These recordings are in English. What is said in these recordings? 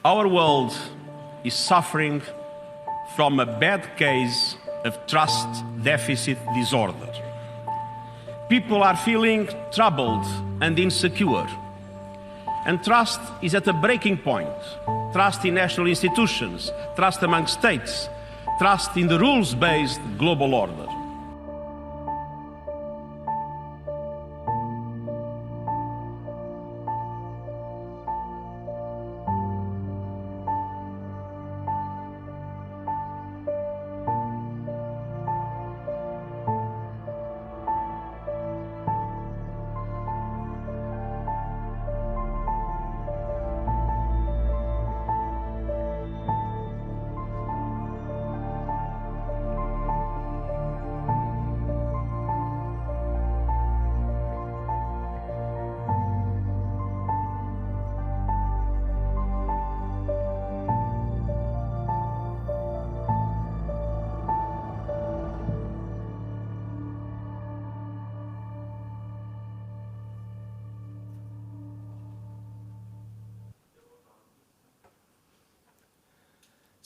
Our world is suffering from a bad case of trust deficit disorder. People are feeling troubled and insecure. And trust is at a breaking point. Trust in national institutions, trust among states, trust in the rules-based global order.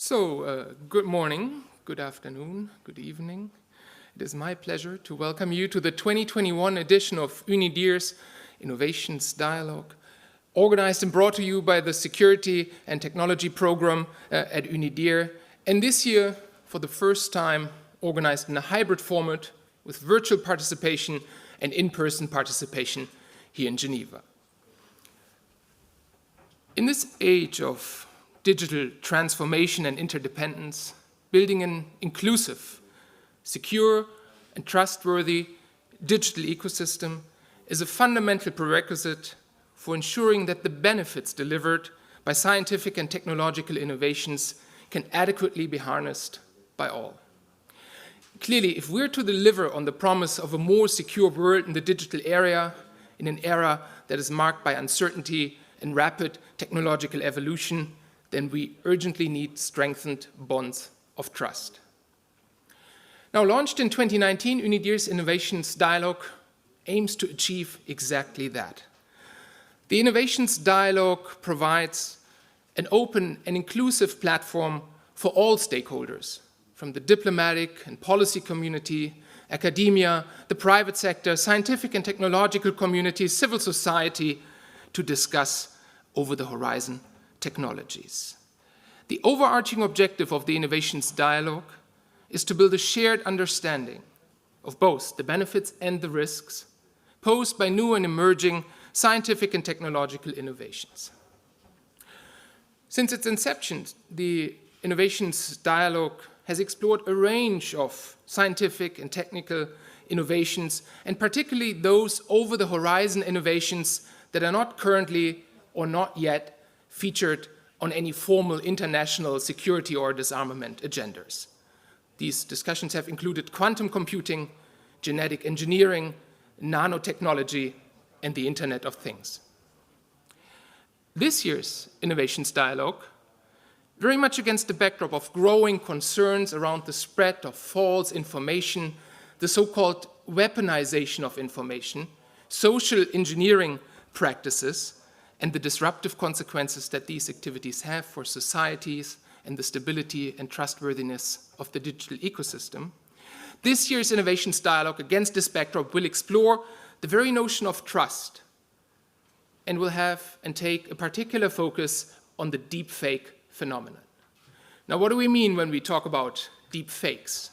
So, good morning, good afternoon, good evening. It is my pleasure to welcome you to the 2021 edition of UNIDIR's Innovations Dialogue, organized and brought to you by the Security and Technology Program at UNIDIR, and this year, for the first time, organized in a hybrid format with virtual participation and in-person participation here in Geneva. In this age of digital transformation and interdependence, building an inclusive, secure, and trustworthy digital ecosystem is a fundamental prerequisite for ensuring that the benefits delivered by scientific and technological innovations can adequately be harnessed by all. Clearly, if we're to deliver on the promise of a more secure world in the digital area, in an era that is marked by uncertainty and rapid technological evolution, then we urgently need strengthened bonds of trust. Now, launched in 2019, UNIDIR's Innovations Dialogue aims to achieve exactly that. The Innovations Dialogue provides an open and inclusive platform for all stakeholders, from the diplomatic and policy community, academia, the private sector, scientific and technological community, civil society, to discuss over-the-horizon technologies. The overarching objective of the Innovations Dialogue is to build a shared understanding of both the benefits and the risks posed by new and emerging scientific and technological innovations. Since its inception, the Innovations Dialogue has explored a range of scientific and technical innovations, and particularly those over-the-horizon innovations that are not currently or not yet featured on any formal international security or disarmament agendas. These discussions have included quantum computing, genetic engineering, nanotechnology, and the Internet of Things. This year's Innovations Dialogue, very much against the backdrop of growing concerns around the spread of false information, the so-called weaponization of information, social engineering practices, and the disruptive consequences that these activities have for societies and the stability and trustworthiness of the digital ecosystem. This year's Innovations Dialogue against this backdrop will explore the very notion of trust and will have and take a particular focus on the deepfake phenomenon. Now, what do we mean when we talk about deepfakes?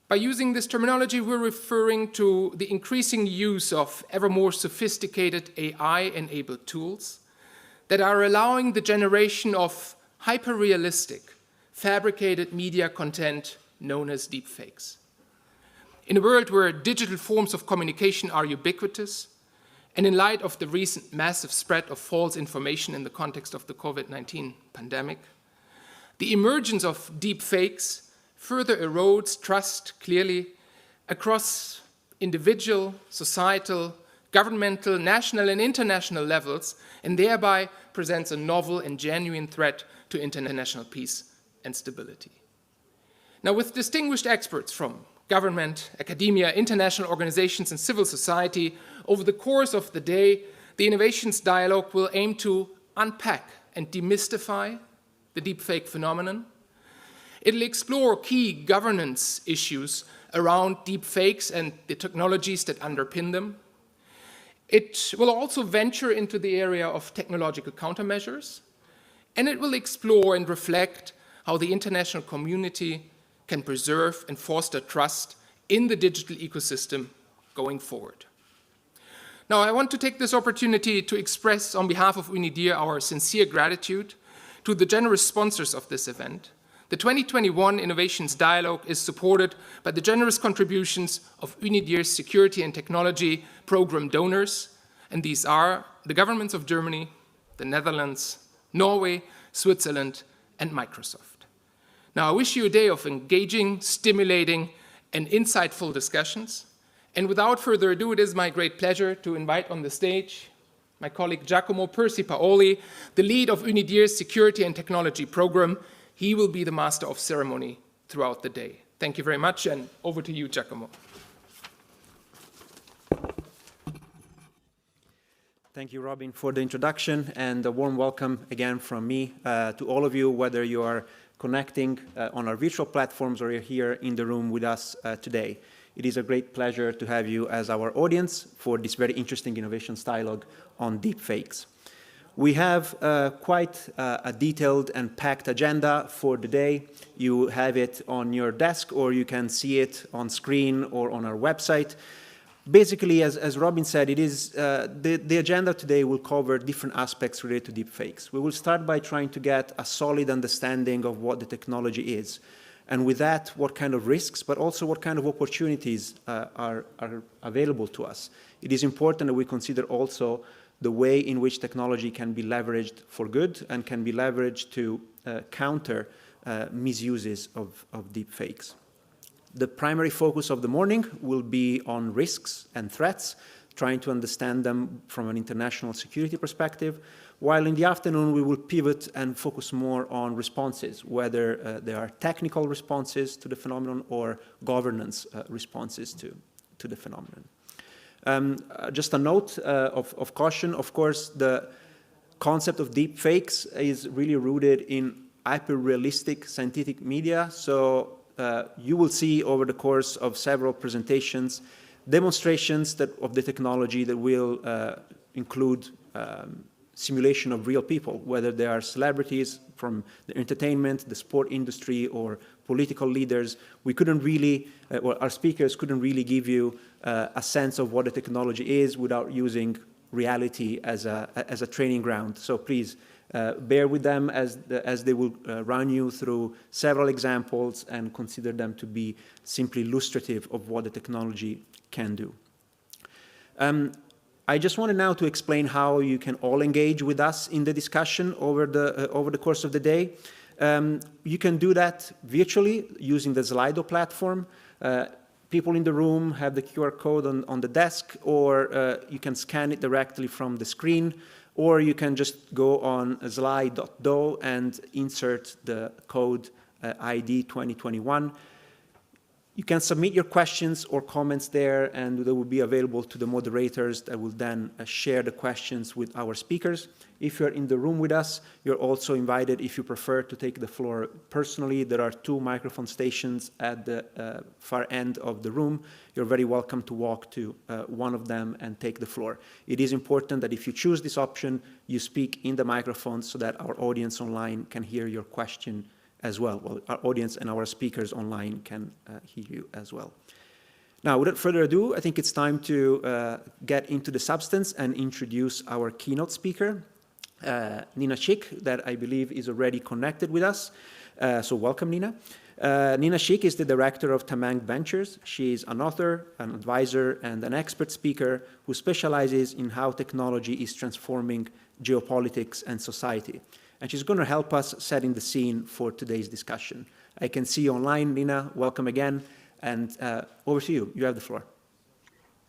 By using this terminology, we're referring to the increasing use of ever more sophisticated AI-enabled tools that are allowing the generation of hyper-realistic, fabricated media content known as deepfakes. In a world where digital forms of communication are ubiquitous, and in light of the recent massive spread of false information in the context of the COVID-19 pandemic, the emergence of deepfakes further erodes trust clearly across individual, societal, governmental, national, and international levels, and thereby presents a novel and genuine threat to international peace and stability. Now, with distinguished experts from government, academia, international organizations, and civil society, over the course of the day, the Innovations Dialogue will aim to unpack and demystify the deepfake phenomenon. It'll explore key governance issues around deepfakes and the technologies that underpin them. It will also venture into the area of technological countermeasures, and it will explore and reflect how the international community can preserve and foster trust in the digital ecosystem going forward. Now, I want to take this opportunity to express on behalf of UNIDIR our sincere gratitude to the generous sponsors of this event. The 2021 Innovations Dialogue is supported by the generous contributions of UNIDIR's Security and Technology Program donors, and these are the governments of Germany, the Netherlands, Norway, Switzerland, and Microsoft. Now, I wish you a day of engaging, stimulating, and insightful discussions. And without further ado, it is my great pleasure to invite on the stage my colleague Giacomo Persi Paoli, the lead of UNIDIR's Security and Technology Program. He will be the master of ceremony throughout the day. Thank you very much, and over to you, Giacomo. Thank you, Robin, for the introduction, and a warm welcome again from me to all of you, whether you are connecting on our virtual platforms or you're here in the room with us today. It is a great pleasure to have you as our audience for this very interesting innovations dialogue on deepfakes. We have quite a detailed and packed agenda for the day. You have it on your desk, or you can see it on screen or on our website. Basically, as Robin said, it is the agenda today will cover different aspects related to deepfakes. We will start by trying to get a solid understanding of what the technology is, and with that, what kind of risks, but also what kind of opportunities are available to us. It is important that we consider also the way in which technology can be leveraged for good and can be leveraged to counter misuses of deepfakes. The primary focus of the morning will be on risks and threats, trying to understand them from an international security perspective, while in the afternoon we will pivot and focus more on responses, whether there are technical responses to the phenomenon or governance responses to the phenomenon. Just a note of caution, of course, the concept of deepfakes is really rooted in hyper-realistic scientific media, so you will see over the course of several presentations demonstrations of the technology that will include simulation of real people, whether they are celebrities from the entertainment, the sport industry, or political leaders. We couldn't really, or our speakers couldn't really give you a sense of what the technology is without using reality as a training ground. So please bear with them as they will run you through several examples and consider them to be simply illustrative of what the technology can do. I just wanted now to explain how you can all engage with us in the discussion over the course of the day. You can do that virtually using the Slido platform. People in the room have the QR code on the desk, or you can scan it directly from the screen, or you can just go on slide.do and insert the code ID 2021. You can submit your questions or comments there, and they will be available to the moderators that will then share the questions with our speakers. If you're in the room with us, you're also invited, if you prefer, to take the floor personally. There are 2 microphone stations at the far end of the room. You're very welcome to walk to one of them and take the floor. It is important that if you choose this option, you speak in the microphone so that our audience online can hear your question as well. Well, our audience and our speakers online can hear you as well. Now, without further ado, I think it's time to get into the substance and introduce our keynote speaker, Nina Schick, that I believe is already connected with us. So welcome, Nina. Nina Schick is the director of Tamang Ventures. She is an author, an advisor, and an expert speaker who specializes in how technology is transforming geopolitics and society. And she's going to help us setting the scene for today's discussion. I can see you online, Nina. Welcome again. And over to you. You have the floor.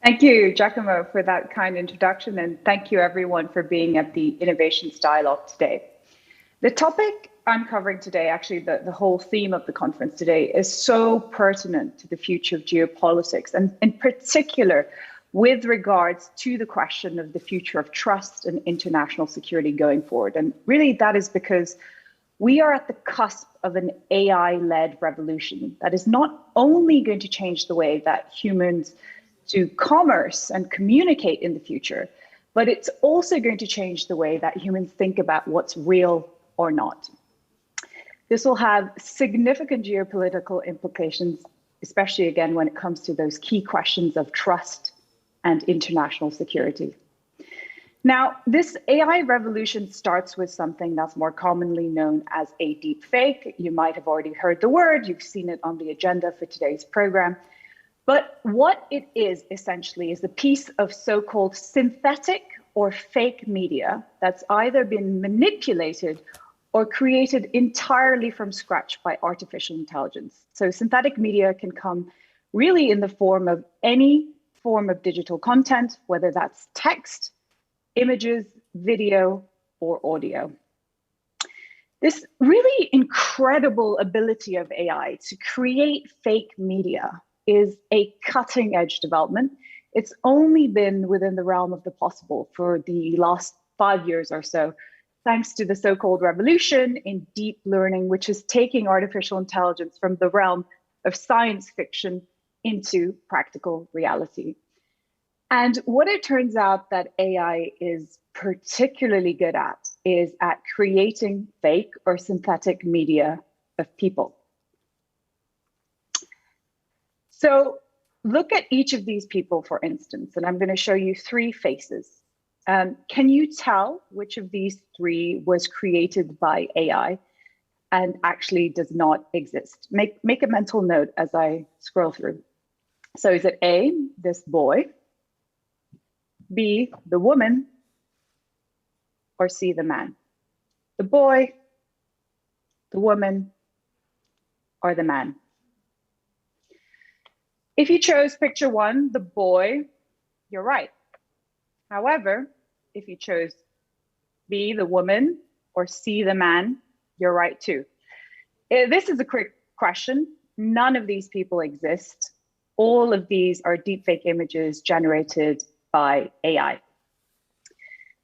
Thank you, Giacomo, for that kind introduction. And thank you, everyone, for being at the Innovations Dialogue today. The topic I'm covering today, actually the whole theme of the conference today, is so pertinent to the future of geopolitics, and in particular, with regards to the question of the future of trust and international security going forward. And really that is because we are at the cusp of an AI-led revolution that is not only going to change the way that humans do commerce and communicate in the future, but it's also going to change the way that humans think about what's real or not. This will have significant geopolitical implications, especially again when it comes to those key questions of trust and international security. Now, this AI revolution starts with something that's more commonly known as a deepfake. You might have already heard the word, you've seen it on the agenda for today's program. But what it is essentially is a piece of so-called synthetic or fake media that's either been manipulated or created entirely from scratch by artificial intelligence. So synthetic media can come really in the form of any form of digital content, whether that's text, images, video, or audio. This really incredible ability of AI to create fake media is a cutting edge development. It's only been within the realm of the possible for the last 5 years or so, thanks to the so-called revolution in deep learning, which is taking artificial intelligence from the realm of science fiction into practical reality. And what it turns out that AI is particularly good at is at creating fake or synthetic media of people. So look at each of these people, for instance, and I'm going to show you 3 faces. Can you tell which of these 3 was created by AI and actually does not exist? Make a mental note as I scroll through. So is it A, this boy, B, the woman, or C, the man? The boy, the woman, or the man? If you chose picture 1, the boy, you're right. However, if you chose B, the woman, or C, the man, you're right too. This is a quick question. None of these people exist. All of these are deepfake images generated by AI.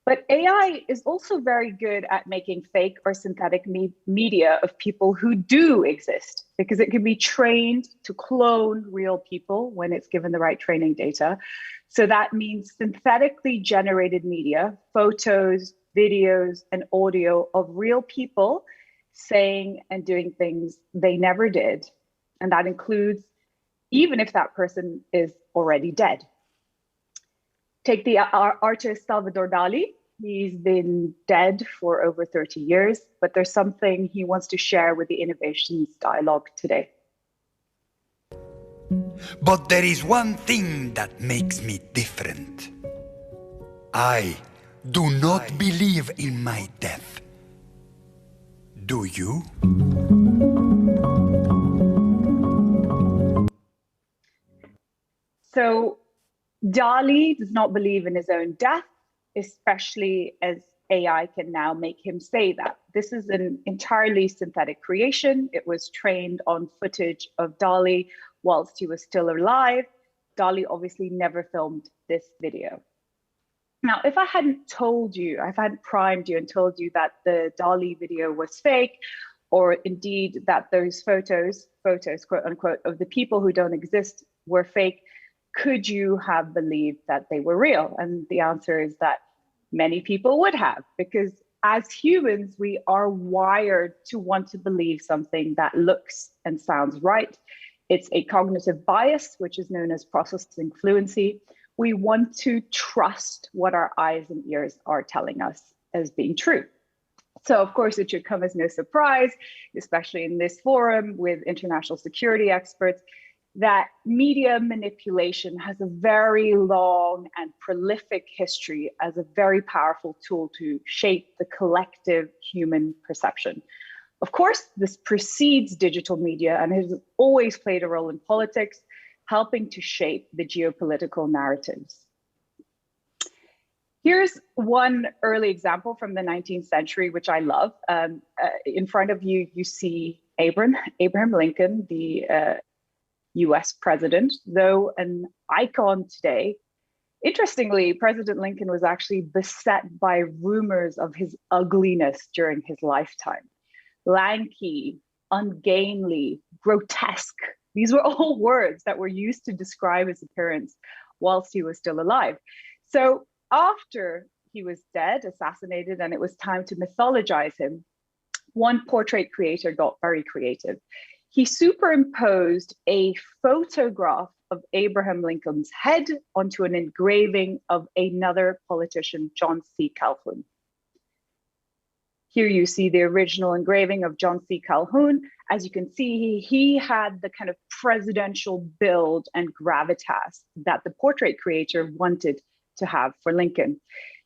But AI is also very good at making fake or synthetic media of people who do exist, because it can be trained to clone real people when it's given the right training data. So that means synthetically generated media, photos, videos, and audio of real people saying and doing things they never did. And that includes even if that person is already dead. Take the artist Salvador Dali. He's been dead for over 30 years, but there's something he wants to share with the innovations dialogue today. But there is one thing that makes me different. I do not believe in my death. Do you? So Dali does not believe in his own death, especially as AI can now make him say that. This is an entirely synthetic creation. It was trained on footage of Dali whilst he was still alive. Dali obviously never filmed this video. Now, if I hadn't told you, if I hadn't primed you and told you that the Dali video was fake, or indeed that those photos, quote unquote, of the people who don't exist were fake, could you have believed that they were real? And the answer is that many people would have, because as humans, we are wired to want to believe something that looks and sounds right. It's a cognitive bias, which is known as processing fluency. We want to trust what our eyes and ears are telling us as being true. So of course, it should come as no surprise, especially in this forum with international security experts, that media manipulation has a very long and prolific history as a very powerful tool to shape the collective human perception. Of course, this precedes digital media and has always played a role in politics, helping to shape the geopolitical narratives. Here's one early example from the 19th century, which I love. In front of you, you see Abraham Lincoln, the US president, though an icon today. Interestingly, President Lincoln was actually beset by rumors of his ugliness during his lifetime. Lanky, ungainly, grotesque. These were all words that were used to describe his appearance whilst he was still alive. So after he was dead, assassinated, and it was time to mythologize him, one portrait creator got very creative. He superimposed a photograph of Abraham Lincoln's head onto an engraving of another politician, John C. Calhoun. Here you see the original engraving of John C. Calhoun. As you can see, he had the kind of presidential build and gravitas that the portrait creator wanted to have for Lincoln.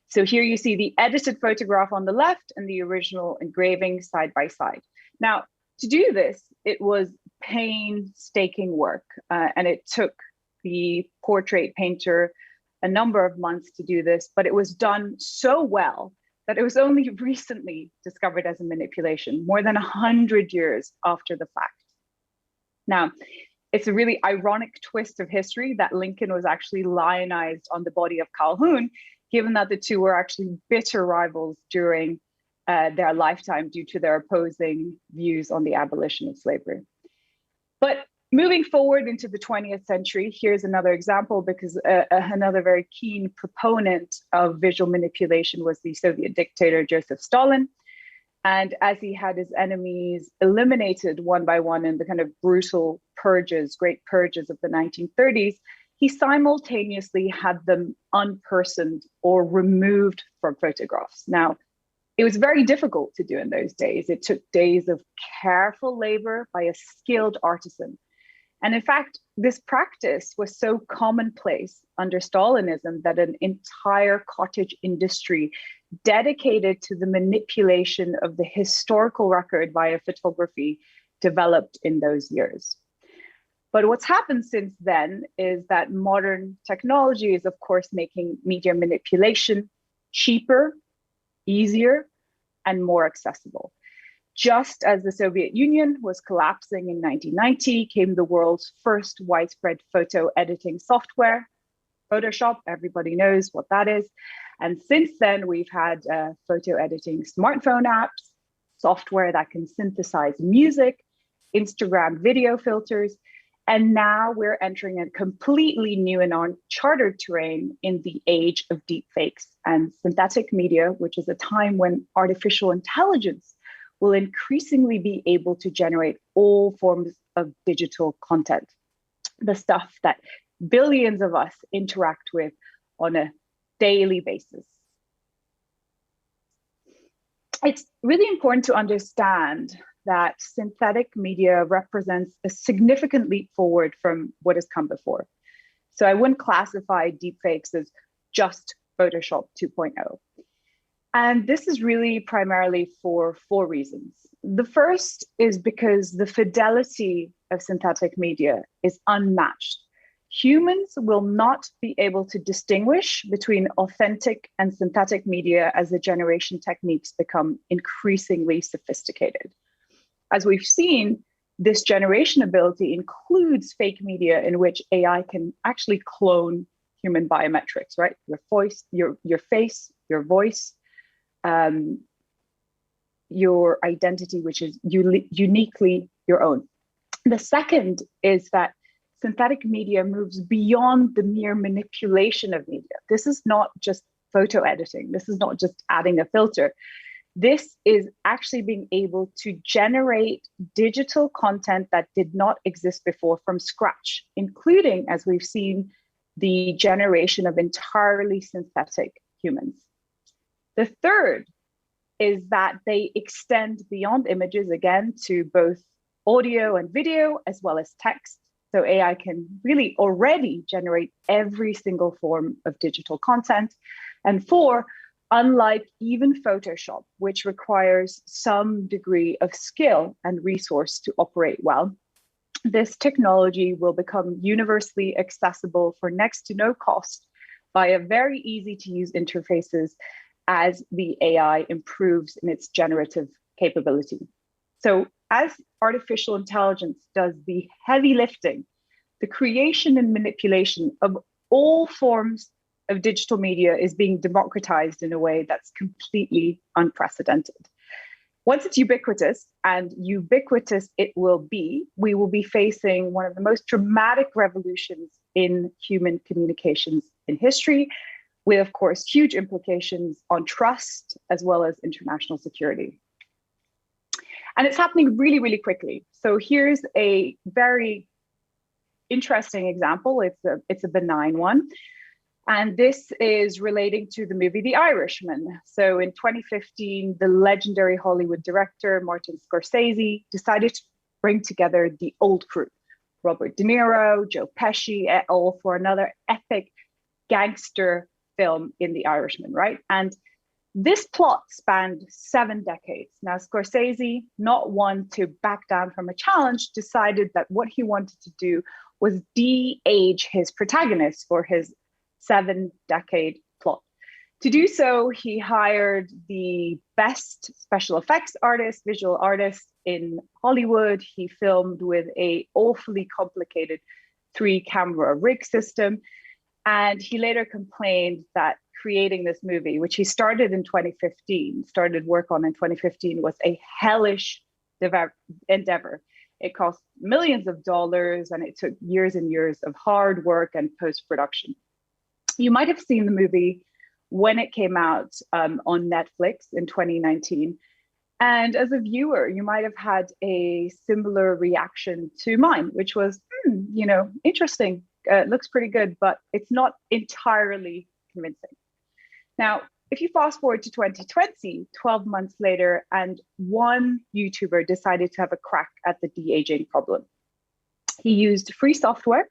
So here you see the edited photograph on the left and the original engraving side by side. Now, to do this, it was painstaking work, and it took the portrait painter a number of months to do this, but it was done so well that it was only recently discovered as a manipulation, more than 100 years after the fact. Now, it's a really ironic twist of history that Lincoln was actually lionized on the body of Calhoun, given that the two were actually bitter rivals during their lifetime due to their opposing views on the abolition of slavery. But moving forward into the 20th century, here's another example, because another very keen proponent of visual manipulation was the Soviet dictator Joseph Stalin. And as he had his enemies eliminated one by one in the kind of brutal purges, great purges of the 1930s, he simultaneously had them unpersoned or removed from photographs. Now, it was very difficult to do in those days. It took days of careful labor by a skilled artisan. And in fact, this practice was so commonplace under Stalinism that an entire cottage industry dedicated to the manipulation of the historical record via photography developed in those years. But what's happened since then is that modern technology is, of course, making media manipulation cheaper, easier, and more accessible. Just as the Soviet Union was collapsing in 1990, came the world's first widespread photo editing software, Photoshop. Everybody knows what that is. And since then, we've had photo editing smartphone apps, software that can synthesize music, Instagram video filters. And now we're entering a completely new and uncharted terrain in the age of deepfakes and synthetic media, which is a time when artificial intelligence will increasingly be able to generate all forms of digital content, the stuff that billions of us interact with on a daily basis. It's really important to understand that synthetic media represents a significant leap forward from what has come before. So I wouldn't classify deepfakes as just Photoshop 2.0. And this is really primarily for 4 reasons. The first is because the fidelity of synthetic media is unmatched. Humans will not be able to distinguish between authentic and synthetic media as the generation techniques become increasingly sophisticated. As we've seen, this generation ability includes fake media in which AI can actually clone human biometrics, right? Your voice, your face, your voice, your identity, which is uniquely your own. The second is that synthetic media moves beyond the mere manipulation of media. This is not just photo editing. This is not just adding a filter. This is actually being able to generate digital content that did not exist before from scratch, including, as we've seen, the generation of entirely synthetic humans. The third is that they extend beyond images, again, to both audio and video, as well as text. So AI can really already generate every single form of digital content. And 4, unlike even Photoshop, which requires some degree of skill and resource to operate well, this technology will become universally accessible for next to no cost via very easy to use interfaces as the AI improves in its generative capability. So as artificial intelligence does the heavy lifting, the creation and manipulation of all forms of digital media is being democratized in a way that's completely unprecedented. Once it's ubiquitous, and ubiquitous it will be, we will be facing one of the most dramatic revolutions in human communications in history, with, of course, huge implications on trust as well as international security. And it's happening really, really quickly. So here's a very interesting example. It's a benign one. And this is relating to the movie The Irishman. So in 2015, the legendary Hollywood director, Martin Scorsese, decided to bring together the old crew, Robert De Niro, Joe Pesci, et al., for another epic gangster film in The Irishman, right? And this plot spanned 7 decades. Now, Scorsese, not one to back down from a challenge, decided that what he wanted to do was de-age his protagonist for his 7-decade plot. To do so, he hired the best special effects artists, visual artists in Hollywood. He filmed with an awfully complicated 3-camera rig system. And he later complained that creating this movie, which he started work on in 2015, was a hellish endeavor. It cost millions of dollars, and it took years and years of hard work and post-production. You might have seen the movie when it came out on Netflix in 2019. And as a viewer, you might have had a similar reaction to mine, which was, interesting. Looks pretty good, but it's not entirely convincing. Now, if you fast forward to 2020, 12 months later, and one YouTuber decided to have a crack at the de-aging problem. He used free software,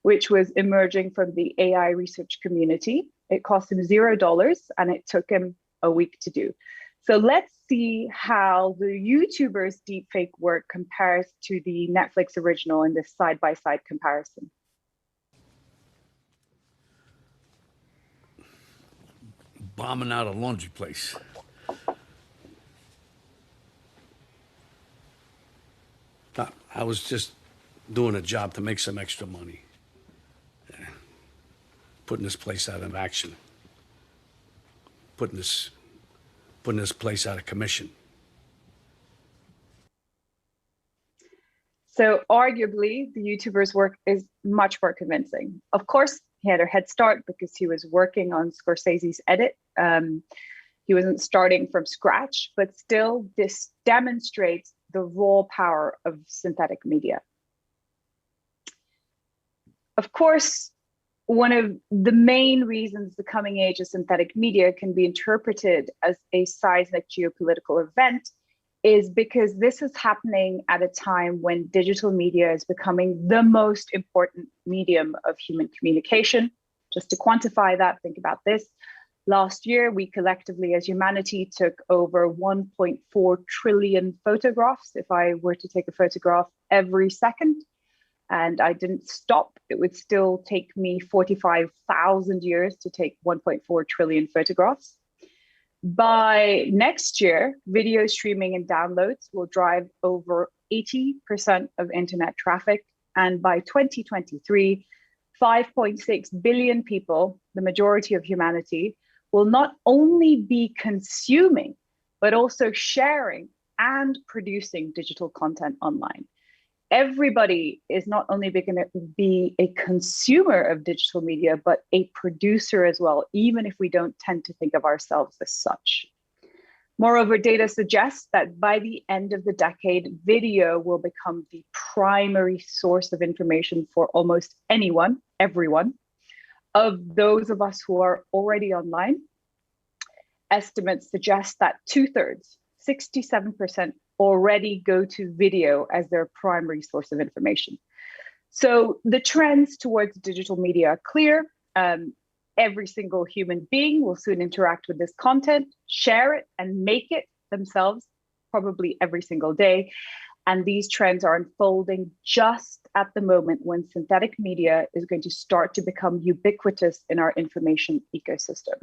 which was emerging from the AI research community. It cost him $0, and it took him a week to do. So let's see how the YouTuber's deepfake work compares to the Netflix original in this side-by-side comparison. Bombing out a laundry place. I was just doing a job to make some extra money. Putting this place out of action. Putting this place out of commission. So arguably, the YouTuber's work is much more convincing. Of course, he had a head start because he was working on Scorsese's edit. He wasn't starting from scratch, but still, this demonstrates the raw power of synthetic media. Of course, one of the main reasons the coming age of synthetic media can be interpreted as a seismic geopolitical event is because this is happening at a time when digital media is becoming the most important medium of human communication. Just to quantify that, think about this. Last year, we collectively as humanity took over 1.4 trillion photographs. If I were to take a photograph every second and I didn't stop, it would still take me 45,000 years to take 1.4 trillion photographs. By next year, video streaming and downloads will drive over 80% of internet traffic. And by 2023, 5.6 billion people, the majority of humanity, will not only be consuming, but also sharing and producing digital content online. Everybody is not only going to be a consumer of digital media, but a producer as well, even if we don't tend to think of ourselves as such. Moreover, data suggests that by the end of the decade, video will become the primary source of information for almost anyone, everyone. Of those of us who are already online, estimates suggest that 2/3, 67%, already go to video as their primary source of information. So the trends towards digital media are clear. Every single human being will soon interact with this content, share it, and make it themselves, probably every single day. And these trends are unfolding just at the moment when synthetic media is going to start to become ubiquitous in our information ecosystem.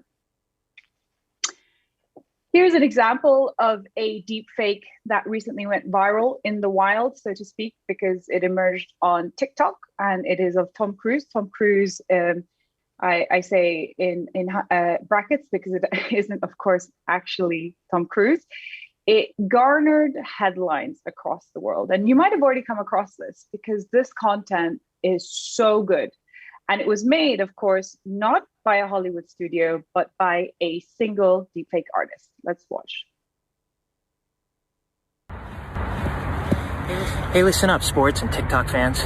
Here's an example of a deepfake that recently went viral in the wild, so to speak, because it emerged on TikTok, and it is of Tom Cruise. Tom Cruise I say in brackets because it isn't, of course, actually Tom Cruise. It garnered headlines across the world. And you might have already come across this because this content is so good. And it was made, of course, not by a Hollywood studio, but by a single deepfake artist. Let's watch. Hey, listen up, sports and TikTok fans.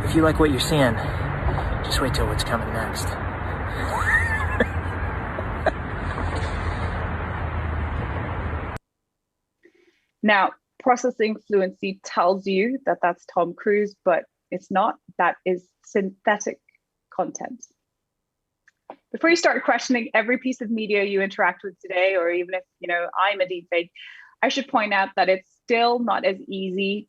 If you like what you're seeing, just wait till what's coming next. Now, processing fluency tells you that that's Tom Cruise, but it's not. That is synthetic content. Before you start questioning every piece of media you interact with today, or even if I'm a deepfake, I should point out that it's still not as easy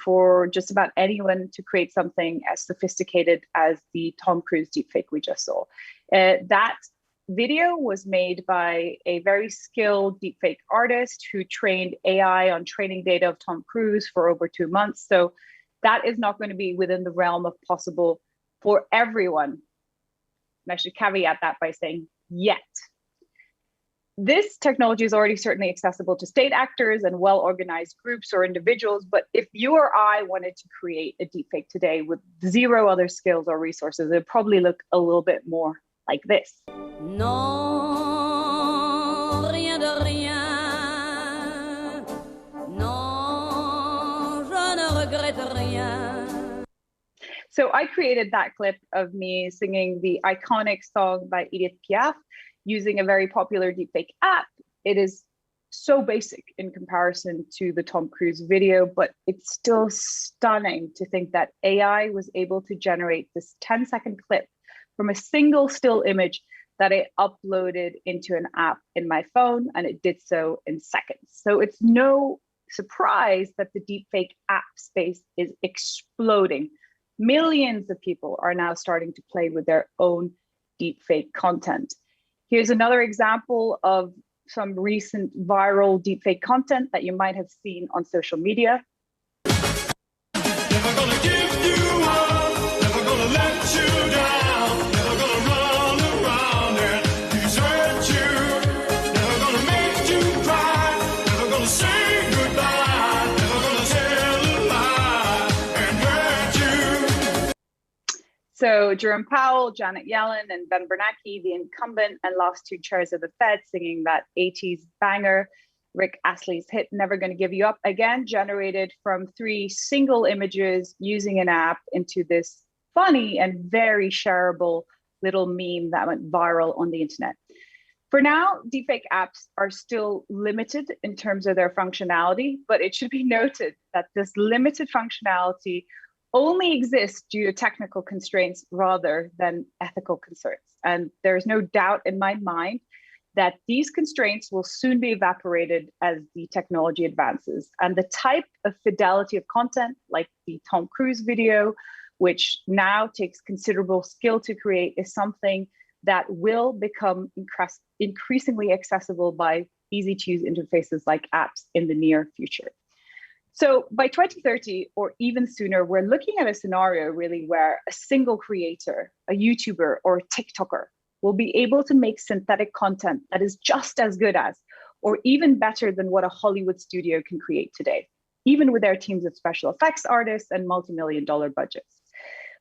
for just about anyone to create something as sophisticated as the Tom Cruise deepfake we just saw. That video was made by a very skilled deepfake artist who trained AI on training data of Tom Cruise for over 2 months. So that is not going to be within the realm of possible for everyone. And I should caveat that by saying yet. This technology is already certainly accessible to state actors and well-organized groups or individuals, but if you or I wanted to create a deepfake today with zero other skills or resources, it'd probably look a little bit more like this. Non, rien de rien. Non, je ne regrette rien. So I created that clip of me singing the iconic song by Edith Piaf using a very popular deepfake app. It is so basic in comparison to the Tom Cruise video, but it's still stunning to think that AI was able to generate this 10-second clip from a single still image that it uploaded into an app in my phone, and it did so in seconds. So it's no surprise that the deepfake app space is exploding. Millions of people are now starting to play with their own deepfake content. Here's another example of some recent viral deepfake content that you might have seen on social media. Never gonna give you up, never gonna let you down, never gonna run around and desert you, never gonna make you cry, never gonna say goodbye, never gonna tell a lie and hurt you. So Jerome Powell, Janet Yellen, and Ben Bernanke, the incumbent and last two chairs of the Fed, singing that 80s banger, Rick Astley's hit, Never Gonna Give You Up, again, generated from 3 single images using an app into this funny and very shareable little meme that went viral on the internet. For now, deepfake apps are still limited in terms of their functionality, but it should be noted that this limited functionality only exists due to technical constraints rather than ethical concerns. And there's no doubt in my mind that these constraints will soon be evaporated as the technology advances. And the type of fidelity of content, like the Tom Cruise video, which now takes considerable skill to create, is something that will become increasingly accessible by easy-to-use interfaces like apps in the near future. So by 2030, or even sooner, we're looking at a scenario really where a single creator, a YouTuber or a TikToker, will be able to make synthetic content that is just as good as, or even better than what a Hollywood studio can create today, even with their teams of special effects artists and multi-million-dollar budgets.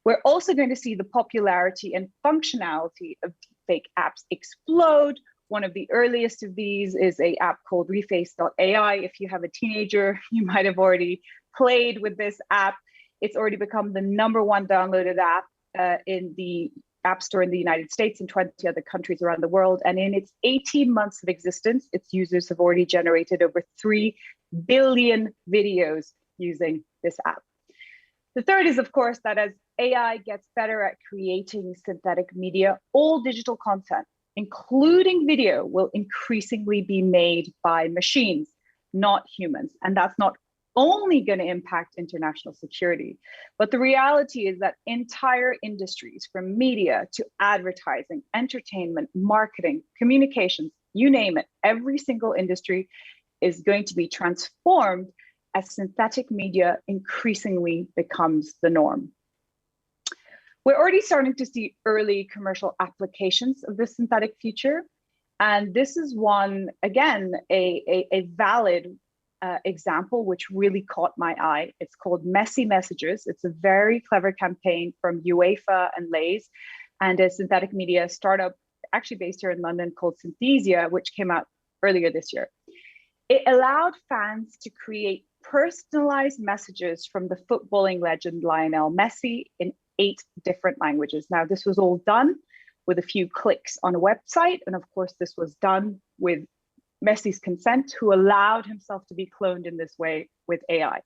We're also going to see the popularity and functionality of deepfake apps explode. One of the earliest of these is an app called reface.ai. If you have a teenager, you might have already played with this app. It's already become the #1 downloaded app in the App Store in the United States and 20 other countries around the world. And in its 18 months of existence, its users have already generated over 3 billion videos using this app. The third is, of course, that as AI gets better at creating synthetic media, all digital content, including video, will increasingly be made by machines, not humans. And that's not only going to impact international security, but the reality is that entire industries, from media to advertising, entertainment, marketing, communications, you name it, every single industry is going to be transformed as synthetic media increasingly becomes the norm. We're already starting to see early commercial applications of this synthetic feature. And this is one, again, a valid example which really caught my eye. It's called Messy Messages. It's a very clever campaign from UEFA and Lays and a synthetic media startup actually based here in London called Synthesia, which came out earlier this year. It allowed fans to create personalized messages from the footballing legend Lionel Messi in 8 different languages. Now, this was all done with a few clicks on a website. And of course, this was done with Messi's consent, who allowed himself to be cloned in this way with AI.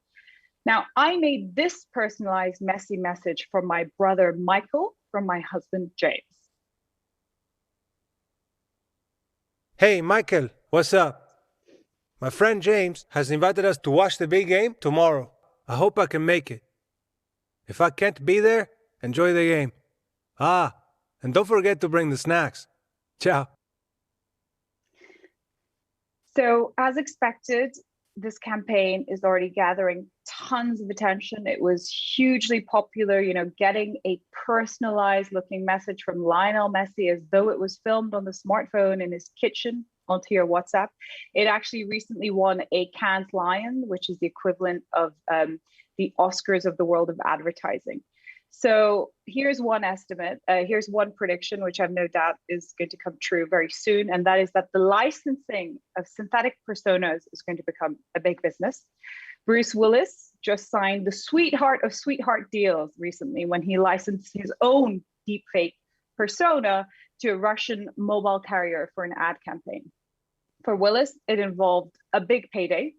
Now, I made this personalized Messi message from my brother, Michael, from my husband, James. Hey, Michael, what's up? My friend James has invited us to watch the big game tomorrow. I hope I can make it. If I can't be there, enjoy the game. Ah, and don't forget to bring the snacks. Ciao. So as expected, this campaign is already gathering tons of attention. It was hugely popular, getting a personalized looking message from Lionel Messi as though it was filmed on the smartphone in his kitchen onto your WhatsApp. It actually recently won a Cannes Lion, which is the equivalent of the Oscars of the world of advertising. So here's one estimate. Here's one prediction, which I have no doubt is going to come true very soon. And that is that the licensing of synthetic personas is going to become a big business. Bruce Willis just signed the sweetheart of sweetheart deals recently when he licensed his own deepfake persona to a Russian mobile carrier for an ad campaign. For Willis, it involved a big payday,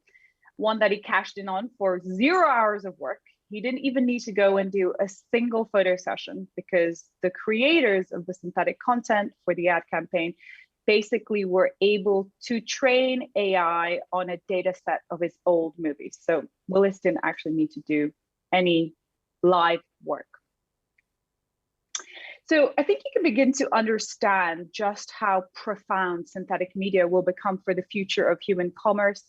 one that he cashed in on for 0 hours of work. He didn't even need to go and do a single photo session because the creators of the synthetic content for the ad campaign basically were able to train AI on a data set of his old movies. So Willis didn't actually need to do any live work. So I think you can begin to understand just how profound synthetic media will become for the future of human commerce,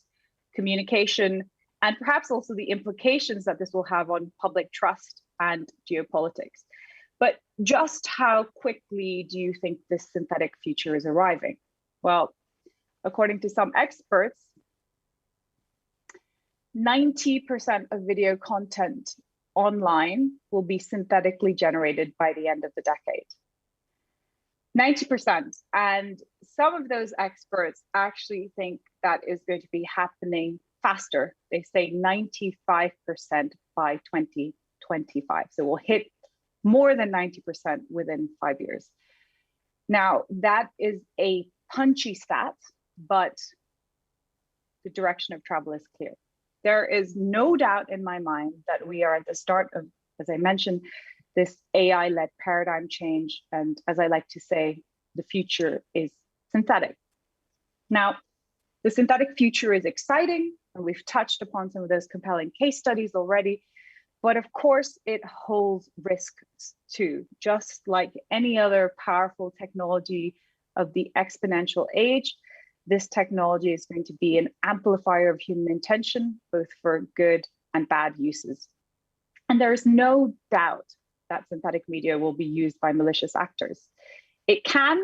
communication, and perhaps also the implications that this will have on public trust and geopolitics. But just how quickly do you think this synthetic future is arriving? Well, according to some experts, 90% of video content online will be synthetically generated by the end of the decade. 90%. And some of those experts actually think that is going to be happening faster. They say 95% by 2025. So we'll hit more than 90% within 5 years. Now, that is a punchy stat, but the direction of travel is clear. There is no doubt in my mind that we are at the start of, as I mentioned, this AI-led paradigm change. And as I like to say, the future is synthetic. Now, the synthetic future is exciting, and we've touched upon some of those compelling case studies already. But of course, it holds risks too. Just like any other powerful technology of the exponential age, this technology is going to be an amplifier of human intention, both for good and bad uses. And there is no doubt that synthetic media will be used by malicious actors. It can,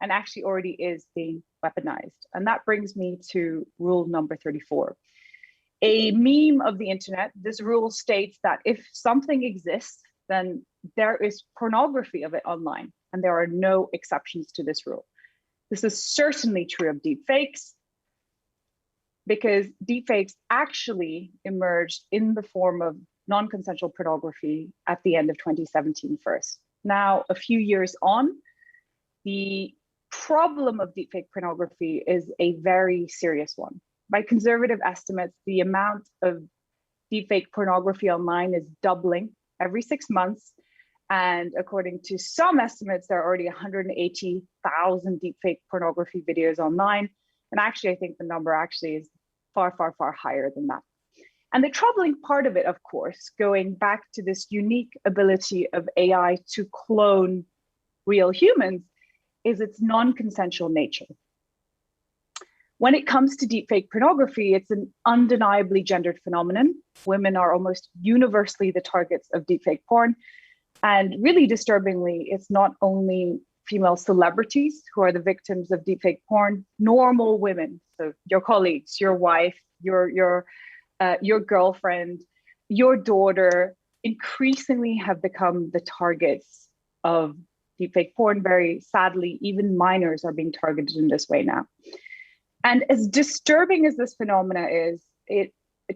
and actually already is, being weaponized. And that brings me to rule number 34. A meme of the internet, this rule states that if something exists, then there is pornography of it online, and there are no exceptions to this rule. This is certainly true of deepfakes, because deepfakes actually emerged in the form of non-consensual pornography at the end of 2017 first. Now, a few years on, the problem of deepfake pornography is a very serious one. By conservative estimates, the amount of deepfake pornography online is doubling every 6 months. And according to some estimates, there are already 180,000 deepfake pornography videos online. And actually, I think the number actually is far, far, far higher than that. And the troubling part of it, of course, going back to this unique ability of AI to clone real humans, is its non-consensual nature. When it comes to deepfake pornography, it's an undeniably gendered phenomenon. Women are almost universally the targets of deepfake porn. And really disturbingly, it's not only female celebrities who are the victims of deepfake porn, normal women, so your colleagues, your wife, your girlfriend, your daughter, increasingly have become the targets of deepfake porn. Very sadly, even minors are being targeted in this way now. And as disturbing as this phenomena is,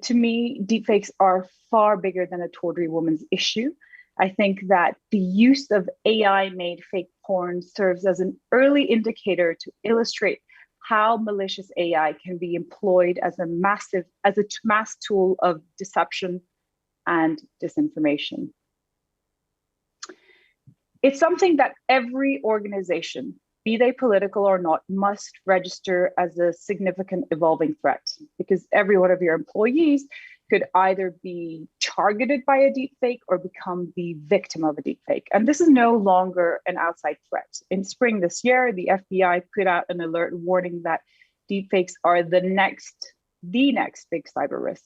to me, deepfakes are far bigger than a tawdry woman's issue. I think that the use of AI-made fake porn serves as an early indicator to illustrate how malicious AI can be employed as a mass tool of deception and disinformation. It's something that every organization, be they political or not, must register as a significant evolving threat, because every one of your employees could either be targeted by a deepfake or become the victim of a deepfake. And this is no longer an outside threat. In spring this year, the FBI put out an alert warning that deepfakes are the next big cyber risk.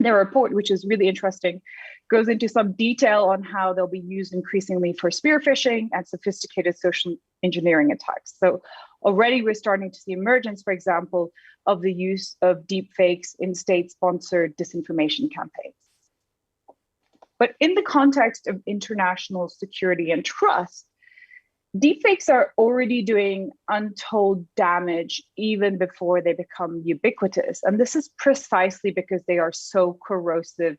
Their report, which is really interesting, goes into some detail on how they'll be used increasingly for spear phishing and sophisticated social engineering attacks. So already we're starting to see emergence, for example, of the use of deepfakes in state-sponsored disinformation campaigns. But in the context of international security and trust, deepfakes are already doing untold damage even before they become ubiquitous. And this is precisely because they are so corrosive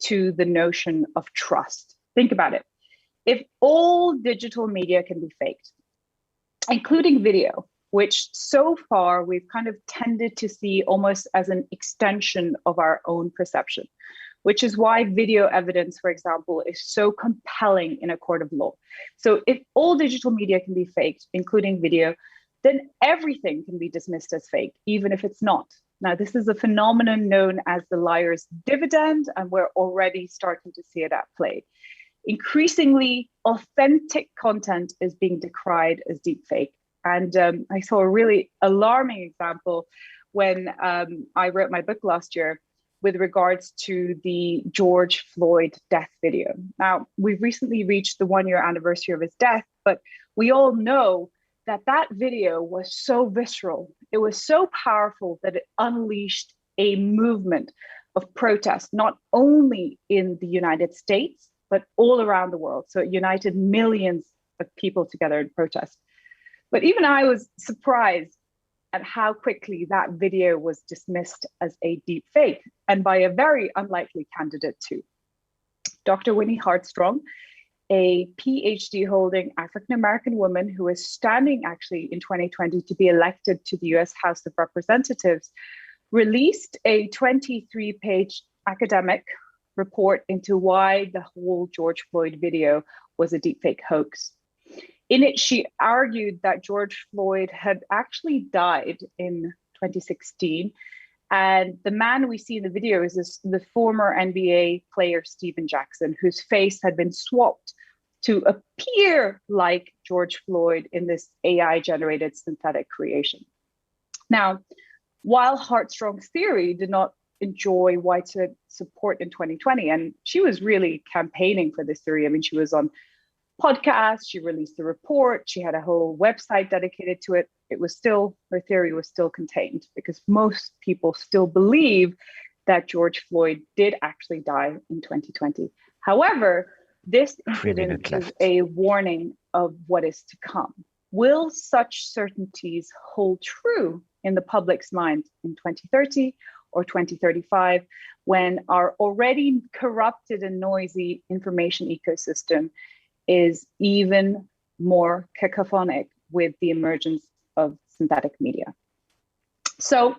to the notion of trust. Think about it. If all digital media can be faked, including video, which so far we've kind of tended to see almost as an extension of our own perception, which is why video evidence, for example, is so compelling in a court of law. So if all digital media can be faked, including video, then everything can be dismissed as fake, even if it's not. Now, this is a phenomenon known as the liar's dividend, and we're already starting to see it at play. Increasingly, authentic content is being decried as deepfake. And I saw a really alarming example when I wrote my book last year with regards to the George Floyd death video. Now, we've recently reached the 1-year anniversary of his death, but we all know that that video was so visceral. It was so powerful that it unleashed a movement of protest, not only in the United States, but all around the world. So it united millions of people together in protest. But even I was surprised at how quickly that video was dismissed as a deep fake, and by a very unlikely candidate too. Dr. Winnie Hartstrong, a PhD holding African-American woman who is standing actually in 2020 to be elected to the US House of Representatives, released a 23-page academic report into why the whole George Floyd video was a deepfake hoax. In it, she argued that George Floyd had actually died in 2016. And the man we see in the video is the former NBA player, Steven Jackson, whose face had been swapped to appear like George Floyd in this AI-generated synthetic creation. Now, while Hartstrong's theory did not enjoy widespread support in 2020, and she was really campaigning for this theory. I mean, she was on podcasts, she released a report, she had a whole website dedicated to it. It was still, her theory was still contained because most people still believe that George Floyd did actually die in 2020. However, this incident is a warning of what is to come. Will such certainties hold true in the public's mind in 2030 or 2035, when our already corrupted and noisy information ecosystem is even more cacophonic with the emergence of synthetic media? So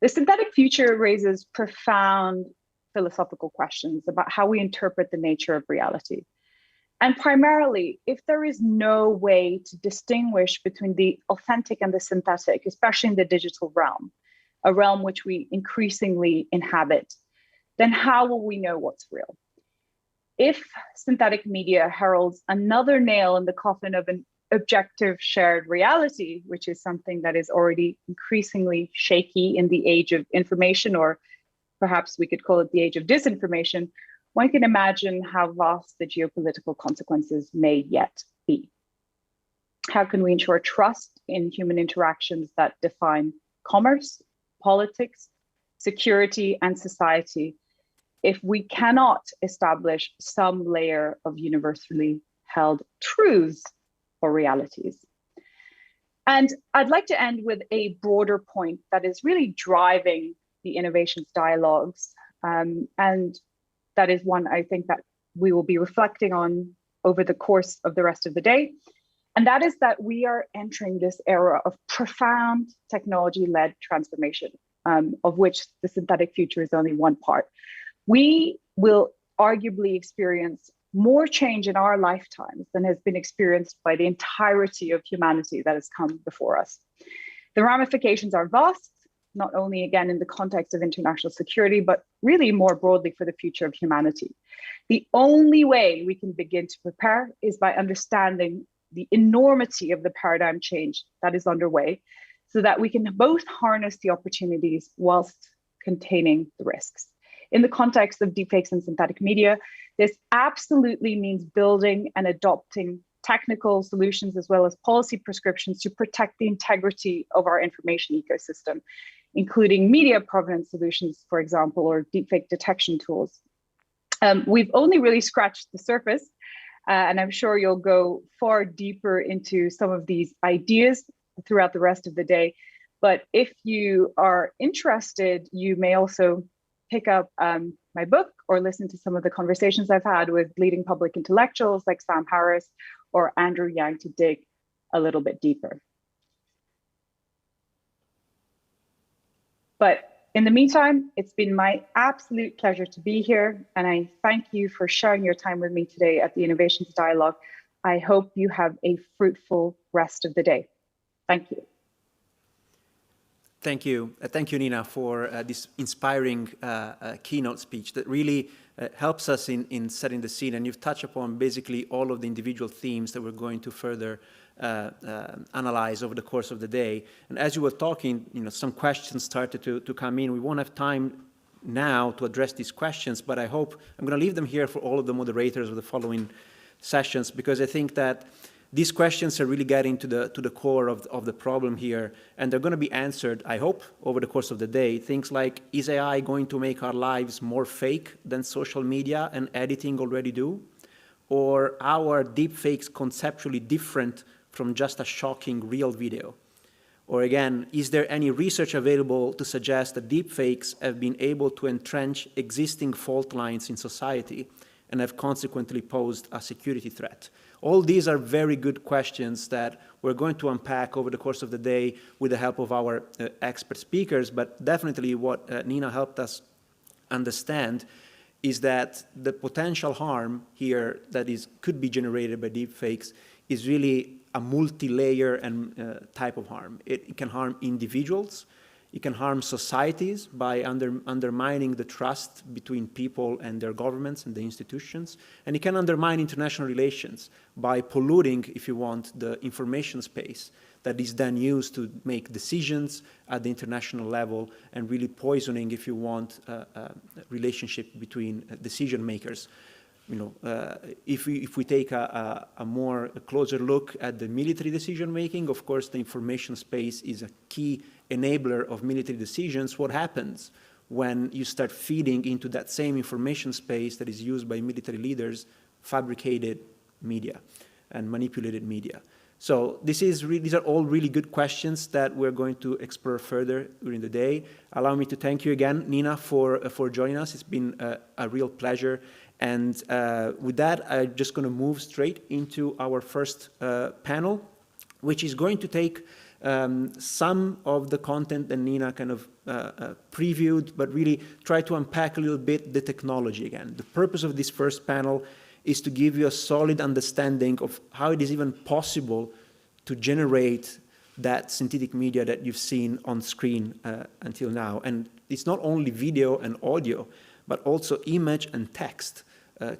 the synthetic future raises profound philosophical questions about how we interpret the nature of reality. And primarily, if there is no way to distinguish between the authentic and the synthetic, especially in the digital realm, a realm which we increasingly inhabit, then how will we know what's real? If synthetic media heralds another nail in the coffin of an objective shared reality, which is something that is already increasingly shaky in the age of information, or perhaps we could call it the age of disinformation, one can imagine how vast the geopolitical consequences may yet be. How can we ensure trust in human interactions that define commerce, politics, security, and society if we cannot establish some layer of universally held truths or realities? And I'd like to end with a broader point that is really driving the innovations dialogues. And that is one I think that we will be reflecting on over the course of the rest of the day. And that is that we are entering this era of profound technology-led transformation, of which the synthetic future is only one part. We will arguably experience more change in our lifetimes than has been experienced by the entirety of humanity that has come before us. The ramifications are vast, not only again in the context of international security, but really more broadly for the future of humanity. The only way we can begin to prepare is by understanding the enormity of the paradigm change that is underway, so that we can both harness the opportunities whilst containing the risks. In the context of deepfakes and synthetic media, this absolutely means building and adopting technical solutions as well as policy prescriptions to protect the integrity of our information ecosystem, including media provenance solutions, for example, or deepfake detection tools. We've only really scratched the surface, and I'm sure you'll go far deeper into some of these ideas throughout the rest of the day. But if you are interested, you may also pick up my book or listen to some of the conversations I've had with leading public intellectuals like Sam Harris or Andrew Yang to dig a little bit deeper. But in the meantime, it's been my absolute pleasure to be here, and I thank you for sharing your time with me today at the Innovations Dialogue. I hope you have a fruitful rest of the day. Thank you. Thank you. Thank you, Nina, for this inspiring keynote speech that really helps us in setting the scene. And you've touched upon basically all of the individual themes that we're going to further analyze over the course of the day. And as you were talking, some questions started to come in. We won't have time now to address these questions, but I hope I'm going to leave them here for all of the moderators of the following sessions, because I think that these questions are really getting to the core of the problem here, and they're going to be answered, I hope, over the course of the day. Things like, is AI going to make our lives more fake than social media and editing already do? Or are deepfakes conceptually different from just a shocking real video? Or again, is there any research available to suggest that deepfakes have been able to entrench existing fault lines in society and have consequently posed a security threat? All these are very good questions that we're going to unpack over the course of the day with the help of our expert speakers, but definitely what Nina helped us understand is that the potential harm here that could be generated by deepfakes is really a multi-layer and type of harm. It can harm individuals. It can harm societies by undermining the trust between people and their governments and the institutions. And it can undermine international relations by polluting, if you want, the information space that is then used to make decisions at the international level and really poisoning, if you want, relationship between decision makers. If we take a closer look at the military decision making, of course, the information space is a key enabler of military decisions. What happens when you start feeding into that same information space that is used by military leaders fabricated media and manipulated media? So these are all really good questions that we're going to explore further during the day. Allow me to thank you again, Nina, for joining us. It's been a real pleasure. And with that, I'm just going to move straight into our first panel, which is going to take some of the content that Nina kind of previewed, but really try to unpack a little bit the technology again. The purpose of this first panel is to give you a solid understanding of how it is even possible to generate that synthetic media that you've seen on screen until now. And it's not only video and audio, but also image and text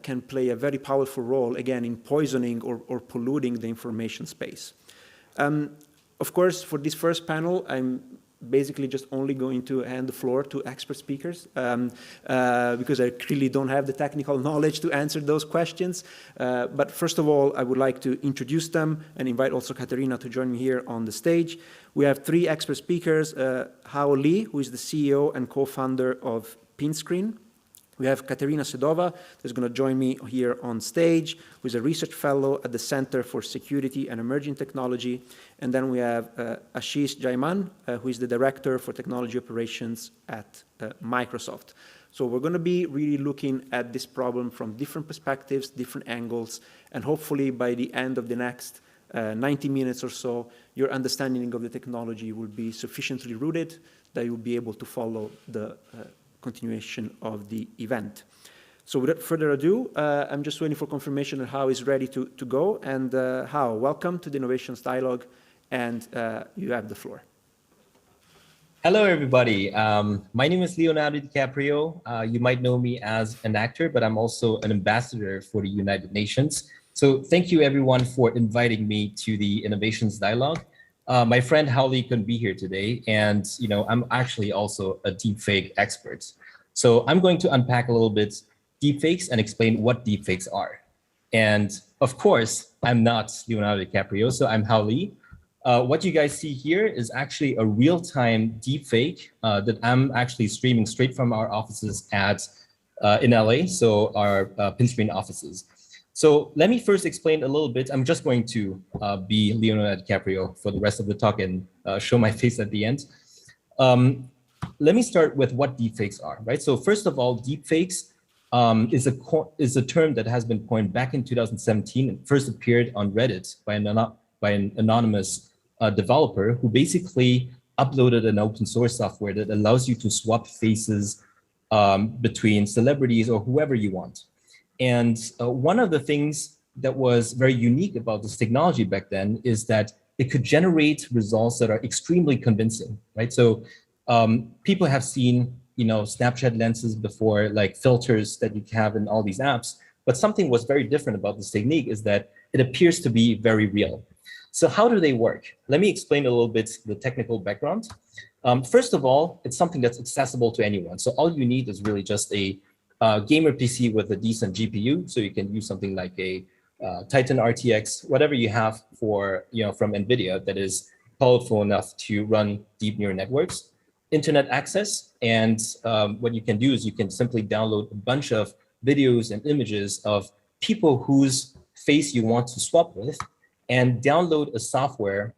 can play a very powerful role, again, in poisoning or polluting the information space. Of course, for this first panel, I'm basically just only going to hand the floor to expert speakers because I clearly don't have the technical knowledge to answer those questions. But first of all, I would like to introduce them and invite also Katerina to join me here on the stage. We have three expert speakers, Hao Li, who is the CEO and co-founder of Pinscreen. We have Katerina Sedova, who's going to join me here on stage, who is a research fellow at the Center for Security and Emerging Technology. And then we have Ashish Jaiman, who is the Director for Technology Operations at Microsoft. So we're going to be really looking at this problem from different perspectives, different angles, and hopefully by the end of the next 90 minutes or so, your understanding of the technology will be sufficiently rooted that you'll be able to follow the continuation of the event. So without further ado, I'm just waiting for confirmation that Hao is ready to go. And Hao, welcome to the Innovations Dialogue, and you have the floor. Hello, everybody. My name is Leonardo DiCaprio. You might know me as an actor, but I'm also an ambassador for the United Nations. So thank you, everyone, for inviting me to the Innovations Dialogue. My friend Hao Li couldn't be here today, and I'm actually also a deepfake expert. So I'm going to unpack a little bit deepfakes and explain what deepfakes are. And of course, I'm not Leonardo DiCaprio, so I'm Hao Li. What you guys see here is actually a real-time deepfake that I'm actually streaming straight from our offices in LA, so our Pinscreen offices. So let me first explain a little bit. I'm just going to be Leonardo DiCaprio for the rest of the talk and show my face at the end. Let me start with what deepfakes are, right? So first of all, deepfakes is a term that has been coined back in 2017 and first appeared on Reddit by an anonymous developer who basically uploaded an open source software that allows you to swap faces between celebrities or whoever you want. And one of the things that was very unique about this technology back then is that it could generate results that are extremely convincing, right? So people have seen, Snapchat lenses before, like filters that you have in all these apps. But something was very different about this technique is that it appears to be very real. So how do they work? Let me explain a little bit the technical background. First of all, it's something that's accessible to anyone. So all you need is really just a gamer PC with a decent GPU, so you can use something like a Titan RTX, whatever you have for from NVIDIA that is powerful enough to run deep neural networks, internet access, and what you can do is you can simply download a bunch of videos and images of people whose face you want to swap with, and download a software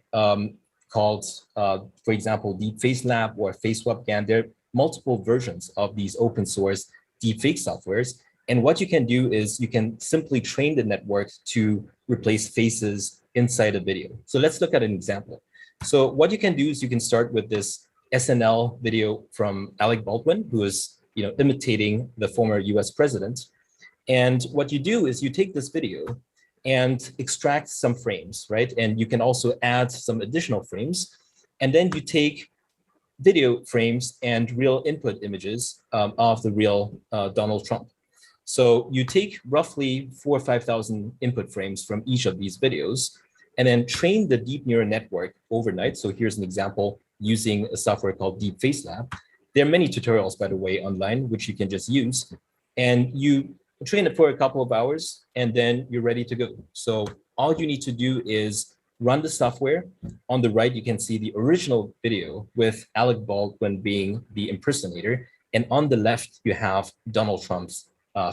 called, for example, Deep Face Lab or Face Swap GAN. There are multiple versions of these open source deepfake softwares. And what you can do is you can simply train the network to replace faces inside a video. So let's look at an example. So what you can do is you can start with this SNL video from Alec Baldwin, who is imitating the former US president. And what you do is you take this video and extract some frames, right? And you can also add some additional frames. And then you take video frames and real input images of the real Donald Trump. So you take roughly 4,000 or 5,000 input frames from each of these videos and then train the deep neural network overnight. So here's an example using a software called Deep Face Lab. There are many tutorials, by the way, online, which you can just use. And you train it for a couple of hours and then you're ready to go. So all you need to do is run the software. On the right, you can see the original video with Alec Baldwin being the impersonator. And on the left, you have Donald Trump's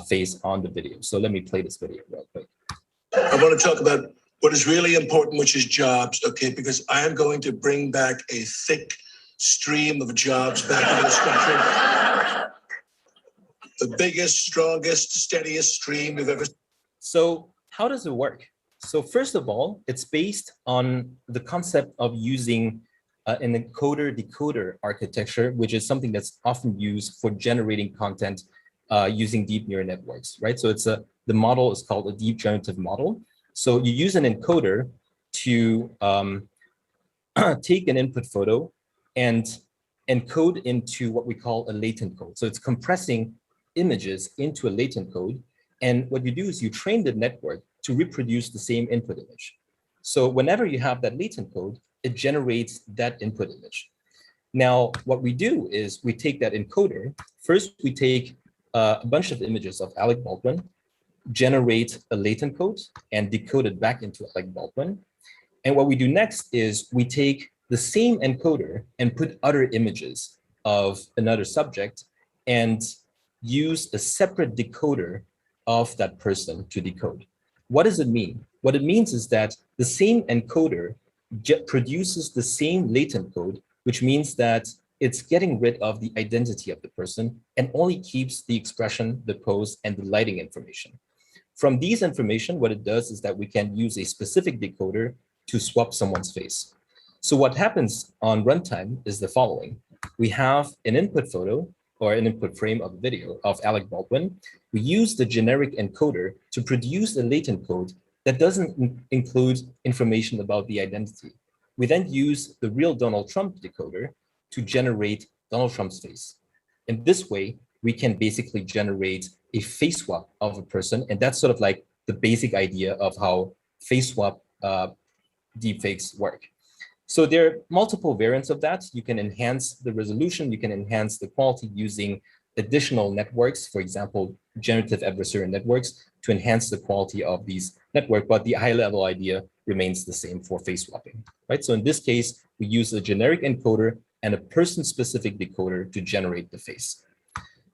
face on the video. So let me play this video real quick. I want to talk about what is really important, which is jobs, okay? Because I am going to bring back a thick stream of jobs back into this country. The biggest, strongest, steadiest stream we've ever seen. So how does it work? So first of all, it's based on the concept of using an encoder-decoder architecture, which is something that's often used for generating content using deep neural networks, right? So the model is called a deep generative model. So you use an encoder to take an input photo and encode into what we call a latent code. So it's compressing images into a latent code. And what you do is you train the network to reproduce the same input image. So whenever you have that latent code, it generates that input image. Now, what we do is we take that encoder. First, we take a bunch of images of Alec Baldwin, generate a latent code, and decode it back into Alec Baldwin. And what we do next is we take the same encoder and put other images of another subject and use a separate decoder of that person to decode. What does it mean? What it means is that the same encoder produces the same latent code, which means that it's getting rid of the identity of the person and only keeps the expression, the pose, and the lighting information. From these information, what it does is that we can use a specific decoder to swap someone's face. So what happens on runtime is the following. We have an input photo or an input frame of a video of Alec Baldwin. We use the generic encoder to produce a latent code that doesn't include information about the identity. We then use the real Donald Trump decoder to generate Donald Trump's face. In this way, we can basically generate a face swap of a person. And that's sort of like the basic idea of how face swap deepfakes work. So there are multiple variants of that. You can enhance the resolution, you can enhance the quality using additional networks, for example, generative adversarial networks, to enhance the quality of these networks, but the high-level idea remains the same for face swapping, right? So in this case, we use a generic encoder and a person-specific decoder to generate the face.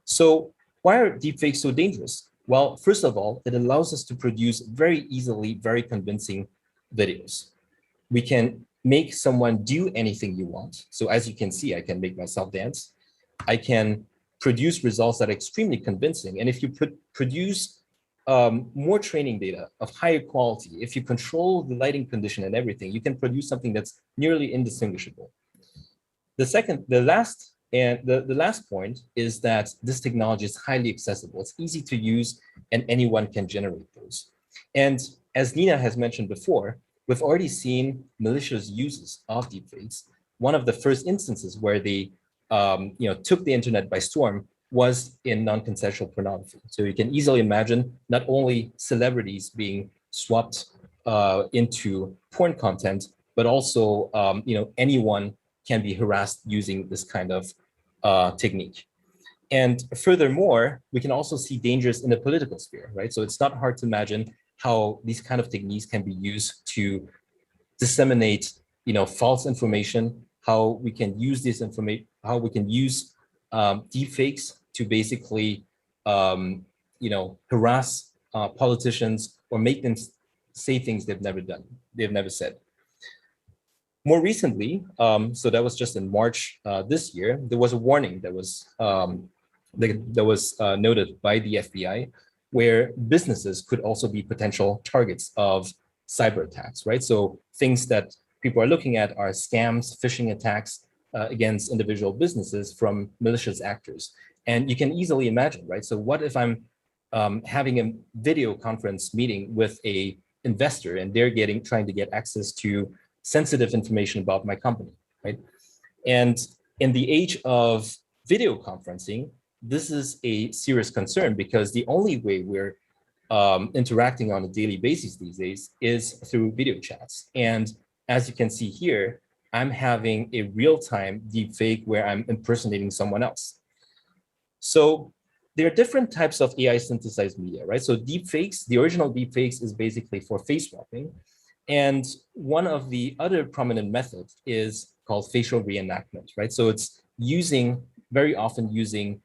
So why are deepfakes so dangerous? Well, first of all, it allows us to produce very easily, very convincing videos. We can make someone do anything you want. So as you can see, I can make myself dance. I can produce results that are extremely convincing. And if you produce more training data of higher quality, if you control the lighting condition and everything, you can produce something that's nearly indistinguishable. The last point is that this technology is highly accessible. It's easy to use and anyone can generate those. And as Nina has mentioned before, we've already seen malicious uses of deepfakes. One of the first instances where they took the internet by storm was in non-consensual pornography. So you can easily imagine not only celebrities being swapped into porn content, but also anyone can be harassed using this kind of technique. And furthermore, we can also see dangers in the political sphere, right? So it's not hard to imagine how these kind of techniques can be used to disseminate, false information, how we can use this information, how we can use deepfakes to basically, harass politicians or make them say things they've never done, they've never said. More recently, so that was just in March this year, there was a warning that was noted by the FBI, where businesses could also be potential targets of cyber attacks, right? So things that people are looking at are scams, phishing attacks against individual businesses from malicious actors. And you can easily imagine, right? So what if I'm having a video conference meeting with a investor and they're trying to get access to sensitive information about my company, right? And in the age of video conferencing, this is a serious concern because the only way we're interacting on a daily basis these days is through video chats. And as you can see here, I'm having a real-time deepfake where I'm impersonating someone else. So there are different types of AI synthesized media, right? So deepfakes, the original deepfakes is basically for face swapping. And one of the other prominent methods is called facial reenactment, right? So it's very often using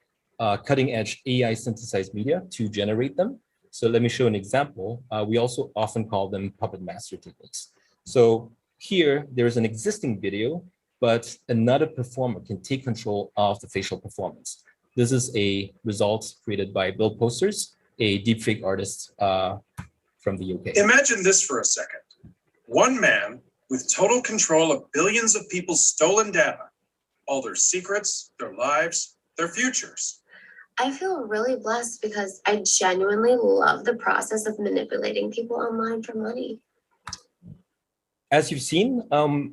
cutting edge AI synthesized media to generate them. So let me show an example. We also often call them puppet master techniques. So here there's an existing video, but another performer can take control of the facial performance. This is a result created by Bill Posters, a deepfake artist from the UK. Imagine this for a second. One man with total control of billions of people's stolen data, all their secrets, their lives, their futures. I feel really blessed because I genuinely love the process of manipulating people online for money. As you've seen,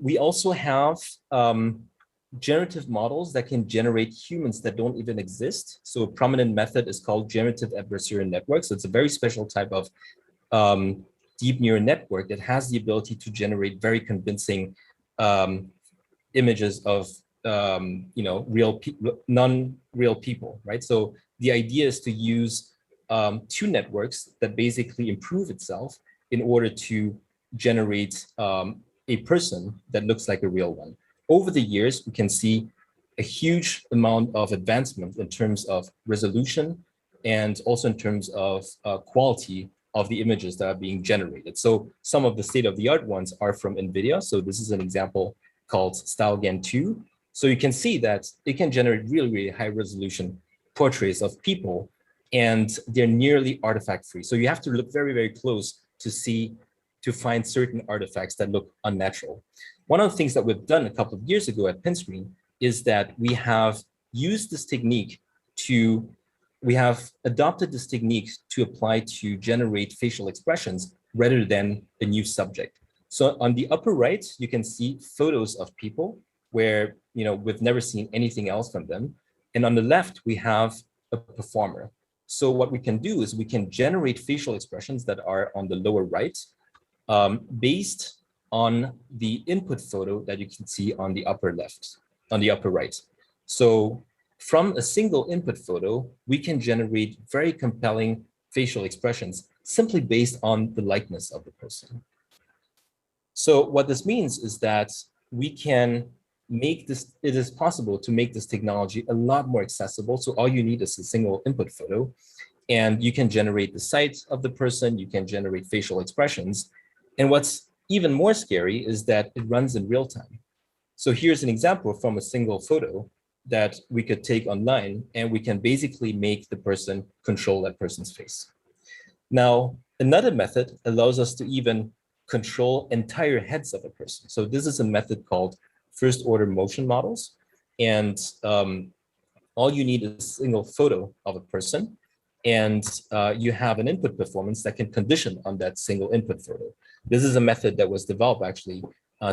we also have generative models that can generate humans that don't even exist. So a prominent method is called generative adversarial networks. So it's a very special type of deep neural network that has the ability to generate very convincing images of non-real people, right? So the idea is to use two networks that basically improve itself in order to generate a person that looks like a real one. Over the years, we can see a huge amount of advancement in terms of resolution and also in terms of quality of the images that are being generated. So some of the state-of-the-art ones are from NVIDIA. So this is an example called StyleGAN 2. So you can see that it can generate really, really high resolution portraits of people, and they're nearly artifact-free. So you have to look very, very close to find certain artifacts that look unnatural. One of the things that we've done a couple of years ago at Pinscreen is that we have used this technique we have adopted this technique to apply to generate facial expressions rather than a new subject. So on the upper right, you can see photos of people where we've never seen anything else from them. And on the left, we have a performer. So what we can do is we can generate facial expressions that are on the lower right based on the input photo that you can see on the upper left, on the upper right. So from a single input photo, we can generate very compelling facial expressions simply based on the likeness of the person. So what this means is that we can make this, it is possible to make this technology a lot more accessible. So all you need is a single input photo, and you can generate the sight of the person, you can generate facial expressions. And what's even more scary is that it runs in real time. So here's an example from a single photo that we could take online, and we can basically make the person control that person's face. Now, another method allows us to even control entire heads of a person. So this is a method called first order motion models. And all you need is a single photo of a person, and you have an input performance that can condition on that single input photo. This is a method that was developed actually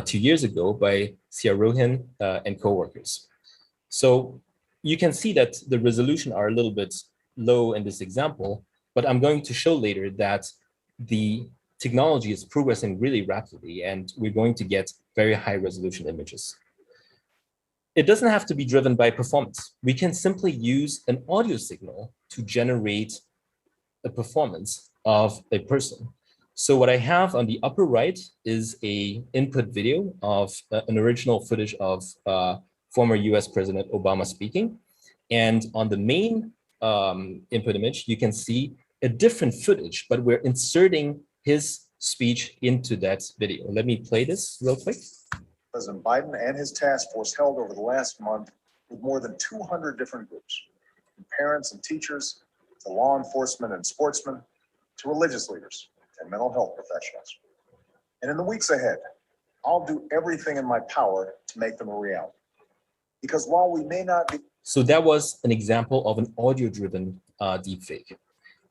2 years ago by Siarohin and coworkers. So you can see that the resolution are a little bit low in this example, but I'm going to show later that the technology is progressing really rapidly, and we're going to get very high resolution images. It doesn't have to be driven by performance. We can simply use an audio signal to generate a performance of a person. So what I have on the upper right is an input video of an original footage of former US President Obama speaking. And on the main input image, you can see a different footage, but we're inserting his speech into that video. Let me play this real quick. President Biden and his task force held over the last month with more than 200 different groups, from parents and teachers to law enforcement and sportsmen to religious leaders and mental health professionals. And in the weeks ahead, I'll do everything in my power to make them a reality. Because while we may not be... So that was an example of an audio-driven deepfake.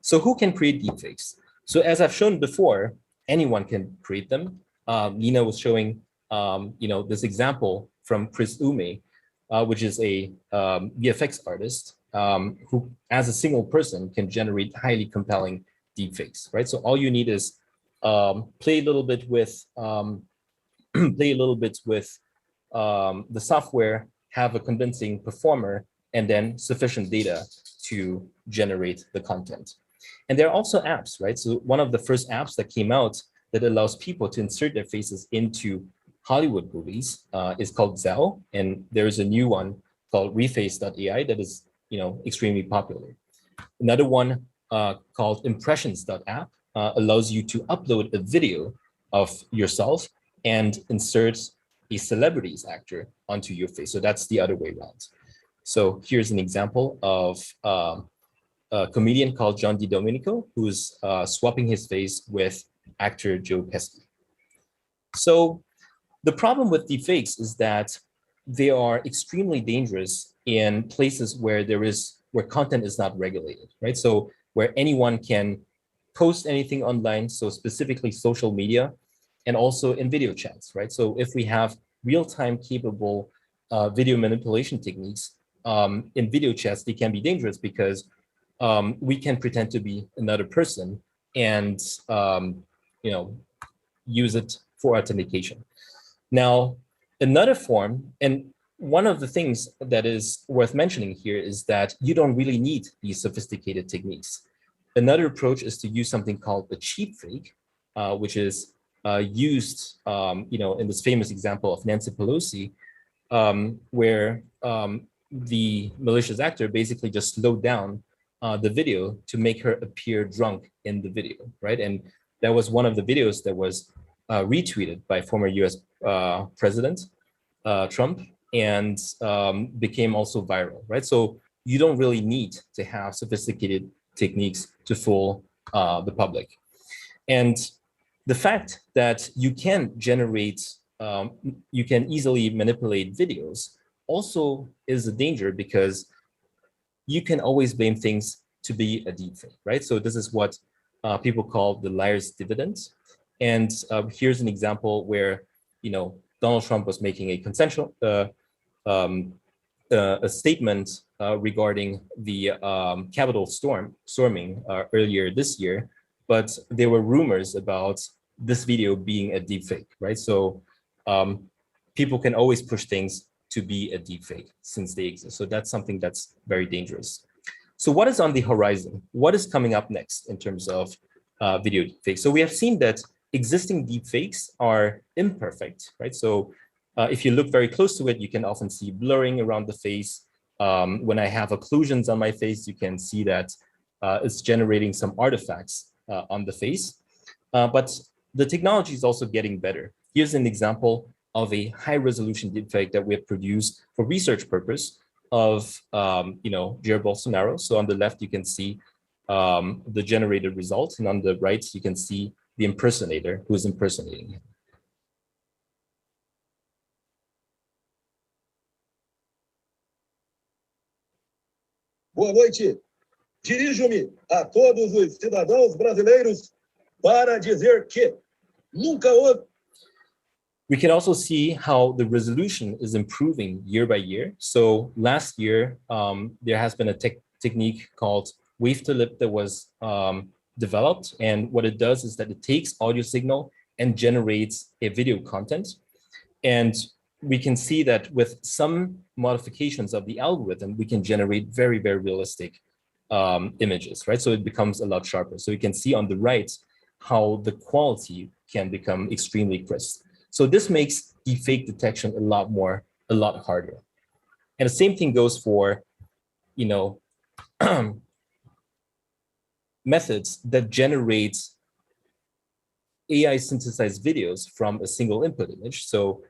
So who can create deepfakes? So as I've shown before, anyone can create them. Nina was showing this example from Chris Ume, which is a VFX artist who, as a single person, can generate highly compelling deepfakes, right? So all you need is play a little bit with the software, have a convincing performer, and then sufficient data to generate the content. And there are also apps, right? So one of the first apps that came out that allows people to insert their faces into Hollywood movies is called Zell, and there's a new one called reface.ai that is extremely popular. Another one called impressions.app allows you to upload a video of yourself and insert a celebrity's actor onto your face. So that's the other way around. So here's an example of a comedian called John DiDomenico, who's swapping his face with actor Joe Pesci. So the problem with deepfakes is that they are extremely dangerous in places where where content is not regulated, right? So where anyone can post anything online, so specifically social media, and also in video chats, right? So if we have real-time capable video manipulation techniques in video chats, they can be dangerous because we can pretend to be another person and use it for authentication. Now, another form, and one of the things that is worth mentioning here is that you don't really need these sophisticated techniques. Another approach is to use something called a cheap fake, which is used, in this famous example of Nancy Pelosi, where the malicious actor basically just slowed down the video to make her appear drunk in the video, right? And that was one of the videos that was retweeted by former US President Trump and became also viral, right? So you don't really need to have sophisticated techniques to fool the public. And the fact that you can generate, you can easily manipulate videos also is a danger, because you can always blame things to be a deepfake, right? So this is what people call the liar's dividend. And here's an example where, Donald Trump was making a consensual, a statement regarding the Capitol storming earlier this year, but there were rumors about this video being a deepfake, right? So people can always push things to be a deepfake since they exist. So that's something that's very dangerous. So what is on the horizon? What is coming up next in terms of video deepfakes? So we have seen that existing deepfakes are imperfect, right? So if you look very close to it, you can often see blurring around the face. When I have occlusions on my face, you can see that it's generating some artifacts on the face. But the technology is also getting better. Here's an example of a high-resolution deepfake that we have produced for research purpose of, Jair Bolsonaro. So on the left, you can see the generated results, and on the right, you can see the impersonator who is impersonating him. Boa noite. Dirijo-me a todos os cidadãos brasileiros para dizer que nunca houve. We can also see how the resolution is improving year by year. So last year, there has been a technique called wave to lip that was developed. And what it does is that it takes audio signal and generates a video content. And we can see that with some modifications of the algorithm, we can generate very, very realistic images, right? So it becomes a lot sharper. So you can see on the right how the quality can become extremely crisp. So this makes deepfake detection a lot harder. And the same thing goes for, methods that generate AI synthesized videos from a single input image. So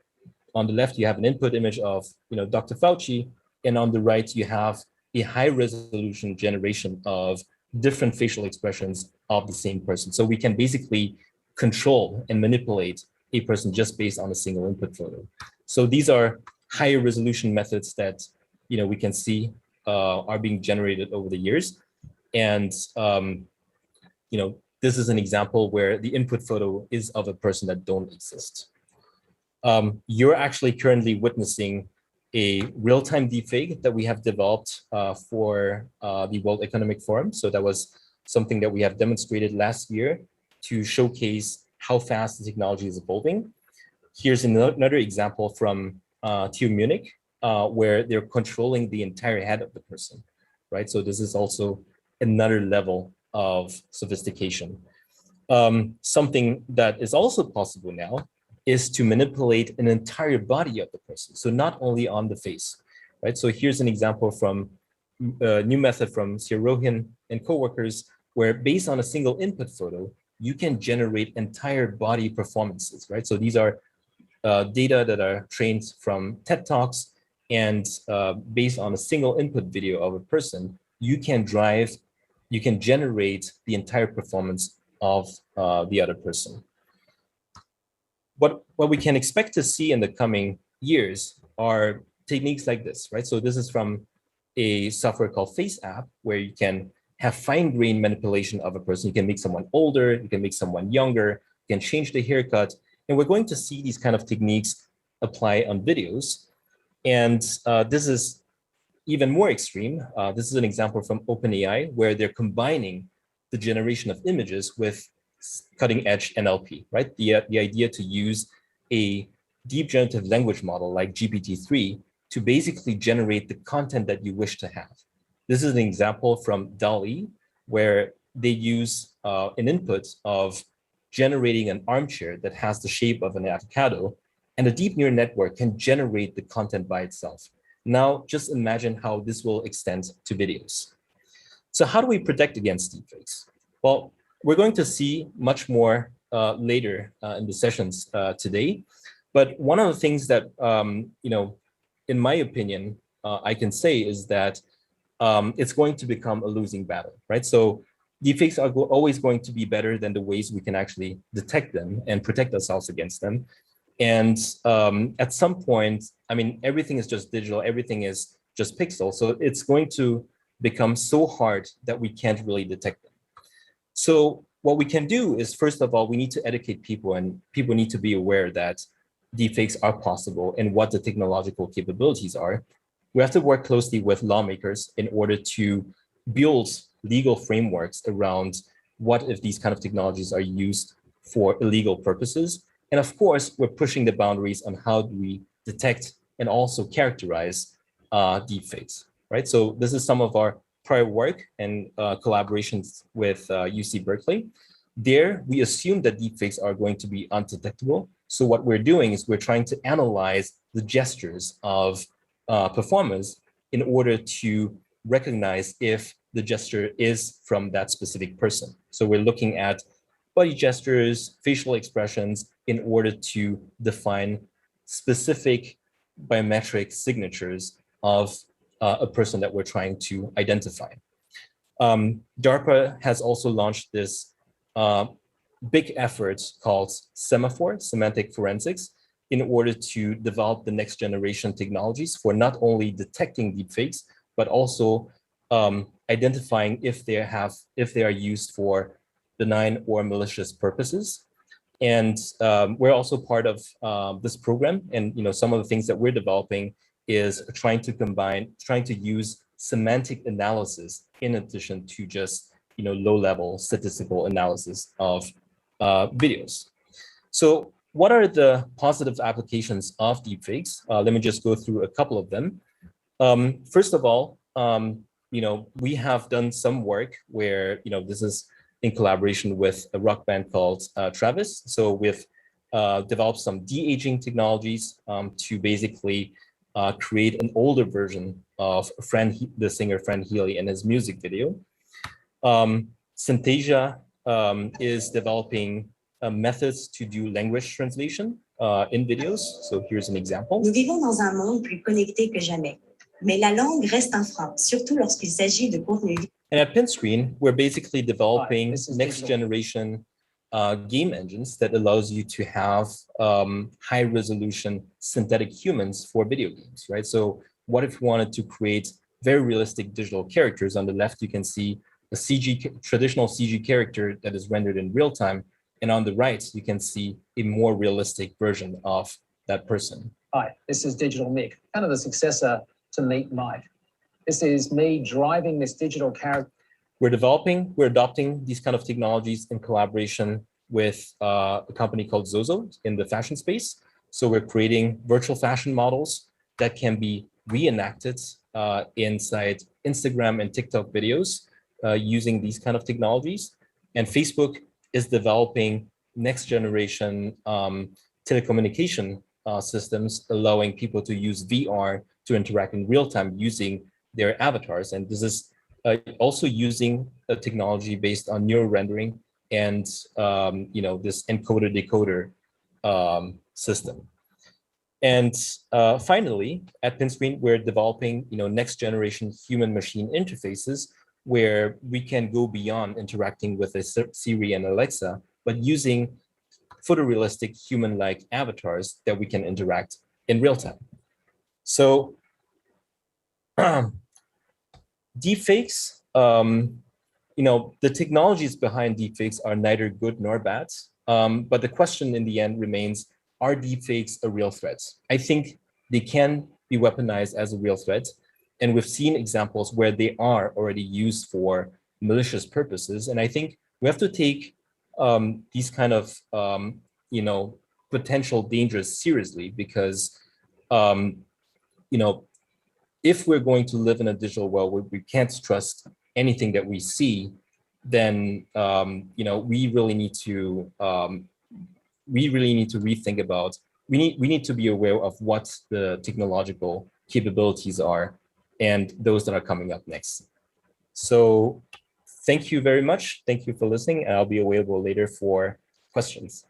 on the left, you have an input image of, Dr. Fauci, and on the right, you have a high resolution generation of different facial expressions of the same person. So we can basically control and manipulate a person just based on a single input photo. So these are higher resolution methods that, we can see are being generated over the years. And, this is an example where the input photo is of a person that don't exist. You're actually currently witnessing a real-time deepfake that we have developed for the World Economic Forum. So that was something that we have demonstrated last year to showcase how fast the technology is evolving. Here's another example from TU Munich, where they're controlling the entire head of the person, right? So this is also another level of sophistication. Something that is also possible now is to manipulate an entire body of the person. So not only on the face, right? So here's an example from a new method from Sirohin and coworkers, where based on a single input photo, you can generate entire body performances, right? So these are data that are trained from TED Talks, and based on a single input video of a person, you can generate the entire performance of the other person. What we can expect to see in the coming years are techniques like this, right? So this is from a software called Face App, where you can have fine-grained manipulation of a person. You can make someone older, you can make someone younger, you can change the haircut. And we're going to see these kind of techniques apply on videos. And this is even more extreme. This is an example from OpenAI, where they're combining the generation of images with cutting-edge NLP, right? The idea to use a deep generative language model like GPT-3 to basically generate the content that you wish to have. This is an example from DALL-E, where they use an input of generating an armchair that has the shape of an avocado, and a deep neural network can generate the content by itself. Now, just imagine how this will extend to videos. So how do we protect against deepfakes? Well, we're going to see much more later in the sessions today. But one of the things that, in my opinion, I can say is that it's going to become a losing battle, right? So deepfakes are always going to be better than the ways we can actually detect them and protect ourselves against them. And at some point, I mean, everything is just digital, everything is just pixel. So it's going to become so hard that we can't really detect them. So what we can do is, first of all, we need to educate people, and people need to be aware that deepfakes are possible and what the technological capabilities are. We have to work closely with lawmakers in order to build legal frameworks around what if these kind of technologies are used for illegal purposes. And of course, we're pushing the boundaries on how do we detect and also characterize deepfakes, right? So this is some of our prior work and collaborations with UC Berkeley. There, we assume that deepfakes are going to be undetectable. So what we're doing is we're trying to analyze the gestures of performers in order to recognize if the gesture is from that specific person. So we're looking at body gestures, facial expressions in order to define specific biometric signatures of a person that we're trying to identify. DARPA has also launched this big effort called Semaphore, Semantic Forensics, in order to develop the next generation technologies for not only detecting deepfakes, but also identifying if they are used for benign or malicious purposes. And we're also part of this program. And some of the things that we're developing is trying to use semantic analysis in addition to just low-level statistical analysis of videos. So what are the positive applications of deepfakes? Let me just go through a couple of them. First of all, we have done some work where this is in collaboration with a rock band called Travis. So we've developed some de-aging technologies to basically create an older version of the singer Fran Healy in his music video. Synthesia is developing methods to do language translation in videos. So here's an example. Nous vivons dans un monde plus connecté que jamais, mais la langue reste un frein, surtout lorsqu'il s'agit de contenu. And at Pinscreen, we're basically developing next generation game engines that allows you to have high resolution synthetic humans for video games, right? So what if we wanted to create very realistic digital characters? On the left, you can see a traditional CG character that is rendered in real time. And on the right, you can see a more realistic version of that person. Hi, this is Digital Nick, kind of the successor to Meet Mike. This is me driving this digital character. We're adopting these kind of technologies in collaboration with a company called Zozo in the fashion space. So we're creating virtual fashion models that can be reenacted inside Instagram and TikTok videos using these kind of technologies. And Facebook is developing next generation telecommunication systems, allowing people to use VR to interact in real time using their avatars. And this is also using a technology based on neural rendering and this encoder decoder system. And finally, at Pinscreen, we're developing next generation human machine interfaces where we can go beyond interacting with a Siri and Alexa, but using photorealistic human-like avatars that we can interact in real time. So deepfakes, the technologies behind deepfakes are neither good nor bad, but the question in the end remains, are deepfakes a real threat? I think they can be weaponized as a real threat, and we've seen examples where they are already used for malicious purposes, and I think we have to take these kind of potential dangers seriously, because if we're going to live in a digital world where we can't trust anything that we see, then we really need to rethink about. We need to be aware of what the technological capabilities are and those that are coming up next. So thank you very much. Thank you for listening, and I'll be available later for questions.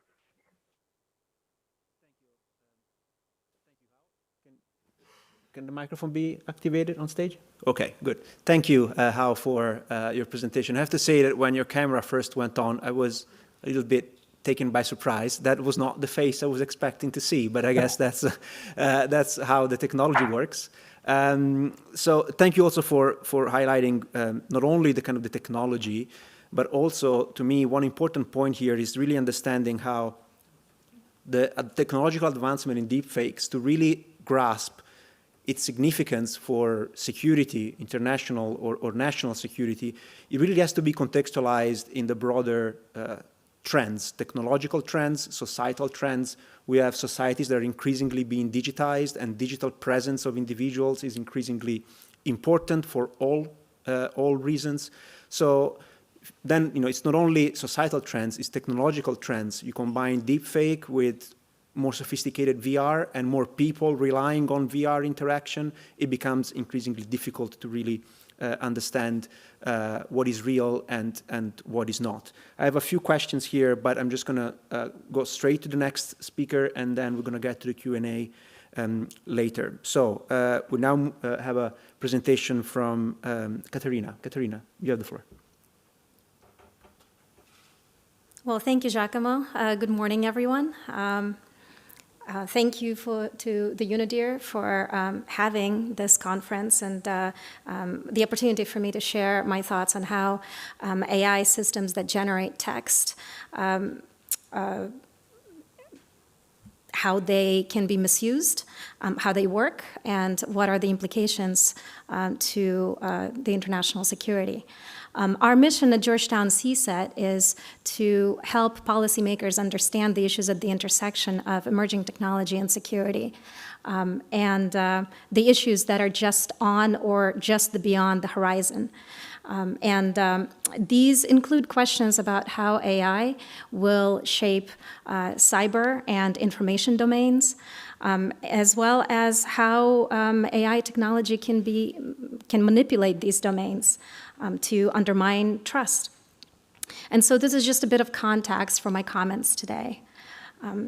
Can the microphone be activated on stage? Okay, good. Thank you, Hao, for your presentation. I have to say that when your camera first went on, I was a little bit taken by surprise. That was not the face I was expecting to see, but I guess that's how the technology works. So thank you also for highlighting not only the kind of the technology, but also, to me, one important point here is really understanding how the technological advancement in deepfakes, to really grasp its significance for security, international or national security, it really has to be contextualized in the broader trends, technological trends, societal trends. We have societies that are increasingly being digitized, and digital presence of individuals is increasingly important for all reasons. So then, it's not only societal trends, it's technological trends. You combine deepfake with more sophisticated VR and more people relying on VR interaction, it becomes increasingly difficult to really understand what is real and what is not. I have a few questions here, but I'm just going to go straight to the next speaker, and then we're going to get to the Q&A later. So we now have a presentation from Katerina. Katerina, you have the floor. Well, thank you, Giacomo. Good morning, everyone. Thank you to the UNIDIR for having this conference and the opportunity for me to share my thoughts on how AI systems that generate text, how they can be misused, how they work, and what are the implications to the international security. Our mission at Georgetown CSET is to help policymakers understand the issues at the intersection of emerging technology and security, and the issues that are just on or just beyond the horizon. These include questions about how AI will shape cyber and information domains, as well as how AI technology can manipulate these domains to undermine trust. And so this is just a bit of context for my comments today.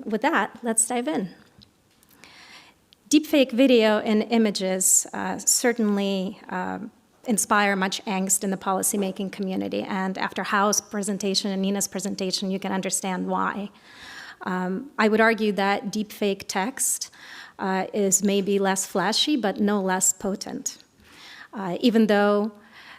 With that, let's dive in. Deepfake video and images certainly inspire much angst in the policymaking community, and after Hao's presentation and Nina's presentation, you can understand why. I would argue that deepfake text is maybe less flashy, but no less potent. Even though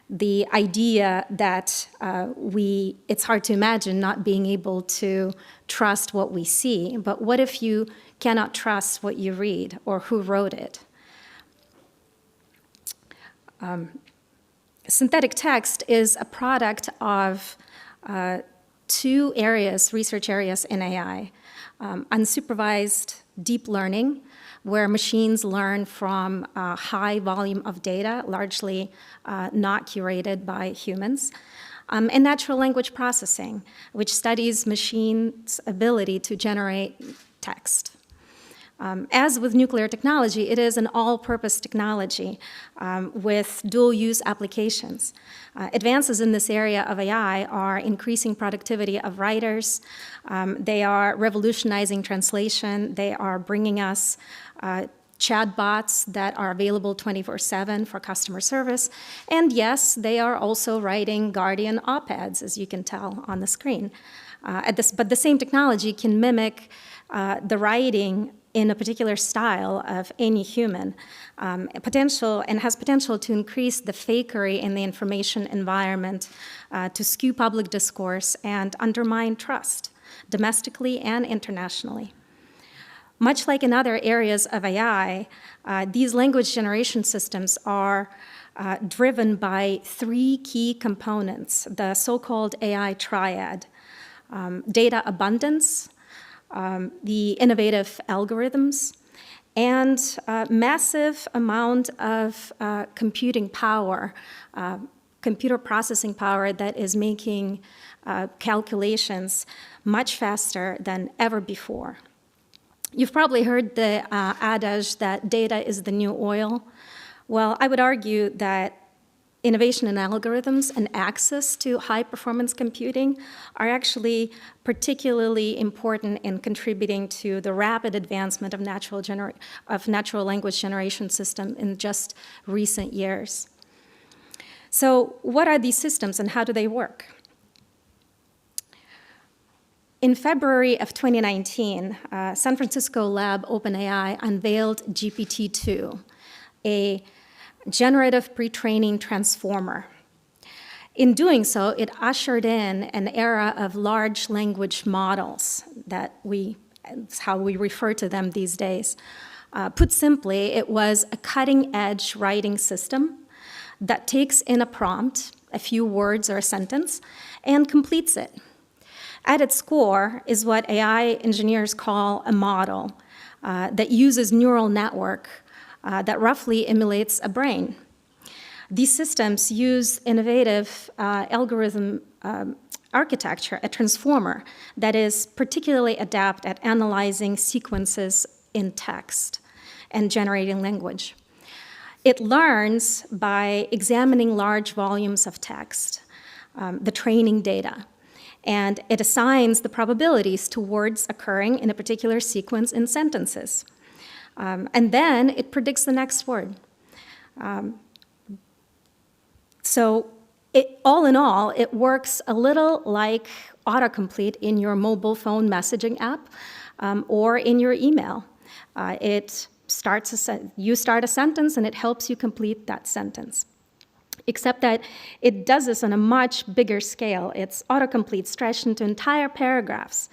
the idea that it's hard to imagine not being able to trust what we see, but what if you cannot trust what you read or who wrote it? Synthetic text is a product of two research areas in AI. Unsupervised deep learning, where machines learn from a high volume of data, largely not curated by humans, and natural language processing, which studies machines' ability to generate text. As with nuclear technology, it is an all-purpose technology with dual-use applications. Advances in this area of AI are increasing productivity of writers. They are revolutionizing translation. They are bringing us chatbots that are available 24/7 for customer service. And yes, they are also writing Guardian op-eds, as you can tell on the screen. But the same technology can mimic the writing in a particular style of any human, and has potential to increase the fakery in the information environment, to skew public discourse and undermine trust, domestically and internationally. Much like in other areas of AI, these language generation systems are driven by three key components, the so-called AI triad: data abundance, the innovative algorithms, and massive amount of computing power, computer processing power that is making calculations much faster than ever before. You've probably heard the adage that data is the new oil. Well, I would argue that innovation in algorithms and access to high-performance computing are actually particularly important in contributing to the rapid advancement of natural language generation system in just recent years. So what are these systems and how do they work? In February of 2019, San Francisco lab OpenAI unveiled GPT-2, a generative pre-training transformer. In doing so, it ushered in an era of large language models it's how we refer to them these days. Put simply, it was a cutting-edge writing system that takes in a prompt, a few words or a sentence, and completes it. At its core is what AI engineers call a model that uses neural network that roughly emulates a brain. These systems use innovative algorithm architecture, a transformer, that is particularly adept at analyzing sequences in text and generating language. It learns by examining large volumes of text, the training data, and it assigns the probabilities to words occurring in a particular sequence in sentences. And then it predicts the next word. So all in all, it works a little like autocomplete in your mobile phone messaging app or in your email. You start a sentence and it helps you complete that sentence. Except that it does this on a much bigger scale. It's autocomplete stretched into entire paragraphs,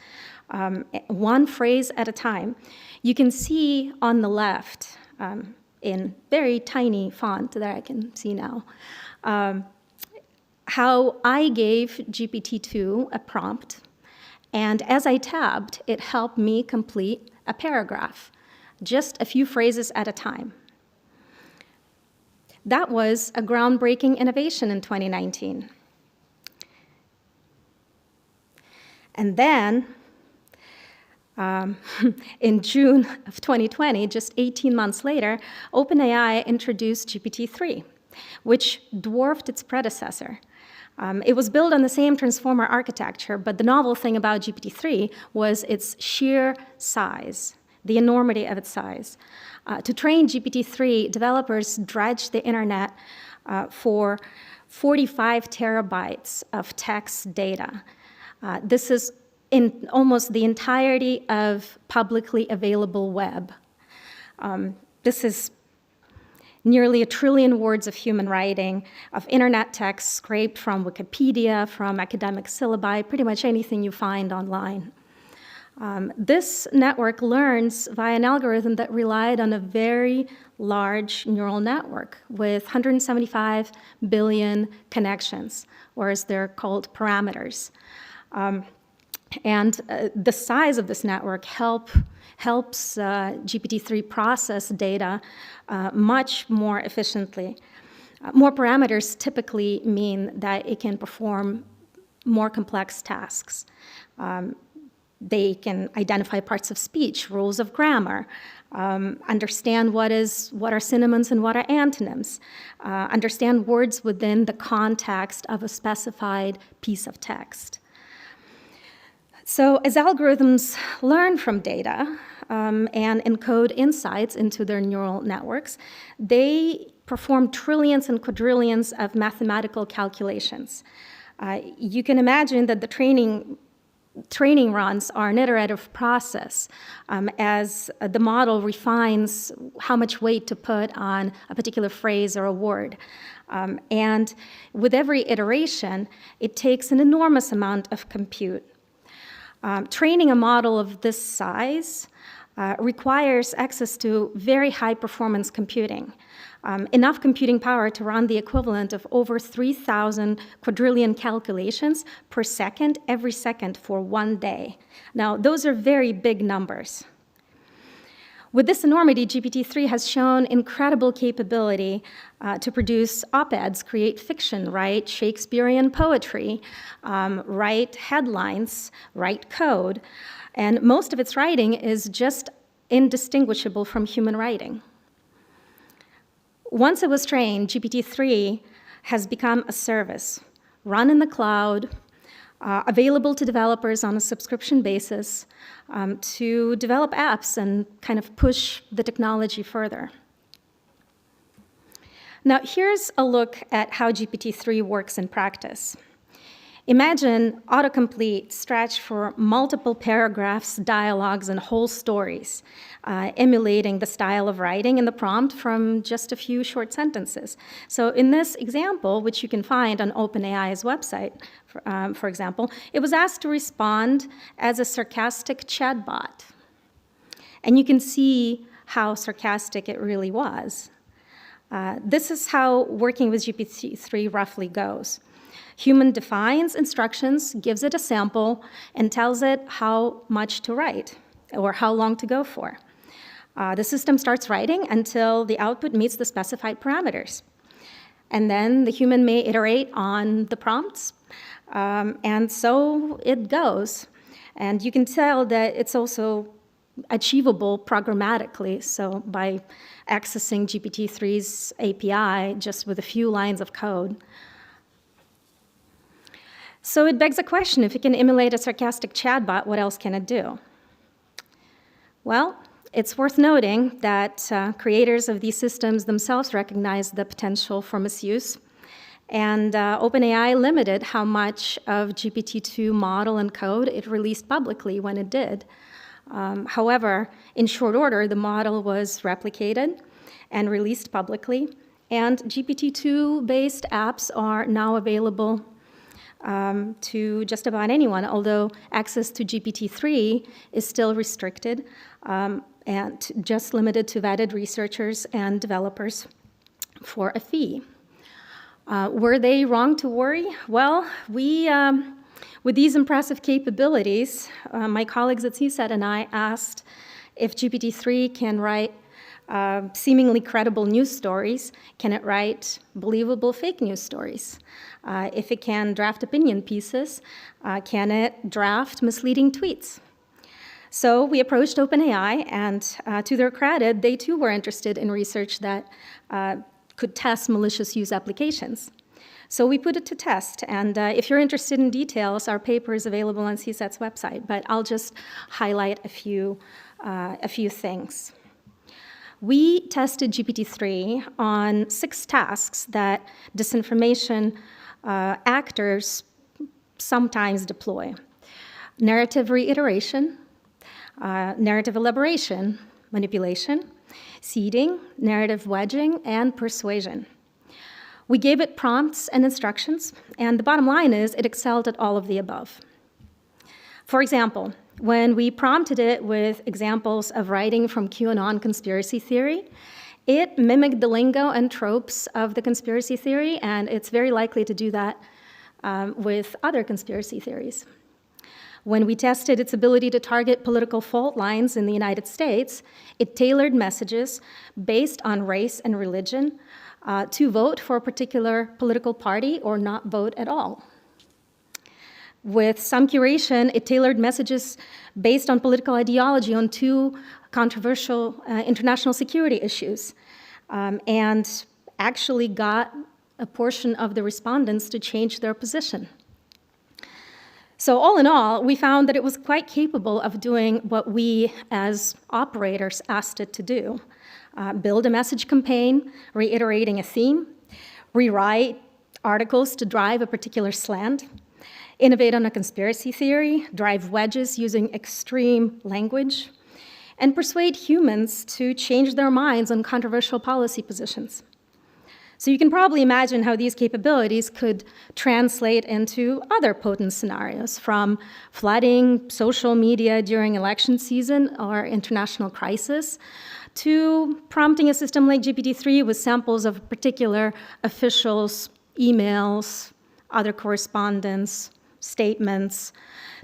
one phrase at a time. You can see on the left, in very tiny font that I can see now, how I gave GPT-2 a prompt, and as I tabbed, it helped me complete a paragraph, just a few phrases at a time. That was a groundbreaking innovation in 2019. And then, in June of 2020, just 18 months later, OpenAI introduced GPT-3, which dwarfed its predecessor. It was built on the same transformer architecture, but the novel thing about GPT-3 was its sheer size, the enormity of its size. To train GPT-3, developers dredged the internet for 45 terabytes of text data. This is in almost the entirety of publicly available web. This is nearly 1 trillion words of human writing, of internet text scraped from Wikipedia, from academic syllabi, pretty much anything you find online. This network learns via an algorithm that relied on a very large neural network with 175 billion connections, or as they're called, parameters. And the size of this network helps GPT-3 process data much more efficiently. More parameters typically mean that it can perform more complex tasks. They can identify parts of speech, rules of grammar, understand what are synonyms and what are antonyms, understand words within the context of a specified piece of text. So as algorithms learn from data and encode insights into their neural networks, they perform trillions and quadrillions of mathematical calculations. You can imagine that the training runs are an iterative process as the model refines how much weight to put on a particular phrase or a word. And with every iteration, it takes an enormous amount of compute. Training a model of this size requires access to very high performance computing, enough computing power to run the equivalent of over 3,000 quadrillion calculations per second, every second for 1 day. Now, those are very big numbers. With this enormity, GPT-3 has shown incredible capability to produce op-eds, create fiction, write Shakespearean poetry, write headlines, write code, and most of its writing is just indistinguishable from human writing. Once it was trained, GPT-3 has become a service, run in the cloud, available to developers on a subscription basis to develop apps and kind of push the technology further. Now, here's a look at how GPT-3 works in practice. Imagine autocomplete stretched for multiple paragraphs, dialogues, and whole stories, emulating the style of writing in the prompt from just a few short sentences. So in this example, which you can find on OpenAI's website, for example, it was asked to respond as a sarcastic chatbot. And you can see how sarcastic it really was. This is how working with GPT-3 roughly goes. Human defines instructions, gives it a sample, and tells it how much to write or how long to go for. The system starts writing until the output meets the specified parameters. And then the human may iterate on the prompts, and so it goes. And you can tell that it's also achievable programmatically, so by accessing GPT-3's API just with a few lines of code. So it begs a question, if it can emulate a sarcastic chatbot, what else can it do? Well, it's worth noting that creators of these systems themselves recognize the potential for misuse, and OpenAI limited how much of GPT-2 model and code it released publicly when it did. However, in short order, the model was replicated and released publicly, and GPT-2-based apps are now available to just about anyone, although access to GPT-3 is still restricted and just limited to vetted researchers and developers for a fee. Were they wrong to worry? Well, with these impressive capabilities, my colleagues at CSET and I asked if GPT-3 can write seemingly credible news stories, can it write believable fake news stories? If it can draft opinion pieces, can it draft misleading tweets? So we approached OpenAI, and to their credit, they too were interested in research that could test malicious use applications. So we put it to test, and if you're interested in details, our paper is available on CSET's website, but I'll just highlight a few things. We tested GPT-3 on 6 tasks that disinformation actors sometimes deploy: narrative reiteration, narrative elaboration, manipulation, seeding, narrative wedging, and persuasion. We gave it prompts and instructions, and the bottom line is it excelled at all of the above. For example, when we prompted it with examples of writing from QAnon conspiracy theory, it mimicked the lingo and tropes of the conspiracy theory, and it's very likely to do that with other conspiracy theories. When we tested its ability to target political fault lines in the United States, it tailored messages based on race and religion to vote for a particular political party or not vote at all. With some curation, it tailored messages based on political ideology on 2 controversial international security issues, and actually got a portion of the respondents to change their position. So all in all, we found that it was quite capable of doing what we as operators asked it to do: build a message campaign, reiterating a theme, rewrite articles to drive a particular slant, innovate on a conspiracy theory, drive wedges using extreme language, and persuade humans to change their minds on controversial policy positions. So you can probably imagine how these capabilities could translate into other potent scenarios, from flooding social media during election season or international crisis, to prompting a system like GPT-3 with samples of particular officials' emails, other correspondence, statements,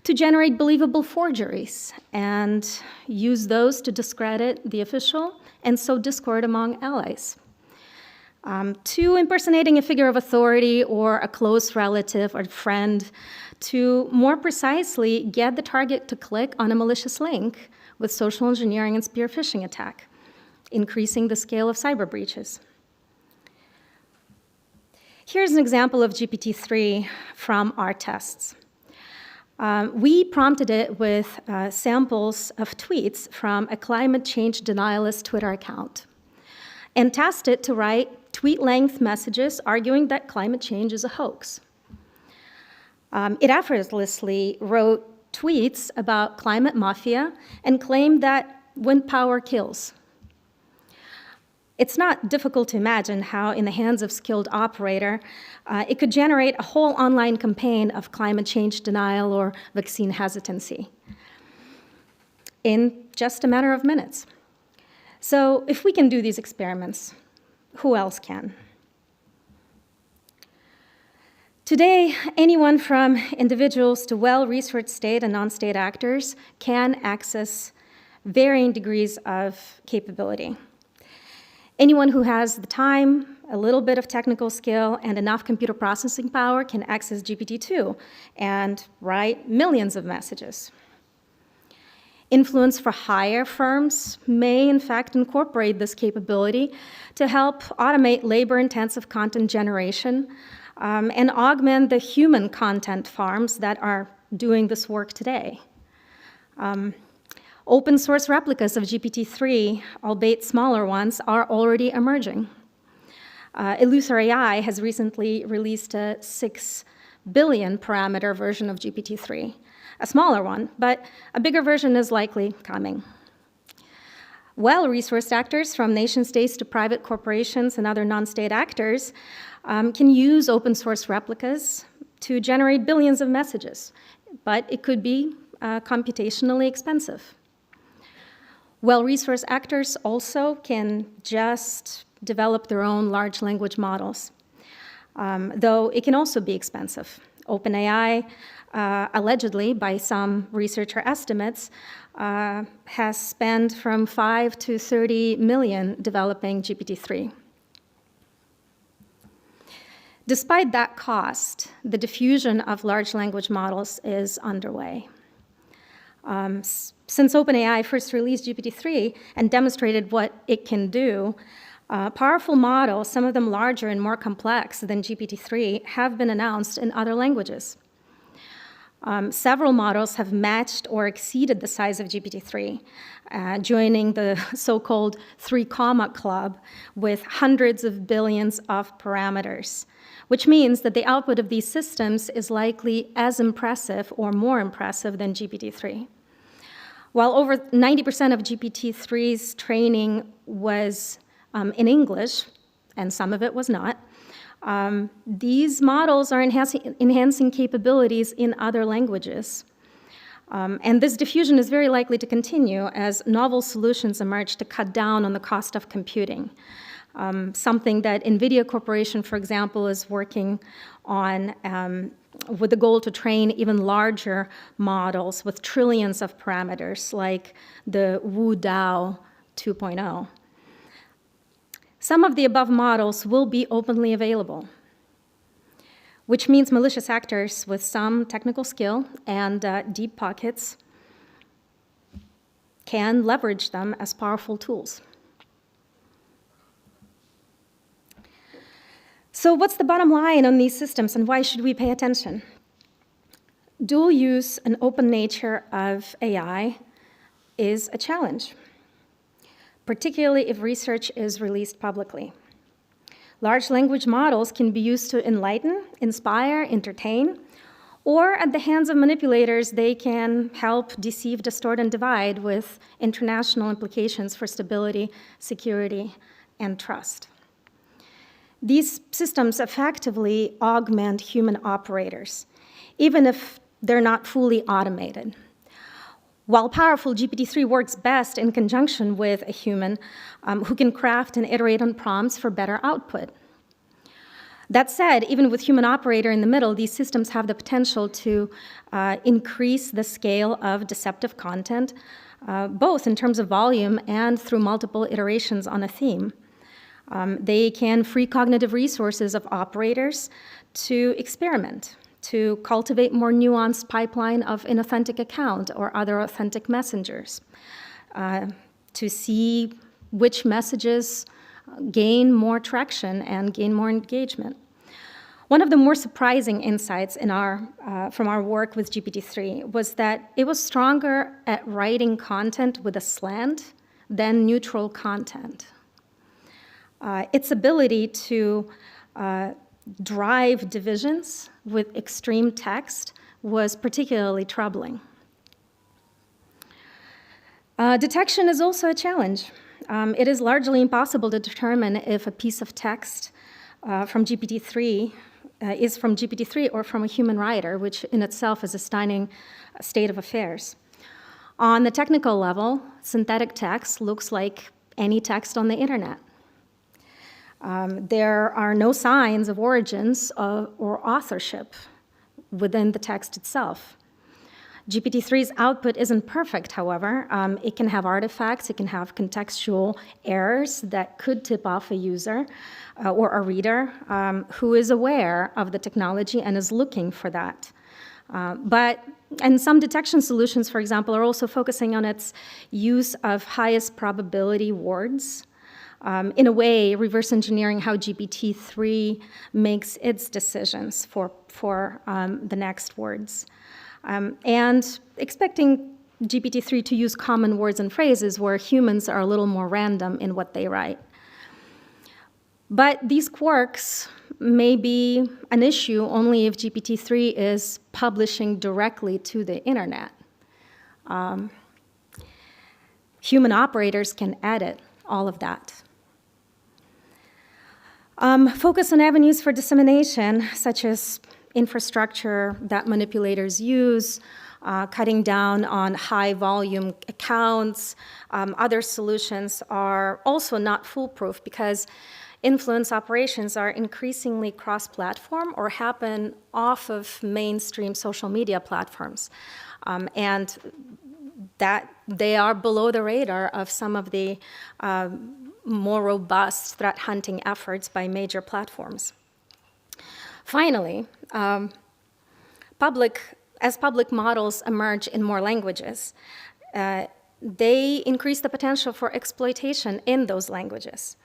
to generate believable forgeries and use those to discredit the official and sow discord among allies. To impersonating a figure of authority or a close relative or friend, to more precisely get the target to click on a malicious link with social engineering and spear phishing attack, increasing the scale of cyber breaches. Here's an example of GPT-3 from our tests. We prompted it with samples of tweets from a climate change denialist Twitter account and tasked it to write tweet-length messages arguing that climate change is a hoax. It effortlessly wrote tweets about climate mafia and claimed that wind power kills. It's not difficult to imagine how, in the hands of a skilled operator, it could generate a whole online campaign of climate change denial or vaccine hesitancy in just a matter of minutes. So if we can do these experiments, who else can? Today, anyone from individuals to well-researched state and non-state actors can access varying degrees of capability. Anyone who has the time, a little bit of technical skill, and enough computer processing power can access GPT-2 and write millions of messages. Influence for hire firms may, in fact, incorporate this capability to help automate labor-intensive content generation and augment the human content farms that are doing this work today. Open source replicas of GPT-3, albeit smaller ones, are already emerging. Illusory AI has recently released a 6 billion parameter version of GPT-3, a smaller one, but a bigger version is likely coming. Well-resourced actors, from nation states to private corporations and other non-state actors, can use open source replicas to generate billions of messages, but it could be computationally expensive. Well-resourced actors also can just develop their own large language models, though it can also be expensive. OpenAI, allegedly, by some researcher estimates, has spent from 5 to 30 million developing GPT-3. Despite that cost, the diffusion of large language models is underway. Since OpenAI first released GPT-3 and demonstrated what it can do, powerful models, some of them larger and more complex than GPT-3, have been announced in other languages. Several models have matched or exceeded the size of GPT-3, joining the so-called 3 comma club with hundreds of billions of parameters, which means that the output of these systems is likely as impressive or more impressive than GPT-3. While over 90% of GPT-3's training was in English, and some of it was not, these models are enhancing capabilities in other languages. And this diffusion is very likely to continue as novel solutions emerge to cut down on the cost of computing. Something that NVIDIA Corporation, for example, is working on with the goal to train even larger models with trillions of parameters, like the Wu DAO 2.0. Some of the above models will be openly available, which means malicious actors with some technical skill and deep pockets can leverage them as powerful tools. So what's the bottom line on these systems, and why should we pay attention? Dual use and open nature of AI is a challenge, particularly if research is released publicly. Large language models can be used to enlighten, inspire, entertain, or at the hands of manipulators, they can help deceive, distort, and divide with international implications for stability, security, and trust. These systems effectively augment human operators, even if they're not fully automated. While powerful, GPT-3 works best in conjunction with a human who can craft and iterate on prompts for better output. That said, even with human operator in the middle, these systems have the potential to increase the scale of deceptive content, both in terms of volume and through multiple iterations on a theme. They can free cognitive resources of operators to experiment, to cultivate more nuanced pipeline of inauthentic account or other authentic messengers, to see which messages gain more traction and gain more engagement. One of the more surprising insights in from our work with GPT-3 was that it was stronger at writing content with a slant than neutral content. Its ability to drive divisions with extreme text was particularly troubling. Detection is also a challenge. It is largely impossible to determine if a piece of text from GPT-3 is from GPT-3 or from a human writer, which in itself is a stunning state of affairs. On the technical level, synthetic text looks like any text on the internet. There are no signs of origins or authorship within the text itself. GPT-3's output isn't perfect, however. It can have artifacts, it can have contextual errors that could tip off a user or a reader who is aware of the technology and is looking for that. And some detection solutions, for example, are also focusing on its use of highest probability words. In a way, reverse engineering how GPT-3 makes its decisions for the next words. And expecting GPT-3 to use common words and phrases where humans are a little more random in what they write. But these quirks may be an issue only if GPT-3 is publishing directly to the internet. Human operators can edit all of that. Focus on avenues for dissemination, such as infrastructure that manipulators use, cutting down on high-volume accounts. Other solutions are also not foolproof because influence operations are increasingly cross-platform or happen off of mainstream social media platforms. And that they are below the radar of some of the more robust threat hunting efforts by major platforms. Finally, as public models emerge in more languages, they increase the potential for exploitation in those languages.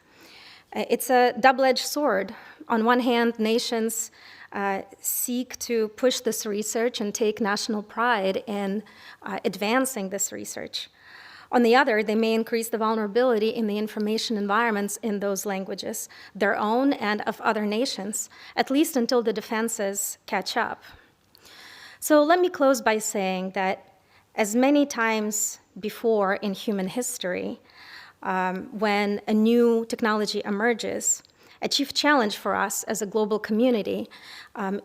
It's a double-edged sword. On one hand, nations seek to push this research and take national pride in advancing this research. On the other, they may increase the vulnerability in the information environments in those languages, their own and of other nations, at least until the defenses catch up. So let me close by saying that as many times before in human history, when a new technology emerges, a chief challenge for us as a global community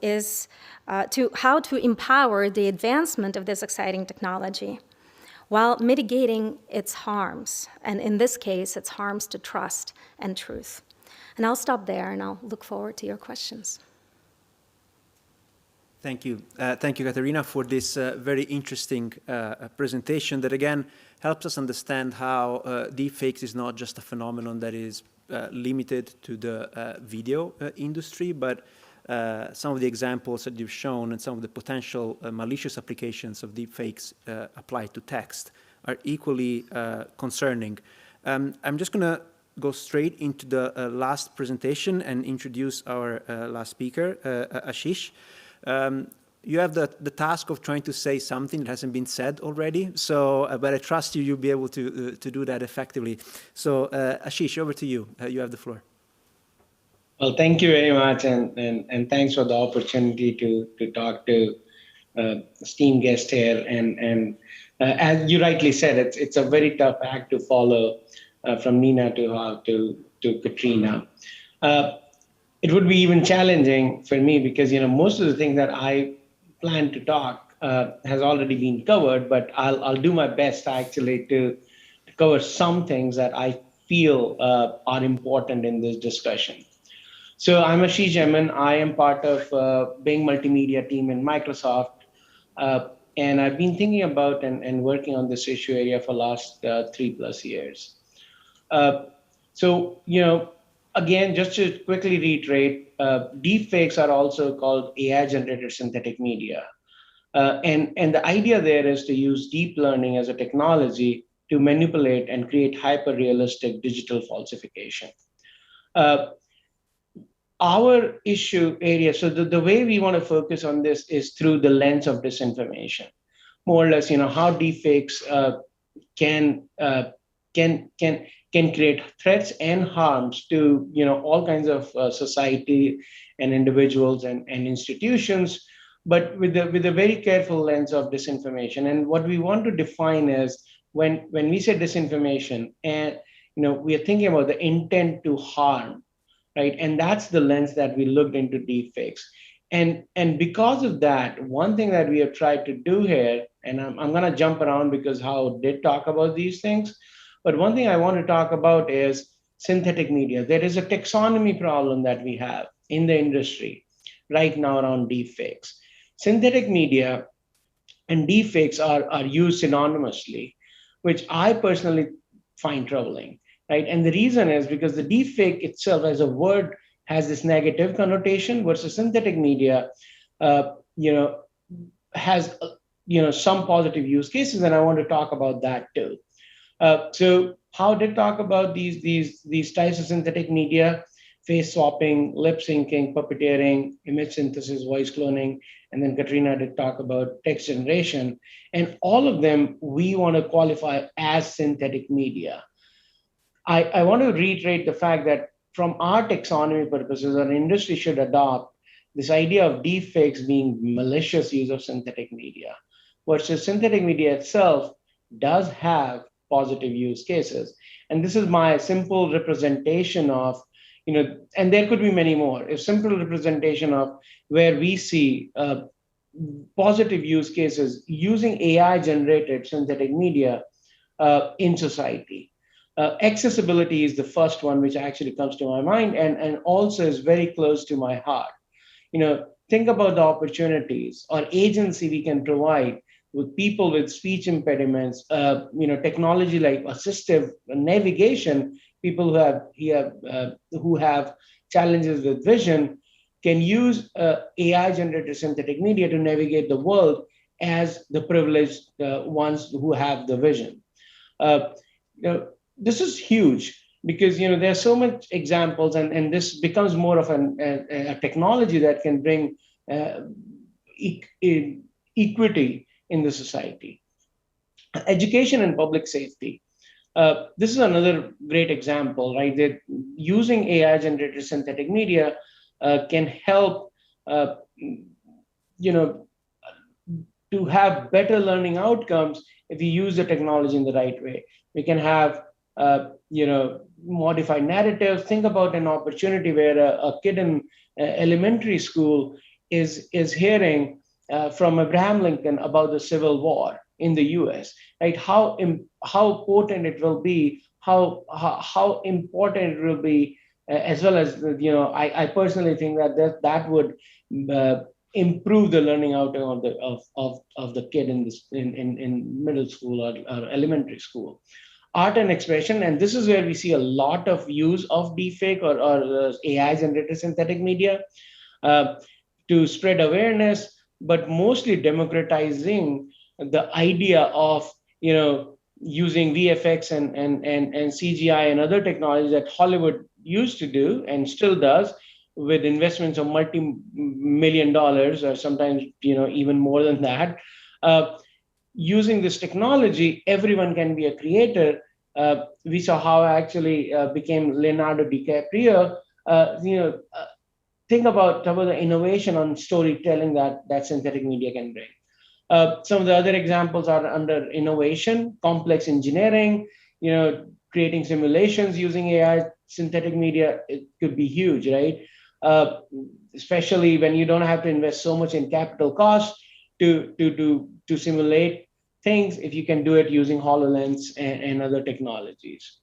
is how to empower the advancement of this exciting technology while mitigating its harms, and in this case, its harms to trust and truth. And I'll stop there, and I'll look forward to your questions. Thank you. Thank you, Katerina, for this very interesting presentation that, again, helps us understand how deepfakes is not just a phenomenon that is limited to the video industry, but some of the examples that you've shown and some of the potential malicious applications of deepfakes applied to text are equally concerning. I'm just going to go straight into the last presentation and introduce our last speaker, Ashish. You have the task of trying to say something that hasn't been said already, so, but I trust you'll be able to do that effectively. So, Ashish, over to you. You have the floor. Well, thank you very much, and thanks for the opportunity to talk to esteemed guest here. And as you rightly said, it's a very tough act to follow from Nina to Katrina. It would be even challenging for me because most of the things that I plan to talk has already been covered, but I'll do my best actually to cover some things that I feel are important in this discussion. So I'm Ashish Eman. I am part of Bing Multimedia team in Microsoft. And I've been thinking about and working on this issue area for the last 3+ years. So, again, just to quickly reiterate, deepfakes are also called AI-generated synthetic media. And the idea there is to use deep learning as a technology to manipulate and create hyper-realistic digital falsification. Our issue area, so the way we want to focus on this is through the lens of disinformation. More or less, how deepfakes can create threats and harms to all kinds of society and individuals and institutions, but with a very careful lens of disinformation. And what we want to define is when we say disinformation, and we are thinking about the intent to harm, right? And that's the lens that we looked into deepfakes. And because of that, one thing that we have tried to do here, and I'm going to jump around because Hao did talk about these things, but one thing I want to talk about is synthetic media. There is a taxonomy problem that we have in the industry right now around deepfakes. Synthetic media and deepfakes are used synonymously, which I personally find troubling, right? And the reason is because the deepfake itself as a word has this negative connotation versus synthetic media, has some positive use cases, and I want to talk about that too. So Hao did talk about these types of synthetic media: face swapping, lip syncing, puppeteering, image synthesis, voice cloning, and then Katrina did talk about text generation, and all of them we want to qualify as synthetic media. I want to reiterate the fact that from our taxonomy purposes, our industry should adopt this idea of deepfakes being malicious use of synthetic media, versus synthetic media itself does have positive use cases. And this is my simple representation of, and there could be many more, a simple representation of where we see positive use cases using AI-generated synthetic media in society. Accessibility is the first one which actually comes to my mind, and also is very close to my heart. Think about the opportunities or agency we can provide with people with speech impediments, technology like assistive navigation. People who have challenges with vision can use AI-generated synthetic media to navigate the world as the privileged ones who have the vision. This is huge because there are so much examples, and this becomes more of a technology that can bring equity in the society. Education and public safety. This is another great example, right? That using AI-generated synthetic media can help, to have better learning outcomes if you use the technology in the right way. We can have, modified narratives. Think about an opportunity where a kid in elementary school is hearing from Abraham Lincoln about the Civil War in the U.S. Right? How potent it will be, how important it will be, as well as I personally think that would improve the learning outcome of the kid in middle school or elementary school. Art and expression, and this is where we see a lot of use of deepfake or AI-generated synthetic media to spread awareness, but mostly democratizing the idea of using VFX and CGI and other technologies that Hollywood used to do and still does, with investments of multi-million dollars or sometimes even more than that. Using this technology, everyone can be a creator. We saw how actually became Leonardo DiCaprio. Think about the innovation on storytelling that synthetic media can bring. Some of the other examples are under innovation, complex engineering, creating simulations using AI, synthetic media. It could be huge, right? Especially when you don't have to invest so much in capital costs to simulate things, if you can do it using HoloLens and other technologies.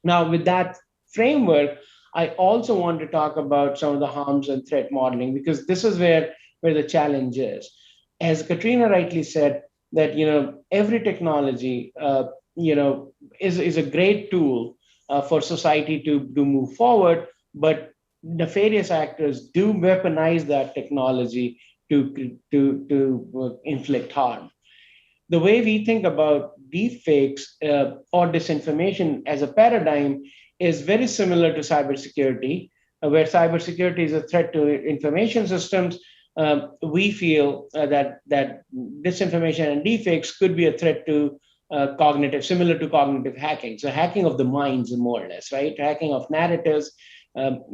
Now, with that framework, I also want to talk about some of the harms and threat modeling, because this is where the challenge is. As Katrina rightly said, that every technology is a great tool for society to move forward, but nefarious actors do weaponize that technology to inflict harm. The way we think about deepfakes or disinformation as a paradigm is very similar to cybersecurity, where cybersecurity is a threat to information systems. We feel that disinformation and deepfakes could be a threat to similar to cognitive hacking. So hacking of the minds, more or less, right? Hacking of narratives and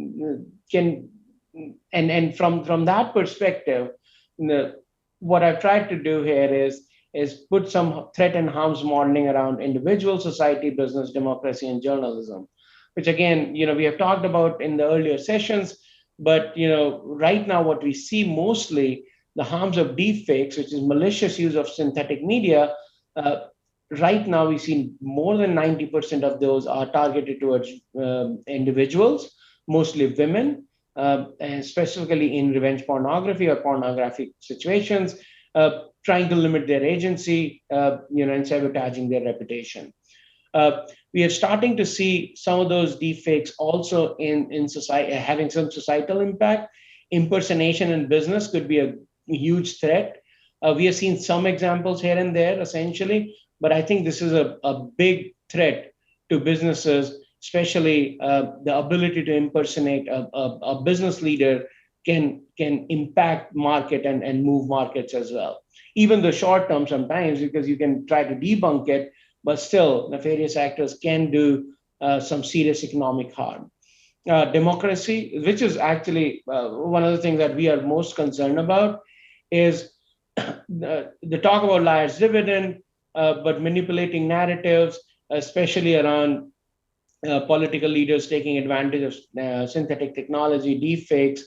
from that perspective, what I've tried to do here is put some threat and harms modeling around individual, society, business, democracy, and journalism, which again, we have talked about in the earlier sessions. But right now, what we see mostly, the harms of deepfakes, which is malicious use of synthetic media. Right now, we see more than 90% of those are targeted towards individuals, mostly women, and specifically in revenge pornography or pornographic situations, trying to limit their agency, and sabotaging their reputation. We are starting to see some of those deepfakes also in society having some societal impact. Impersonation in business could be a huge threat. We have seen some examples here and there, essentially, but I think this is a big threat to businesses, especially the ability to impersonate a business leader can impact market and move markets as well. Even the short term sometimes, because you can try to debunk it, but still nefarious actors can do some serious economic harm. Democracy, which is actually one of the things that we are most concerned about, is the talk about liar's dividend, but manipulating narratives, especially around political leaders taking advantage of synthetic technology, deepfakes,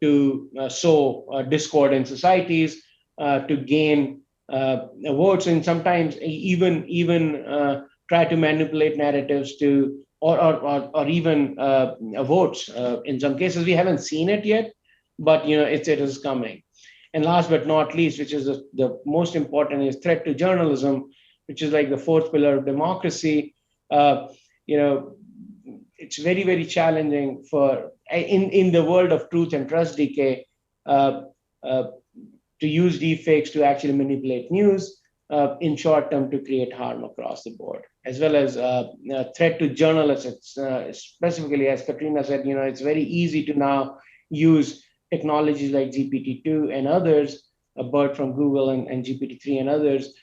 to sow discord in societies, to gain votes, and sometimes even try to manipulate narratives to or even votes. In some cases, we haven't seen it yet, but it is coming. And last but not least, which is the most important, is threat to journalism, which is like the fourth pillar of democracy. It's very, very challenging for in the world of truth and trust decay to use deepfakes to actually manipulate news in short term to create harm across the board, as well as threat to journalists. Specifically, as Katrina said, it's very easy to now use technologies like GPT-2 and others, BERT from Google and GPT-3 and others,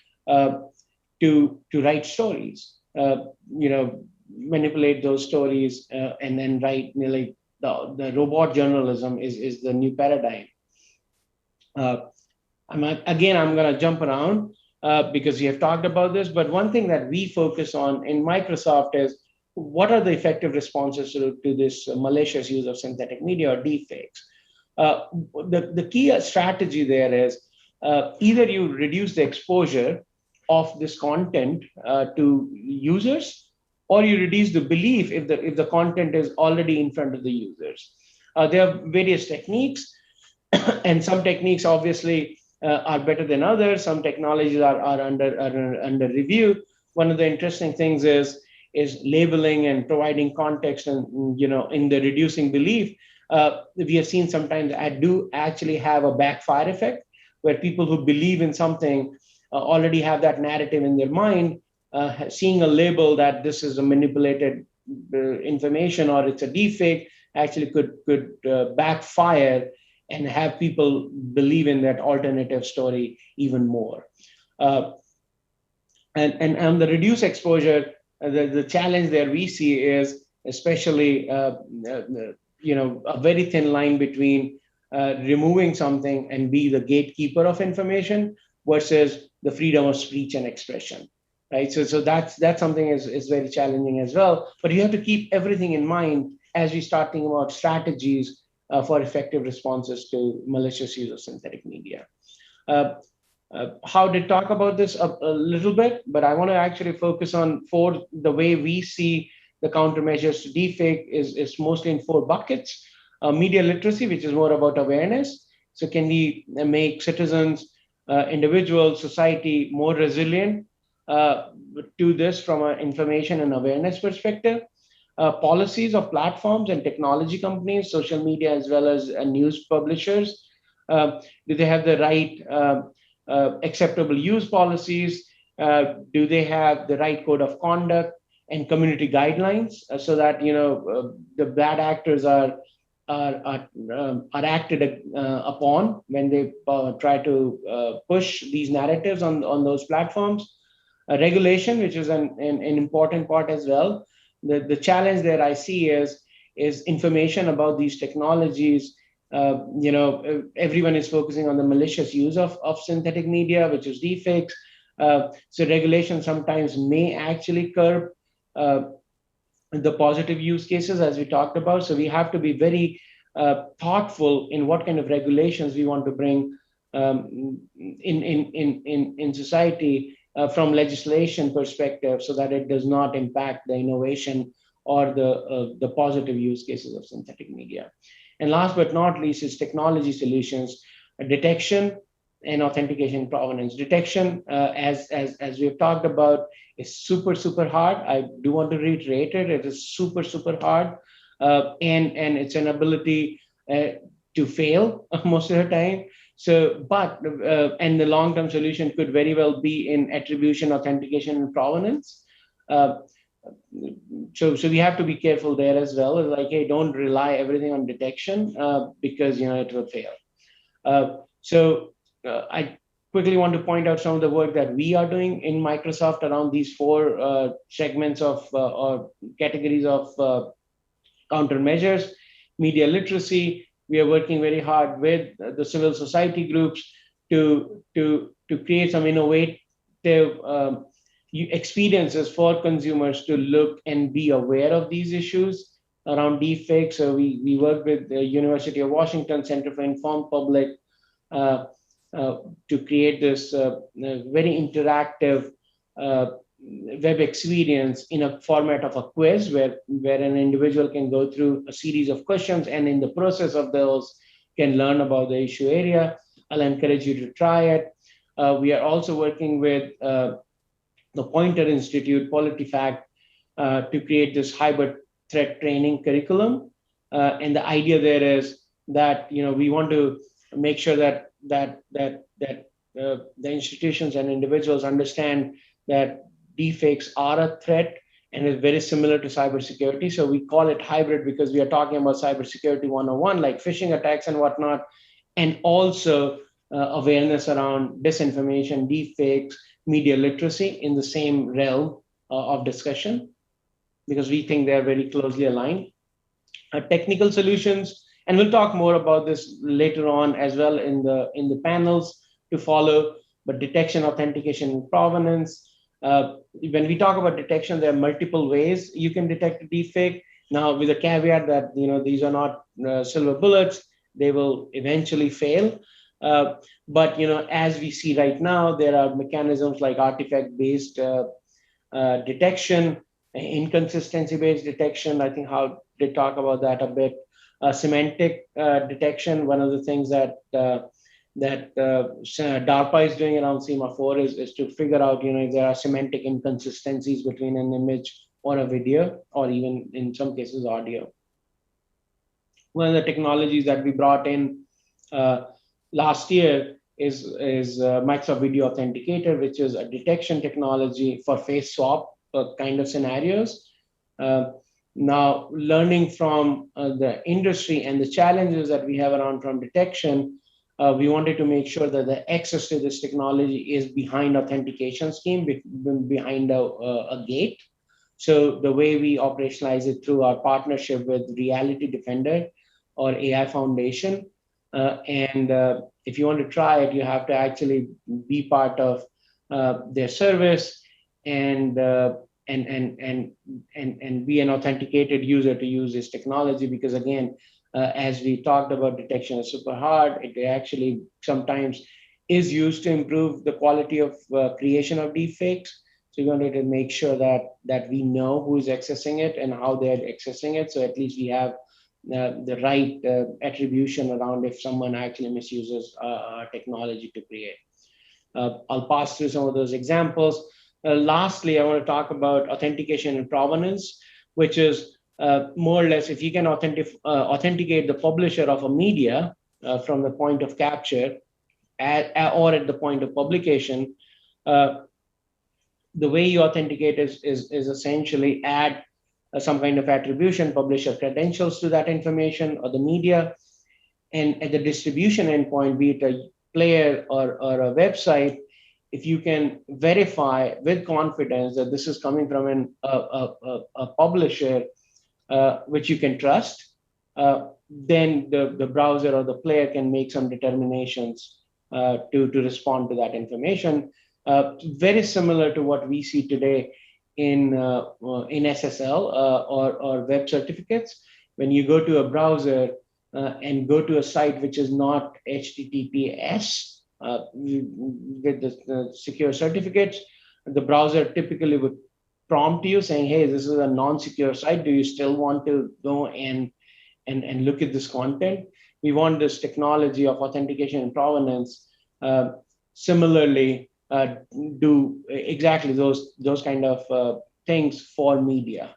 to write stories, manipulate those stories, and then write, like the robot journalism is the new paradigm. I'm going to jump around because we have talked about this, but one thing that we focus on in Microsoft is what are the effective responses to this malicious use of synthetic media or deepfakes. The key strategy there is either you reduce the exposure of this content to users, or you reduce the belief if the content is already in front of the users. There are various techniques, and some techniques obviously are better than others. Some technologies are under review. One of the interesting things is labeling and providing context, and in the reducing belief. We have seen sometimes I do actually have a backfire effect, where people who believe in something already have that narrative in their mind. Seeing a label that this is a manipulated information or it's a deepfake actually could backfire and have people believe in that alternative story even more. And on the reduced exposure, the challenge there we see is especially a very thin line between removing something and be the gatekeeper of information versus the freedom of speech and expression, right? So that's something is very challenging as well. But you have to keep everything in mind as we start thinking about strategies for effective responses to malicious use of synthetic media. How did talk about this a little bit, but I want to actually focus on the way we see the countermeasures to deepfake is mostly in 4 buckets. Media literacy, which is more about awareness. So can we make citizens, individuals, society more resilient to this from an information and awareness perspective? Policies of platforms and technology companies, social media, as well as news publishers. Do they have the right acceptable use policies? Do they have the right code of conduct and community guidelines so that the bad actors are acted upon when they try to push these narratives on those platforms? Regulation, which is an important part as well. The challenge that I see is information about these technologies. Everyone is focusing on the malicious use of synthetic media, which is deepfakes. So regulation sometimes may actually curb the positive use cases, as we talked about. So we have to be very thoughtful in what kind of regulations we want to bring in society from legislation perspective, so that it does not impact the innovation or the positive use cases of synthetic media. And last but not least is technology solutions, detection and authentication provenance. Detection, as we've talked about, is super hard. I do want to reiterate it. It is super hard, and it's an ability to fail most of the time. So, and the long-term solution could very well be in attribution, authentication, and provenance. So we have to be careful there as well. It's like, hey, don't rely everything on detection because it will fail. I quickly want to point out some of the work that we are doing in Microsoft around these 4 segments of or categories of countermeasures. Media literacy. We are working very hard with the civil society groups to create some innovative experiences for consumers to look and be aware of these issues around deepfakes. So we work with the University of Washington Center for Informed Public to create this very interactive web experience in a format of a quiz where an individual can go through a series of questions, and in the process of those can learn about the issue area. I'll encourage you to try it. We are also working with the Pointer Institute, PolitiFact, to create this hybrid threat training curriculum. And the idea there is that we want to make sure that the institutions and individuals understand that deepfakes are a threat and is very similar to cybersecurity. So we call it hybrid because we are talking about cybersecurity 101, like phishing attacks and whatnot, and also awareness around disinformation, deepfakes, media literacy in the same realm of discussion, because we think they're very closely aligned. Technical solutions, and we'll talk more about this later on as well in the panels to follow, but detection, authentication, and provenance. When we talk about detection, there are multiple ways you can detect a deepfake. Now, with a caveat that these are not silver bullets, they will eventually fail. But as we see right now, there are mechanisms like artifact-based detection, inconsistency-based detection. I think how they talk about that a bit. Semantic detection. One of the things that DARPA is doing around semaphore is to figure out if there are semantic inconsistencies between an image or a video, or even in some cases audio. One of the technologies that we brought in last year is Microsoft Video Authenticator, which is a detection technology for face swap kind of scenarios. Now, learning from the industry and the challenges that we have around from detection, we wanted to make sure that the access to this technology is behind authentication scheme, behind a gate. So the way we operationalize it through our partnership with Reality Defender or AI Foundation. And if you want to try it, you have to actually be part of their service and be an authenticated user to use this technology. Because again, as we talked about, detection is super hard. It actually sometimes is used to improve the quality of creation of deepfakes. So we wanted to make sure that we know who is accessing it and how they're accessing it. So at least we have the right attribution around if someone actually misuses our technology to create. I'll pass through some of those examples. Lastly, I want to talk about authentication and provenance, which is more or less if you can authenticate the publisher of a media from the point of capture or at the point of publication. The way you authenticate is essentially add some kind of attribution, publisher credentials to that information or the media. And at the distribution endpoint, be it a player or a website, if you can verify with confidence that this is coming from a publisher which you can trust, then the browser or the player can make some determinations to respond to that information. Very similar to what we see today in SSL or web certificates. When you go to a browser and go to a site which is not HTTPS with the secure certificates, the browser typically would prompt you saying, hey, this is a non-secure site. Do you still want to go and look at this content? We want this technology of authentication and provenance similarly do exactly those kind of things for media.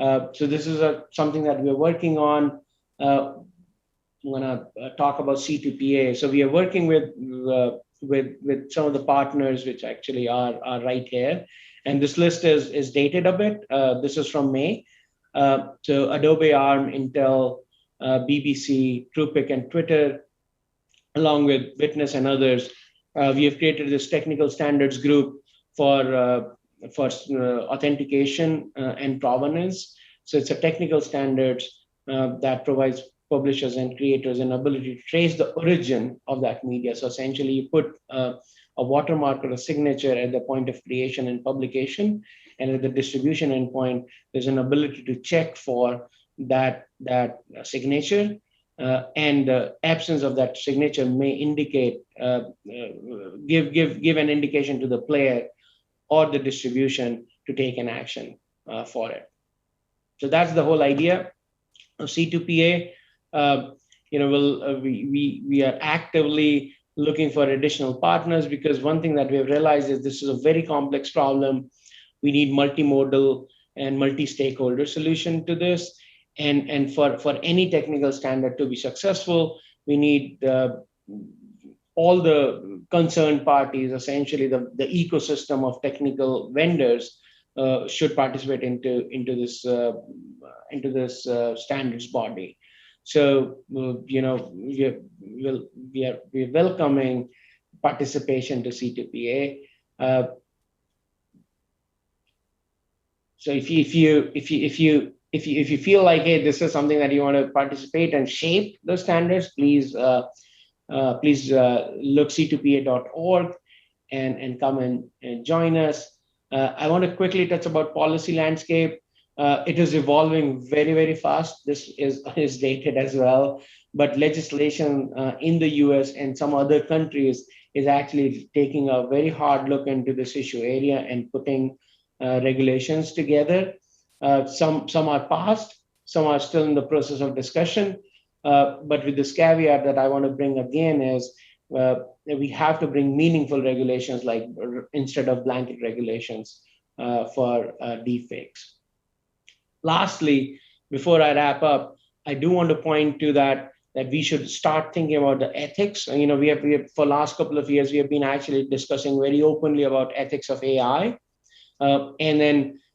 So this is something that we're working on. I'm going to talk about C2PA. So we are working with some of the partners, which actually are right here. And this list is dated a bit. This is from May. So Adobe, ARM, Intel, BBC, TruePic, and Twitter, along with Witness and others, we have created this technical standards group for authentication and provenance. So it's a technical standards that provides publishers and creators an ability to trace the origin of that media. So essentially you put a watermark or a signature at the point of creation and publication, and at the distribution endpoint, there's an ability to check for that signature, and the absence of that signature may indicate, give an indication to the player or the distribution to take an action for it. So that's the whole idea of C2PA. We are actively looking for additional partners, because one thing that we have realized is this is a very complex problem. We need multimodal and multi-stakeholder solution to this. And for any technical standard to be successful, we need all the concerned parties, essentially the ecosystem of technical vendors should participate into this standards body. So we are welcoming participation to C2PA. So if you feel like, hey, this is something that you want to participate and shape the standards, please look c2pa.org and come and join us. I want to quickly touch about policy landscape. It is evolving very, very fast. This is dated as well, but legislation in the US and some other countries is actually taking a very hard look into this issue area and putting regulations together. Some are passed, some are still in the process of discussion, but with this caveat that I want to bring again is we have to bring meaningful regulations, like instead of blanket regulations for deepfakes. Lastly, before I wrap up, I do want to point to that we should start thinking about the ethics. We have for the last couple of years, we have been actually discussing very openly about ethics of AI.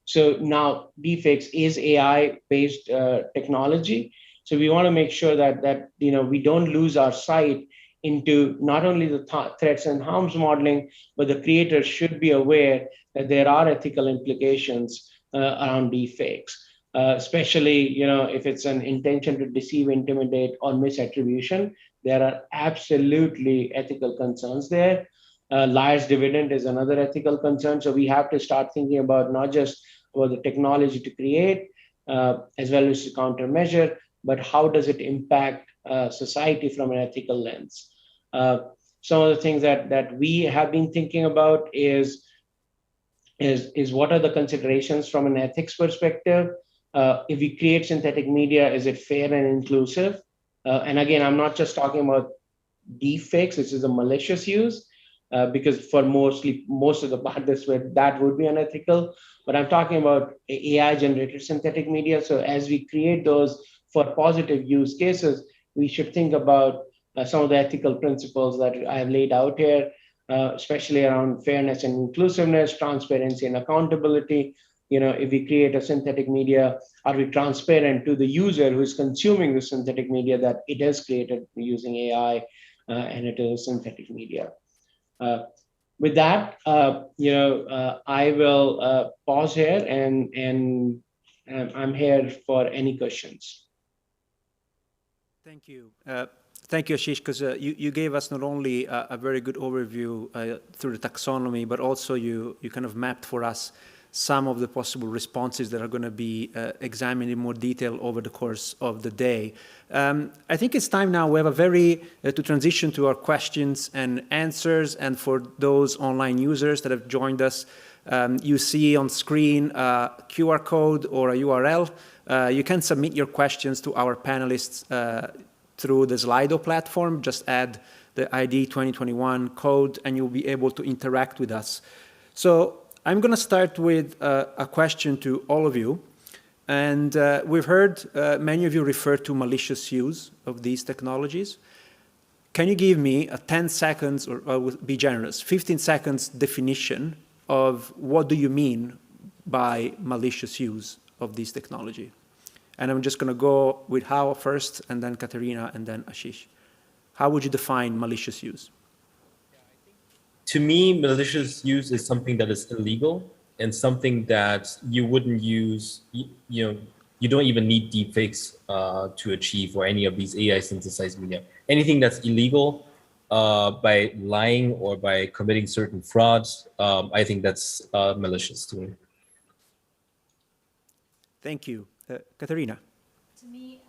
So now deepfakes is AI-based technology. So we want to make sure that we don't lose our sight into not only the threats and harms modeling, but the creators should be aware that there are ethical implications around deepfakes, especially if it's an intention to deceive, intimidate, or misattribution. There are absolutely ethical concerns there. Liar's dividend is another ethical concern. So we have to start thinking about not just about the technology to create, as well as to countermeasure, but how does it impact society from an ethical lens? Some of the things that we have been thinking about is is what are the considerations from an ethics perspective? If we create synthetic media, is it fair and inclusive? And again, I'm not just talking about deepfakes, which is a malicious use, because for most of the part that would be unethical. But I'm talking about AI-generated synthetic media. So as we create those for positive use cases, we should think about some of the ethical principles that I have laid out here, especially around fairness and inclusiveness, transparency and accountability. If we create a synthetic media, are we transparent to the user who is consuming the synthetic media that it is created using AI and it is synthetic media? With that, I will pause here and I'm here for any questions. Thank you. Thank you, Ashish, because you gave us not only a very good overview through the taxonomy, but also you kind of mapped for us some of the possible responses that are going to be examined in more detail over the course of the day. I think it's time now we have to transition to our questions and answers. And for those online users that have joined us, you see on screen a QR code or a URL. You can submit your questions to our panelists through the Slido platform. Just add the ID 2021 code and you'll be able to interact with us. So I'm going to start with a question to all of you. And we've heard many of you refer to malicious use of these technologies. Can you give me a 10 seconds, or be generous, 15 seconds definition of what do you mean by malicious use of this technology? And I'm just going to go with Hao first, and then Katerina, and then Ashish. How would you define malicious use? To me, malicious use is something that is illegal and something that you wouldn't use, you don't even need deepfakes to achieve, or any of these AI synthesized media. Anything that's illegal by lying or by committing certain frauds, I think that's malicious to me. Thank you. Katerina. To me,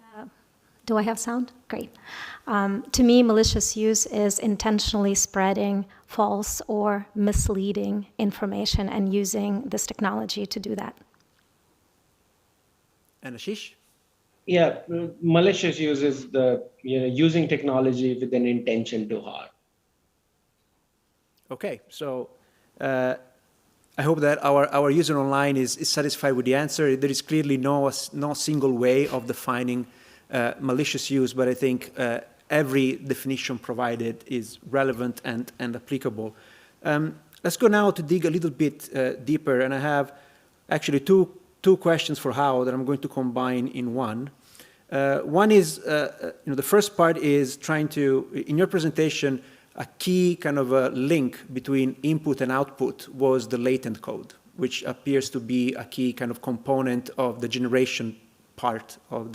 do I have sound? Great. To me, malicious use is intentionally spreading false or misleading information and using this technology to do that. And Ashish? Yeah, malicious use is using technology with an intention to harm. Okay, so I hope that our user online is satisfied with the answer. There is clearly no single way of defining malicious use, but I think every definition provided is relevant and applicable. Let's go now to dig a little bit deeper, and I have actually two questions for Hao that I'm going to combine in one. One is, the first part is trying to, in your presentation, a key kind of a link between input and output was the latent code, which appears to be a key kind of component of the generation part of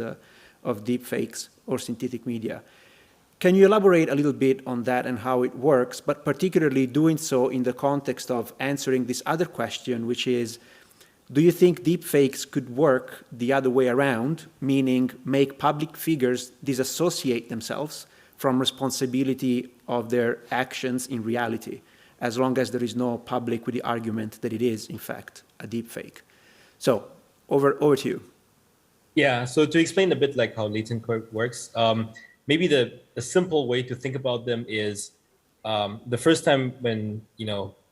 deepfakes or synthetic media. Can you elaborate a little bit on that and how it works, but particularly doing so in the context of answering this other question, which is, do you think deepfakes could work the other way around, meaning make public figures disassociate themselves from responsibility of their actions in reality, as long as there is no public with the argument that it is, in fact, a deepfake? So, over to you. Yeah, so to explain a bit like how latent code works, maybe the simple way to think about them is the first time when,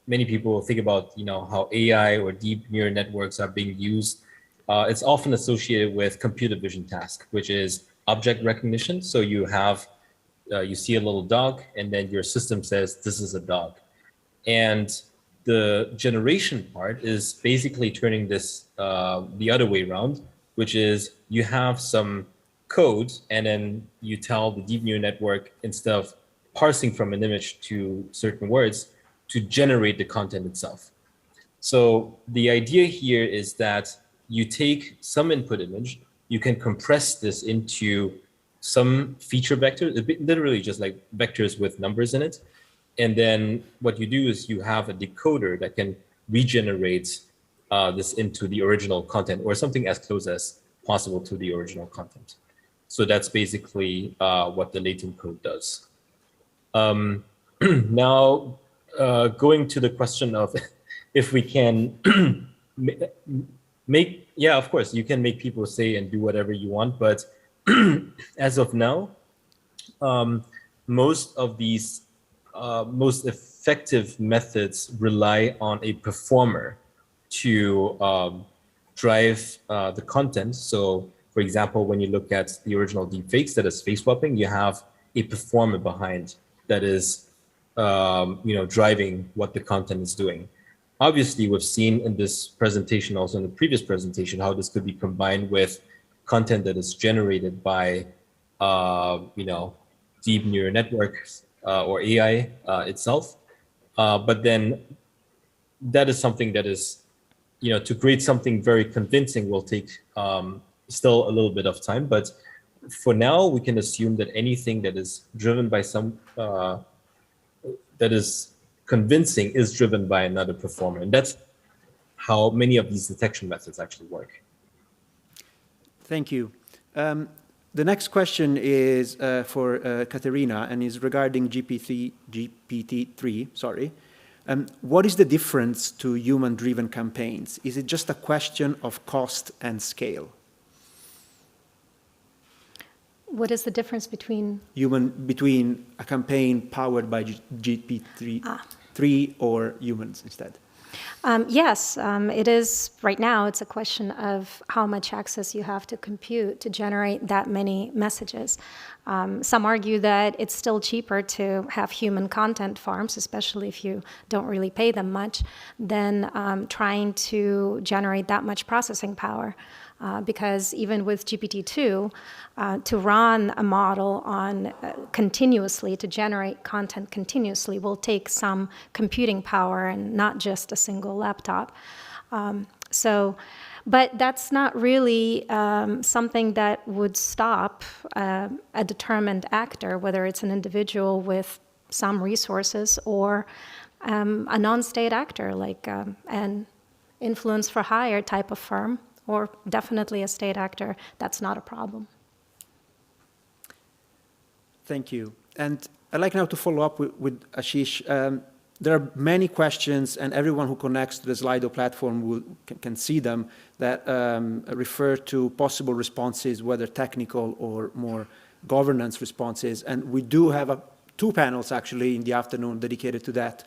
many people think about, how AI or deep neural networks are being used, it's often associated with computer vision task, which is object recognition. So you have, you see a little dog, and then your system says, this is a dog. And the generation part is basically turning this the other way around, which is you have some code, and then you tell the deep neural network, instead of parsing from an image to certain words, to generate the content itself. So the idea here is that you take some input image, you can compress this into some feature vector, literally just like vectors with numbers in it. And then what you do is you have a decoder that can regenerate this into the original content, or something as close as possible to the original content. So that's basically what the latent code does. Now, going to the question of, if we can yeah, of course, you can make people say and do whatever you want, but as of now, most of these most effective methods rely on a performer to drive the content. So, for example, when you look at the original deepfakes, that is face swapping, you have a performer behind that is, driving what the content is doing. Obviously, we've seen in this presentation, also in the previous presentation, how this could be combined with content that is generated by, deep neural networks or AI itself. But then that is something that is, to create something very convincing will take still a little bit of time. But for now, we can assume that anything that is driven by that is convincing is driven by another performer. And that's how many of these detection methods actually work. Thank you. The next question is for Katerina and is regarding GPT-3. Sorry. What is the difference to human-driven campaigns? Is it just a question of cost and scale? What is the difference between? Between a campaign powered by GPT-3 or humans instead? Yes, it is. Right now, it's a question of how much access you have to compute to generate that many messages. Some argue that it's still cheaper to have human content farms, especially if you don't really pay them much, than trying to generate that much processing power. Because even with GPT-2, to run a model on continuously, to generate content continuously, will take some computing power and not just a single laptop. But that's not really something that would stop a determined actor, whether it's an individual with some resources or a non-state actor, like an influence for hire type of firm, or definitely a state actor. That's not a problem. Thank you. And I'd like now to follow up with Ashish. There are many questions, and everyone who connects to the Slido platform can see them, that refer to possible responses, whether technical or more governance responses. And we do have two panels, actually, in the afternoon dedicated to that.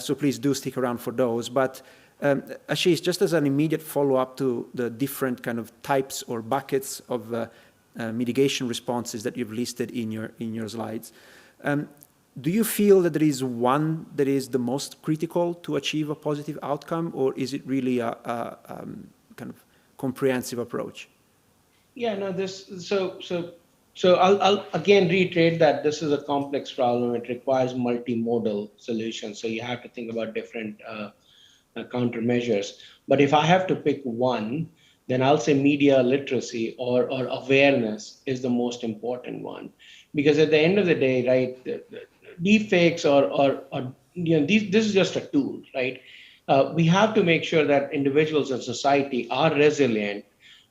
So please do stick around for those. But Ashish, just as an immediate follow-up to the different kind of types or buckets of mitigation responses that you've listed in your slides, do you feel that there is one that is the most critical to achieve a positive outcome, or is it really a kind of comprehensive approach? Yeah, no, so I'll again reiterate that this is a complex problem. It requires multimodal solutions. So you have to think about different countermeasures. But if I have to pick one, then I'll say media literacy or awareness is the most important one. Because at the end of the day, right, deepfakes this is just a tool, right? We have to make sure that individuals in society are resilient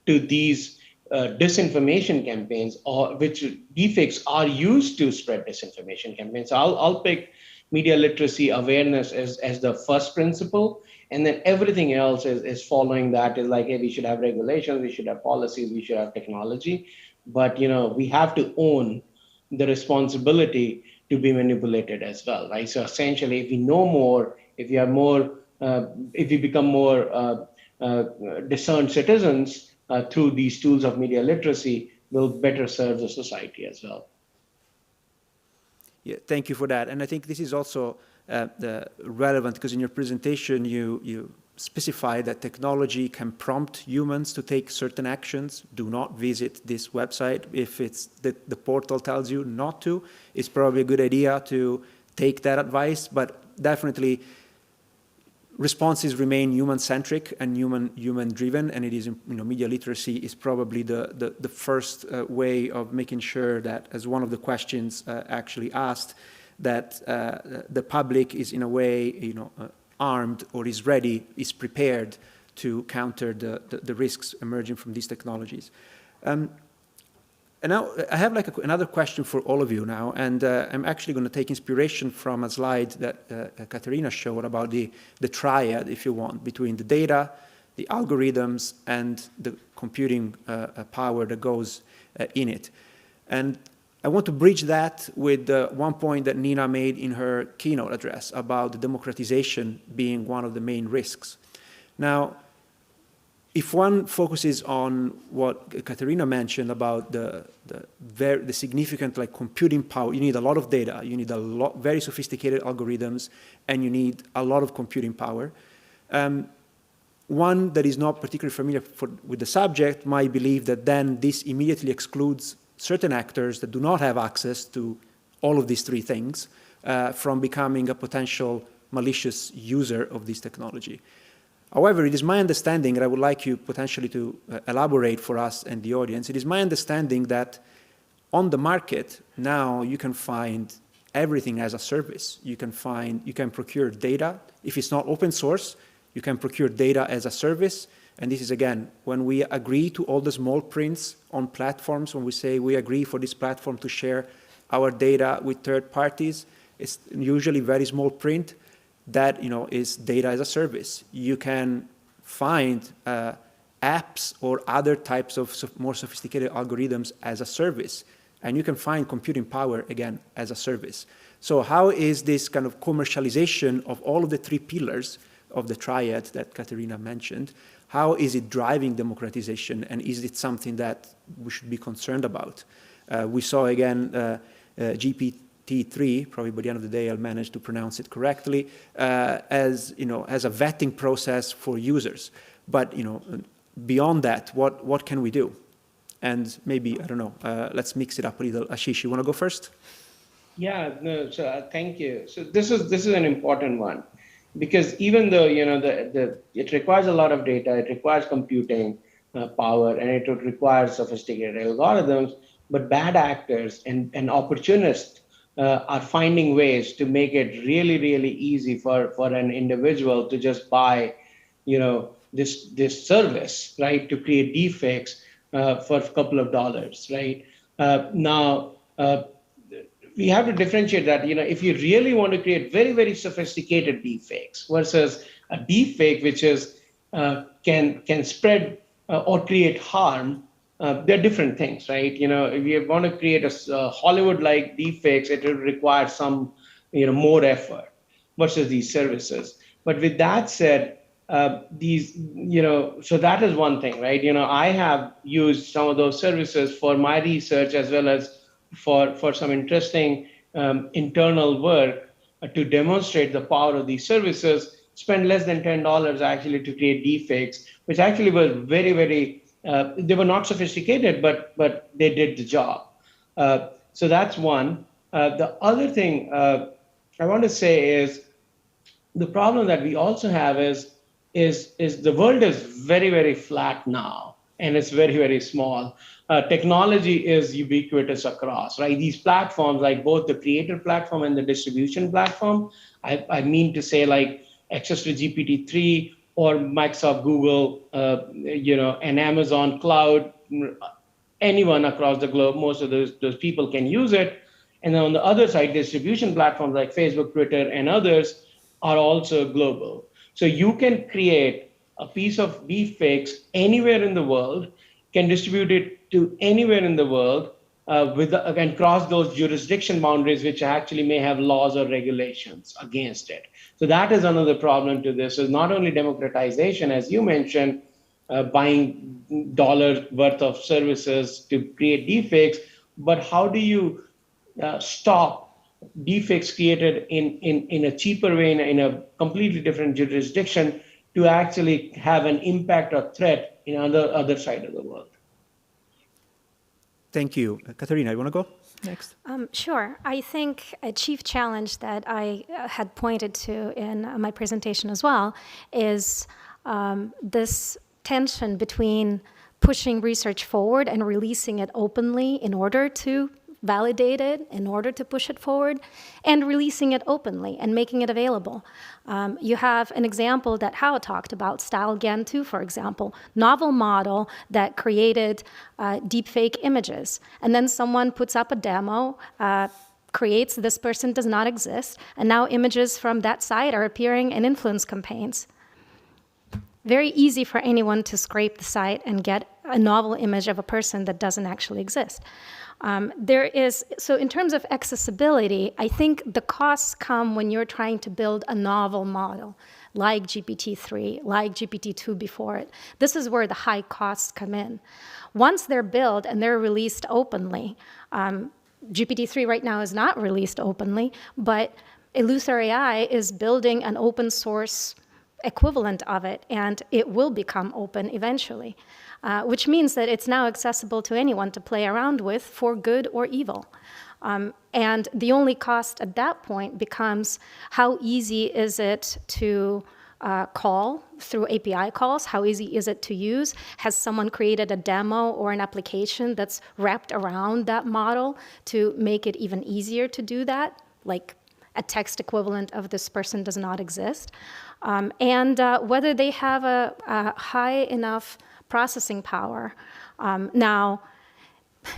to these disinformation campaigns, or which deepfakes are used to spread disinformation campaigns. So I'll pick media literacy awareness as the first principle, and then everything else is following that. Is like, hey, we should have regulations, we should have policies, we should have technology, but we have to own the responsibility to be manipulated as well, right? So essentially, if we know more, if we are more, if we become more discerned citizens through these tools of media literacy, will better serve the society as well. Yeah, thank you for that. And I think this is also relevant because in your presentation, you specify that technology can prompt humans to take certain actions. Do not visit this website. If it's the portal tells you not to, it's probably a good idea to take that advice, but definitely responses remain human-centric and human-driven, and it is, media literacy is probably the first way of making sure that, as one of the questions actually asked, that the public is in a way, armed or is ready, is prepared to counter the risks emerging from these technologies. And now I have like another question for all of you now, and I'm actually going to take inspiration from a slide that Katerina showed about the triad, if you want, between the data, the algorithms, and the computing power that goes in it. And I want to bridge that with one point that Nina made in her keynote address about the democratization being one of the main risks. Now, if one focuses on what Katerina mentioned about the significant like computing power, you need a lot of data, you need very sophisticated algorithms, and you need a lot of computing power. One that is not particularly familiar with the subject might believe that then this immediately excludes certain actors that do not have access to all of these three things from becoming a potential malicious user of this technology. However, it is my understanding, and I would like you potentially to elaborate for us and the audience, it is my understanding that on the market now you can find everything as a service. You can procure data. If it's not open source, you can procure data as a service. And this is, again, when we agree to all the small prints on platforms, when we say we agree for this platform to share our data with third parties, it's usually very small print. That is data as a service. You can find apps or other types of more sophisticated algorithms as a service, and you can find computing power again as a service. So how is this kind of commercialization of all of the three pillars of the triad that Katerina mentioned? How is it driving democratization, and is it something that we should be concerned about? We saw again GPT-3, probably by the end of the day I'll manage to pronounce it correctly, as a vetting process for users. But beyond that, what can we do? And maybe, I don't know, let's mix it up a little. Ashish, you want to go first? Yeah, no, so thank you. So this is an important one, because even though it requires a lot of data, it requires computing power, and it requires sophisticated algorithms, but bad actors and opportunists are finding ways to make it really, really easy for an individual to just buy, this service, right, to create deepfakes for a couple of dollars, right? Now, we have to differentiate that, if you really want to create very, very sophisticated deepfakes versus a deepfake which is can spread or create harm, they're different things, right? If you want to create a Hollywood-like deepfakes, it will require some, more effort versus these services. But with that said, so that is one thing, right? I have used some of those services for my research as well as for some interesting internal work to demonstrate the power of these services. Spend less than $10 actually to create deepfakes, which actually were very, very, they were not sophisticated, but they did the job. So that's one. The other thing I want to say is the problem that we also have is the world is very, very flat now, and it's very, very small. Technology is ubiquitous across, right? These platforms, like both the creator platform and the distribution platform, I mean to say like access to GPT-3 or Microsoft, Google, and Amazon Cloud, anyone across the globe, most of those people can use it. And then on the other side, distribution platforms like Facebook, Twitter, and others are also global. So you can create a piece of deepfakes anywhere in the world, can distribute it to anywhere in the world, and cross those jurisdiction boundaries, which actually may have laws or regulations against it. So that is another problem to this, is not only democratization, as you mentioned, buying dollar worth of services to create deepfakes, but how do you stop deepfakes created in a cheaper way, in a completely different jurisdiction, to actually have an impact or threat in other side of the world? Thank you. Katerina, you want to go next? Sure. I think a chief challenge that I had pointed to in my presentation as well is this tension between pushing research forward and releasing it openly in order to validate it in order to push it forward, and releasing it openly and making it available. You have an example that Hao talked about, Style GAN 2, for example, novel model that created deepfake images. And then someone puts up a demo, creates this person does not exist, and now images from that site are appearing in influence campaigns. Very easy for anyone to scrape the site and get a novel image of a person that doesn't actually exist. So in terms of accessibility, I think the costs come when you're trying to build a novel model, like GPT-3, like GPT-2 before it. This is where the high costs come in. Once they're built and they're released openly, GPT-3 right now is not released openly, but Illusory AI is building an open source equivalent of it, and it will become open eventually, which means that it's now accessible to anyone to play around with for good or evil. And the only cost at that point becomes how easy is it to call through API calls? How easy is it to use? Has someone created a demo or an application that's wrapped around that model to make it even easier to do that? Like a text equivalent of this person does not exist. And whether they have a high enough processing power. Now,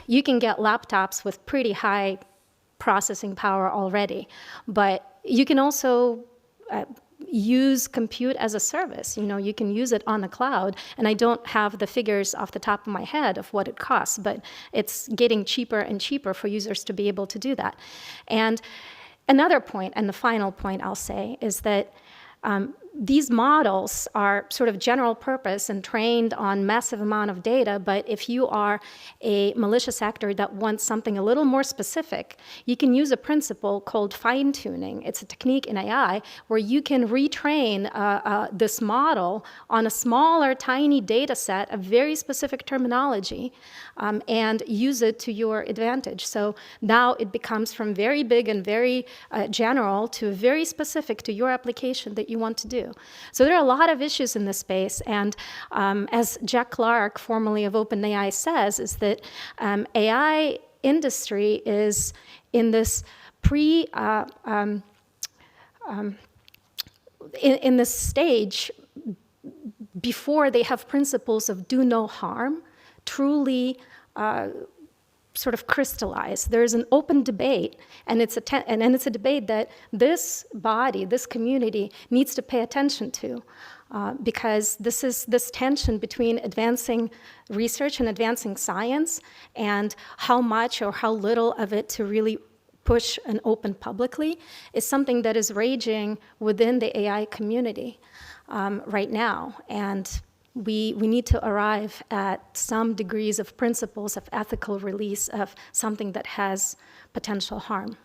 you can get laptops with pretty high processing power already, but you can also use compute as a service. You can use it on the cloud, and I don't have the figures off the top of my head of what it costs, but it's getting cheaper and cheaper for users to be able to do that. And another point, and the final point I'll say, is that these models are sort of general purpose and trained on massive amount of data, but if you are a malicious actor that wants something a little more specific, you can use a principle called fine-tuning. It's a technique in AI where you can retrain this model on a smaller, tiny data set of very specific terminology and use it to your advantage. So now it becomes from very big and very general to very specific to your application that you want to do. So there are a lot of issues in this space, and as Jack Clark, formerly of OpenAI, says, is that AI industry is in this in this stage before they have principles of do no harm truly sort of crystallize. There's an open debate, and it's a debate that this body, this community, needs to pay attention to, because this tension between advancing research and advancing science, and how much or how little of it to really push and open publicly, is something that is raging within the AI community right now. And we need to arrive at some degrees of principles of ethical release of something that has potential harm.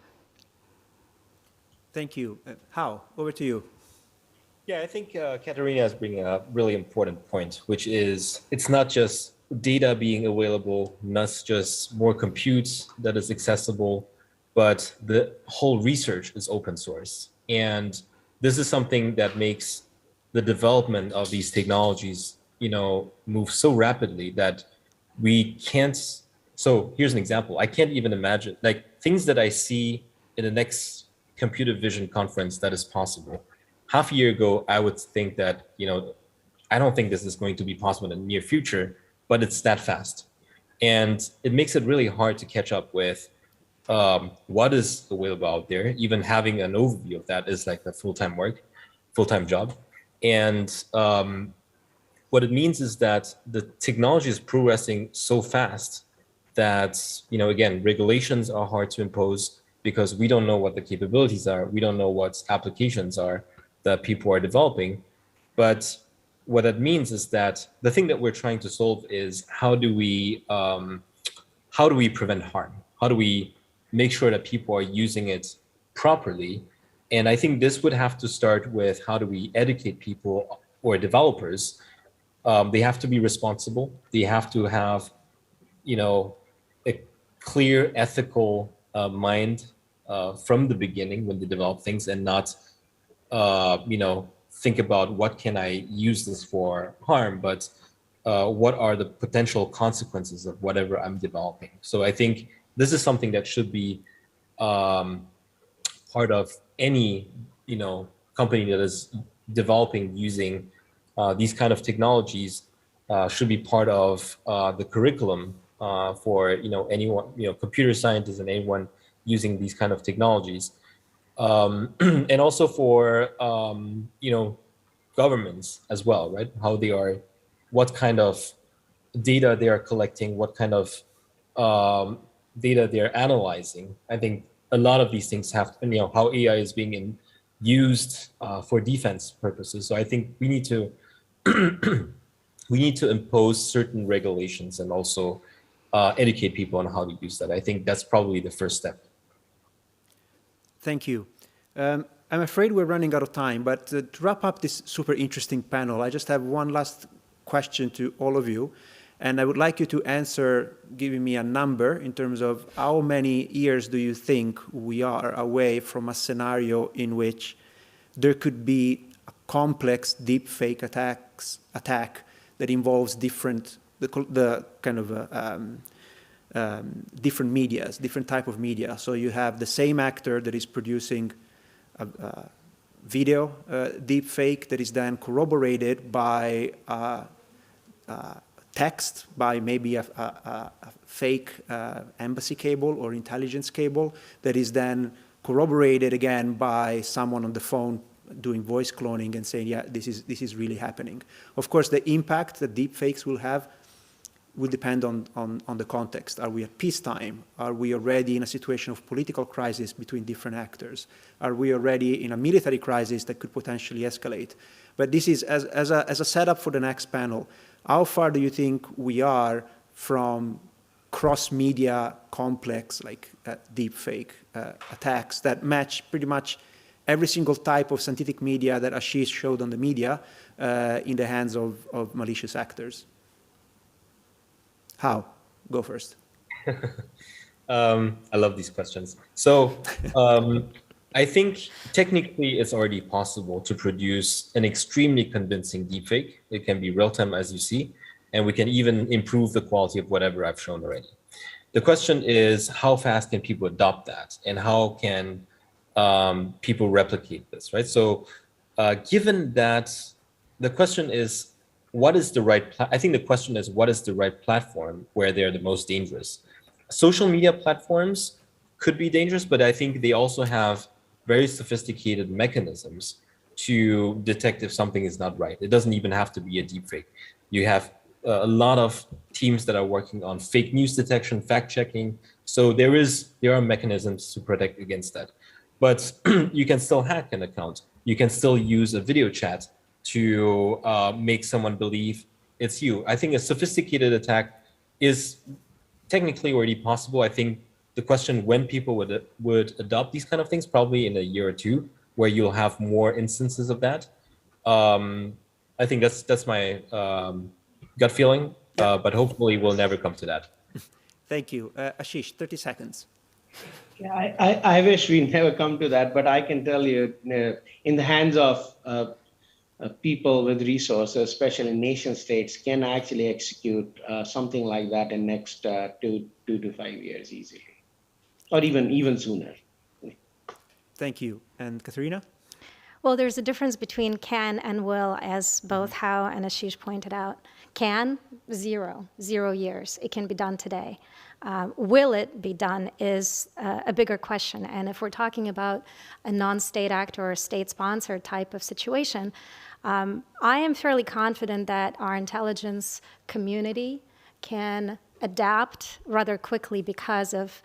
Thank you. Hao, over to you. Yeah, I think Katerina is bringing a really important point, which is it's not just data being available, not just more compute that is accessible, but the whole research is open source. And this is something that makes the development of these technologies move so rapidly that we can't. So here's an example. I can't even imagine, like, things that I see in the next computer vision conference that is possible. Half a year ago, I would think that, I don't think this is going to be possible in the near future, but it's that fast. And it makes it really hard to catch up with what is available out there. Even having an overview of that is like a full-time job. And what it means is that the technology is progressing so fast that, again, regulations are hard to impose because we don't know what the capabilities are. We don't know what applications are that people are developing. But what that means is that the thing that we're trying to solve is how do we prevent harm? How do we make sure that people are using it properly? And I think this would have to start with how do we educate people or developers. They have to be responsible. They have to have, a clear ethical mind from the beginning when they develop things, and not, think about what can I use this for harm, but what are the potential consequences of whatever I'm developing. So I think this is something that should be part of any company that is developing using these kind of technologies. Should be part of the curriculum for anyone, computer scientists and anyone using these kind of technologies, and also for governments as well, right? How they are, what kind of data they are collecting, what kind of data they're analyzing. I think a lot of these things have, how AI is being used for defense purposes. So I think we need to impose certain regulations and also educate people on how to use that. I think that's probably the first step. Thank you. I'm afraid we're running out of time, but to wrap up this super interesting panel, I just have one last question to all of you. And I would like you to answer, giving me a number in terms of how many years do you think we are away from a scenario in which there could be a complex deepfake attack that involves different medias, different type of media. So you have the same actor that is producing a video deepfake that is then corroborated by text, by maybe a fake embassy cable or intelligence cable that is then corroborated again by someone on the phone doing voice cloning and saying, yeah, this is really happening. Of course, the impact that deepfakes will have will depend on the context. Are we at peacetime? Are we already in a situation of political crisis between different actors? Are we already in a military crisis that could potentially escalate? But this is, as a setup for the next panel, how far do you think we are from cross-media complex, like deepfake attacks that match pretty much every single type of scientific media that Ashish showed on the media in the hands of malicious actors? How? Go first. I love these questions. So I think technically it's already possible to produce an extremely convincing deepfake. It can be real-time, as you see, and we can even improve the quality of whatever I've shown already. The question is, how fast can people adopt that, and how can people replicate this, right? So given that, the question is, what is the right, I think the question is, what is the right platform where they're the most dangerous? Social media platforms could be dangerous, but I think they also have very sophisticated mechanisms to detect if something is not right. It doesn't even have to be a deepfake. You have a lot of teams that are working on fake news detection, fact checking. So there are mechanisms to protect against that. But you can still hack an account. You can still use a video chat to make someone believe it's you. I think a sophisticated attack is technically already possible. I think the question when people would adopt these kind of things, probably in a year or two, where you'll have more instances of that. I think that's my gut feeling, but hopefully we'll never come to that. Thank you. Ashish, 30 seconds. Yeah, I wish we never come to that, but I can tell you, in the hands of people with resources, especially nation states, can actually execute something like that in next 2 to 5 years easily, or even sooner. Thank you. And Katharina? Well, there's a difference between can and will, as both Hao and Ashish pointed out. Can, 0 years. It can be done today. Will it be done is a bigger question. And if we're talking about a non-state actor or state-sponsored type of situation, I am fairly confident that our intelligence community can adapt rather quickly because of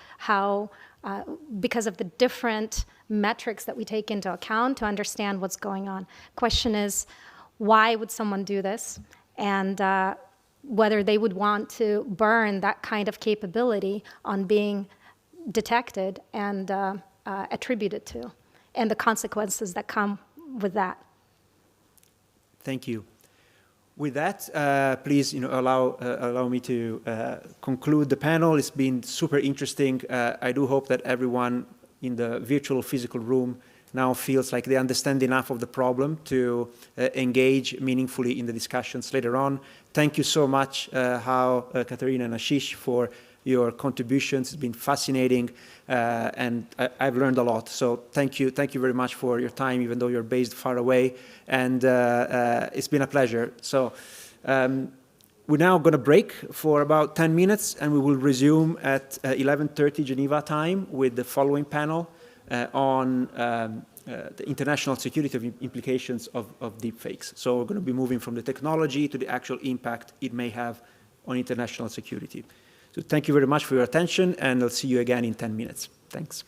the different metrics that we take into account to understand what's going on. Question is, why would someone do this? And whether they would want to burn that kind of capability on being detected and attributed to, and the consequences that come with that. Thank you. With that, please, allow me to conclude the panel. It's been super interesting. I do hope that everyone in the virtual physical room now feels like they understand enough of the problem to engage meaningfully in the discussions later on. Thank you so much, Hao, Katharina, and Ashish for your contributions. It's been fascinating, and I've learned a lot. So thank you very much for your time, even though you're based far away. And it's been a pleasure. So we're now going to break for about 10 minutes, and we will resume at 11:30 Geneva time with the following panel on the international security implications of deepfakes. So we're going to be moving from the technology to the actual impact it may have on international security. So thank you very much for your attention, and I'll see you again in 10 minutes. Thanks.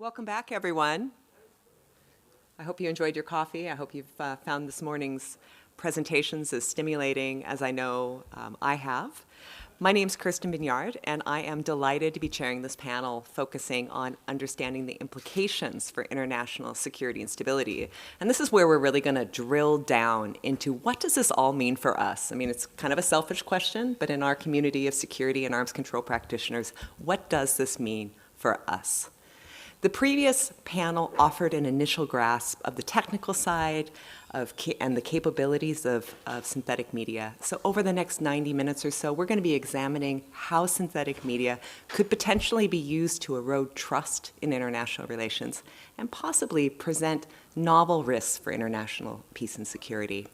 Welcome back, everyone. I hope you enjoyed your coffee. I hope you've found this morning's presentations as stimulating as I know I have. My name is Kirsten Bignard, and I am delighted to be chairing this panel focusing on understanding the implications for international security and stability. And this is where we're really going to drill down into what does this all mean for us? I mean, it's kind of a selfish question, but in our community of security and arms control practitioners, what does this mean for us? The previous panel offered an initial grasp of the technical side and the capabilities of synthetic media. So over the next 90 minutes or so, we're going to be examining how synthetic media could potentially be used to erode trust in international relations and possibly present novel risks for international peace and security.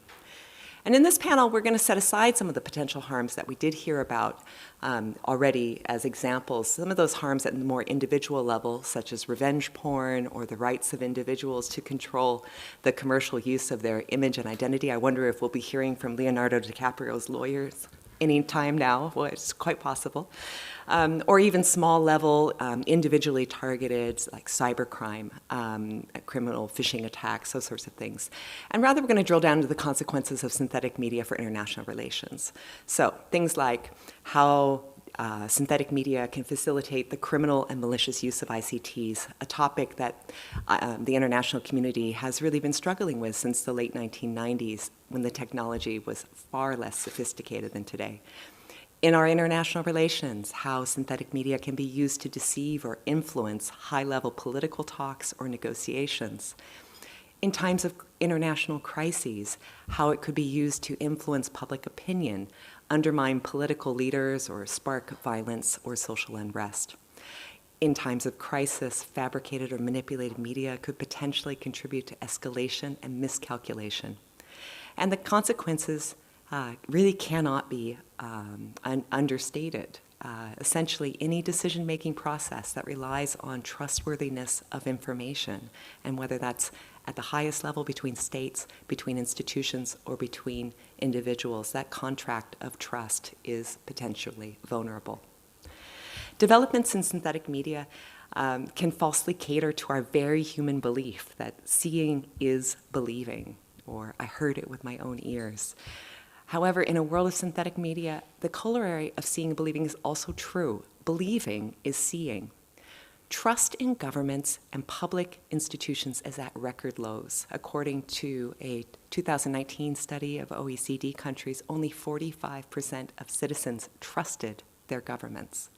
And in this panel, we're going to set aside some of the potential harms that we did hear about already as examples, some of those harms at the more individual level, such as revenge porn or the rights of individuals to control the commercial use of their image and identity. I wonder if we'll be hearing from Leonardo DiCaprio's lawyers any time now. Well, it's quite possible. Or even small level, individually targeted, like cybercrime, criminal phishing attacks, those sorts of things. And rather, we're going to drill down into the consequences of synthetic media for international relations. So things like how synthetic media can facilitate the criminal and malicious use of ICTs, a topic that the international community has really been struggling with since the late 1990s, when the technology was far less sophisticated than today. In our international relations, how synthetic media can be used to deceive or influence high-level political talks or negotiations. In times of international crises, how it could be used to influence public opinion, undermine political leaders, or spark violence or social unrest. In times of crisis, fabricated or manipulated media could potentially contribute to escalation and miscalculation. And the consequences really cannot be understated. Essentially, any decision-making process that relies on trustworthiness of information, and whether that's at the highest level between states, between institutions, or between individuals, that contract of trust is potentially vulnerable. Developments in synthetic media can falsely cater to our very human belief that seeing is believing, or I heard it with my own ears. However, in a world of synthetic media, the corollary of seeing and believing is also true. Believing is seeing. Trust in governments and public institutions is at record lows. According to a 2019 study of OECD countries, only 45% of citizens trusted their governments.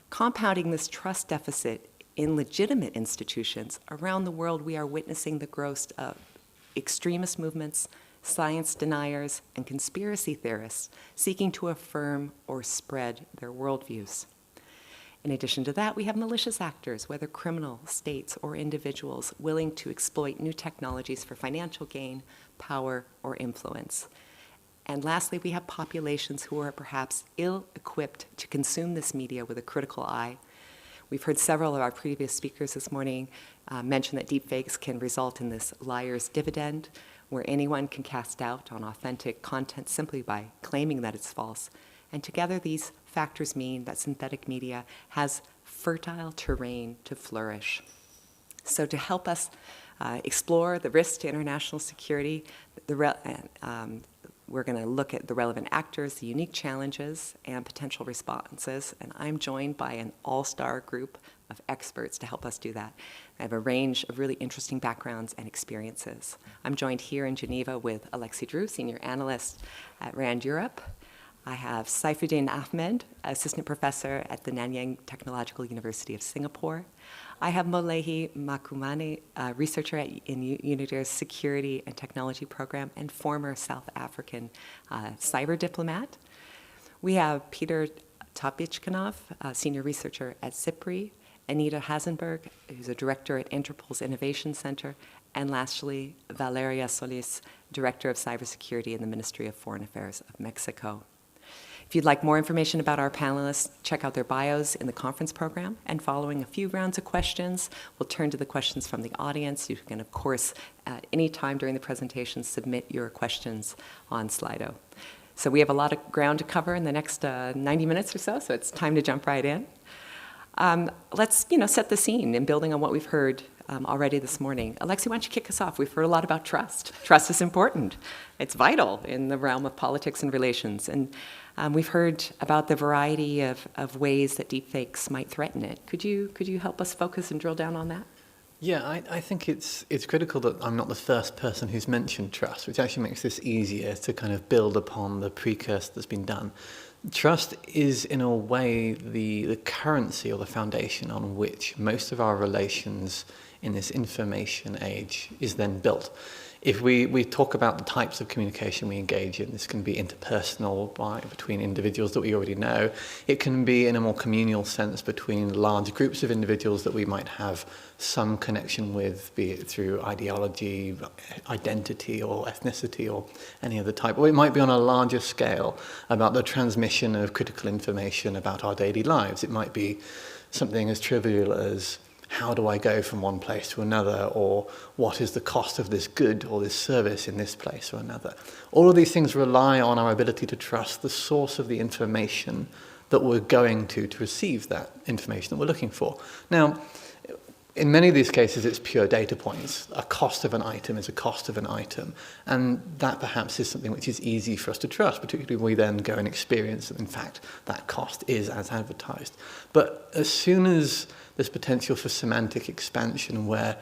Compounding this trust deficit in legitimate institutions, around the world we are witnessing the growth of extremist movements, science deniers, and conspiracy theorists seeking to affirm or spread their worldviews. In addition to that, we have malicious actors, whether criminal, states, or individuals, willing to exploit new technologies for financial gain, power, or influence. And lastly, we have populations who are perhaps ill-equipped to consume this media with a critical eye. We've heard several of our previous speakers this morning mention that deepfakes can result in this liar's dividend, where anyone can cast doubt on authentic content simply by claiming that it's false. And together, these factors mean that synthetic media has fertile terrain to flourish. So to help us explore the risks to international security, we're going to look at the relevant actors, the unique challenges, and potential responses. And I'm joined by an all-star group of experts to help us do that. I have a range of really interesting backgrounds and experiences. I'm joined here in Geneva with Alexi Drew, Senior Analyst at RAND Europe. I have Saifuddin Ahmed, Assistant Professor at the Nanyang Technological University of Singapore. I have Molehi Makumane, researcher in UNIDIR's Security and Technology Program and former South African cyber diplomat. We have Peter Topichkanov, senior researcher at CIPRI, Anita Hasenberg, who's a director at Interpol's Innovation Center, and lastly, Valeria Solis, director of cybersecurity in the Ministry of Foreign Affairs of Mexico. If you'd like more information about our panelists, check out their bios in the conference program. And following a few rounds of questions, we'll turn to the questions from the audience. You can, of course, at any time during the presentation, submit your questions on Slido. So we have a lot of ground to cover in the next 90 minutes or so it's time to jump right in. Let's set the scene in building on what we've heard already this morning. Alexi, why don't you kick us off? We've heard a lot about trust. Trust is important. It's vital in the realm of politics and relations. And we've heard about the variety of ways that deepfakes might threaten it. Could you help us focus and drill down on that? Yeah, I think it's critical that I'm not the first person who's mentioned trust, which actually makes this easier to kind of build upon the precursor that's been done. Trust is, in a way, the currency or the foundation on which most of our relations in this information age is then built. If we talk about the types of communication we engage in, this can be interpersonal between individuals that we already know. It can be in a more communal sense between large groups of individuals that we might have some connection with, be it through ideology, identity, or ethnicity, or any other type. Or it might be on a larger scale about the transmission of critical information about our daily lives. It might be something as trivial as, how do I go from one place to another, or what is the cost of this good or this service in this place or another. All of these things rely on our ability to trust the source of the information that we're going to receive that information that we're looking for. Now, in many of these cases, it's pure data points. A cost of an item is a cost of an item. And that perhaps is something which is easy for us to trust, particularly when we then go and experience that, in fact, that cost is as advertised. But as soon as there's potential for semantic expansion where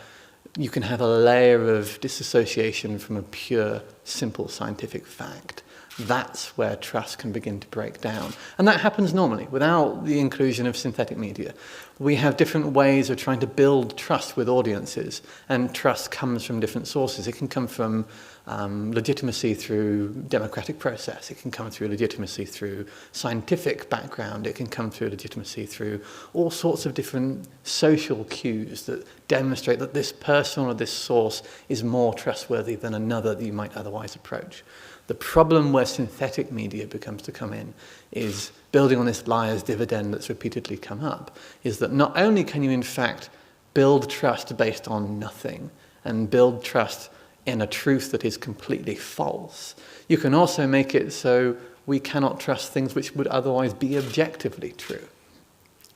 you can have a layer of disassociation from a pure, simple scientific fact, that's where trust can begin to break down. And that happens normally, without the inclusion of synthetic media. We have different ways of trying to build trust with audiences, and trust comes from different sources. It can come from legitimacy through democratic process. It can come through legitimacy through scientific background. It can come through legitimacy through all sorts of different social cues that demonstrate that this person or this source is more trustworthy than another that you might otherwise approach. The problem where synthetic media becomes to come in is, building on this liar's dividend that's repeatedly come up, is that not only can you in fact build trust based on nothing and build trust in a truth that is completely false, you can also make it so we cannot trust things which would otherwise be objectively true.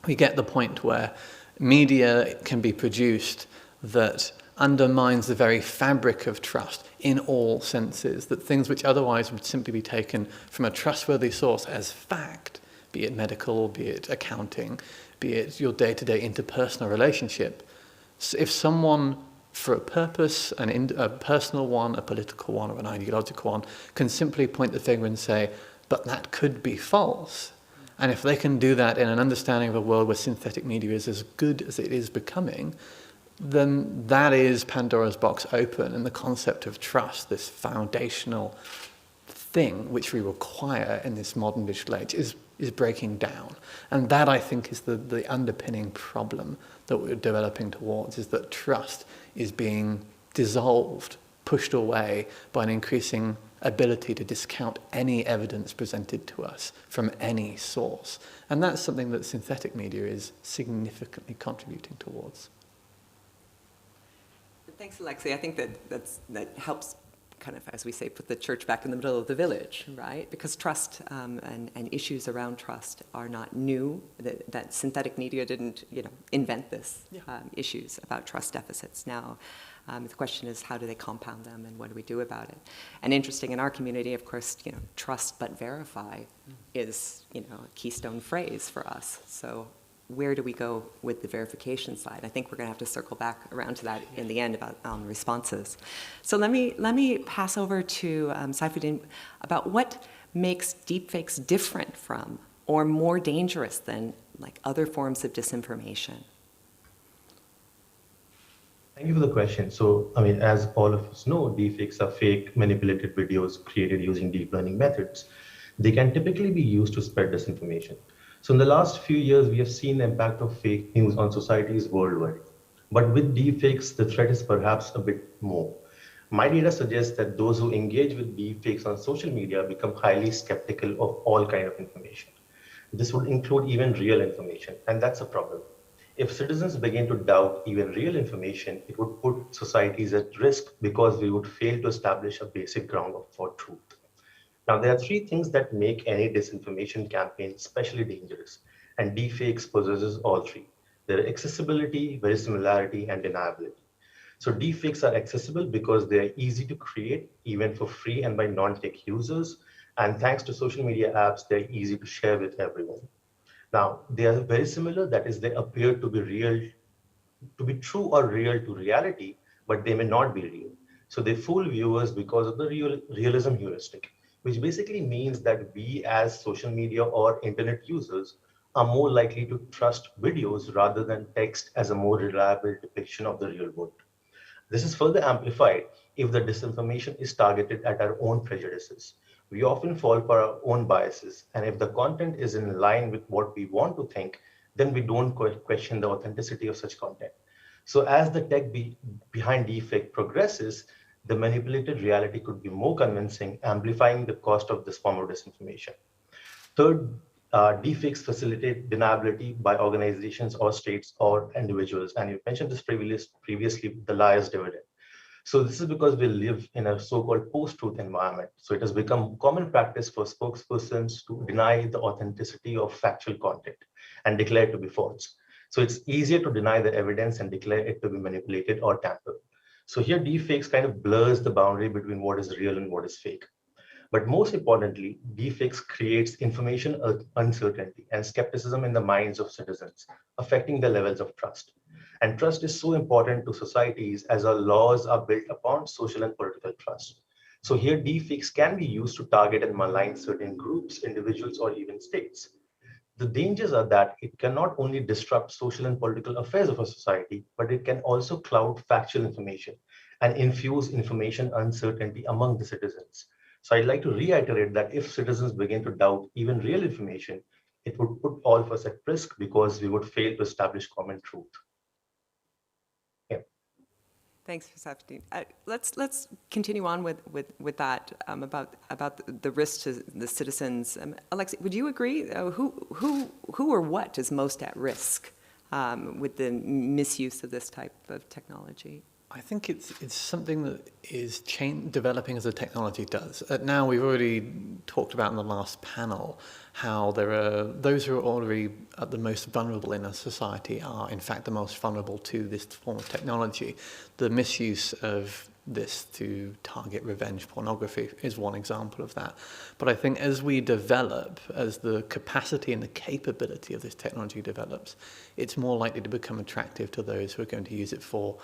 We get the point where media can be produced that undermines the very fabric of trust in all senses, that things which otherwise would simply be taken from a trustworthy source as fact, be it medical, be it accounting, be it your day-to-day interpersonal relationship. So if someone, for a purpose, a personal one, a political one, or an ideological one, can simply point the finger and say, but that could be false. And if they can do that in an understanding of a world where synthetic media is as good as it is becoming, then that is Pandora's box open, and the concept of trust, this foundational thing which we require in this modern digital age, is breaking down. And that, I think, is the underpinning problem that we're developing towards, is that trust is being dissolved, pushed away by an increasing ability to discount any evidence presented to us from any source. And that's something that synthetic media is significantly contributing towards. Thanks, Alexi. I think that helps kind of, as we say, put the church back in the middle of the village, right? Because trust and issues around trust are not new. That synthetic media didn't, invent this issues about trust deficits. Now, the question is, how do they compound them, and what do we do about it? And interesting, in our community, of course, trust but verify is, a keystone phrase for us. So where do we go with the verification side? I think we're going to have to circle back around to that in the end about responses. So let me pass over to Saifuddin about what makes deepfakes different from or more dangerous than other forms of disinformation. Thank you for the question. So, as all of us know, deepfakes are fake, manipulated videos created using deep learning methods. They can typically be used to spread disinformation. So in the last few years, we have seen the impact of fake news on societies worldwide. But with deepfakes, the threat is perhaps a bit more. My data suggests that those who engage with deepfakes on social media become highly skeptical of all kinds of information. This would include even real information, and that's a problem. If citizens begin to doubt even real information, it would put societies at risk because we would fail to establish a basic ground for truth. Now, there are three things that make any disinformation campaign especially dangerous, and deepfakes possesses all three. They're accessibility, verisimilarity, and deniability. So deepfakes are accessible because they are easy to create, even for free and by non-tech users. And thanks to social media apps, they're easy to share with everyone. Now, they are very similar, that is, they appear to be real, to be true or real to reality, but they may not be real. So they fool viewers because of the realism heuristic, which basically means that we as social media or internet users are more likely to trust videos rather than text as a more reliable depiction of the real world. This is further amplified if the disinformation is targeted at our own prejudices. We often fall for our own biases, and if the content is in line with what we want to think, then we don't question the authenticity of such content. So as the tech behind deepfake progresses, the manipulated reality could be more convincing, amplifying the cost of this form of disinformation. Third, deepfakes facilitate deniability by organizations or states or individuals. And you mentioned this previously, the liar's dividend. So this is because we live in a so-called post-truth environment. So it has become common practice for spokespersons to deny the authenticity of factual content and declare it to be false. So it's easier to deny the evidence and declare it to be manipulated or tampered. So here deepfakes kind of blurs the boundary between what is real and what is fake. But most importantly, deepfakes creates information uncertainty and skepticism in the minds of citizens, affecting their levels of trust. And trust is so important to societies as our laws are built upon social and political trust. So here deepfakes can be used to target and malign certain groups, individuals, or even states. The dangers are that it can not only disrupt social and political affairs of a society, but it can also cloud factual information and infuse information uncertainty among the citizens. So I'd like to reiterate that if citizens begin to doubt even real information, it would put all of us at risk because we would fail to establish common truth. Yeah. Thanks, Safdin. Let's continue on with that about the risk to the citizens. Alexei, would you agree? Who or what is most at risk with the misuse of this type of technology? I think it's something that is developing as the technology does. Now, we've already talked about in the last panel how there are those who are already the most vulnerable in a society are, in fact, the most vulnerable to this form of technology. The misuse of this to target revenge pornography is one example of that. But I think as we develop, as the capacity and the capability of this technology develops, it's more likely to become attractive to those who are going to use it for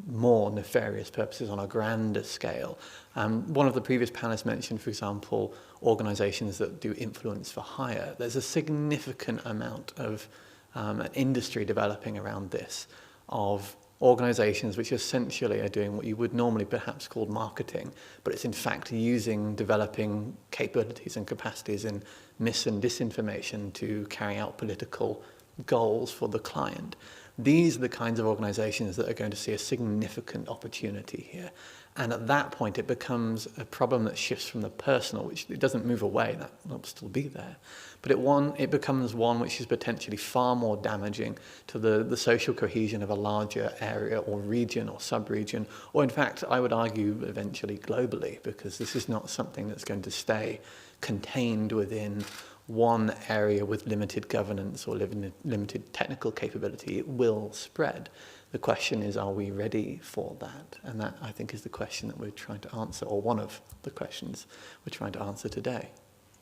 more nefarious purposes on a grander scale. One of the previous panelists mentioned, for example, organizations that do influence for hire. There's a significant amount of an industry developing around this, of organizations which essentially are doing what you would normally perhaps call marketing, but it's in fact developing capabilities and capacities in mis and disinformation to carry out political goals for the client. These are the kinds of organizations that are going to see a significant opportunity here. And at that point, it becomes a problem that shifts from the personal, which it doesn't move away, that will still be there. But it becomes one which is potentially far more damaging to the social cohesion of a larger area or region or sub-region, or in fact, I would argue eventually globally, because this is not something that's going to stay contained within one area with limited governance or limited technical capability. It will spread. The question is, are we ready for that? And that, I think, is the question that we're trying to answer, or one of the questions we're trying to answer today.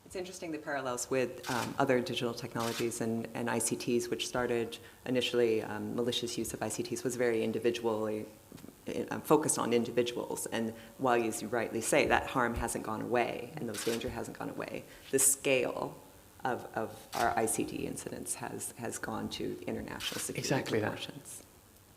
It's interesting the parallels with other digital technologies and ICTs, which started initially, malicious use of ICTs was very individually focused on individuals. And while, as you rightly say, that harm hasn't gone away and those danger hasn't gone away, the scale of our ICT incidents has gone to international security proportions.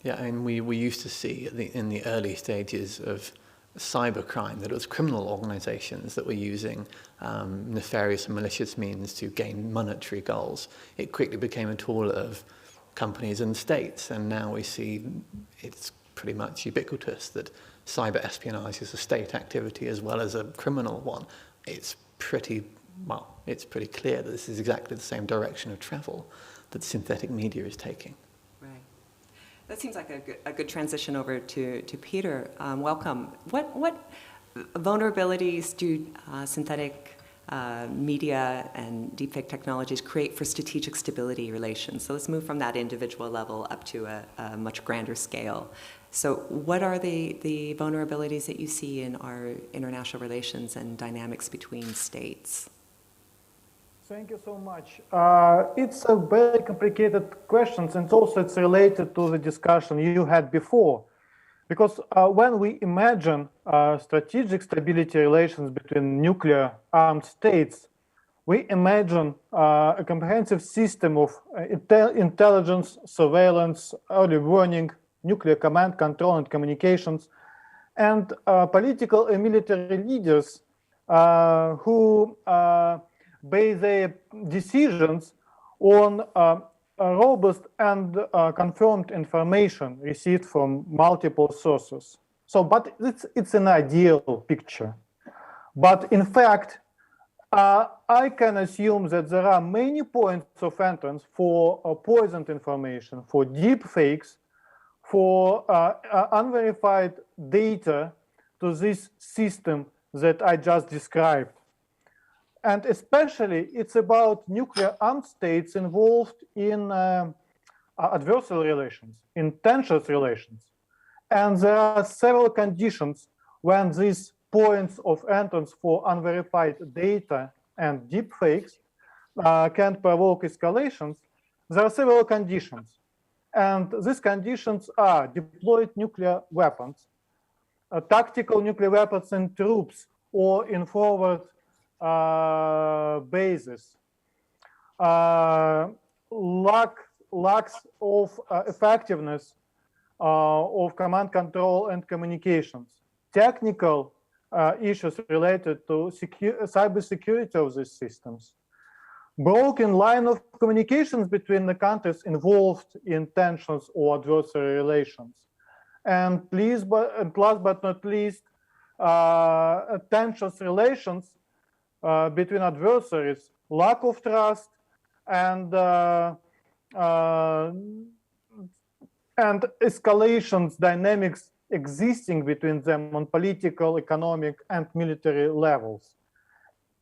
Yeah, and we used to see in the early stages of cybercrime that it was criminal organizations that were using nefarious and malicious means to gain monetary goals. It quickly became a tool of companies and states, and now we see it's pretty much ubiquitous that cyber espionage is a state activity as well as a criminal one. It's pretty clear that this is exactly the same direction of travel that synthetic media is taking. Right. That seems like a good transition over to Peter. Welcome. What vulnerabilities do synthetic media and deepfake technologies create for strategic stability relations. So let's move from that individual level up to a much grander scale. So what are the vulnerabilities that you see in our international relations and dynamics between states? Thank you so much. It's a very complicated question, and also it's related to the discussion you had before. Because when we imagine strategic stability relations between nuclear armed states, we imagine a comprehensive system of intelligence, surveillance, early warning, nuclear command, control, and communications, and political and military leaders who base their decisions on robust and confirmed information received from multiple sources. So, but it's an ideal picture. But in fact, I can assume that there are many points of entrance for poisoned information, for deepfakes, for unverified data to this system that I just described. And especially, it's about nuclear armed states involved in adversarial relations, in tensions relations. And there are several conditions when these points of entrance for unverified data and deepfakes can provoke escalations. There are several conditions. And these conditions are deployed nuclear weapons, tactical nuclear weapons and troops, or in forward basis, lacks of effectiveness of command control and communications, technical issues related to cybersecurity of these systems, broken line of communications between the countries involved in tensions or adversary relations, and last but not least, tensions relations between adversaries, lack of trust, and escalations dynamics existing between them on political, economic, and military levels.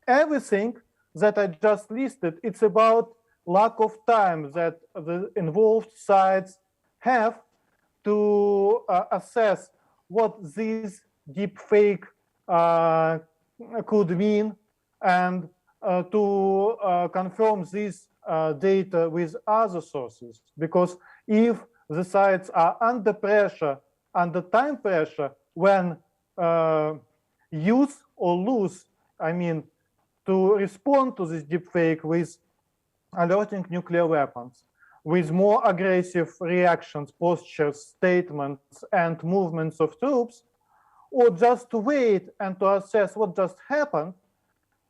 Everything that I just listed, it's about lack of time that the involved sides have to assess what this deepfake could mean, and to confirm this data with other sources. Because if the sites are under pressure, under time pressure, when use or lose, I mean, to respond to this deepfake with alerting nuclear weapons, with more aggressive reactions, postures, statements, and movements of troops, or just to wait and to assess what just happened.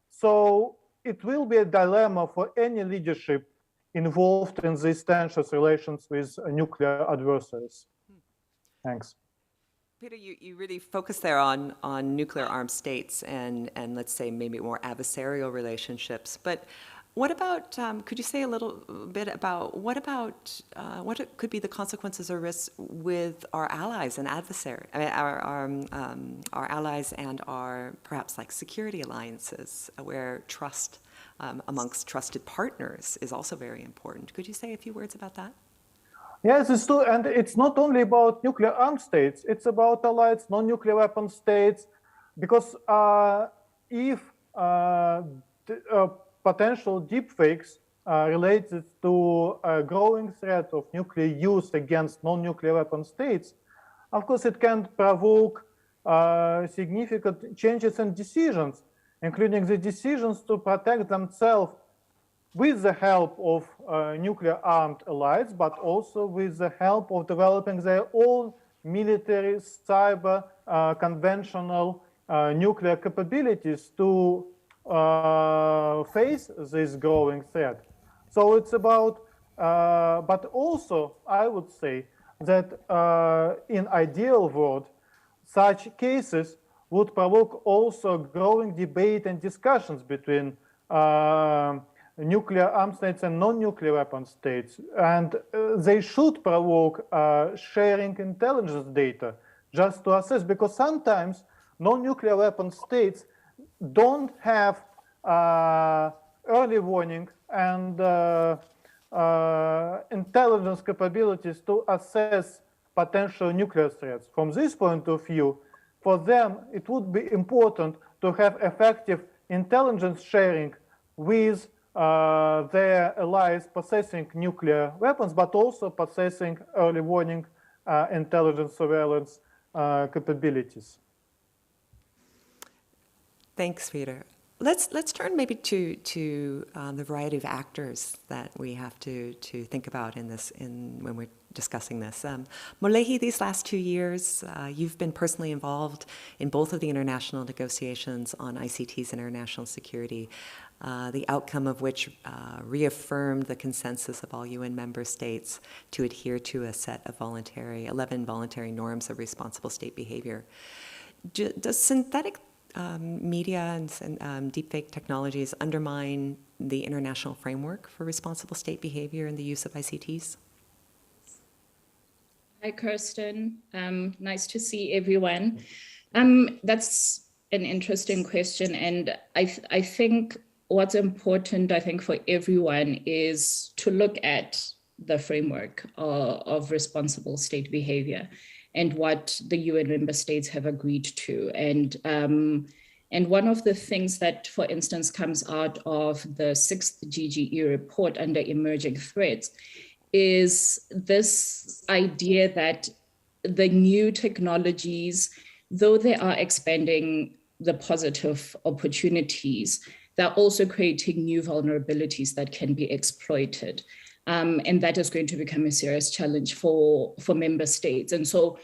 So it will be a dilemma for any leadership involved in these tensions relations with nuclear adversaries. Thanks. Peter, you really focus there on nuclear armed states and let's say maybe more adversarial relationships. But what about, could you say a little bit about what could be the consequences or risks with our allies and adversaries, I mean, our allies and our perhaps like security alliances, where trust amongst trusted partners is also very important. Could you say a few words about that? Yes, it's true, and it's not only about nuclear armed states, it's about allied non-nuclear weapon states, because if potential deepfakes related to a growing threat of nuclear use against non-nuclear weapon states, of course it can provoke significant changes in decisions, including the decisions to protect themselves with the help of nuclear armed allies, but also with the help of developing their own military, cyber, conventional nuclear capabilities to face this growing threat. So it's about, but also I would say that in ideal world, such cases would provoke also growing debate and discussions between nuclear armed states and non-nuclear weapon states, and they should provoke sharing intelligence data just to assess, because sometimes non-nuclear weapon states don't have early warning and intelligence capabilities to assess potential nuclear threats. From this point of view, for them, it would be important to have effective intelligence sharing with their allies possessing nuclear weapons, but also possessing early warning intelligence surveillance capabilities. Thanks, Peter. Let's turn maybe to the variety of actors that we have to think about in this when we're discussing this. Molehi, these last 2 years, you've been personally involved in both of the international negotiations on ICT's international security, the outcome of which reaffirmed the consensus of all UN member states to adhere to a set of 11 voluntary norms of responsible state behavior. Does synthetic media and deepfake technologies undermine the international framework for responsible state behavior and the use of ICTs? Hi, Kirsten. Nice to see everyone. That's an interesting question, and I think what's important, for everyone is to look at the framework of responsible state behavior and what the UN member states have agreed to. And one of the things that, for instance, comes out of the 6th GGE report under emerging threats is this idea that the new technologies, though they are expanding the positive opportunities, they're also creating new vulnerabilities that can be exploited. And that is going to become a serious challenge for member states. And so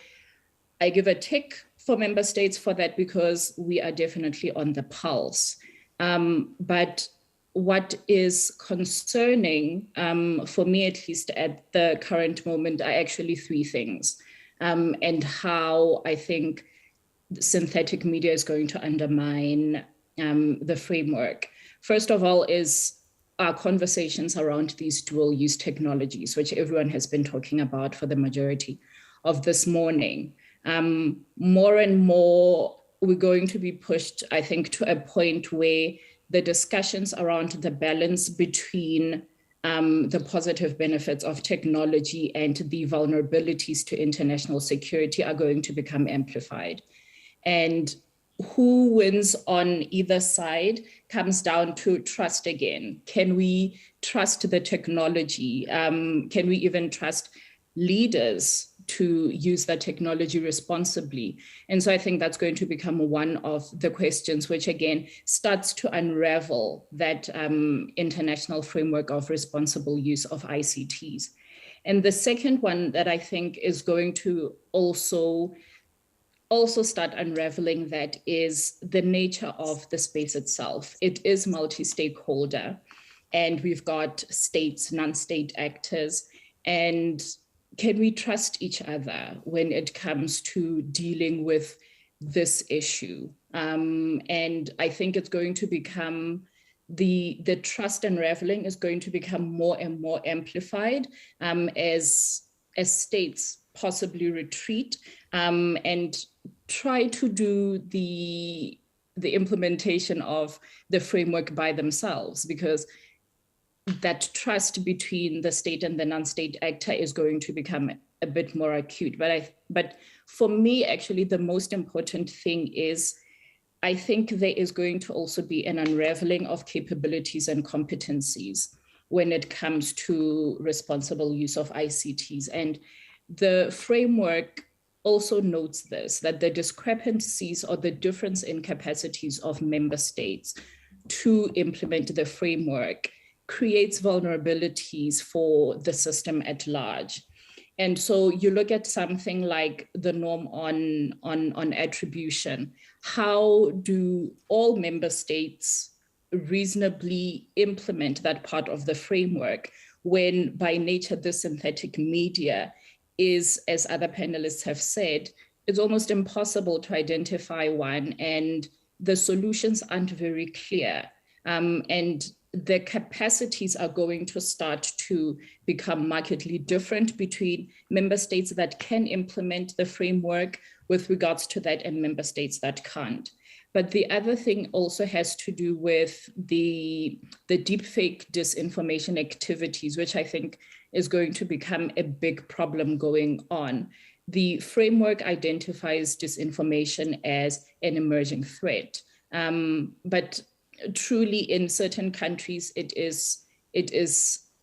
I give a tick for member states for that because we are definitely on the pulse. But what is concerning, for me at least at the current moment, are actually 3 things, and how I think synthetic media is going to undermine the framework. First of all is our conversations around these dual use technologies, which everyone has been talking about for the majority of this morning. More and more, we're going to be pushed, I think, to a point where the discussions around the balance between the positive benefits of technology and the vulnerabilities to international security are going to become amplified. And who wins on either side comes down to trust again. Can we trust the technology? Can we even trust leaders to use that technology responsibly? And so I think that's going to become one of the questions, which again starts to unravel that international framework of responsible use of ICTs. And the second one that I think is going to also start unraveling that is the nature of the space itself. It is multi-stakeholder, and we've got states, non-state actors, and can we trust each other when it comes to dealing with this issue? And I think it's going to become, the trust unraveling is going to become more and more amplified as states possibly retreat and try to do the implementation of the framework by themselves, because that trust between the state and the non-state actor is going to become a bit more acute. But for me, actually, the most important thing is, I think there is going to also be an unraveling of capabilities and competencies when it comes to responsible use of ICTs. And the framework also notes this, that the discrepancies or the difference in capacities of member states to implement the framework creates vulnerabilities for the system at large. And so you look at something like the norm on attribution. How do all member states reasonably implement that part of the framework when by nature the synthetic media is, as other panelists have said, it's almost impossible to identify one, and the solutions aren't very clear. And the capacities are going to start to become markedly different between member states that can implement the framework with regards to that and member states that can't. But the other thing also has to do with the deepfake disinformation activities, which I think is going to become a big problem going on. The framework identifies disinformation as an emerging threat. But truly in certain countries, it is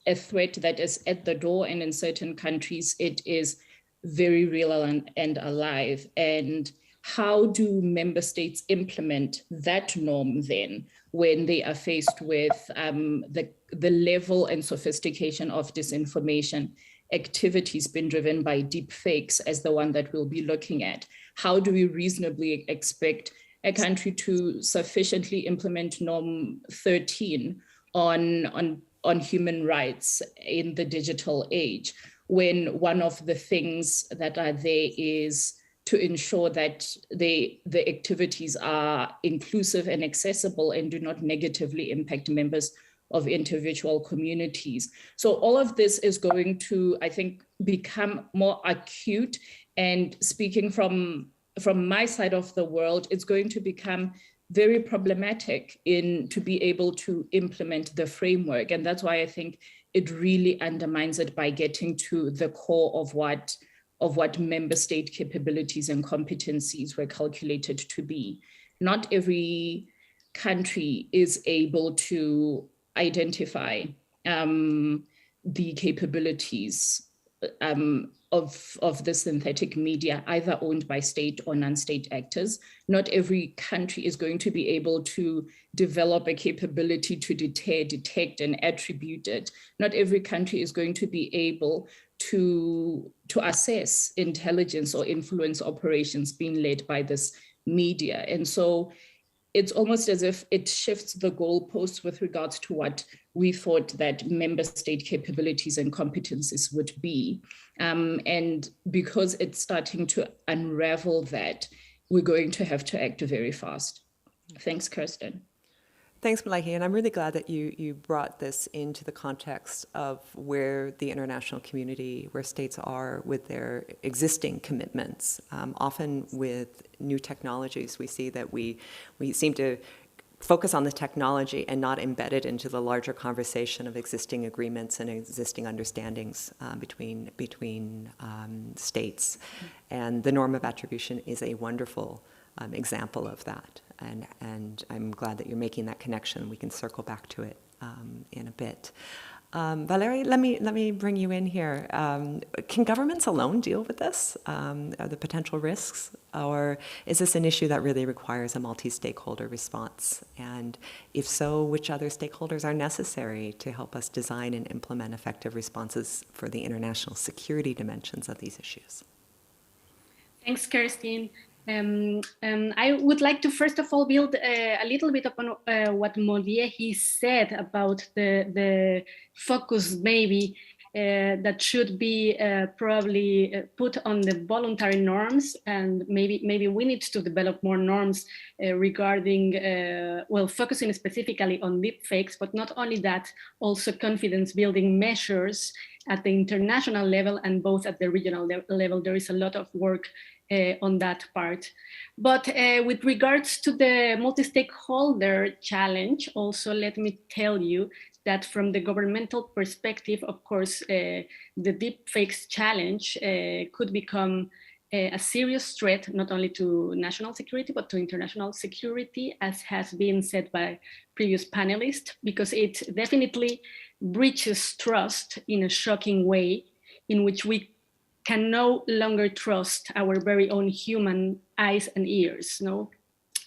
a threat that is at the door, and in certain countries, it is very real and alive. And how do member states implement that norm then when they are faced with the level and sophistication of disinformation activities being driven by deep fakes as the one that we'll be looking at? How do we reasonably expect a country to sufficiently implement norm 13 on human rights in the digital age, when one of the things that are there is to ensure that the activities are inclusive and accessible and do not negatively impact members of individual communities? So all of this is going to, I think, become more acute. And speaking from my side of the world, it's going to become very problematic to be able to implement the framework. And that's why I think it really undermines it by getting to the core of what member state capabilities and competencies were calculated to be. Not every country is able to identify the capabilities of the synthetic media, either owned by state or non-state actors. Not every country is going to be able to develop a capability to detect and attribute it. Not every country is going to be able to assess intelligence or influence operations being led by this media. And so it's almost as if it shifts the goalposts with regards to what we thought that member state capabilities and competencies would be. And because it's starting to unravel that, we're going to have to act very fast. Thanks, Kirsten. Thanks, Malahi, and I'm really glad that you brought this into the context of where the international community, where states are with their existing commitments. Often with new technologies, we see that we seem to focus on the technology and not embed it into the larger conversation of existing agreements and existing understandings between states. And the norm of attribution is a wonderful example of that. And I'm glad that you're making that connection. We can circle back to it in a bit. Valerie, let me bring you in here. Can governments alone deal with this, the potential risks? Or is this an issue that really requires a multi-stakeholder response? And if so, which other stakeholders are necessary to help us design and implement effective responses for the international security dimensions of these issues? Thanks, Kirsten. I would like to first of all build a little bit upon what Muliehi said about the focus maybe that should be probably put on the voluntary norms, and maybe we need to develop more norms regarding focusing specifically on deepfakes, but not only that, also confidence building measures at the international level and both at the regional level. There is a lot of work on that part. But with regards to the multi-stakeholder challenge, also let me tell you that from the governmental perspective, of course, the deepfakes challenge could become a serious threat, not only to national security, but to international security, as has been said by previous panelists, because it definitely breaches trust in a shocking way, in which we can no longer trust our very own human eyes and ears, no?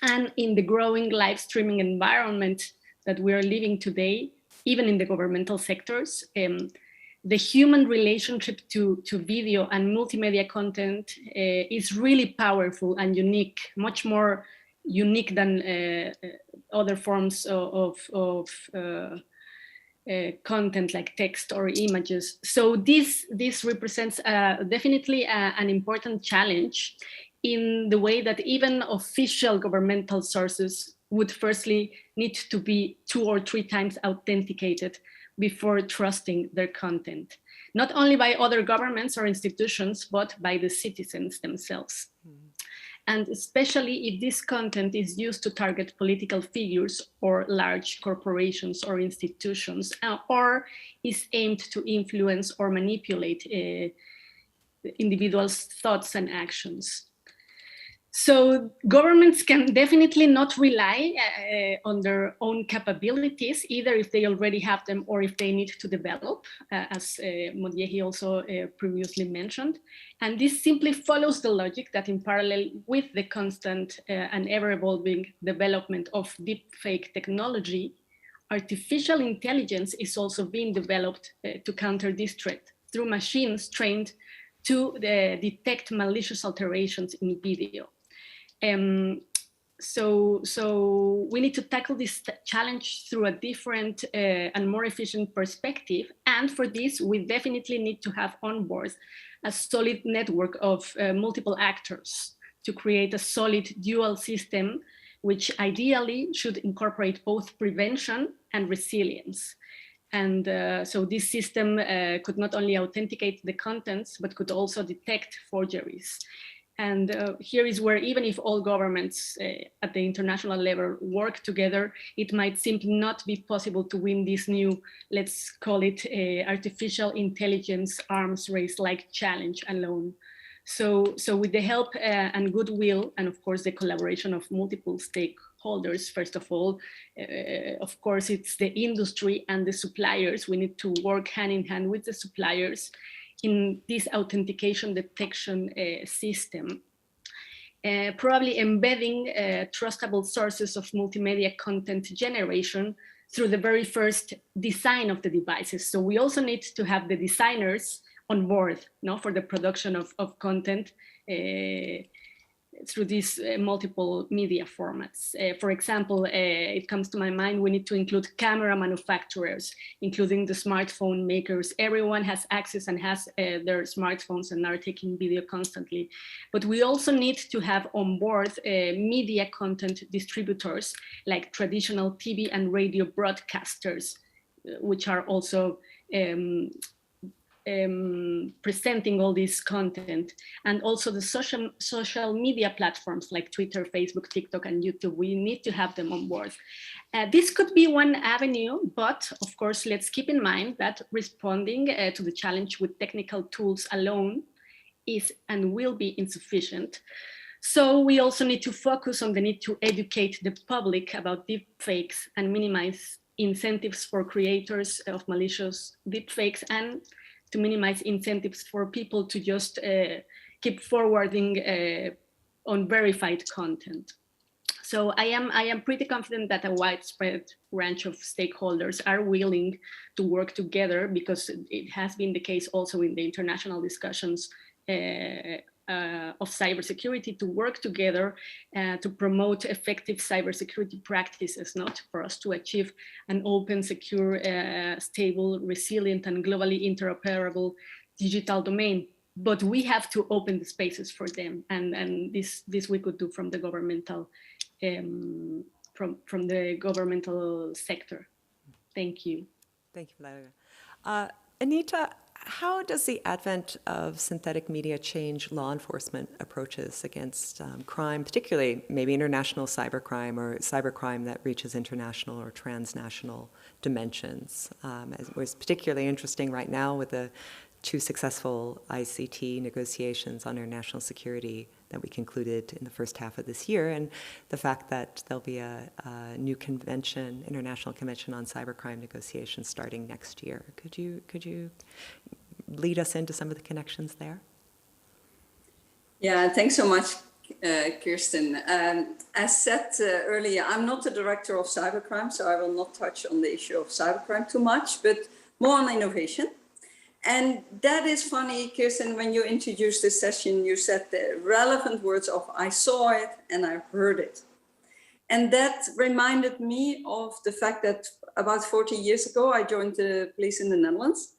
And in the growing live streaming environment that we are living today, even in the governmental sectors, the human relationship to video and multimedia content is really powerful and unique, much more unique than other forms of content like text or images. So this represents definitely an important challenge in the way that even official governmental sources would firstly need to be 2 or 3 times authenticated before trusting their content, not only by other governments or institutions, but by the citizens themselves. and especially if this content is used to target political figures or large corporations or institutions, or is aimed to influence or manipulate individuals' thoughts and actions. So governments can definitely not rely on their own capabilities, either if they already have them or if they need to develop, as Modiehi also previously mentioned. And this simply follows the logic that in parallel with the constant and ever-evolving development of deepfake technology, artificial intelligence is also being developed to counter this threat through machines trained to detect malicious alterations in video. So we need to tackle this challenge through a different and more efficient perspective. And for this, we definitely need to have on board a solid network of multiple actors to create a solid dual system, which ideally should incorporate both prevention and resilience. And so this system could not only authenticate the contents, but could also detect forgeries. And here is where even if all governments at the international level work together, it might simply not be possible to win this new, let's call it artificial intelligence arms race like challenge alone. So with the help and goodwill, and of course the collaboration of multiple stakeholders, first of all, of course it's the industry and the suppliers. We need to work hand in hand with the suppliers in this authentication detection system, probably embedding trustable sources of multimedia content generation through the very first design of the devices. So we also need to have the designers on board, for the production of content through these multiple media formats. For example, it comes to my mind, we need to include camera manufacturers, including the smartphone makers. Everyone has access and has their smartphones and are taking video constantly. But we also need to have on board media content distributors like traditional TV and radio broadcasters, which are also presenting all this content, and also the social media platforms like Twitter, Facebook, TikTok, and YouTube. We need to have them on board. This could be one avenue, but of course, let's keep in mind that responding to the challenge with technical tools alone is and will be insufficient. So we also need to focus on the need to educate the public about deepfakes and minimize incentives for creators of malicious deepfakes, and to minimize incentives for people to just keep forwarding on verified content. So I am pretty confident that a widespread range of stakeholders are willing to work together, because it has been the case also in the international discussions of cybersecurity, to work together to promote effective cybersecurity practices, not for us to achieve an open, secure, stable, resilient, and globally interoperable digital domain. But we have to open the spaces for them, and this we could do from the governmental from the governmental sector. Thank you. Thank you, Valeria. Anita, how does the advent of synthetic media change law enforcement approaches against crime, particularly maybe international cybercrime or cybercrime that reaches international or transnational dimensions? It was particularly interesting right now with the 2 successful ICT negotiations on international security that we concluded in the first half of this year, and the fact that there'll be a new convention, international convention on cybercrime negotiations starting next year. Could you lead us into some of the connections there? Yeah, thanks so much, Kirsten. As said earlier, I'm not the director of cybercrime, so I will not touch on the issue of cybercrime too much, but more on innovation. And that is funny, Kirsten, when you introduced this session, you said the relevant words of I saw it and I heard it. And that reminded me of the fact that about 40 years ago, I joined the police in the Netherlands,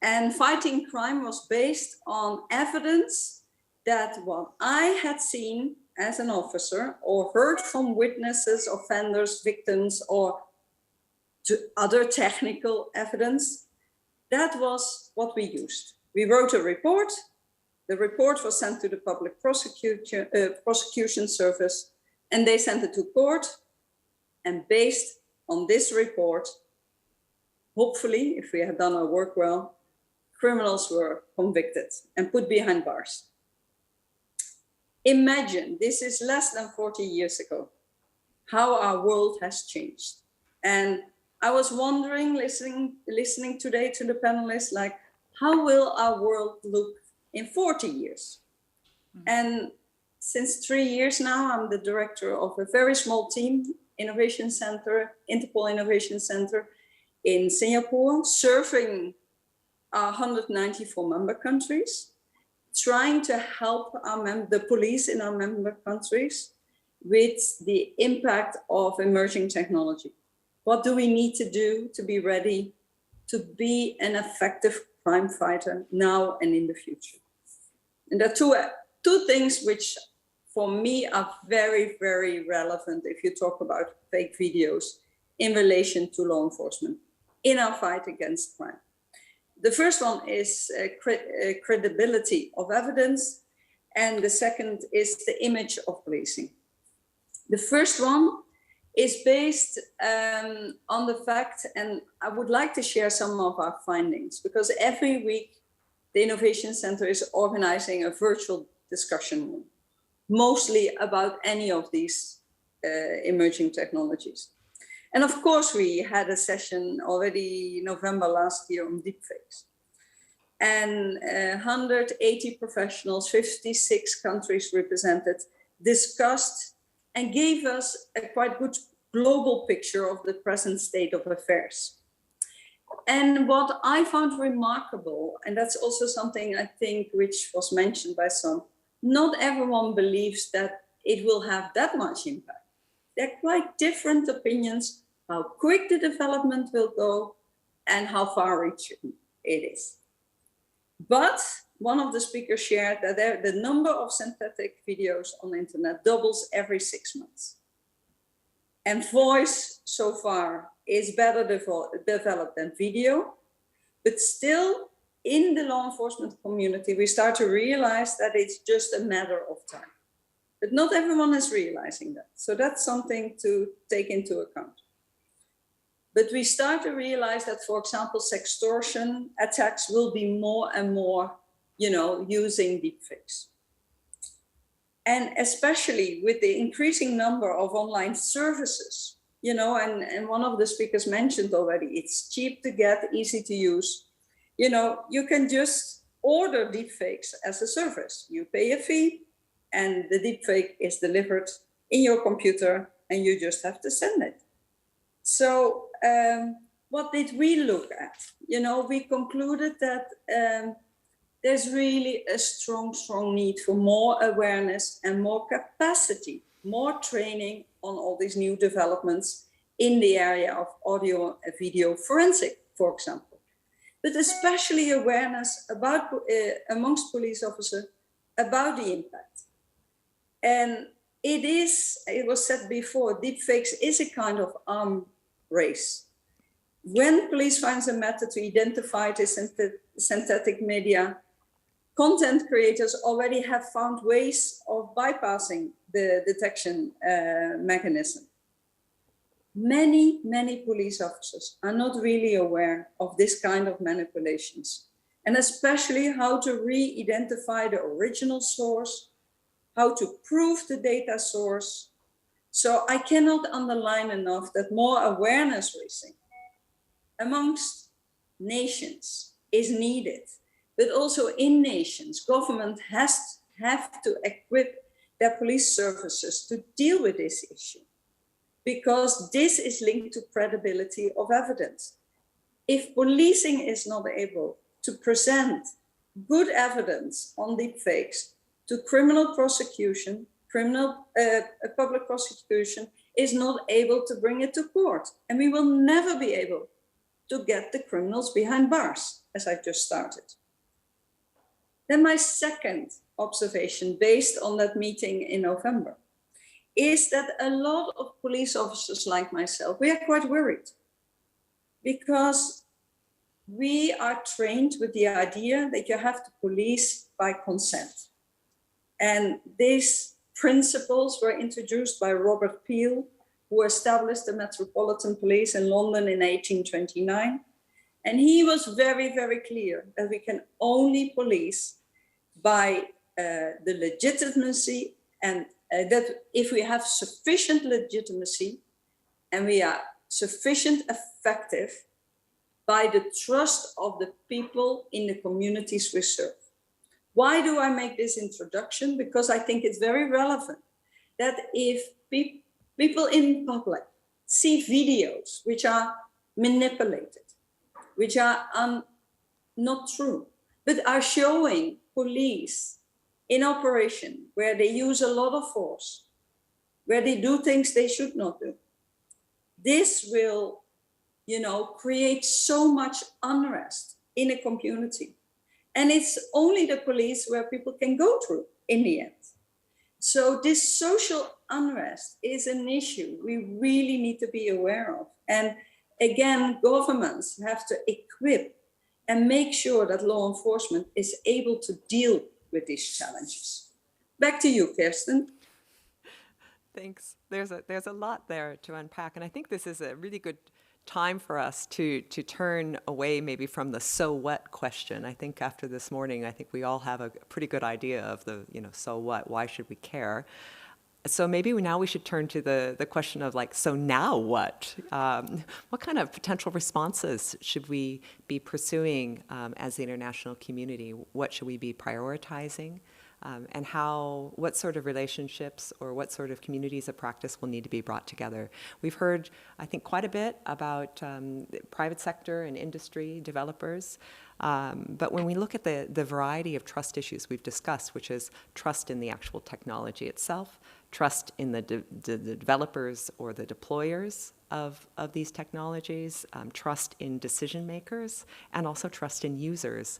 and fighting crime was based on evidence that what I had seen as an officer or heard from witnesses, offenders, victims, or other technical evidence, that was what we used. We wrote a report, The report was sent to the public prosecution service, and they sent it to court. And based on this report, hopefully, if we had done our work well, criminals were convicted and put behind bars. Imagine, this is less than 40 years ago, how our world has changed. And I was wondering, listening today to the panelists, like, how will our world look in 40 years? And since 3 years now, I'm the director of a very small team, Innovation Center, Interpol Innovation Center in Singapore, serving our 194 member countries, trying to help the police in our member countries with the impact of emerging technology. What do we need to do to be ready to be an effective crime fighter now and in the future? And there are two things which for me are very, very relevant if you talk about fake videos in relation to law enforcement in our fight against crime. The first one is credibility of evidence, and the second is the image of policing. The first one is based on the fact, and I would like to share some of our findings, because every week the Innovation Center is organizing a virtual discussion room, mostly about any of these emerging technologies. And of course, we had a session already November last year on deepfakes. And 180 professionals, 56 countries represented, discussed and gave us a quite good global picture of the present state of affairs. And what I found remarkable, and that's also something I think which was mentioned by some, not everyone believes that it will have that much impact. There are quite different opinions how quick the development will go and how far-reaching it is. But one of the speakers shared that the number of synthetic videos on the internet doubles every 6 months. And voice so far is better developed than video, but still in the law enforcement community, we start to realize that it's just a matter of time. But not everyone is realizing that. So that's something to take into account. But we start to realize that, for example, sextortion attacks will be more and more, using deepfakes. And especially with the increasing number of online services, and one of the speakers mentioned already, it's cheap to get, easy to use. You can just order deepfakes as a service. You pay a fee and the deepfake is delivered in your computer and you just have to send it. So what did we look at? We concluded that there's really a strong need for more awareness and more capacity, more training on all these new developments in the area of audio and video forensic, for example. But especially awareness about amongst police officers about the impact. And it was said before, deepfakes is a kind of arm race. When police finds a method to identify the synthetic media, content creators already have found ways of bypassing the detection mechanism. Many police officers are not really aware of this kind of manipulations, and especially how to re-identify the original source, how to prove the data source. So I cannot underline enough that more awareness raising amongst nations is needed, but also in nations, government have to equip their police services to deal with this issue, because this is linked to credibility of evidence. If policing is not able to present good evidence on deepfakes to criminal prosecution, public prosecution is not able to bring it to court, and we will never be able to get the criminals behind bars, as I just started. Then my second observation, based on that meeting in November, is that a lot of police officers like myself, we are quite worried, because we are trained with the idea that you have to police by consent. And these principles were introduced by Robert Peel, who established the Metropolitan Police in London in 1829. And he was very, very clear that we can only police by the legitimacy, and that if we have sufficient legitimacy and we are sufficient effective by the trust of the people in the communities we serve. Why do I make this introduction? Because I think it's very relevant that if people in public see videos which are manipulated, which are not true, but are showing police in operation where they use a lot of force, where they do things they should not do, this will, create so much unrest in a community. And it's only the police where people can go through in the end. So this social unrest is an issue we really need to be aware of. And again, governments have to equip and make sure that law enforcement is able to deal with these challenges. Back to you, Kirsten. Thanks. There's a lot there to unpack, and I think this is a really good time for us to turn away maybe from the so what question. I think after this morning, I think we all have a pretty good idea of the, so what, why should we care? So maybe now we should turn to the question of so now what? What kind of potential responses should we be pursuing as the international community? What should we be prioritizing? And what sort of relationships or what sort of communities of practice will need to be brought together. We've heard, I think, quite a bit about private sector and industry developers, but when we look at the variety of trust issues we've discussed, which is trust in the actual technology itself, trust in the developers or the deployers of these technologies, trust in decision makers, and also trust in users.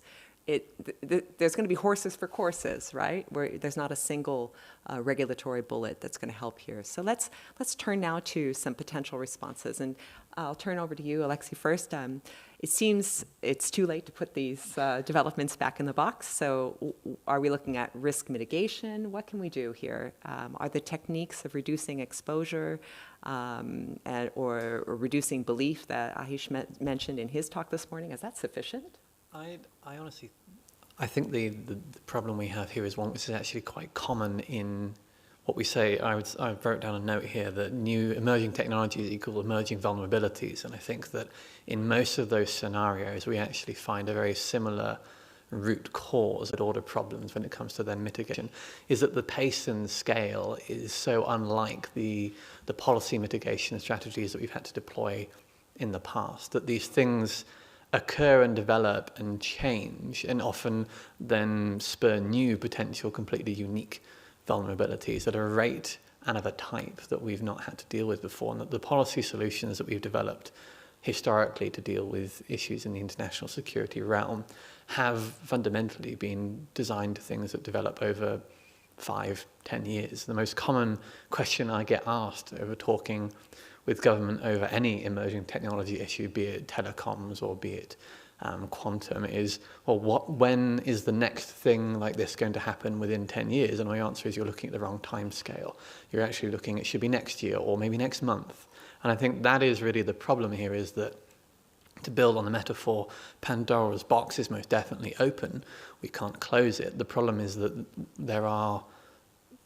There's going to be horses for courses, right? Where there's not a single regulatory bullet that's going to help here. So let's turn now to some potential responses, and I'll turn over to you, Alexi, first. It seems it's too late to put these developments back in the box. So are we looking at risk mitigation? What can we do here? Are the techniques of reducing exposure or reducing belief that Ahish mentioned in his talk this morning, is that sufficient? I think the problem we have here is one which is actually quite common in what we say. I wrote down a note here that new emerging technologies equal emerging vulnerabilities, and I think that in most of those scenarios we actually find a very similar root cause at order problems when it comes to their mitigation, is that the pace and scale is so unlike the policy mitigation strategies that we've had to deploy in the past, that these things occur and develop and change and often then spur new potential completely unique vulnerabilities at a rate and of a type that we've not had to deal with before, and that the policy solutions that we've developed historically to deal with issues in the international security realm have fundamentally been designed to things that develop over 5-10 years. The most common question I get asked over talking with government over any emerging technology issue, be it telecoms or be it quantum, is, well, when is the next thing like this going to happen within 10 years? And my answer is you're looking at the wrong time scale. You're actually looking, it should be next year or maybe next month. And I think that is really the problem here, is that, to build on the metaphor, Pandora's box is most definitely open. We can't close it. The problem is that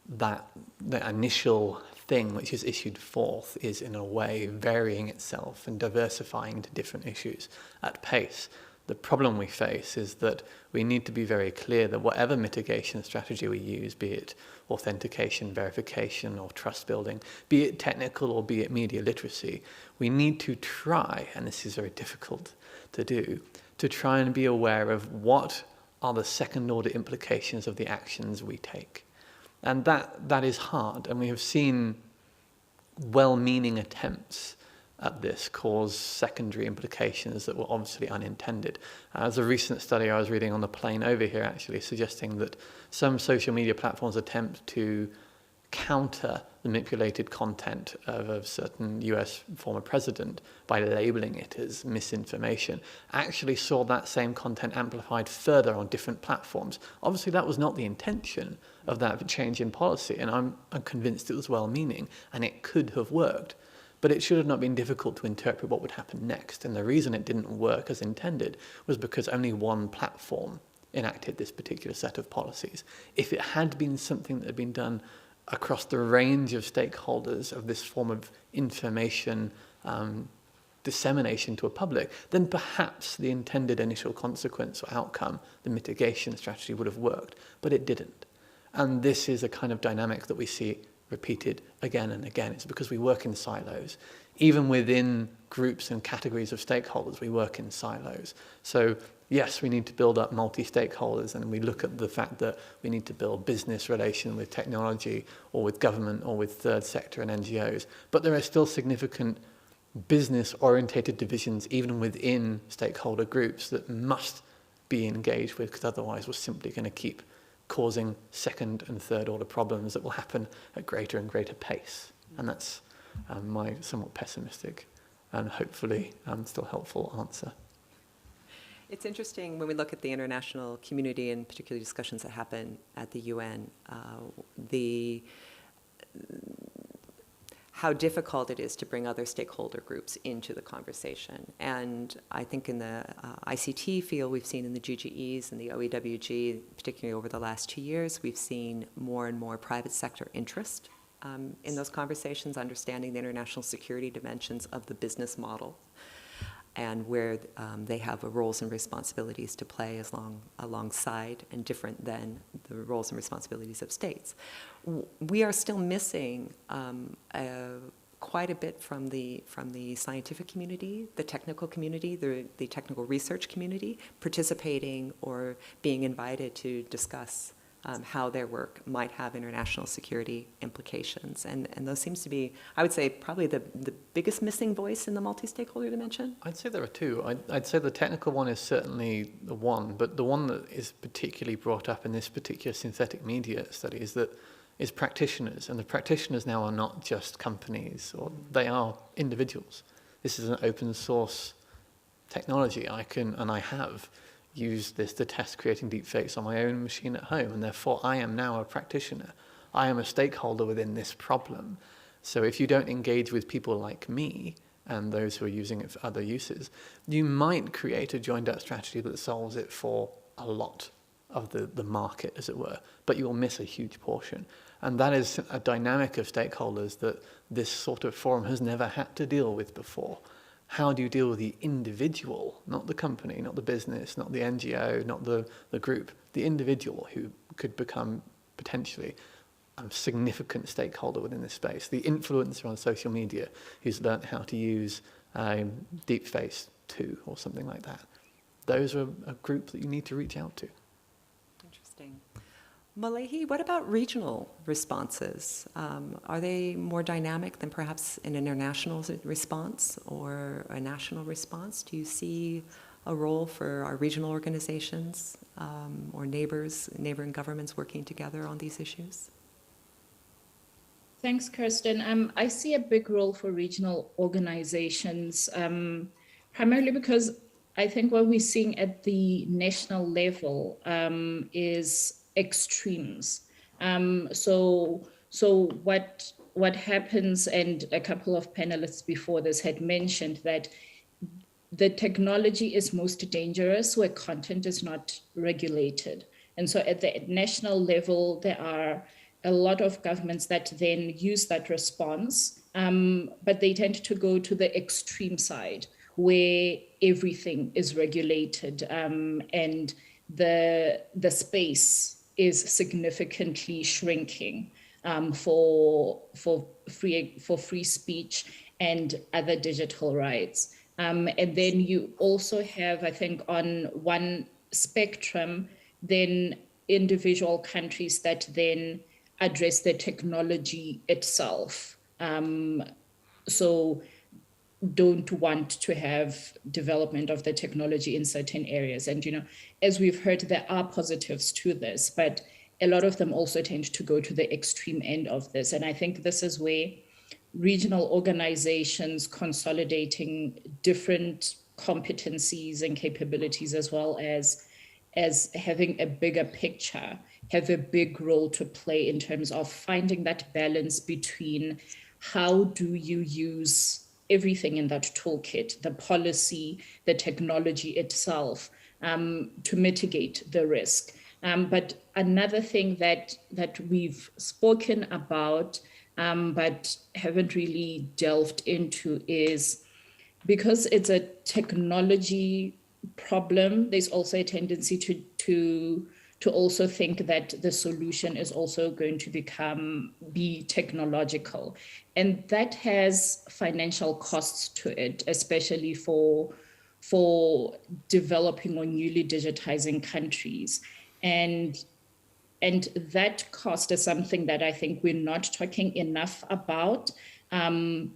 the initial thing which is issued forth is in a way varying itself and diversifying into different issues at pace. The problem we face is that we need to be very clear that whatever mitigation strategy we use, be it authentication, verification, or trust building, be it technical or be it media literacy, we need to try, and this is very difficult to do, to try and be aware of what are the second order implications of the actions we take. And that is hard, and we have seen well-meaning attempts at this cause secondary implications that were obviously unintended. There's a recent study I was reading on the plane over here actually suggesting that some social media platforms attempt to counter the manipulated content of a certain US former president by labeling it as misinformation, actually saw that same content amplified further on different platforms. Obviously, that was not the intention of that change in policy, and I'm convinced it was well-meaning, and it could have worked. But it should have not been difficult to interpret what would happen next. And the reason it didn't work as intended was because only one platform enacted this particular set of policies. If it had been something that had been done across the range of stakeholders of this form of information dissemination to a public, then perhaps the intended initial consequence or outcome, the mitigation strategy, would have worked. But it didn't. And this is a kind of dynamic that we see repeated again and again. It's because we work in silos. Even within groups and categories of stakeholders, we work in silos. So yes, we need to build up multi-stakeholders, and we look at the fact that we need to build business relation with technology or with government or with third sector and NGOs. But there are still significant business-orientated divisions even within stakeholder groups that must be engaged with, because otherwise we're simply going to keep causing second and third order problems that will happen at greater and greater pace. And that's my somewhat pessimistic and hopefully still helpful answer. It's interesting when we look at the international community and particularly discussions that happen at the UN, how difficult it is to bring other stakeholder groups into the conversation. And I think in the ICT field, we've seen in the GGEs and the OEWG, particularly over the last 2 years, we've seen more and more private sector interest in those conversations, understanding the international security dimensions of the business model and where they have roles and responsibilities to play alongside and different than the roles and responsibilities of states. We are still missing quite a bit from the scientific community, the technical community, the technical research community, participating or being invited to discuss how their work might have international security implications. And those seems to be, I would say, probably the biggest missing voice in the multi-stakeholder dimension. I'd say there are two. I'd say the technical one is certainly the one, but the one that is particularly brought up in this particular synthetic media study is practitioners. And the practitioners now are not just companies, or they are individuals. This is an open source technology. I have used this to test creating deepfakes on my own machine at home, and therefore I am now a practitioner. I am a stakeholder within this problem. So if you don't engage with people like me and those who are using it for other uses, you might create a joined-up strategy that solves it for a lot of the market, as it were, but you will miss a huge portion. And that is a dynamic of stakeholders that this sort of forum has never had to deal with before. How do you deal with the individual, not the company, not the business, not the NGO, not the group, the individual who could become potentially a significant stakeholder within this space, the influencer on social media who's learned how to use Deepfakes 2 or something like that. Those are a group that you need to reach out to. Interesting. Malehi, what about regional responses? Are they more dynamic than perhaps an international response or a national response? Do you see a role for our regional organizations or neighboring governments working together on these issues? Thanks, Kirsten. I see a big role for regional organizations, primarily because I think what we're seeing at the national level is extremes. So what happens, and a couple of panelists before this had mentioned that the technology is most dangerous where content is not regulated. And so at the national level, there are a lot of governments that then use that response, but they tend to go to the extreme side where everything is regulated and the space is significantly shrinking for free speech and other digital rights. And then you also have, I think, on one spectrum, then individual countries that then address the technology itself. So don't want to have development of the technology in certain areas. And, as we've heard, there are positives to this, but a lot of them also tend to go to the extreme end of this. And I think this is where regional organizations consolidating different competencies and capabilities, as well as having a bigger picture, have a big role to play in terms of finding that balance between how do you use everything in that toolkit, the policy, the technology itself, to mitigate the risk. But another thing that we've spoken about, but haven't really delved into, is because it's a technology problem, there's also a tendency to also think that the solution is also going to be technological. And that has financial costs to it, especially for developing or newly digitizing countries. And that cost is something that I think we're not talking enough about as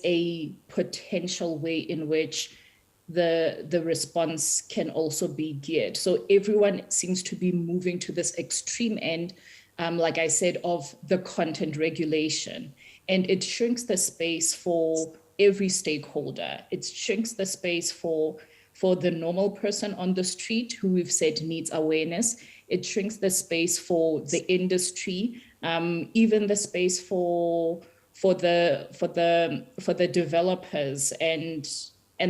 a potential way in which the response can also be geared. So everyone seems to be moving to this extreme end, like I said, of the content regulation. And it shrinks the space for every stakeholder. It shrinks the space for the normal person on the street who we've said needs awareness. It shrinks the space for the industry, even the space for the developers and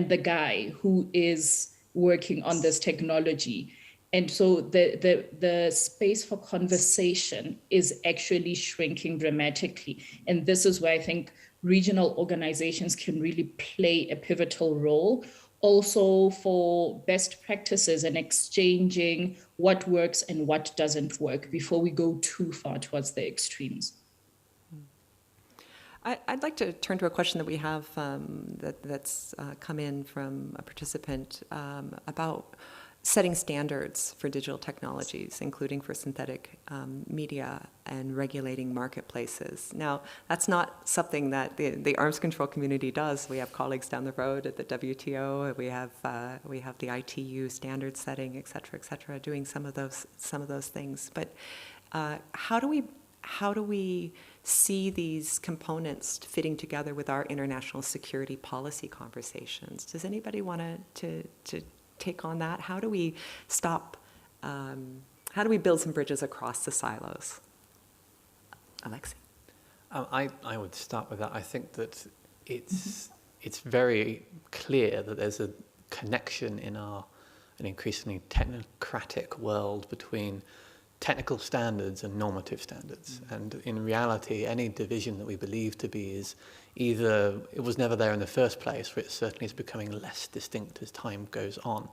the guy who is working on this technology. And so the space for conversation is actually shrinking dramatically. And this is where I think regional organizations can really play a pivotal role, also for best practices and exchanging what works and what doesn't work before we go too far towards the extremes. I'd like to turn to a question that we have that's come in from a participant about setting standards for digital technologies, including for synthetic media and regulating marketplaces. Now, that's not something that the arms control community does. We have colleagues down the road at the WTO. We have the ITU standard setting, et cetera, doing some of those things. But how do we see these components fitting together with our international security policy conversations? Does anybody want to take on that? How do we how do we build some bridges across the silos? Alexei? I would start with that. I think that it's very clear that there's a connection in an increasingly technocratic world between technical standards and normative standards. And in reality, any division that we believe to be is either it was never there in the first place, or it certainly is becoming less distinct as time goes on.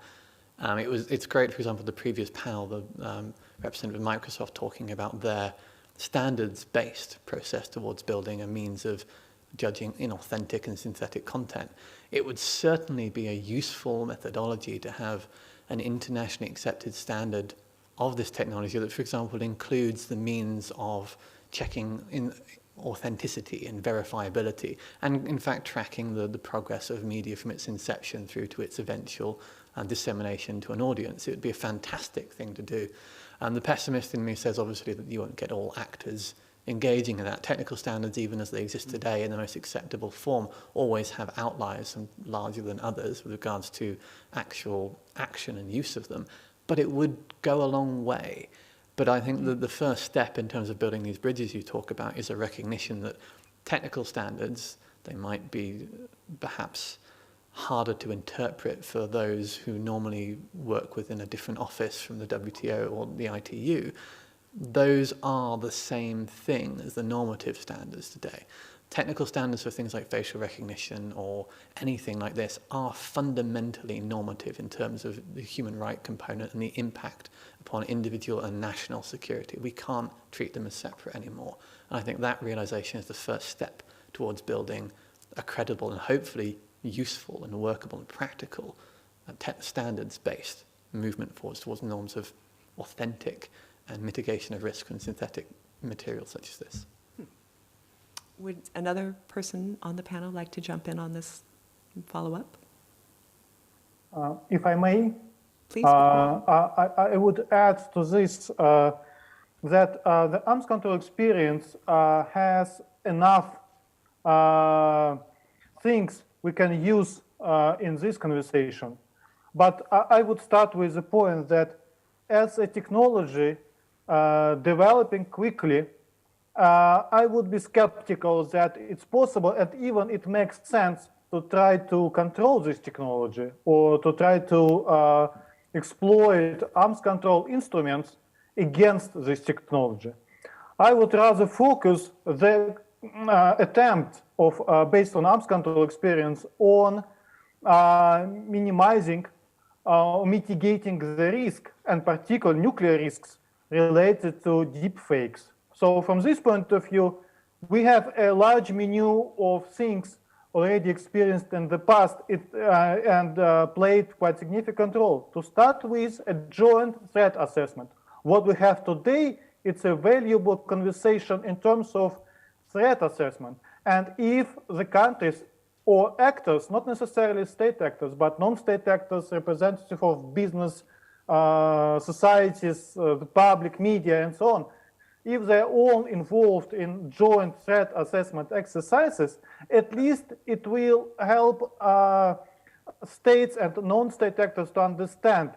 It's great, for example, the previous panel, the representative of Microsoft talking about their standards-based process towards building a means of judging inauthentic and synthetic content. It would certainly be a useful methodology to have an internationally accepted standard of this technology that, for example, includes the means of checking in authenticity and verifiability, and in fact tracking the progress of media from its inception through to its eventual dissemination to an audience. It would be a fantastic thing to do. And the pessimist in me says obviously that you won't get all actors engaging in that. Technical standards, even as they exist today in the most acceptable form, always have outliers, some larger than others, with regards to actual action and use of them. But it would go a long way. But I think that the first step in terms of building these bridges you talk about is a recognition that technical standards, they might be perhaps harder to interpret for those who normally work within a different office from the WTO or the ITU. Those are the same thing as the normative standards today. Technical standards for things like facial recognition or anything like this are fundamentally normative in terms of the human right component and the impact upon individual and national security. We can't treat them as separate anymore. And I think that realization is the first step towards building a credible and hopefully useful and workable and practical standards-based movement forwards towards norms of authentic and mitigation of risk from synthetic materials such as this. Would another person on the panel like to jump in on this and follow up? If I may, Please. I would add to this that the arms control experience has enough things we can use in this conversation. But I would start with the point that as a technology developing quickly, I would be skeptical that it's possible and even it makes sense to try to control this technology or to try to exploit arms control instruments against this technology. I would rather focus the attempt of based on arms control experience on minimizing or mitigating the risk, and particularly nuclear risks related to deepfakes. So from this point of view, we have a large menu of things already experienced in the past and played quite significant role. To start with, a joint threat assessment. What we have today, it's a valuable conversation in terms of threat assessment. And if the countries or actors, not necessarily state actors, but non-state actors, representative of business, societies, the public media, and so on, if they're all involved in joint threat assessment exercises, at least it will help states and non-state actors to understand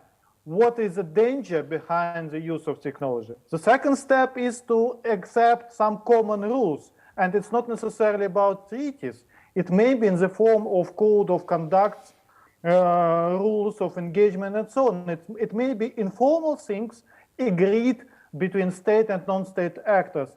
what is the danger behind the use of technology. The second step is to accept some common rules, and it's not necessarily about treaties. It may be in the form of code of conduct, rules of engagement, and so on. It may be informal things agreed between state and non-state actors.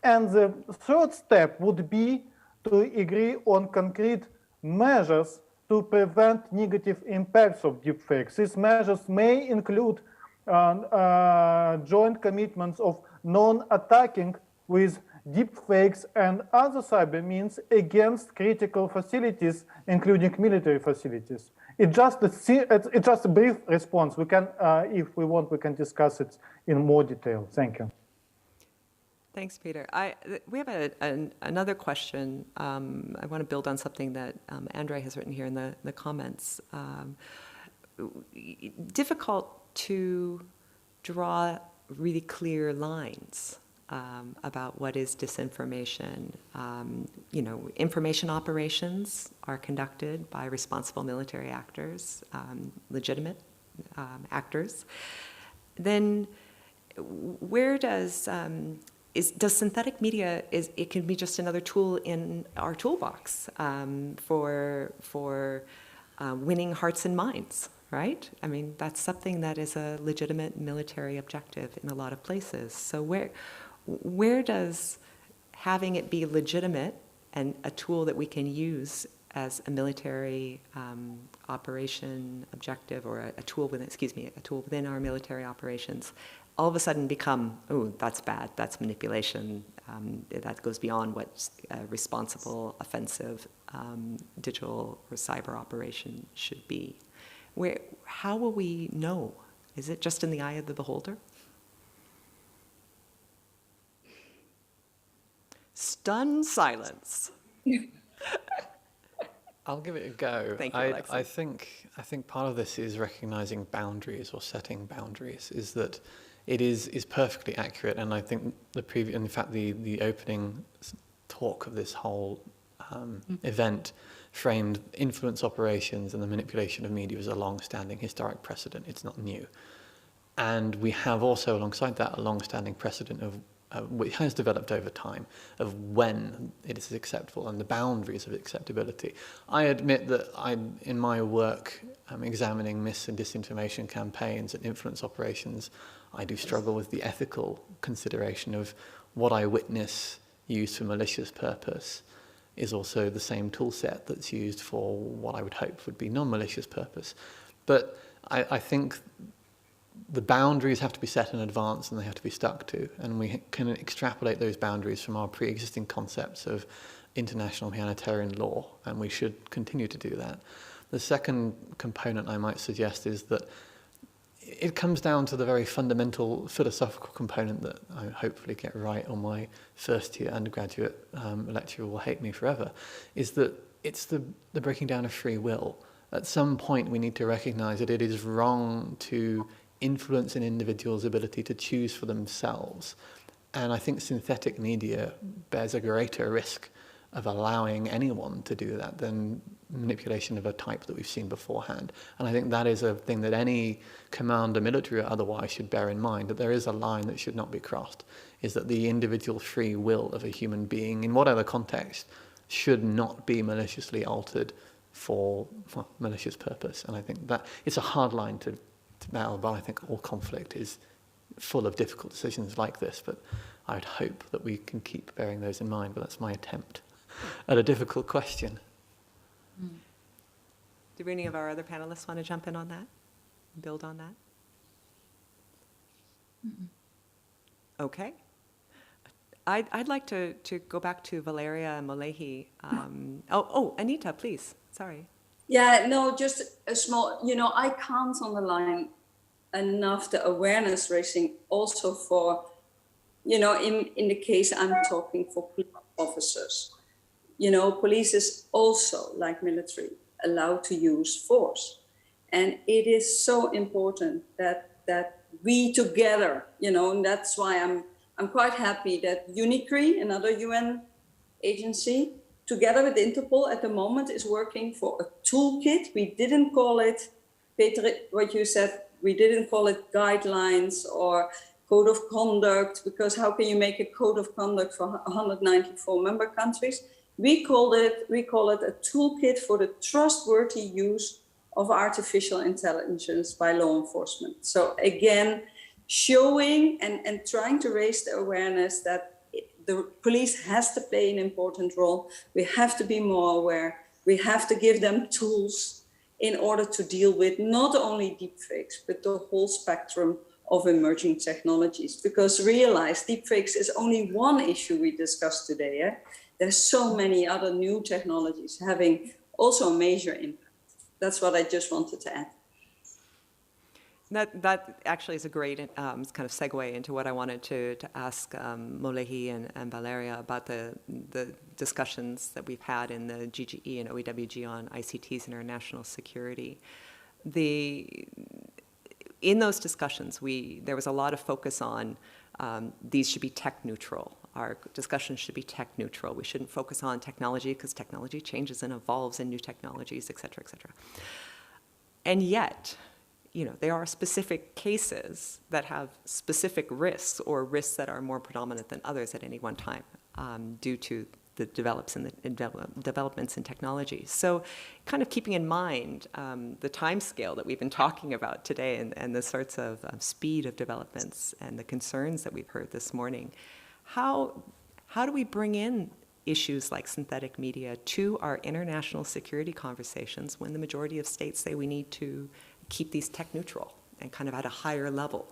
And the third step would be to agree on concrete measures to prevent negative impacts of deepfakes. These measures may include joint commitments of non-attacking with deepfakes and other cyber means against critical facilities, including military facilities. It's just a brief response. We can, if we want, we can discuss it in more detail. Thank you. Thanks, Peter. We have another question. I want to build on something that Andrei has written here in the comments. Difficult to draw really clear lines about what is disinformation. Information operations are conducted by responsible military actors, legitimate actors. Then where does synthetic media, it can be just another tool in our toolbox for winning hearts and minds, right? I mean, that's something that is a legitimate military objective in a lot of places. So where does having it be legitimate and a tool that we can use as a military operation objective, or a tool within our military operations, all of a sudden become, oh, that's bad, that's manipulation, that goes beyond what responsible, offensive digital or cyber operation should be? How will we know? Is it just in the eye of the beholder? Stunned silence. I'll give it a go. Thank you, Alexei. I think part of this is recognizing boundaries or setting boundaries. Is that it is perfectly accurate, and I think the opening talk of this whole event framed influence operations and the manipulation of media as a long-standing historic precedent. It's not new, and we have also alongside that a long-standing precedent of which has developed over time, of when it is acceptable and the boundaries of acceptability. I admit that in my work examining mis and disinformation campaigns and influence operations, I do struggle with the ethical consideration of what I witness used for malicious purpose is also the same tool set that's used for what I would hope would be non-malicious purpose. But I think the boundaries have to be set in advance and they have to be stuck to, and we can extrapolate those boundaries from our pre-existing concepts of international humanitarian law, and we should continue to do that. The second component I might suggest is that it comes down to the very fundamental philosophical component that I hopefully get right, or my first year undergraduate lecturer will hate me forever, is that it's the breaking down of free will. at some point we need to recognize that it is wrong to influence an individual's ability to choose for themselves. And I think synthetic media bears a greater risk of allowing anyone to do that than manipulation of a type that we've seen beforehand. And I think that is a thing that any commander, military or otherwise, should bear in mind, that there is a line that should not be crossed, is that the individual free will of a human being, in whatever context, should not be maliciously altered for malicious purpose. And I think that it's a hard line to battle, but I think all conflict is full of difficult decisions like this, but I would hope that we can keep bearing those in mind, but that's my attempt at a difficult question. Do any of our other panelists want to jump in on that? Build on that? Okay. I'd like to go back to Valeria and Molehi. Anita, please. Sorry. Yeah, no, just a small, I can't underline enough the awareness raising also for, in the case I'm talking for police officers. Police is also, like military, allowed to use force. And it is so important that we together, and that's why I'm quite happy that UNIDIR, another UN agency, together with Interpol at the moment is working for a toolkit. We didn't call it, Peter, what you said, we didn't call it guidelines or code of conduct, because how can you make a code of conduct for 194 member countries? We call it a toolkit for the trustworthy use of artificial intelligence by law enforcement. So again, showing and trying to raise the awareness that the police has to play an important role. We have to be more aware. We have to give them tools in order to deal with not only deepfakes, but the whole spectrum of emerging technologies. Because realize deepfakes is only one issue we discussed today. Eh? There's so many other new technologies having also a major impact. That's what I just wanted to add. That actually is a great kind of segue into what I wanted to ask Molehi and Valeria about the discussions that we've had in the GGE and OEWG on ICTs and our national security. In those discussions, there was a lot of focus on these should be tech neutral. Our discussions should be tech neutral. We shouldn't focus on technology because technology changes and evolves in new technologies, et cetera, et cetera. And yet, there are specific cases that have specific risks or risks that are more predominant than others at any one time due to the developments in technology. So kind of keeping in mind the time scale that we've been talking about today and the sorts of speed of developments and the concerns that we've heard this morning, how do we bring in issues like synthetic media to our international security conversations when the majority of states say we need to keep these tech neutral and kind of at a higher level?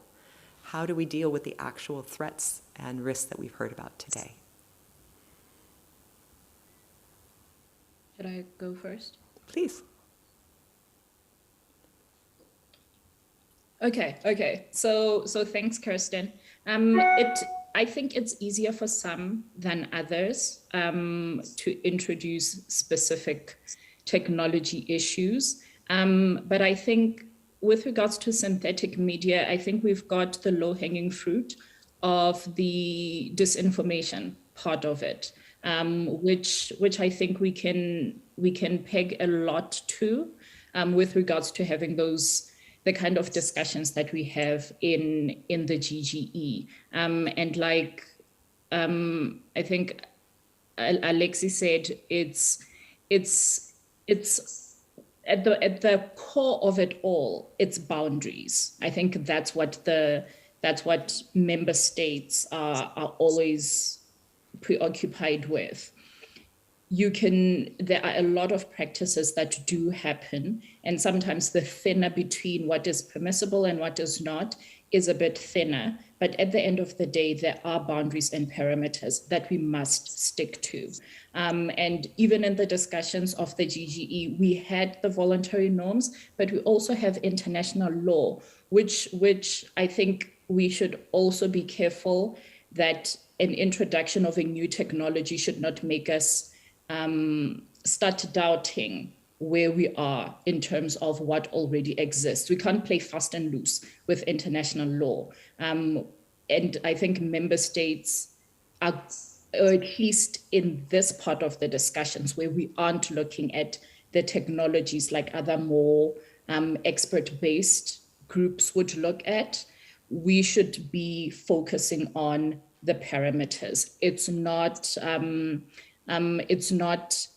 How do we deal with the actual threats and risks that we've heard about today? Should I go first? Please. Okay. So thanks, Kirsten. I think it's easier for some than others to introduce specific technology issues. But I think with regards to synthetic media, I think we've got the low-hanging fruit of the disinformation part of it, which I think we can peg a lot to with regards to having the kind of discussions that we have in the GGE. And like I think Alexi said, it's at the core of it all, it's boundaries. I think that's what member states are always preoccupied with. There are a lot of practices that do happen, and sometimes the thinner between what is permissible and what is not is a bit thinner. But at the end of the day, there are boundaries and parameters that we must stick to. And even in the discussions of the GGE, we had the voluntary norms, but we also have international law, which I think we should also be careful that an introduction of a new technology should not make us start doubting where we are in terms of what already exists. We can't play fast and loose with international law. And I think member states are, or at least in this part of the discussions, where we aren't looking at the technologies like other more expert-based groups would look at, we should be focusing on the parameters. It's not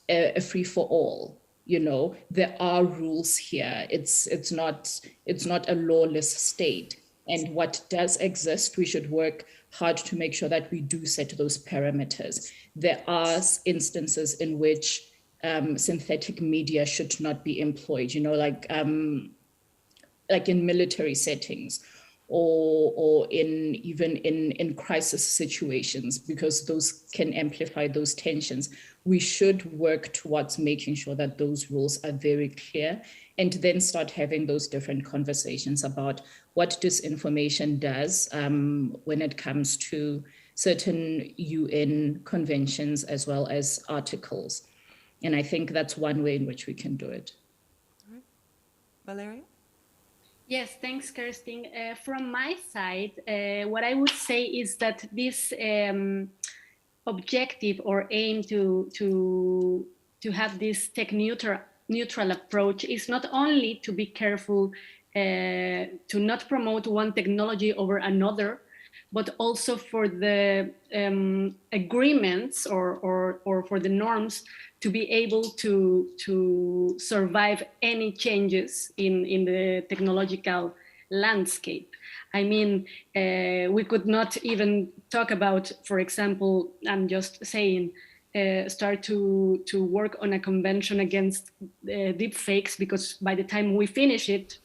a free-for-all. You know, there are rules here. It's not a lawless state. And what does exist, we should work hard to make sure that we do set those parameters. There are instances in which synthetic media should not be employed, you know, like in military settings, or even in crisis situations, because those can amplify those tensions. We should work towards making sure that those rules are very clear, and then start having those different conversations about what disinformation does when it comes to certain UN conventions as well as articles. And I think that's one way in which we can do it. All right. Valeria? Yes, thanks, Kirsten. From my side, what I would say is that this objective or aim to have this tech neutral approach is not only to be careful to not promote one technology over another, but also for the agreements or for the norms to be able to survive any changes in the technological landscape. I mean, we could not even talk about, for example, I'm just saying, start to work on a convention against deepfakes, because by the time we finish it,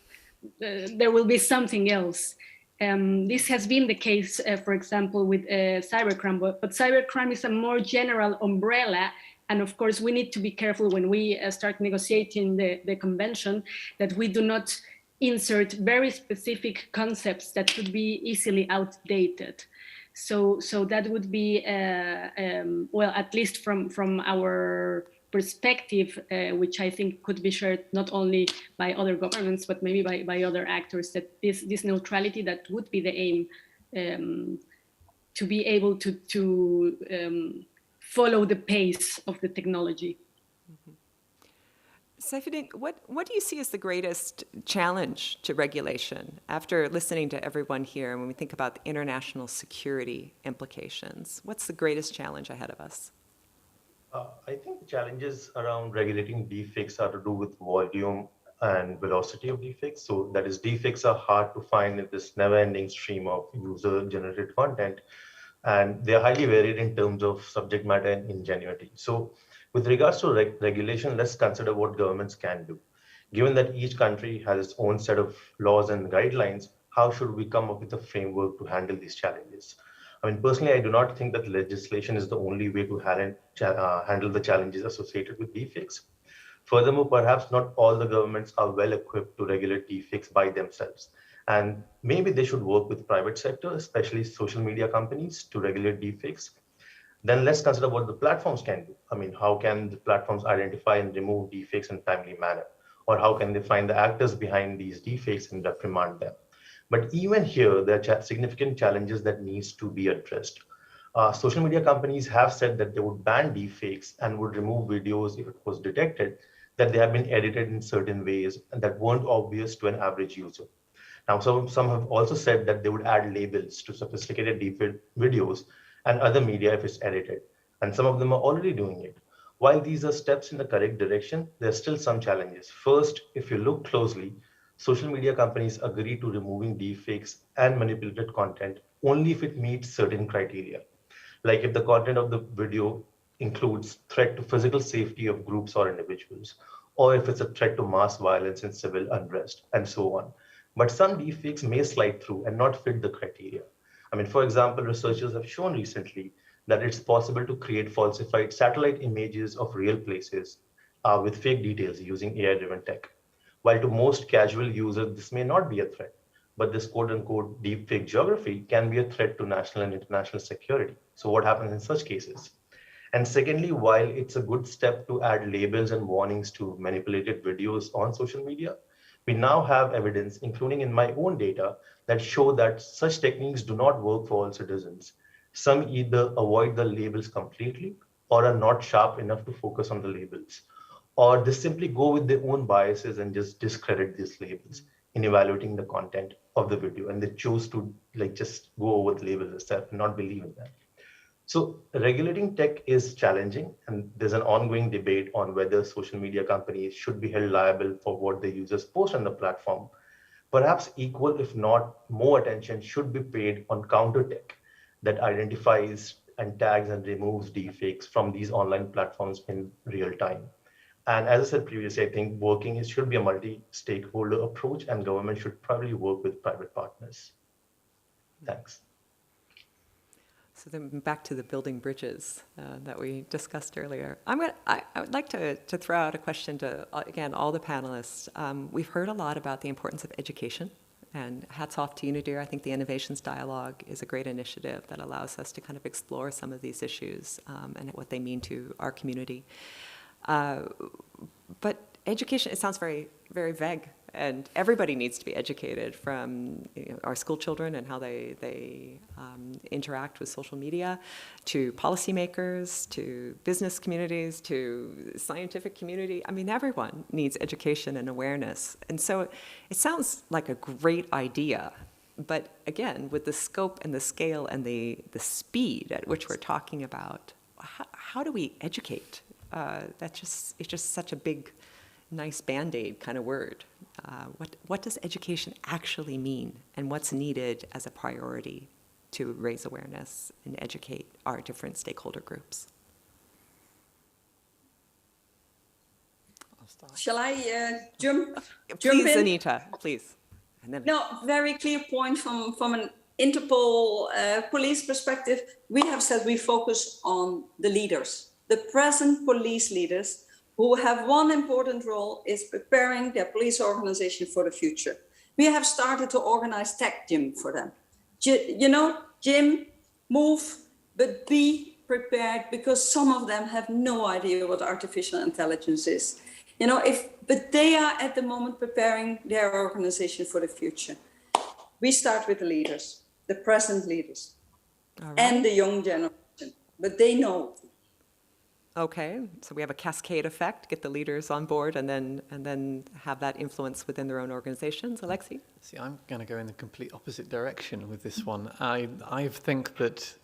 there will be something else. This has been the case, for example, with cybercrime, but cybercrime is a more general umbrella. And of course, we need to be careful when we start negotiating the convention that we do not insert very specific concepts that could be easily outdated. So that would be, well, at least from our perspective, which I think could be shared not only by other governments, but maybe by other actors, that this neutrality, that would be the aim, to be able to follow the pace of the technology. Mm-hmm. Saifuddin, what do you see as the greatest challenge to regulation after listening to everyone here when we think about the international security implications? What's the greatest challenge ahead of us? I think the challenges around regulating deepfakes are to do with volume and velocity of deepfakes. So that is, deepfakes are hard to find in this never-ending stream of user-generated content, and they're highly varied in terms of subject matter and ingenuity. So with regards to regulation, let's consider what governments can do. Given that each country has its own set of laws and guidelines, how should we come up with a framework to handle these challenges? I mean, personally, I do not think that legislation is the only way to handle the challenges associated with deepfakes. Furthermore, perhaps not all the governments are well equipped to regulate deepfakes by themselves. And maybe they should work with private sector, especially social media companies, to regulate deepfakes. Then let's consider what the platforms can do. I mean, how can the platforms identify and remove deepfakes in a timely manner? Or how can they find the actors behind these deepfakes and reprimand them? But even here, there are significant challenges that needs to be addressed. Social media companies have said that they would ban deepfakes and would remove videos if it was detected that they have been edited in certain ways and that weren't obvious to an average user. Now, some have also said that they would add labels to sophisticated deepfake videos and other media if it's edited, and some of them are already doing it. While these are steps in the correct direction, there are still some challenges. First, if you look closely, social media companies agree to removing deepfakes and manipulated content only if it meets certain criteria. Like if the content of the video includes threat to physical safety of groups or individuals, or if it's a threat to mass violence and civil unrest, and so on. But some deepfakes may slide through and not fit the criteria. I mean, for example, researchers have shown recently that it's possible to create falsified satellite images of real places with fake details using AI-driven tech. While to most casual users, this may not be a threat, but this quote-unquote deepfake geography can be a threat to national and international security. So what happens in such cases? And secondly, while it's a good step to add labels and warnings to manipulated videos on social media, we now have evidence, including in my own data, that show that such techniques do not work for all citizens. Some either avoid the labels completely or are not sharp enough to focus on the labels, or they simply go with their own biases and just discredit these labels in evaluating the content of the video, and they choose to just go over the labels itself and not believe in them. So regulating tech is challenging, and there's an ongoing debate on whether social media companies should be held liable for what their users post on the platform. Perhaps equal, if not more attention, should be paid on counter tech that identifies and tags and removes deepfakes from these online platforms in real time. And as I said previously, I think should be a multi-stakeholder approach, and government should probably work with private partners. Thanks. So then back to the building bridges that we discussed earlier. I would like to throw out a question to, again, all the panelists. We've heard a lot about the importance of education, and hats off to UNIDIR. I think the Innovations Dialogue is a great initiative that allows us to kind of explore some of these issues and what they mean to our community. But education, it sounds very, very vague, and everybody needs to be educated, from our school children and how they interact with social media, to policymakers, to business communities, to scientific community. I mean, everyone needs education and awareness. And so it sounds like a great idea, but again, with the scope and the scale and the speed at which we're talking about, how do we educate? It's just such a big, nice Band-Aid kind of word. What does education actually mean, and what's needed as a priority to raise awareness and educate our different stakeholder groups? Shall I jump Please, in? Anita, please. And then Very clear point from an Interpol police perspective. We have said we focus on the leaders, the present police leaders, who have one important role, is preparing their police organization for the future. We have started to organize tech gym for them. Gym, move, but be prepared, because some of them have no idea what artificial intelligence is. But they are at the moment preparing their organization for the future. We start with the leaders, the present leaders, and the young generation, but they know. Okay, so we have a cascade effect, get the leaders on board, and then have that influence within their own organizations. Alexei? See, I'm going to go in the complete opposite direction with this one. I think that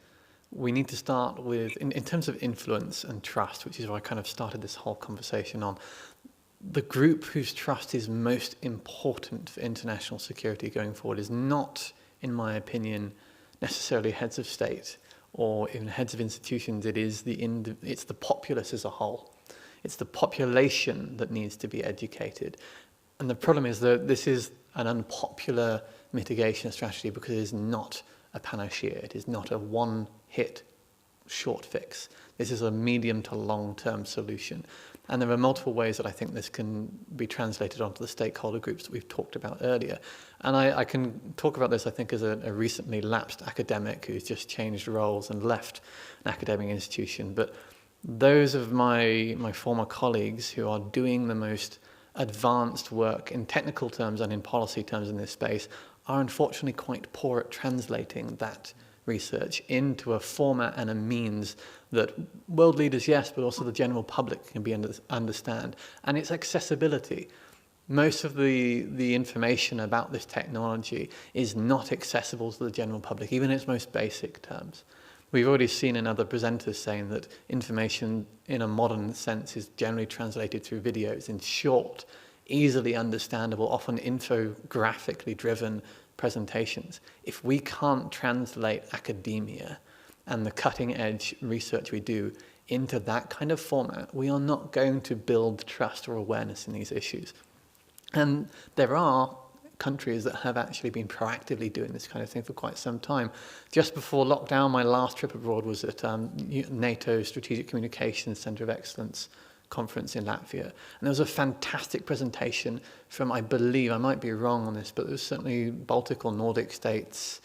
we need to start with, in terms of influence and trust, which is where I kind of started this whole conversation on, the group whose trust is most important for international security going forward is not, in my opinion, necessarily heads of state or even heads of institutions. It's the populace as a whole. It's the population that needs to be educated. And the problem is that this is an unpopular mitigation strategy because it is not a panacea. It is not a one-hit short fix. This is a medium to long-term solution. And there are multiple ways that I think this can be translated onto the stakeholder groups that we've talked about earlier. And I can talk about this, I think, as a recently lapsed academic who's just changed roles and left an academic institution. But those of my former colleagues who are doing the most advanced work in technical terms and in policy terms in this space are unfortunately quite poor at translating that research into a format and a means that world leaders, yes, but also the general public can understand. And its accessibility. Most of the information about this technology is not accessible to the general public, even in its most basic terms. We've already seen in other presenters saying that information in a modern sense is generally translated through videos in short, easily understandable, often infographically driven presentations. If we can't translate academia and the cutting edge research we do into that kind of format, we are not going to build trust or awareness in these issues. And there are countries that have actually been proactively doing this kind of thing for quite some time. Just before lockdown, my last trip abroad was at NATO Strategic Communications Centre of Excellence conference in Latvia. And there was a fantastic presentation from, I believe, I might be wrong on this, but there was certainly Baltic or Nordic states,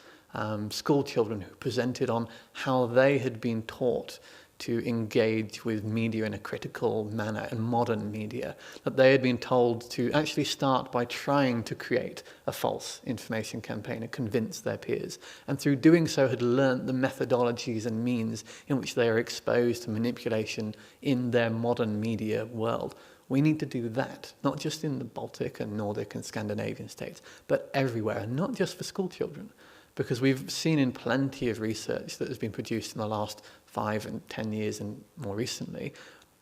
school children who presented on how they had been taught to engage with media in a critical manner and modern media, that they had been told to actually start by trying to create a false information campaign and convince their peers, and through doing so had learnt the methodologies and means in which they are exposed to manipulation in their modern media world. We need to do that, not just in the Baltic and Nordic and Scandinavian states, but everywhere, and not just for school children. Because we've seen in plenty of research that has been produced in the last 5 and 10 years and more recently,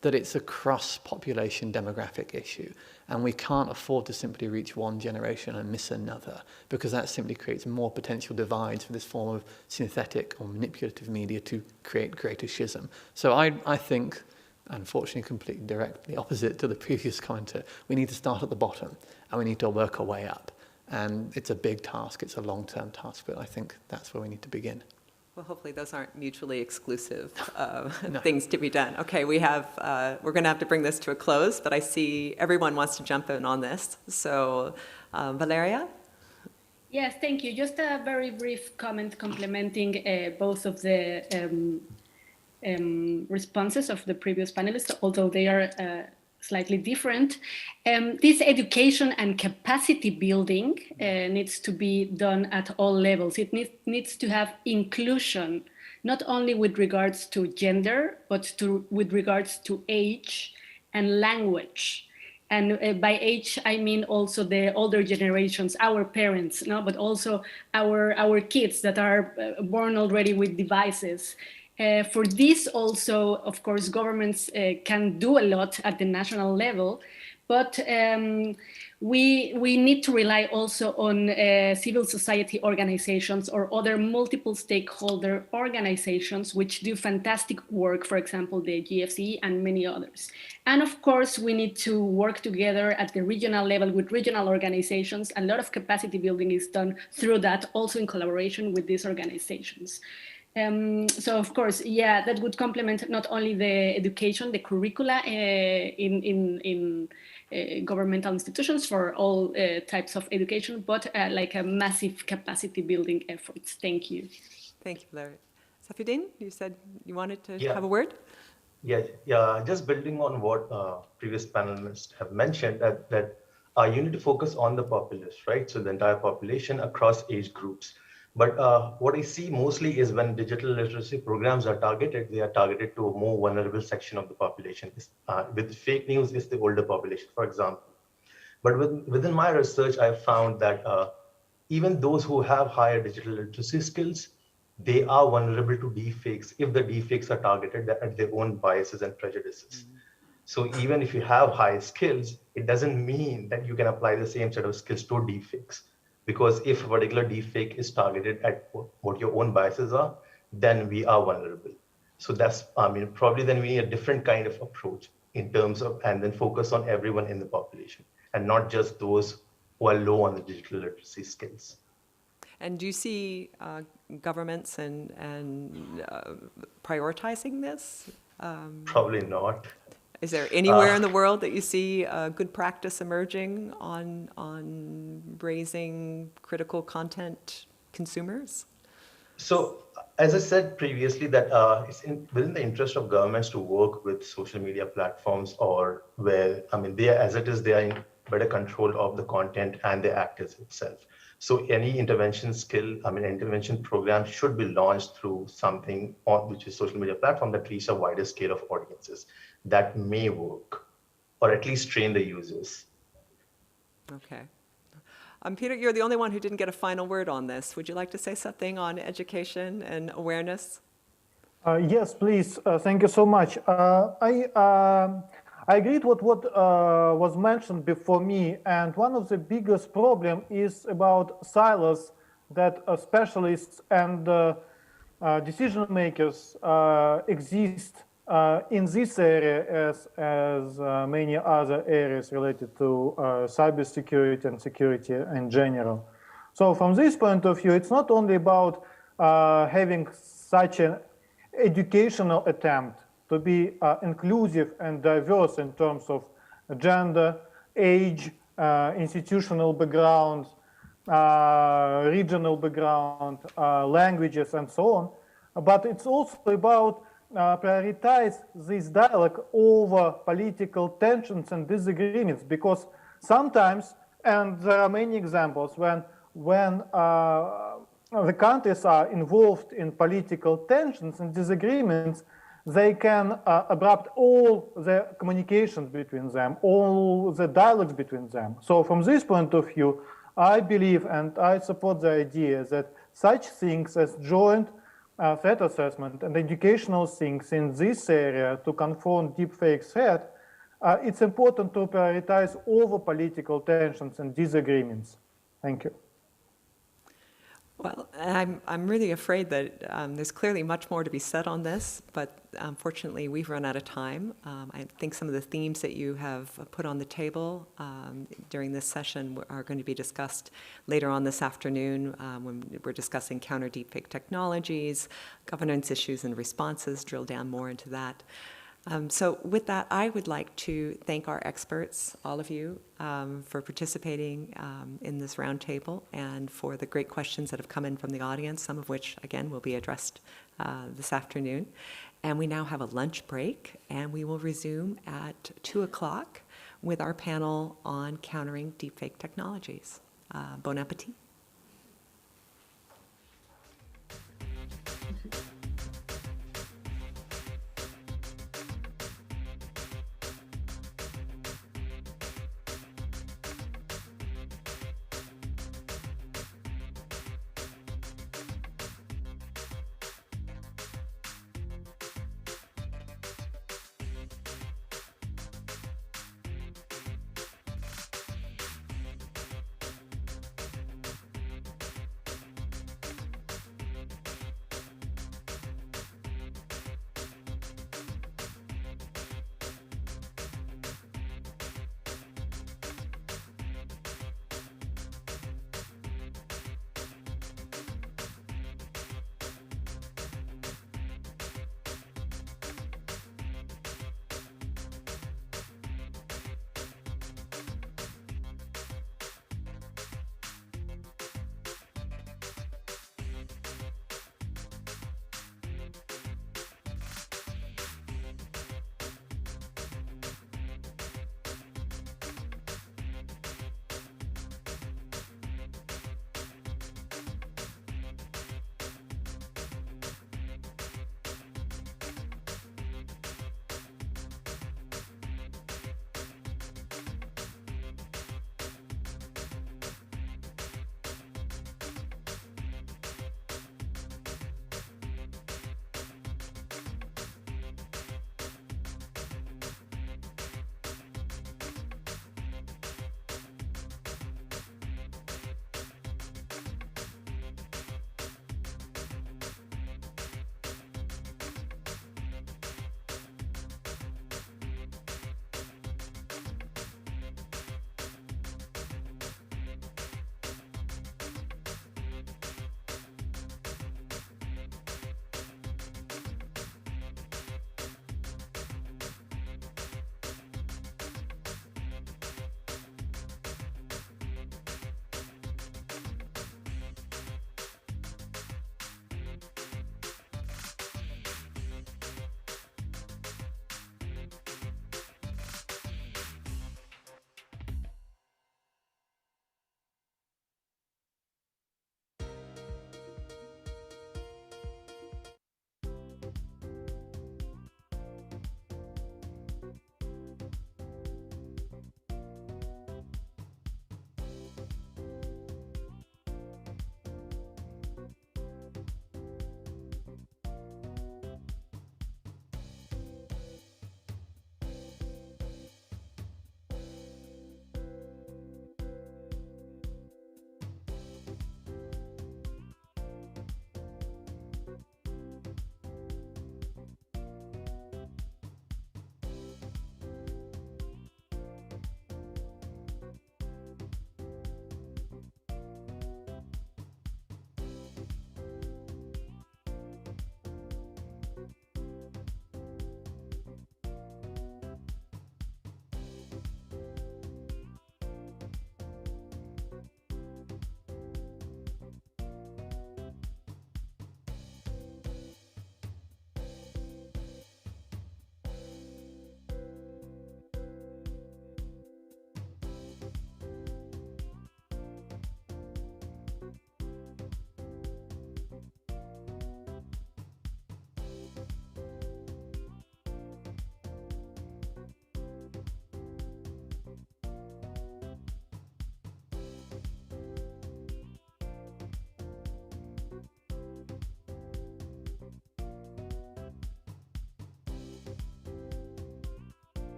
that it's a cross-population demographic issue. And we can't afford to simply reach one generation and miss another, because that simply creates more potential divides for this form of synthetic or manipulative media to create greater schism. So I think, unfortunately completely directly opposite to the previous commenter, we need to start at the bottom and we need to work our way up. And it's a big task, it's a long-term task, but I think that's where we need to begin. Well, hopefully those aren't mutually exclusive things to be done. Okay, we're going to have to bring this to a close, but I see everyone wants to jump in on this. So, Valeria? Yes, thank you. Just a very brief comment complementing both of the responses of the previous panelists, although they are slightly different. This education and capacity building needs to be done at all levels. It needs to have inclusion, not only with regards to gender, but with regards to age and language. And by age, I mean also the older generations, our parents, no? But also our kids that are born already with devices. For this also, of course, governments can do a lot at the national level, but we need to rely also on civil society organizations or other multiple stakeholder organizations which do fantastic work, for example, the GFC and many others. And of course, we need to work together at the regional level with regional organizations. A lot of capacity building is done through that, also in collaboration with these organizations. So of course, yeah, that would complement not only the education, the curricula in governmental institutions for all types of education, but like a massive capacity building efforts. Thank you. Thank you, Valeria. Safieddine, you said you wanted to Yeah. have a word? Yeah. Just building on what previous panelists have mentioned, that you need to focus on the populace, right? So the entire population across age groups. But what I see mostly is when digital literacy programs are targeted, they are targeted to a more vulnerable section of the population. With fake news, it's the older population, for example. But within my research, I found that even those who have higher digital literacy skills, they are vulnerable to deepfakes if the deepfakes are targeted at their own biases and prejudices. So even if you have high skills, it doesn't mean that you can apply the same set of skills to deepfakes. Because if a particular deepfake is targeted at what your own biases are, then we are vulnerable. So that's, probably then we need a different kind of approach in terms of, and then focus on everyone in the population and not just those who are low on the digital literacy skills. And do you see governments and prioritizing this? Probably not. Is there anywhere in the world that you see good practice emerging on raising critical content consumers? So, as I said previously, that it's within the interest of governments to work with social media platforms, or where, they are, as it is, they are in better control of the content and the actors itself. So any intervention program should be launched through something which is social media platform that reach a wider scale of audiences. That may work, or at least train the users. Okay. Peter, you're the only one who didn't get a final word on this. Would you like to say something on education and awareness? Yes, please. Thank you so much. I agree with what was mentioned before me, and one of the biggest problem is about silos that specialists and decision makers exist in this area as many other areas related to cybersecurity and security in general. So from this point of view, it's not only about having such an educational attempt to be inclusive and diverse in terms of gender, age, institutional background, regional background, languages, and so on. But it's also about prioritize this dialogue over political tensions and disagreements, because sometimes, and there are many examples, when the countries are involved in political tensions and disagreements, they can abrupt all the communications between them, all the dialogues between them. So from this point of view, I believe and I support the idea that such things as joint threat assessment and educational things in this area to confront deepfake threat, it's important to prioritize over political tensions and disagreements. Thank you. Well, I'm really afraid that there's clearly much more to be said on this, but unfortunately we've run out of time. I think some of the themes that you have put on the table during this session are going to be discussed later on this afternoon when we're discussing counter deepfake technologies, governance issues and responses, drill down more into that. So with that, I would like to thank our experts, all of you, for participating in this roundtable and for the great questions that have come in from the audience, some of which, again, will be addressed this afternoon. And we now have a lunch break, and we will resume at 2 o'clock with our panel on countering deepfake technologies. Bon appetit.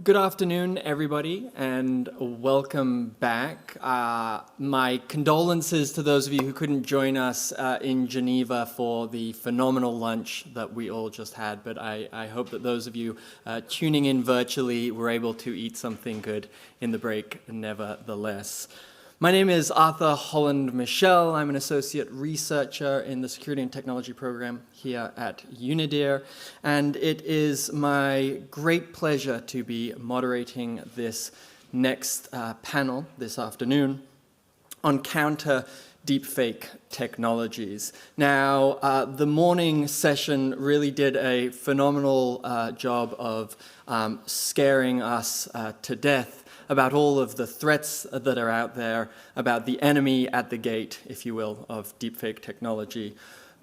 Good afternoon, everybody, and welcome back. My condolences to those of you who couldn't join us in Geneva for the phenomenal lunch that we all just had, but I hope that those of you tuning in virtually were able to eat something good in the break nevertheless. My name is Arthur Holland Michel. I'm an associate researcher in the Security and Technology program here at UNIDIR, and it is my great pleasure to be moderating this next panel this afternoon on counter deepfake technologies. Now, the morning session really did a phenomenal job of scaring us to death about all of the threats that are out there, about the enemy at the gate, if you will, of deepfake technology.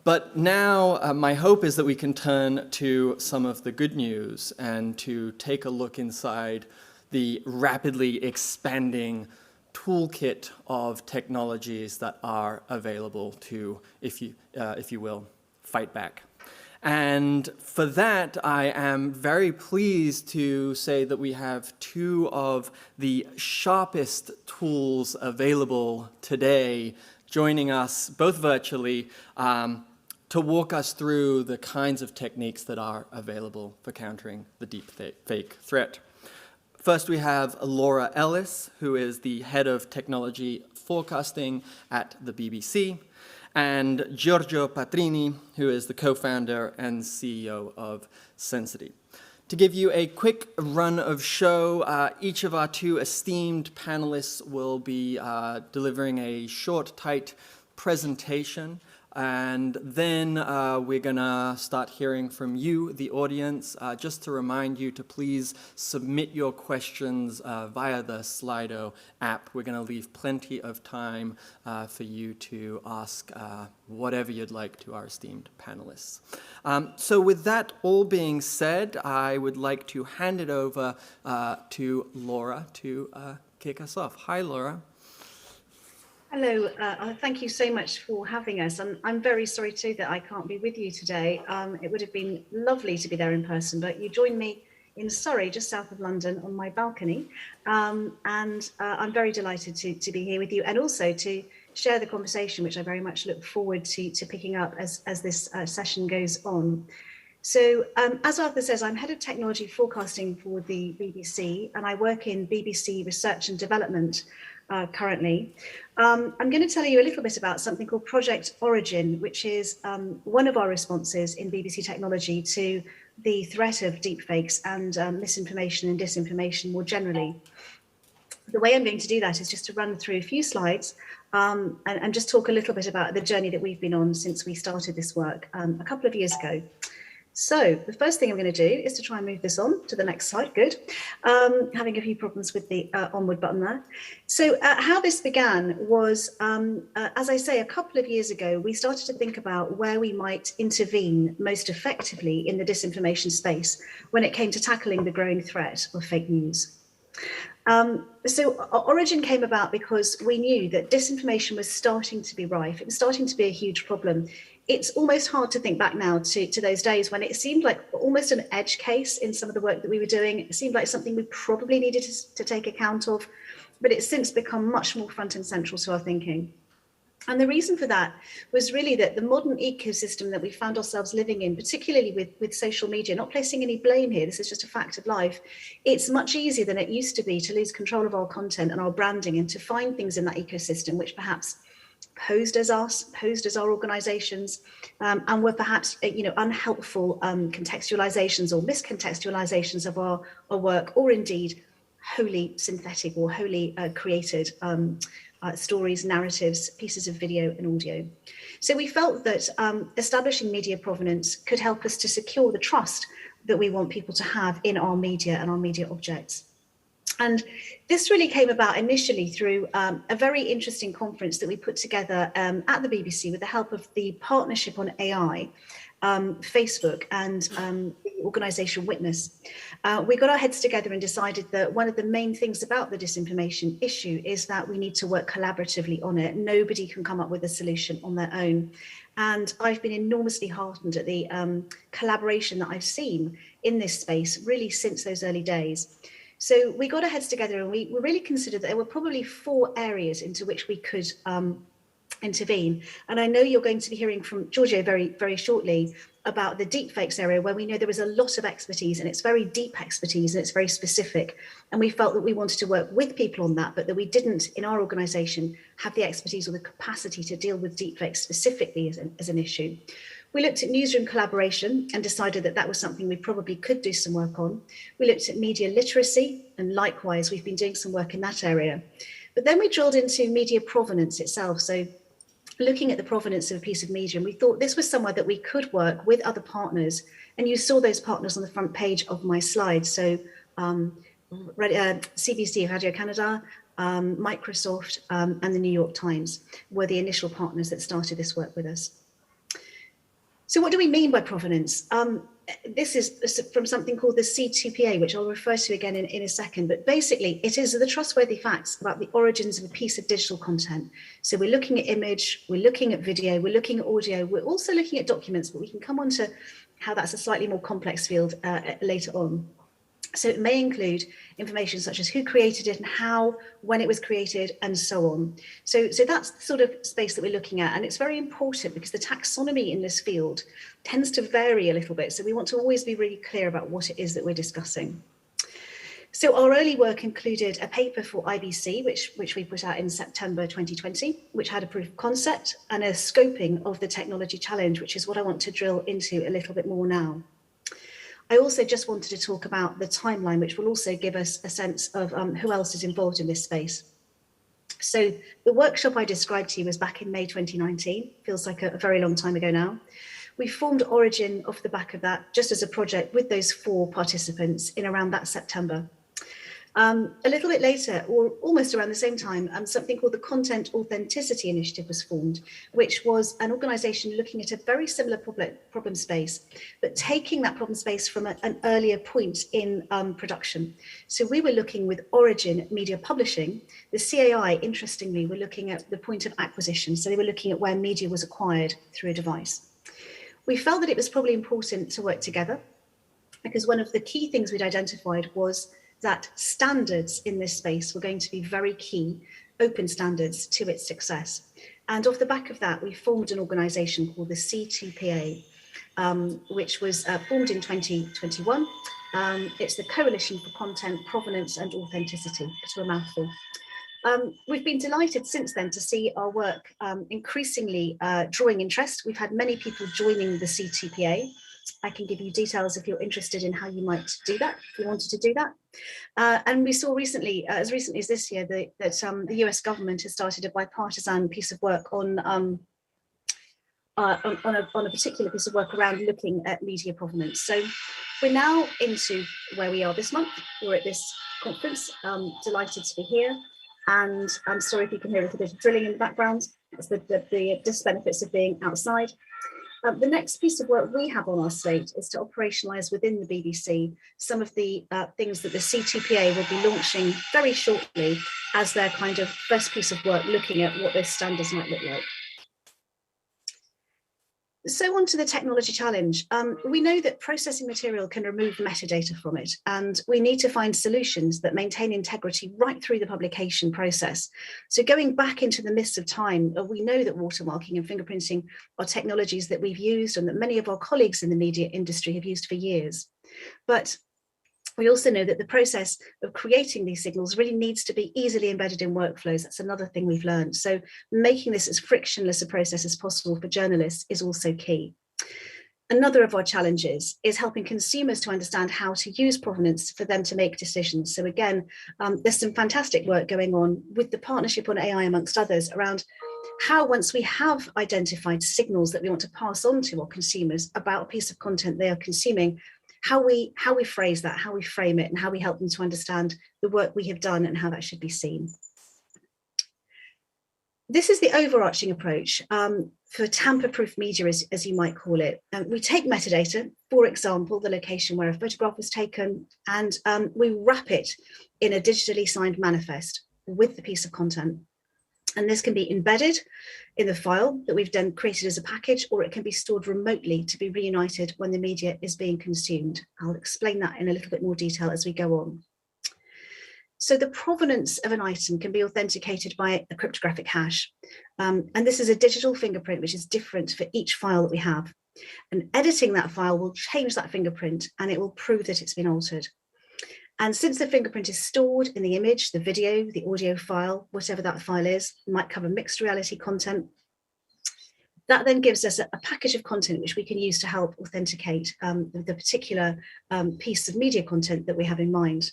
But now my hope is that we can turn to some of the good news and to take a look inside the rapidly expanding toolkit of technologies that are available to, if you will, fight back. And for that, I am very pleased to say that we have two of the sharpest tools available today joining us, both virtually, to walk us through the kinds of techniques that are available for countering the deepfake threat. First, we have Laura Ellis, who is the head of technology forecasting at the BBC, and Giorgio Patrini, who is the co-founder and CEO of Sensity. To give you a quick run of show, each of our two esteemed panelists will be delivering a short, tight presentation. And then we're gonna start hearing from you, the audience. Just to remind you to please submit your questions via the Slido app. We're gonna leave plenty of time for you to ask whatever you'd like to our esteemed panelists. So with that all being said, I would like to hand it over to Laura to kick us off. Hi, Laura. Hello, thank you so much for having us. I'm very sorry too that I can't be with you today. It would have been lovely to be there in person, but you joined me in Surrey, just south of London, on my balcony. And I'm very delighted to be here with you and also to share the conversation, which I very much look forward to picking up as this session goes on. So as Arthur says, I'm head of technology forecasting for the BBC, and I work in BBC research and development currently. I'm going to tell you a little bit about something called Project Origin, which is one of our responses in BBC technology to the threat of deepfakes and misinformation and disinformation more generally. The way I'm going to do that is just to run through a few slides and just talk a little bit about the journey that we've been on since we started this work a couple of years ago. So the first thing I'm going to do is to try and move this on to the next slide. Good. Having a few problems with the onward button there. So how this began was, as I say, a couple of years ago, we started to think about where we might intervene most effectively in the disinformation space when it came to tackling the growing threat of fake news. So Origin came about because we knew that disinformation was starting to be rife. It was starting to be a huge problem. It's almost hard to think back now to those days when it seemed like almost an edge case in some of the work that we were doing. It seemed like something we probably needed to take account of, but it's since become much more front and central to our thinking. And the reason for that was really that the modern ecosystem that we found ourselves living in, particularly with social media, not placing any blame here, this is just a fact of life, it's much easier than it used to be to lose control of our content and our branding and to find things in that ecosystem which perhaps posed as us, posed as our organizations, and were perhaps unhelpful contextualizations or miscontextualizations of our work, or indeed wholly synthetic or wholly created stories, narratives, pieces of video and audio. So we felt that establishing media provenance could help us to secure the trust that we want people to have in our media and our media objects. And this really came about initially through a very interesting conference that we put together at the BBC with the help of the Partnership on AI, Facebook and the organisation Witness. We got our heads together and decided that one of the main things about the disinformation issue is that we need to work collaboratively on it. Nobody can come up with a solution on their own. And I've been enormously heartened at the collaboration that I've seen in this space really since those early days. So we got our heads together and we really considered that there were probably 4 areas into which we could intervene. And I know you're going to be hearing from Giorgio very, very shortly about the deepfakes area, where we know there is a lot of expertise, and it's very deep expertise and it's very specific. And we felt that we wanted to work with people on that, but that we didn't in our organization have the expertise or the capacity to deal with deepfakes specifically as an issue. We looked at newsroom collaboration and decided that that was something we probably could do some work on. We looked at media literacy, and likewise, we've been doing some work in that area. But then we drilled into media provenance itself. So looking at the provenance of a piece of media, and we thought this was somewhere that we could work with other partners. And you saw those partners on the front page of my slide. So CBC, Radio Canada, Microsoft, and the New York Times were the initial partners that started this work with us. So what do we mean by provenance? This is from something called the C2PA, which I'll refer to again in a second, but basically it is the trustworthy facts about the origins of a piece of digital content. So we're looking at image, we're looking at video, we're looking at audio, we're also looking at documents, but we can come on to how that's a slightly more complex field later on. So it may include information such as who created it and how, when it was created, and so on. So that's the sort of space that we're looking at. And it's very important because the taxonomy in this field tends to vary a little bit. So we want to always be really clear about what it is that we're discussing. So our early work included a paper for IBC, which we put out in September 2020, which had a proof of concept and a scoping of the technology challenge, which is what I want to drill into a little bit more now. I also just wanted to talk about the timeline, which will also give us a sense of who else is involved in this space. So the workshop I described to you was back in May 2019, feels like a very long time ago now. We formed Origin off the back of that, just as a project with those 4 participants in around that September. A little bit later, or almost around the same time, something called the Content Authenticity Initiative was formed, which was an organization looking at a very similar problem space, but taking that problem space from an earlier point in production. So we were looking with Origin Media Publishing. The CAI, interestingly, were looking at the point of acquisition. So they were looking at where media was acquired through a device. We felt that it was probably important to work together because one of the key things we'd identified was that standards in this space were going to be very key, open standards to its success. And off the back of that, we formed an organization called the C2PA, which was formed in 2021. It's the Coalition for Content, Provenance and Authenticity, to a mouthful. We've been delighted since then to see our work increasingly drawing interest. We've had many people joining the C2PA. I can give you details if you're interested in how you might do that, if you wanted to do that. And we saw recently, as recently as this year, that the US government has started a bipartisan piece of work on a particular piece of work around looking at media provenance. So we're now into where we are this month. We're at this conference. Delighted to be here. And I'm sorry if you can hear a little bit of drilling in the background. It's the disbenefits of being outside. The next piece of work we have on our slate is to operationalise within the BBC some of the things that the C2PA will be launching very shortly as their kind of first piece of work looking at what those standards might look like. So on to the technology challenge. We know that processing material can remove metadata from it, and we need to find solutions that maintain integrity right through the publication process. So going back into the mists of time, we know that watermarking and fingerprinting are technologies that we've used and that many of our colleagues in the media industry have used for years. But we also know that the process of creating these signals really needs to be easily embedded in workflows. That's another thing we've learned. So making this as frictionless a process as possible for journalists is also key. Another of our challenges is helping consumers to understand how to use provenance for them to make decisions. So again, there's some fantastic work going on with the Partnership on AI, amongst others, around how once we have identified signals that we want to pass on to our consumers about a piece of content they are consuming, how we phrase that, how we frame it, and how we help them to understand the work we have done and how that should be seen. This is the overarching approach for tamper-proof media, as you might call it. We take metadata, for example, the location where a photograph was taken, and we wrap it in a digitally signed manifest with the piece of content. And this can be embedded in the file that we've then created as a package, or it can be stored remotely to be reunited when the media is being consumed. I'll explain that in a little bit more detail as we go on. So the provenance of an item can be authenticated by a cryptographic hash. And this is a digital fingerprint, which is different for each file that we have. And editing that file will change that fingerprint and it will prove that it's been altered. And since the fingerprint is stored in the image, the video, the audio file, whatever that file is, might cover mixed reality content, that then gives us a package of content which we can use to help authenticate the particular piece of media content that we have in mind.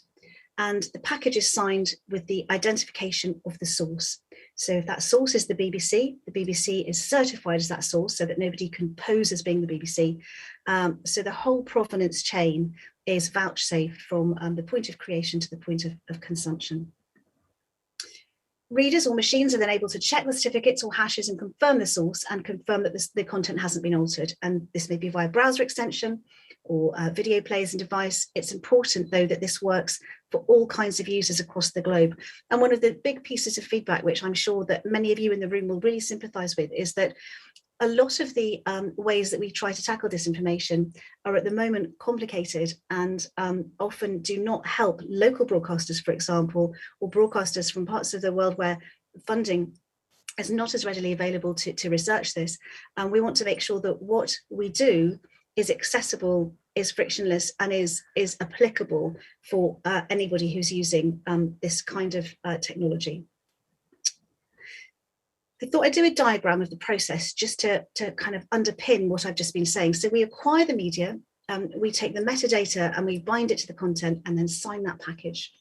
And the package is signed with the identification of the source. So if that source is the BBC is certified as that source so that nobody can pose as being the BBC. So the whole provenance chain is vouchsafed from the point of creation to the point of consumption. Readers or machines are then able to check the certificates or hashes and confirm the source and confirm that the content hasn't been altered. And this may be via browser extension or video players and device. It's important, though, that this works for all kinds of users across the globe. And one of the big pieces of feedback, which I'm sure that many of you in the room will really sympathize with, is that a lot of the ways that we try to tackle disinformation are at the moment complicated and often do not help local broadcasters, for example, or broadcasters from parts of the world where funding is not as readily available to research this. And we want to make sure that what we do is accessible, is frictionless, and is applicable for anybody who's using this kind of technology. I thought I'd do a diagram of the process just to kind of underpin what I've just been saying. So we acquire the media, we take the metadata and we bind it to the content and then sign that package.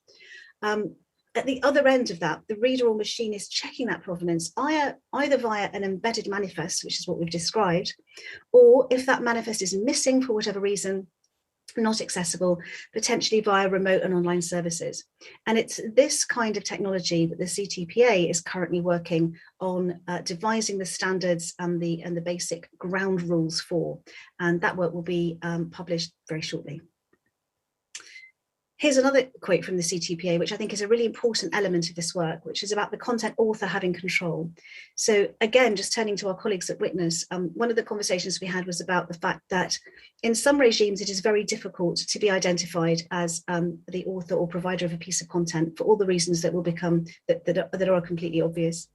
At the other end of that, the reader or machine is checking that provenance either via an embedded manifest, which is what we've described, or if that manifest is missing for whatever reason, not accessible, potentially via remote and online services. And it's this kind of technology that the CTPA is currently working on devising the standards and the basic ground rules for. And that work will be published very shortly. Here's another quote from the CTPA, which I think is a really important element of this work, which is about the content author having control. So again, just turning to our colleagues at Witness, one of the conversations we had was about the fact that in some regimes, it is very difficult to be identified as the author or provider of a piece of content for all the reasons that will become, that are completely obvious.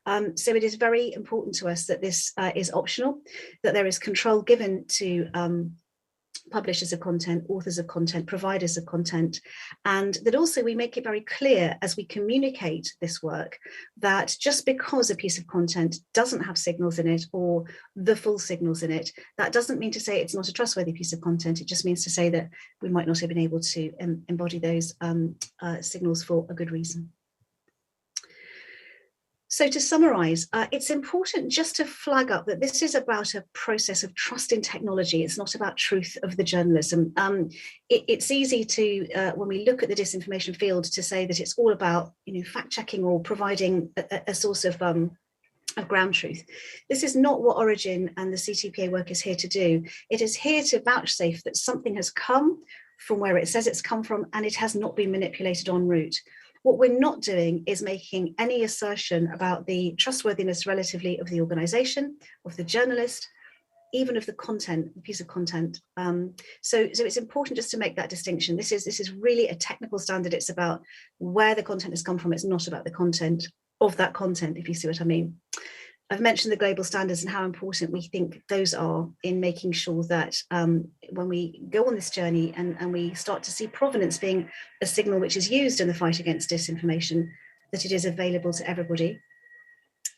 So it is very important to us that this is optional, that there is control given to publishers of content, authors of content, providers of content, and that also we make it very clear as we communicate this work that just because a piece of content doesn't have signals in it or the full signals in it, that doesn't mean to say it's not a trustworthy piece of content. It just means to say that we might not have been able to embody those signals for a good reason. So to summarize, it's important just to flag up that this is about a process of trust in technology. It's not about truth of the journalism. It's easy to, when we look at the disinformation field, to say that it's all about, fact checking or providing a source of ground truth. This is not what Origin and the CTPA work is here to do. It is here to vouchsafe that something has come from where it says it's come from and it has not been manipulated en route. What we're not doing is making any assertion about the trustworthiness relatively of the organization, of the journalist, even of the content, the piece of content. So it's important just to make that distinction. This is really a technical standard. It's about where the content has come from. It's not about the content of that content, if you see what I mean. I've mentioned the global standards and how important we think those are in making sure that when we go on this journey and we start to see provenance being a signal which is used in the fight against disinformation, that it is available to everybody.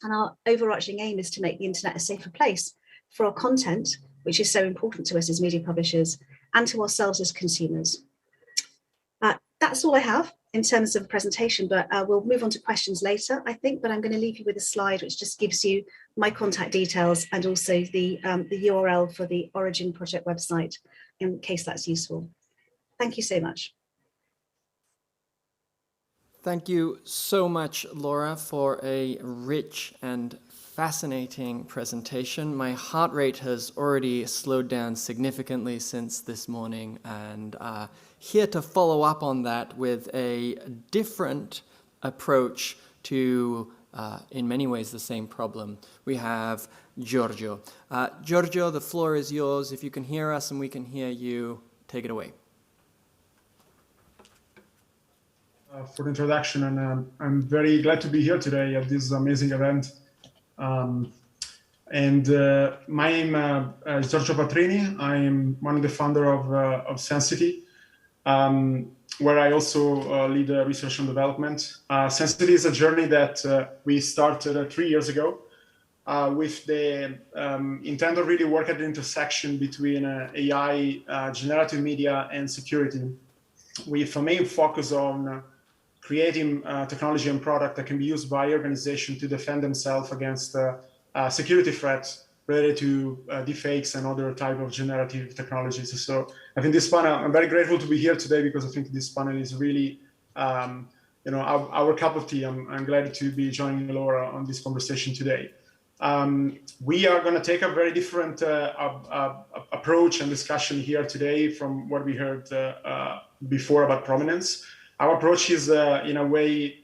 And our overarching aim is to make the internet a safer place for our content, which is so important to us as media publishers, and to ourselves as consumers. That's all I have in terms of presentation, but we'll move on to questions later, I think, but I'm going to leave you with a slide which just gives you my contact details and also the URL for the Origin project website in case that's useful. Thank you so much. Thank you so much, Laura, for a rich and fascinating presentation. My heart rate has already slowed down significantly since this morning, and here to follow up on that with a different approach to, in many ways, the same problem. We have Giorgio. Giorgio, the floor is yours. If you can hear us and we can hear you, take it away. for the introduction, and I'm very glad to be here today at this amazing event. My name is Giorgio Patrini. I am one of the founder of Sensity, where I also lead research and development. Sensity is a journey that we started 3 years ago with the intent of really work at the intersection between AI, generative media, and security, with a main focus on creating technology and product that can be used by organizations to defend themselves against security threats related to deepfakes and other type of generative technologies. So I think this panel, I'm very grateful to be here today because I think this panel is really, our cup of tea. I'm glad to be joining Laura on this conversation today. We are going to take a very different approach and discussion here today from what we heard before about provenance. Our approach is in a way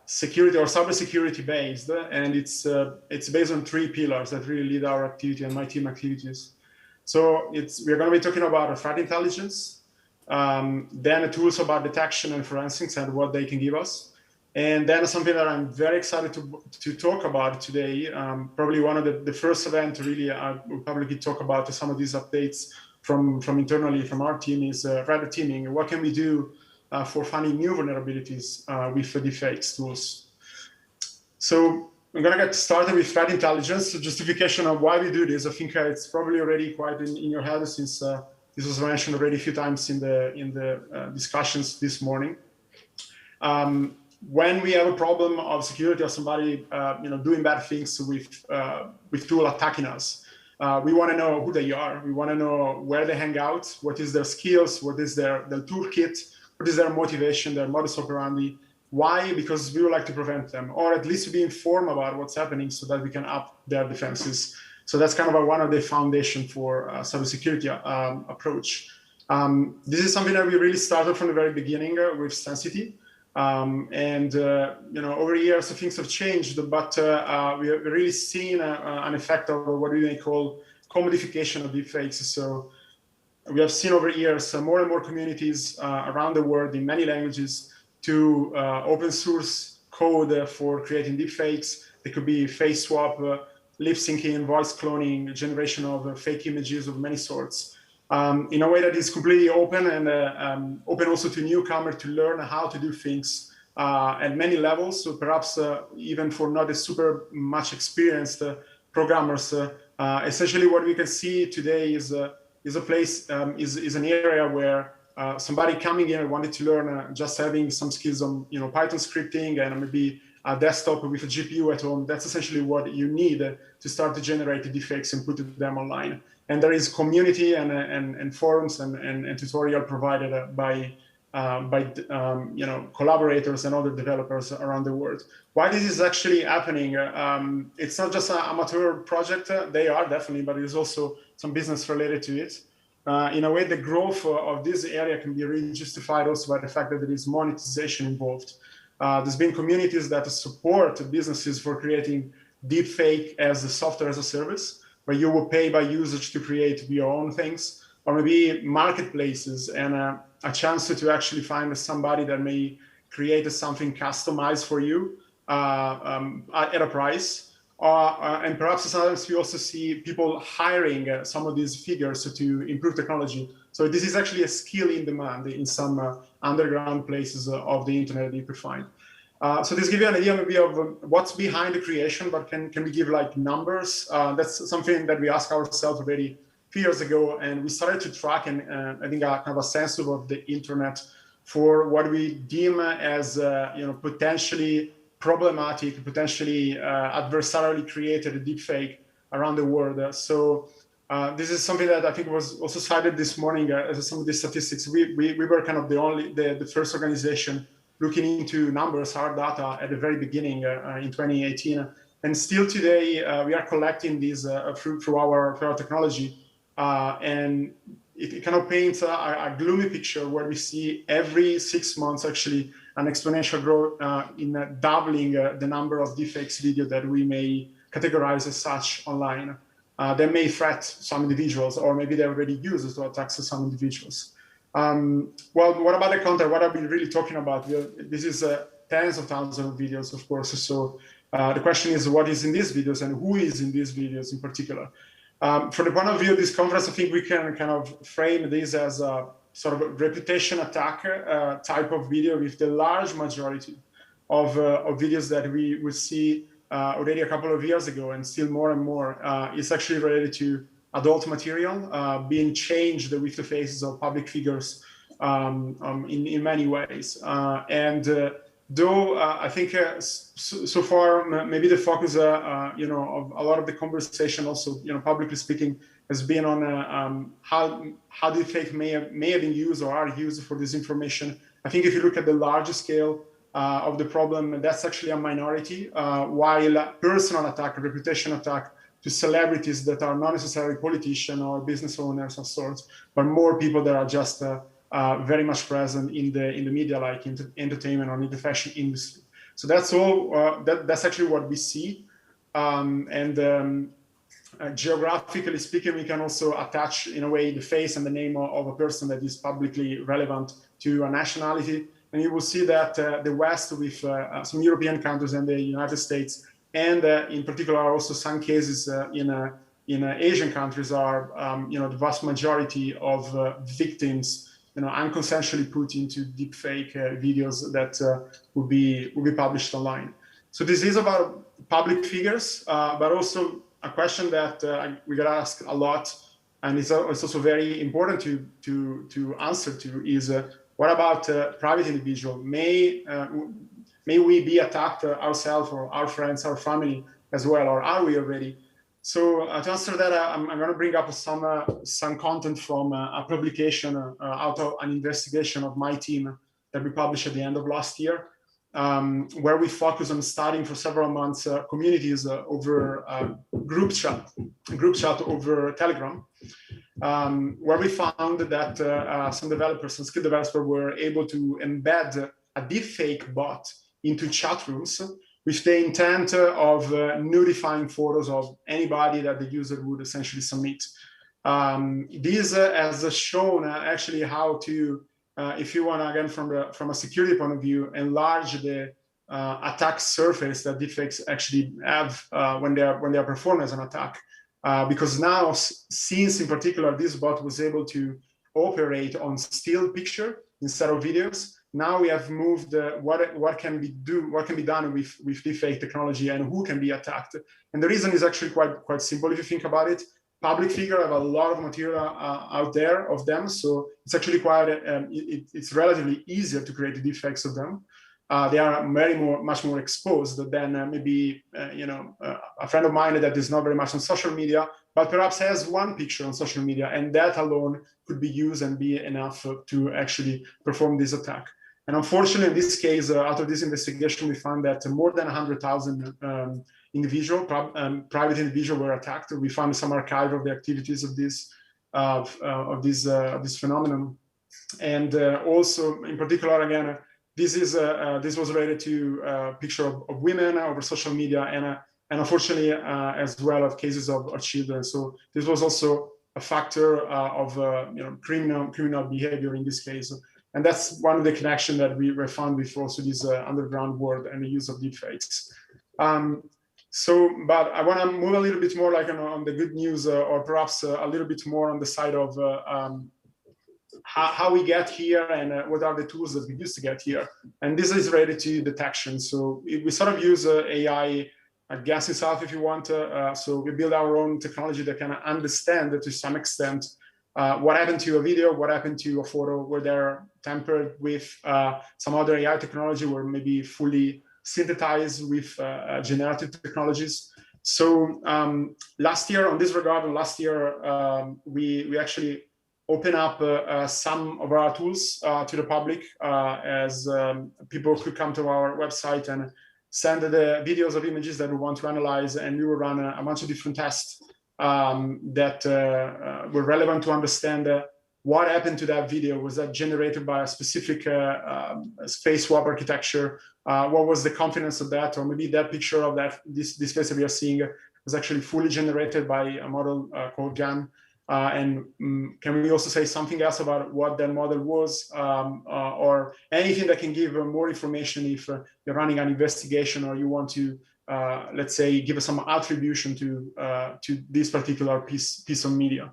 security or cybersecurity based, and it's based on 3 pillars that really lead our activity and my team activities. So we're going to be talking about threat intelligence, then tools about detection and forensics and what they can give us, and then something that I'm very excited to talk about today. Probably one of the first event really we'll publicly talk about some of these updates from internally from our team is red teaming. What can we do for finding new vulnerabilities with the deepfakes tools? So I'm going to get started with threat intelligence. The justification of why we do this, I think it's probably already quite in your head since this was mentioned already a few times in the discussions this morning. When we have a problem of security or somebody doing bad things with tool attacking us, we want to know who they are. We want to know where they hang out, what is their skills, what is their toolkit, what is their motivation, their modus operandi. Why? Because we would like to prevent them, or at least to be informed about what's happening so that we can up their defenses. So that's kind of one of the foundation for cybersecurity approach. This is something that we really started from the very beginning with Sensity. Over years, things have changed, but we have really seen an effect of what we may call commodification of deepfakes. So we have seen over years more and more communities around the world in many languages to open source code for creating deepfakes. They could be face swap, lip syncing, voice cloning, generation of fake images of many sorts, in a way that is completely open and open also to newcomers to learn how to do things at many levels. So perhaps even for not a super much experienced programmers, essentially what we can see today is a place, is an area where somebody coming in and wanted to learn just having some skills on Python scripting and maybe a desktop with a GPU at home. That's essentially what you need to start to generate the deepfakes and put them online. And there is community and forums and tutorial provided by collaborators and other developers around the world. Why this is actually happening? It's not just an amateur project. They are definitely, but there's also some business related to it. In a way, the growth of this area can be really justified also by the fact that there is monetization involved. There's been communities that support businesses for creating deepfake as a software as a service, where you will pay by usage to create your own things, or maybe marketplaces and a chance to actually find somebody that may create something customized for you at a price. And perhaps sometimes we also see people hiring some of these figures to improve technology. So this is actually a skill in demand in some underground places of the internet that you could find. So this gives you an idea maybe of what's behind the creation, but can we give like numbers? That's something that we asked ourselves already a few years ago, and we started to track and I think kind of a sense of the internet for what we deem as potentially problematic, potentially adversarially created deepfake around the world. So this is something that I think was also cited this morning as some of the statistics. We were kind of the first organization looking into numbers, hard data at the very beginning in 2018. And still today, we are collecting these through our technology. And it kind of paints a gloomy picture where we see every 6 months actually an exponential growth in doubling the number of deepfakes video that we may categorize as such online. They may threat some individuals, or maybe they already use it to attack some individuals. Well, what about the content? What are we really talking about? This is tens of thousands of videos, of course. So the question is, what is in these videos and who is in these videos in particular? From the point of view of this conference, I think we can kind of frame this as a sort of a reputation attack type of video, with the large majority of videos that we would see already a couple of years ago, and still more and more, is actually related to adult material being changed with the faces of public figures in many ways. Though I think so far maybe the focus you know, of a lot of the conversation also, you know, publicly speaking, has been on how deepfake may have been used or are used for disinformation. I think if you look at the larger scale of the problem, that's actually a minority, while personal attack, reputation attack to celebrities that are not necessarily politicians or business owners of sorts, but more people that are just very much present in the media, like entertainment or in the fashion industry. So that's all. That's actually what we see. Geographically speaking, we can also attach, in a way, the face and the name of a person that is publicly relevant to a nationality. And you will see that the West, with some European countries and the United States, and in particular also some cases in Asian countries, are you know, the vast majority of victims, you know, unconsensually put into deepfake videos that will be published online. So this is about public figures, but also a question that we get asked a lot, and it's also very important to answer to, is what about private individual? May we be attacked ourselves or our friends, our family as well, or are we already? So to answer that, I'm going to bring up some content from a publication out of an investigation of my team that we published at the end of last year, where we focus on studying for several months communities over group chat over Telegram, where we found that some developers, some skilled developers, were able to embed a deepfake bot into chat rooms with the intent of nudifying photos of anybody that the user would essentially submit. This has shown actually how to, if you want, again, from a security point of view, enlarge the attack surface that deepfakes actually have when they are performed as an attack. Because now, since in particular this bot was able to operate on still picture instead of videos, now we have moved what can be done with deepfake technology and who can be attacked. And the reason is actually quite simple if you think about it. Public figures have a lot of material out there of them, so it's actually quite it's relatively easier to create the deepfakes of them. They are much more exposed than maybe you know, a friend of mine that is not very much on social media, but perhaps has one picture on social media, and that alone could be used and be enough to actually perform this attack. And unfortunately, in this case, out of this investigation, we found that more than 100,000 private individuals were attacked. We found some archive of the activities of this phenomenon, and also, in particular, again, this was related to a picture of women over social media, and unfortunately, as well, of cases of children. So this was also a factor of you know, criminal behavior in this case. And that's one of the connections that we found with also this underground world and the use of deepfakes. But I want to move a little bit more like on the good news, or perhaps a little bit more on the side of how we get here and what are the tools that we use to get here. And this is related to detection. So we sort of use AI GANs itself, if you want. So we build our own technology that can understand to some extent what happened to a video, what happened to a photo, where they're tampered with some other AI technology, or maybe fully synthesized with generative technologies. So last year, on this regard, we actually open up some of our tools to the public, as people could come to our website and send the videos of images that we want to analyze, and we will run a bunch of different tests that were relevant to understand what happened to that video. Was that generated by a specific face swap architecture? What was the confidence of that? Or maybe that picture of this face that we are seeing was actually fully generated by a model called GAN. Can we also say something else about what that model was, or anything that can give more information if you're running an investigation or you want to, let's say, give us some attribution to this particular piece of media.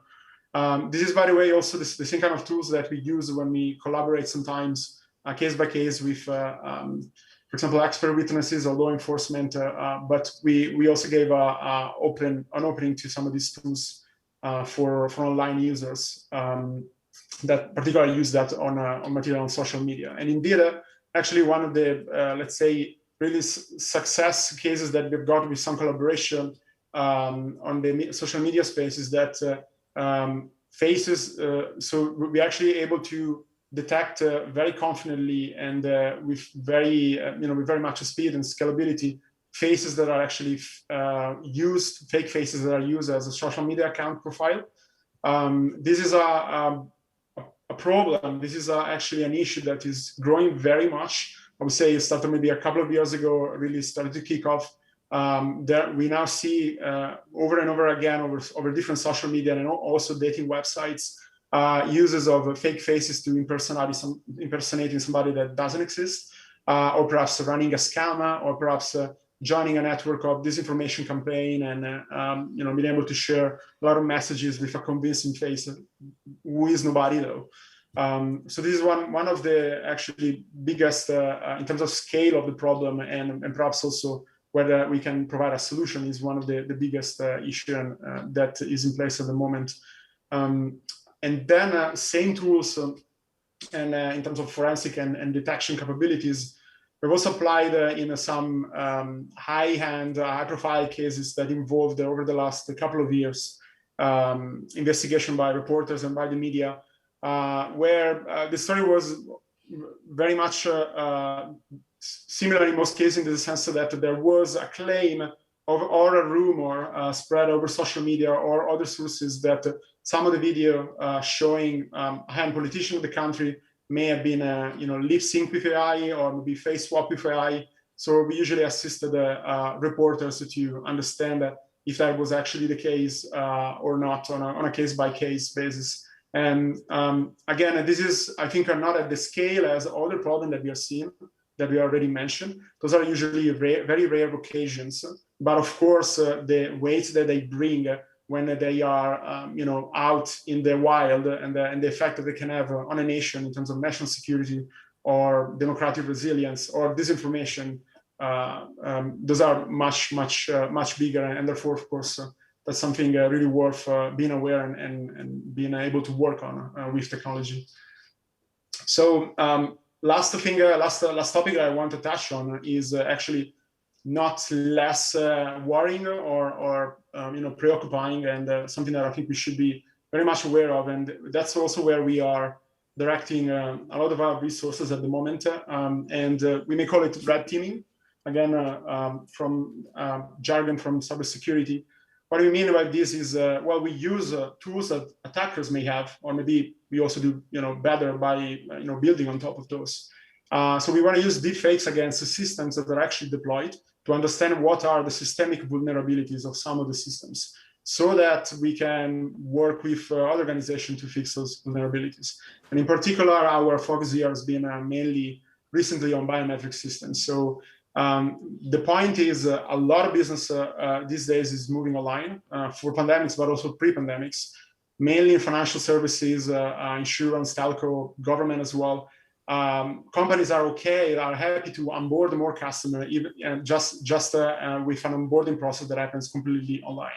This is, by the way, also the same kind of tools that we use when we collaborate sometimes case by case with, for example, expert witnesses or law enforcement. But we also gave an opening to some of these tools for online users that particularly use that on material on social media. And indeed, actually, one of the let's say really success cases that we've got with some collaboration on the social media space is that faces. So we're actually able to detect very confidently and with very with very much speed and scalability faces that are actually used, fake faces that are used as a social media account profile. This is a problem. This is actually an issue that is growing very much. I would say it started maybe a couple of years ago, really started to kick off. That we now see over and over again over different social media and also dating websites, uses of fake faces to impersonating somebody that doesn't exist, or perhaps running a scam, or perhaps joining a network of disinformation campaign and being able to share a lot of messages with a convincing face who is nobody though. So this is one of the actually biggest in terms of scale of the problem, and perhaps also whether we can provide a solution is one of the biggest issue that is in place at the moment. And then same tools and in terms of forensic and detection capabilities, we've also applied in some high-profile cases that involved over the last couple of years investigation by reporters and by the media, where the story was very much similar in most cases, in the sense that there was a claim or a rumor spread over social media or other sources that some of the video showing a high politician of the country may have been lip sync with AI or maybe face swap with AI. So we usually assisted reporters to understand if that was actually the case or not on a case-by-case basis. And again, this is, I think, are not at the scale as other problems that we are seeing, that we already mentioned. Those are usually very rare occasions. But of course, the weight that they bring when they are out in the wild and the effect that they can have on a nation in terms of national security or democratic resilience or disinformation, those are much bigger, and therefore, of course, that's something really worth being aware and being able to work on with technology. So last topic that I want to touch on is actually not less worrying or preoccupying, and something that I think we should be very much aware of. And that's also where we are directing a lot of our resources at the moment. And we may call it red teaming, again, from jargon from cybersecurity. What we mean by this is, well, we use tools that attackers may have, or maybe we also do better by building on top of those. So we want to use deepfakes against the systems that are actually deployed to understand what are the systemic vulnerabilities of some of the systems, so that we can work with other organizations to fix those vulnerabilities. And in particular, our focus here has been mainly recently on biometric systems. So the point is a lot of business these days is moving online for pandemics, but also pre-pandemics, mainly in financial services, insurance, telco, government as well. Companies are happy to onboard more customers, even just with an onboarding process that happens completely online.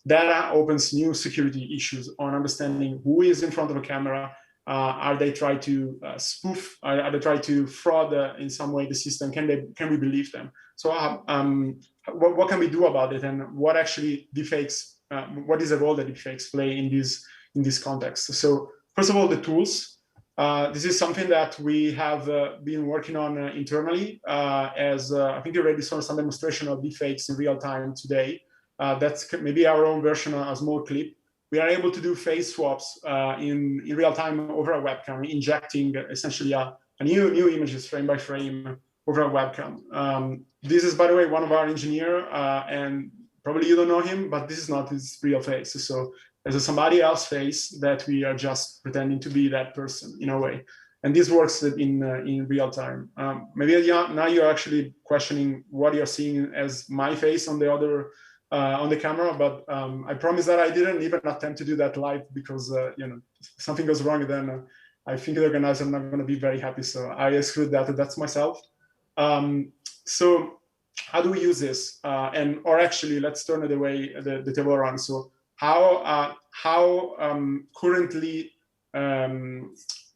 That opens new security issues on understanding who is in front of a camera. Are they trying to spoof? Are they trying to fraud in some way the system? Can we believe them? So what can we do about it? And what actually deepfakes? What is the role that deepfakes play in this context? So first of all, the tools. This is something that we have been working on internally, as I think you already saw some demonstration of deepfakes in real time today. That's maybe our own version, a small clip. We are able to do face swaps in real time over a webcam, injecting essentially a new images frame by frame over a webcam. This is, by the way, one of our engineers, and probably you don't know him, but this is not his real face. So as a somebody else face that we are just pretending to be that person in a way. And this works in real time. Maybe now you're actually questioning what you're seeing as my face on the other on the camera, but I promise that I didn't even attempt to do that live because you know, if something goes wrong, then I think the organizer is not going to be very happy. So I exclude that. That's myself. So how do we use this? Or actually, let's turn it away the table around. So how currently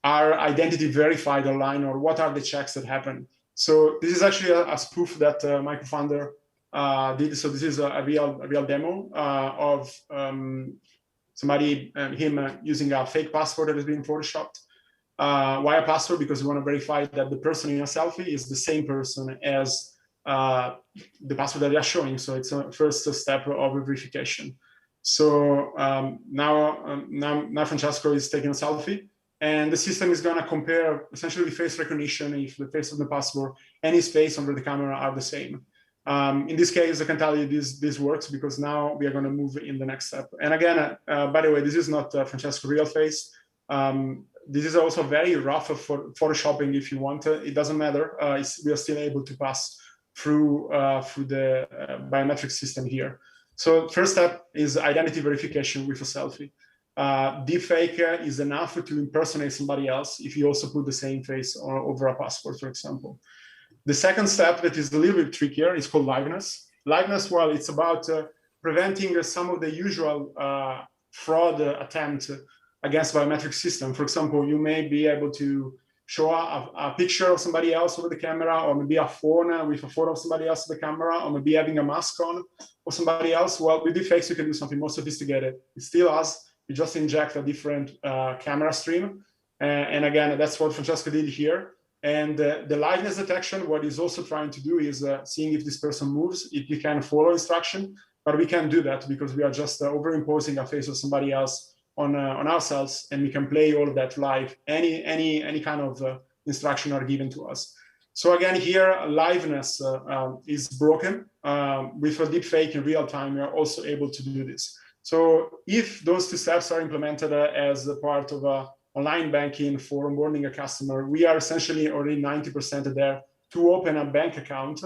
are identity verified online, or what are the checks that happen? So this is actually a spoof that my co-founder did. So this is a real demo of somebody, him using a fake passport that has been photoshopped. Why a password? Because we want to verify that the person in a selfie is the same person as the password that they are showing. So it's a first step of verification. So now Francesco is taking a selfie, and the system is going to compare essentially face recognition if the face of the passport and his face under the camera are the same. In this case, I can tell you this works because now we are going to move in the next step. And again, by the way, this is not Francesco's real face. This is also very rough for photoshopping if you want. It doesn't matter. We are still able to pass through the biometric system here. So first step is identity verification with a selfie. Deepfake is enough to impersonate somebody else if you also put the same face over a passport, for example. The second step that is a little bit trickier is called liveness. Liveness, well, it's about preventing some of the usual fraud attempt against biometric system. For example, you may be able to show a picture of somebody else over the camera, or maybe a phone with a photo of somebody else on the camera, or maybe having a mask on for somebody else. Well, with deepfakes, you can do something more sophisticated. It's still us. You just inject a different camera stream. And again, that's what Francesco did here. And the liveness detection, what he's also trying to do is seeing if this person moves, if you can follow instruction, but we can't do that because we are just overimposing a face of somebody else on ourselves, and we can play all of that live. Any kind of instruction are given to us. So again, here liveness is broken. With a deepfake in real time, we are also able to do this. So if those two steps are implemented as a part of online banking for onboarding a customer, we are essentially already 90% there to open a bank account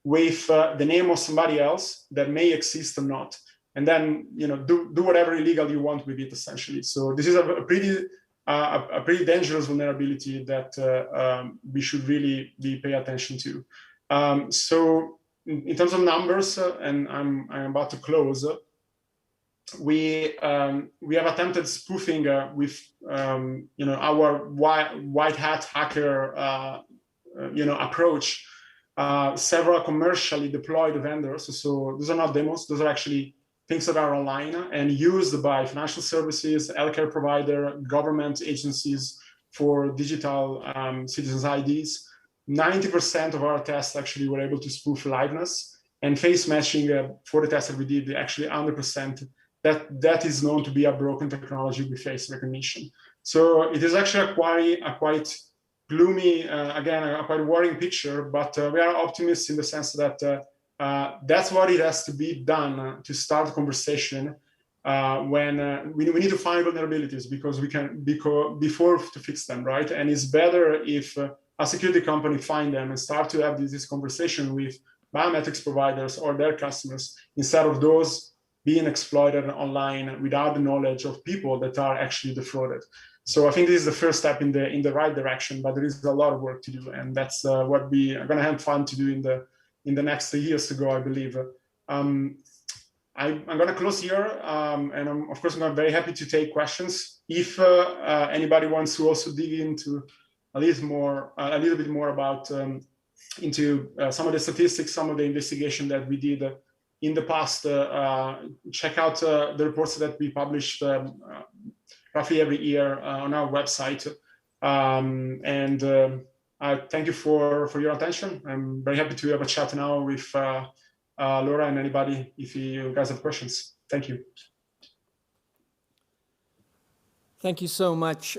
with the name of somebody else that may exist or not. And then, you know, do whatever illegal you want with it, essentially. So this is a pretty dangerous vulnerability that we should really pay attention to. So in terms of numbers, and I'm about to close, we have attempted spoofing with you know, our white hat hacker approach. Several commercially deployed vendors. So those are not demos; those are actually things that are online and used by financial services, healthcare provider, government agencies for digital citizens' IDs. 90% of our tests actually were able to spoof liveness, and face matching for the tests that we did, actually 100%. That is known to be a broken technology with face recognition. So it is actually a quite gloomy, again, a quite worrying picture, but we are optimists in the sense that that's what it has to be done to start the conversation when we need to find vulnerabilities because we can, before to fix them, right? And it's better if a security company find them and start to have this conversation with biometrics providers or their customers instead of those being exploited online without the knowledge of people that are actually defrauded. So I think this is the first step in the right direction, but there is a lot of work to do, and that's what we are going to have fun to do in the next years to go, I believe. I'm going to close here, and of course I'm very happy to take questions. If anybody wants to also dig into a little bit more about into some of the statistics, some of the investigation that we did in the past, check out the reports that we published roughly every year on our website. I thank you for your attention. I'm very happy to have a chat now with Laura and anybody if you guys have questions. Thank you. Thank you so much,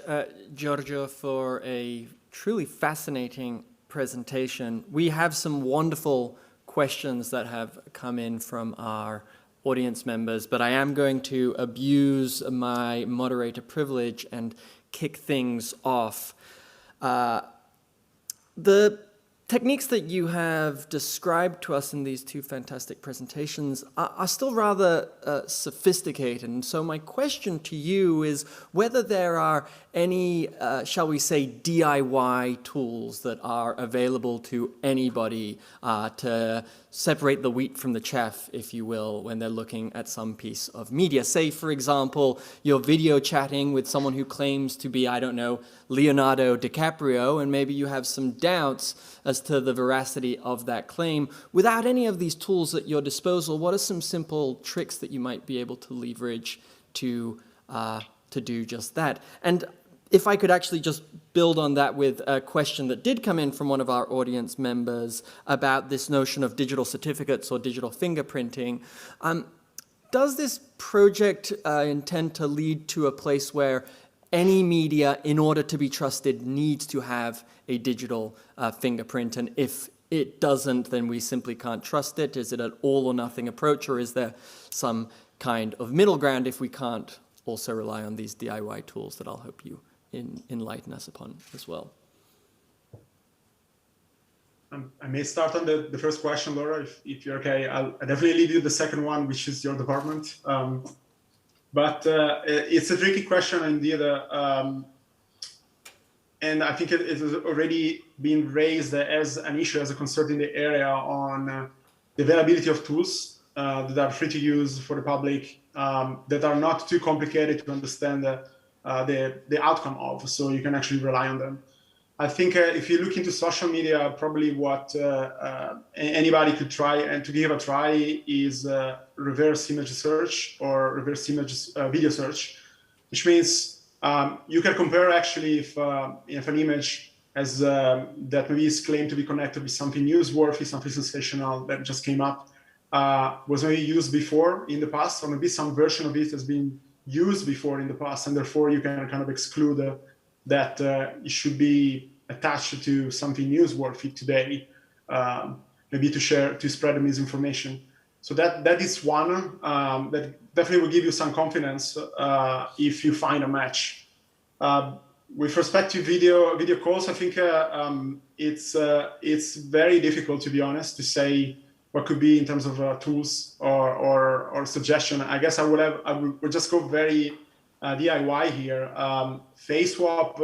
Giorgio, for a truly fascinating presentation. We have some wonderful questions that have come in from our audience members, but I am going to abuse my moderator privilege and kick things off. The techniques that you have described to us in these two fantastic presentations are still rather sophisticated. And so my question to you is whether there are any, shall we say, DIY tools that are available to anybody to separate the wheat from the chaff, if you will, when they're looking at some piece of media. Say, for example, you're video chatting with someone who claims to be, I don't know, Leonardo DiCaprio, and maybe you have some doubts as to the veracity of that claim. Without any of these tools at your disposal, what are some simple tricks that you might be able to leverage to do just that? And if I could actually just build on that with a question that did come in from one of our audience members about this notion of digital certificates or digital fingerprinting. Does this project intend to lead to a place where any media, in order to be trusted, needs to have a digital fingerprint? And if it doesn't, then we simply can't trust it? Is it an all or nothing approach, or is there some kind of middle ground if we can't also rely on these DIY tools that I'll hope you enlighten us upon as well? I may start on the first question, Laura, if you're okay. I'll definitely leave you the second one, which is your department. But it's a tricky question indeed. And I think it has already been raised as an issue, as a concern in the area on the availability of tools that are free to use for the public, that are not too complicated to understand the outcome of, so you can actually rely on them. I think if you look into social media, probably what anybody could try and to give a try is reverse image search or reverse image video search, which means you can compare actually if an image as that maybe is claimed to be connected with something newsworthy, something sensational that just came up, was maybe used before in the past, or maybe some version of it has been used before in the past, and therefore you can kind of exclude that it should be attached to something newsworthy today, maybe to spread the misinformation. So that is one that definitely will give you some confidence if you find a match. With respect to video calls, I think it's very difficult, to be honest, to say what could be in terms of tools or suggestion. I guess I would just go very DIY here. Face swap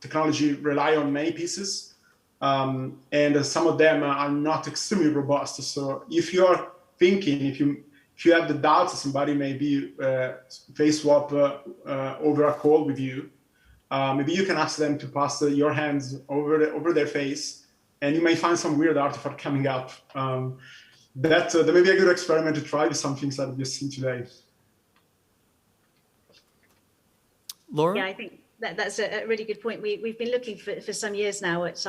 technology rely on many pieces, and some of them are not extremely robust. So if you are thinking, if you have the doubts that somebody may be face swap over a call with you, maybe you can ask them to pass your hands over their face, and you may find some weird artifact coming up. That may be a good experiment to try with some things that we've seen today. Laura? Yeah, I think that's a really good point. We've been looking for some years now at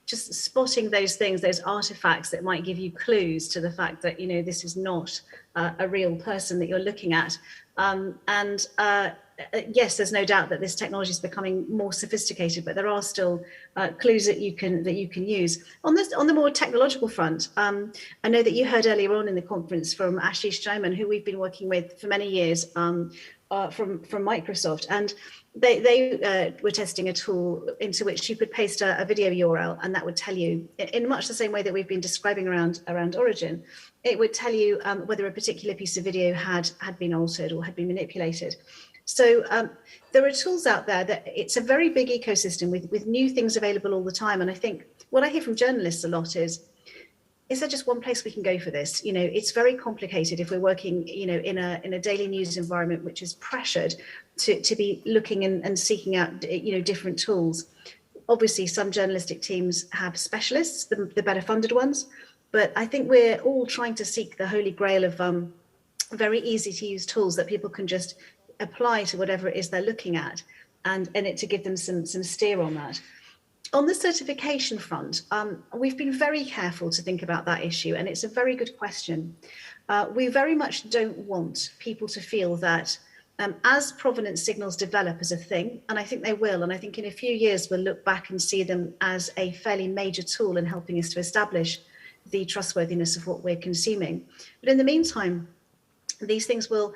just spotting those things, those artifacts that might give you clues to the fact that, you know, this is not a real person that you're looking at. Yes, there's no doubt that this technology is becoming more sophisticated, but there are still clues that you can use. On the more technological front, I know that you heard earlier on in the conference from Ashish Jaiman, who we've been working with for many years from Microsoft, and they were testing a tool into which you could paste a video URL, and that would tell you, in much the same way that we've been describing around Origin, it would tell you whether a particular piece of video had been altered or had been manipulated. So there are tools out there that it's a very big ecosystem with new things available all the time. And I think what I hear from journalists a lot is there just one place we can go for this? You know, it's very complicated if we're working, you know, in a daily news environment, which is pressured to be looking and seeking out, you know, different tools. Obviously, some journalistic teams have specialists, the better funded ones, but I think we're all trying to seek the holy grail of very easy to use tools that people can just apply to whatever it is they're looking at, and it to give them some steer on that. On the certification front, we've been very careful to think about that issue, and it's a very good question. We very much don't want people to feel that as provenance signals develop as a thing, and I think they will, and I think in a few years we'll look back and see them as a fairly major tool in helping us to establish the trustworthiness of what we're consuming. But in the meantime, these things will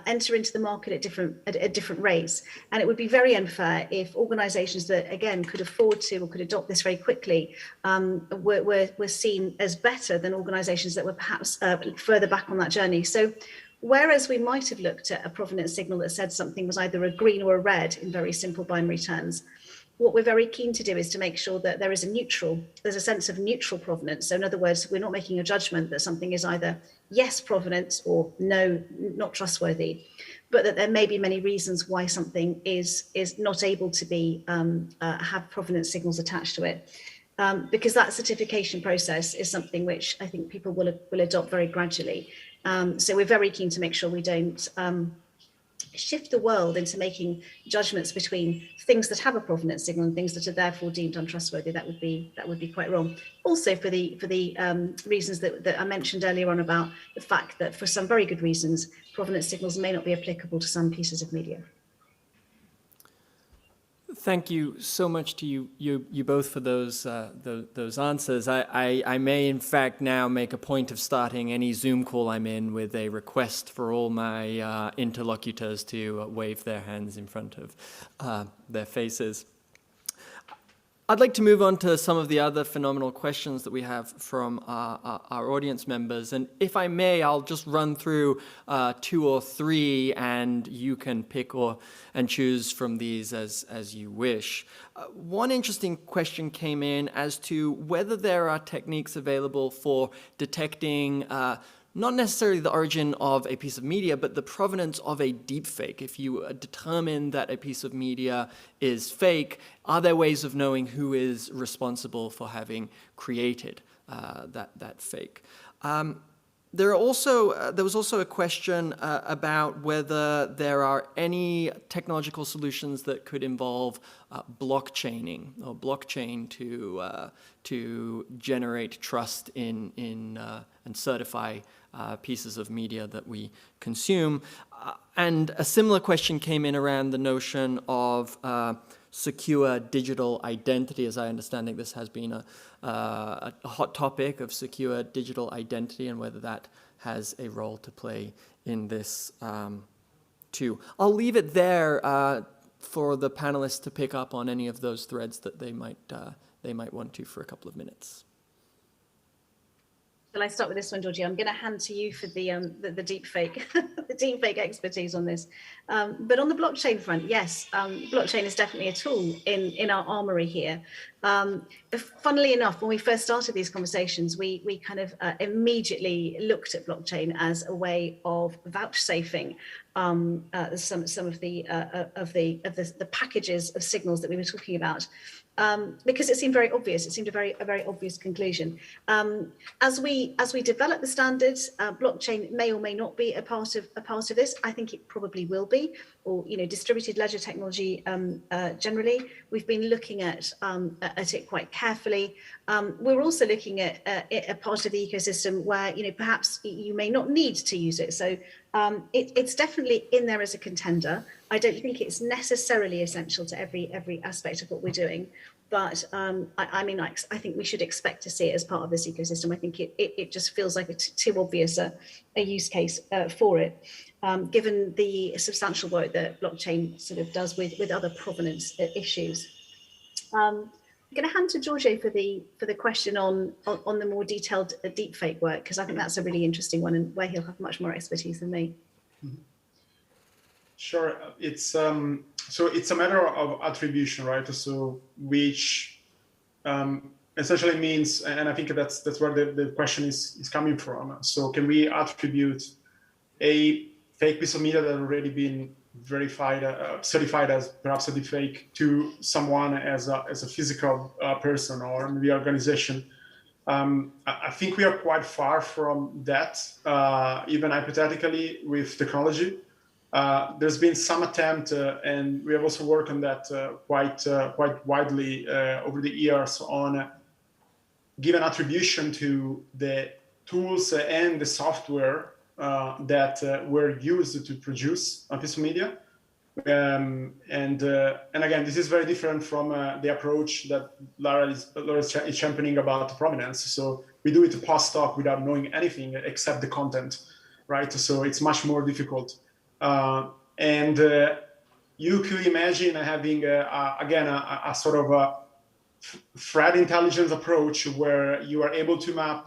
enter into the market at different rates. And it would be very unfair if organizations that, again, could afford to or could adopt this very quickly were seen as better than organizations that were perhaps further back on that journey. So whereas we might have looked at a provenance signal that said something was either a green or a red in very simple binary terms, what we're very keen to do is to make sure that there's a sense of neutral provenance. So in other words, we're not making a judgment that something is either yes provenance or no, not trustworthy, but that there may be many reasons why something is not able to be have provenance signals attached to it. Because that certification process is something which I think people will adopt very gradually. So we're very keen to make sure we don't shift the world into making judgments between things that have a provenance signal and things that are therefore deemed untrustworthy. That would be quite wrong. Also for the reasons that I mentioned earlier on about the fact that for some very good reasons, provenance signals may not be applicable to some pieces of media. Thank you so much to you both for those answers. I may in fact now make a point of starting any Zoom call I'm in with a request for all my interlocutors to wave their hands in front of their faces. I'd like to move on to some of the other phenomenal questions that we have from our audience members. And if I may, I'll just run through 2 or 3, and you can pick and choose from these as you wish. One interesting question came in as to whether there are techniques available for detecting not necessarily the origin of a piece of media, but the provenance of a deepfake. If you determine that a piece of media is fake, are there ways of knowing who is responsible for having created that fake? There was also a question about whether there are any technological solutions that could involve blockchaining or blockchain to generate trust in and certify pieces of media that we consume. And a similar question came in around the notion of secure digital identity. As I understand it, this has been a hot topic of secure digital identity and whether that has a role to play in this too. I'll leave it there for the panelists to pick up on any of those threads that they might want to for a couple of minutes. Shall I start with this one, Georgie? I'm going to hand to you for the deepfake, the deepfake expertise on this. But on the blockchain front, yes, blockchain is definitely a tool in our armory here. Funnily enough, when we first started these conversations, we kind of immediately looked at blockchain as a way of vouchsafing some of the packages of signals that we were talking about. Because it seemed very obvious. It seemed a very obvious conclusion. As we develop the standards, blockchain may or may not be a part of this. I think it probably will be, or distributed ledger technology generally. We've been looking at it quite carefully. We're also looking at a part of the ecosystem where perhaps you may not need to use it. So it's definitely in there as a contender. I don't think it's necessarily essential to every aspect of what we're doing, but I think we should expect to see it as part of this ecosystem. I think it just feels like too obvious a use case for it, given the substantial work that blockchain sort of does with other provenance issues. I'm going to hand to Georgie for the question on the more detailed deepfake work, because I think that's a really interesting one and where he'll have much more expertise than me. Sure, it's so it's a matter of attribution, right? So which essentially means, and I think that's where the question is coming from. So can we attribute a fake piece of media that already been verified, certified as perhaps a deepfake to someone as a physical person or maybe organization? I think we are quite far from that, even hypothetically with technology. There's been some attempt, and we have also worked on that quite widely over the years on giving attribution to the tools and the software that were used to produce a piece of media. And again, this is very different from the approach that Laura is championing about provenance. So we do it post-hoc without knowing anything except the content, right? So it's much more difficult. You could imagine having, again, a sort of a threat intelligence approach where you are able to map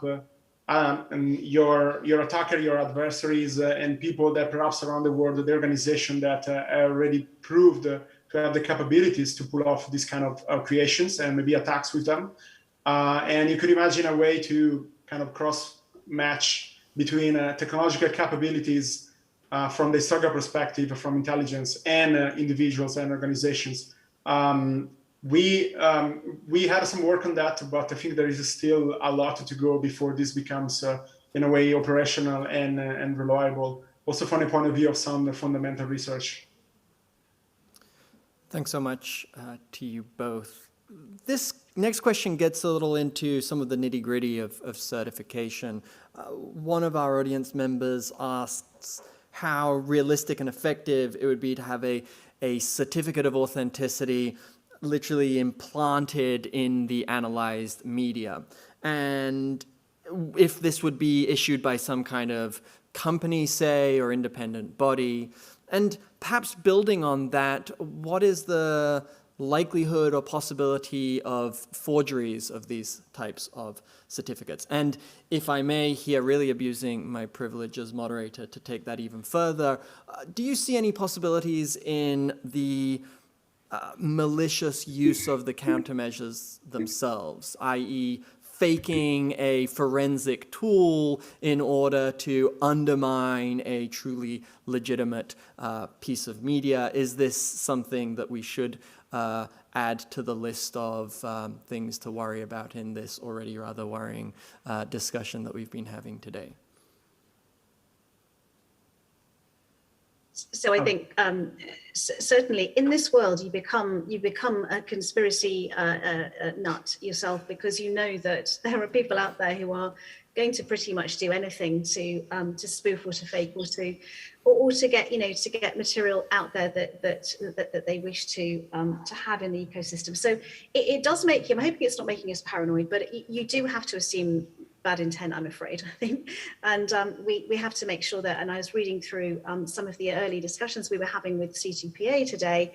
your attacker, your adversaries, and people that perhaps around the world, the organization that already proved to have the capabilities to pull off these kind of creations and maybe attacks with them. And you could imagine a way to kind of cross-match between technological capabilities from the historical perspective, from intelligence, and individuals and organizations. We had some work on that, but I think there is still a lot to go before this becomes, in a way, operational and reliable, also from the point of view of some fundamental research. Thanks so much to you both. This next question gets a little into some of the nitty-gritty of certification. One of our audience members asks how realistic and effective it would be to have a certificate of authenticity literally implanted in the analyzed media, and if this would be issued by some kind of company, say, or independent body. And perhaps building on that, what is the likelihood or possibility of forgeries of these types of certificates? And if I may, here really abusing my privilege as moderator to take that even further, do you see any possibilities in the malicious use of the countermeasures themselves, i.e. faking a forensic tool in order to undermine a truly legitimate piece of media? Is this something that we should add to the list of things to worry about in this already rather worrying discussion that we've been having today? So I think certainly in this world you become a conspiracy nut yourself, because you know that there are people out there who are going to pretty much do anything to spoof or to fake or to get to get material out there that they wish to have in the ecosystem. So it does make you. I'm hoping it's not making us paranoid, but you do have to assume bad intent, I'm afraid, I think. And we have to make sure that, and I was reading through some of the early discussions we were having with C2PA today,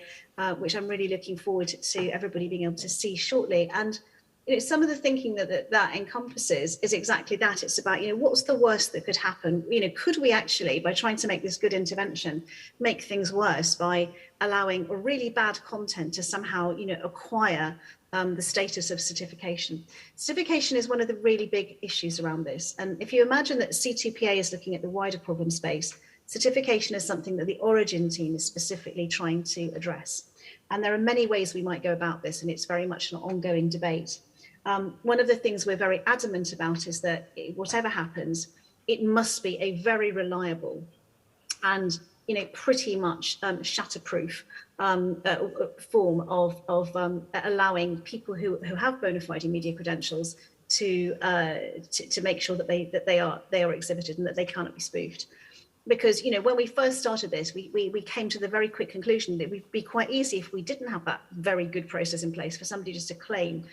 which I'm really looking forward to everybody being able to see shortly. And some of the thinking that encompasses is exactly that. It's about, what's the worst that could happen? Could we actually, by trying to make this good intervention, make things worse by allowing really bad content to somehow, acquire the status of certification? Certification is one of the really big issues around this. And if you imagine that C2PA is looking at the wider problem space, certification is something that the Origin team is specifically trying to address. And there are many ways we might go about this, and it's very much an ongoing debate. One of the things we're very adamant about is that whatever happens, it must be a very reliable and pretty much shatterproof form of allowing people who have bona fide media credentials to make sure that they are exhibited and that they cannot be spoofed. Because when we first started this, we came to the very quick conclusion that it would be quite easy if we didn't have that very good process in place for somebody just to claim,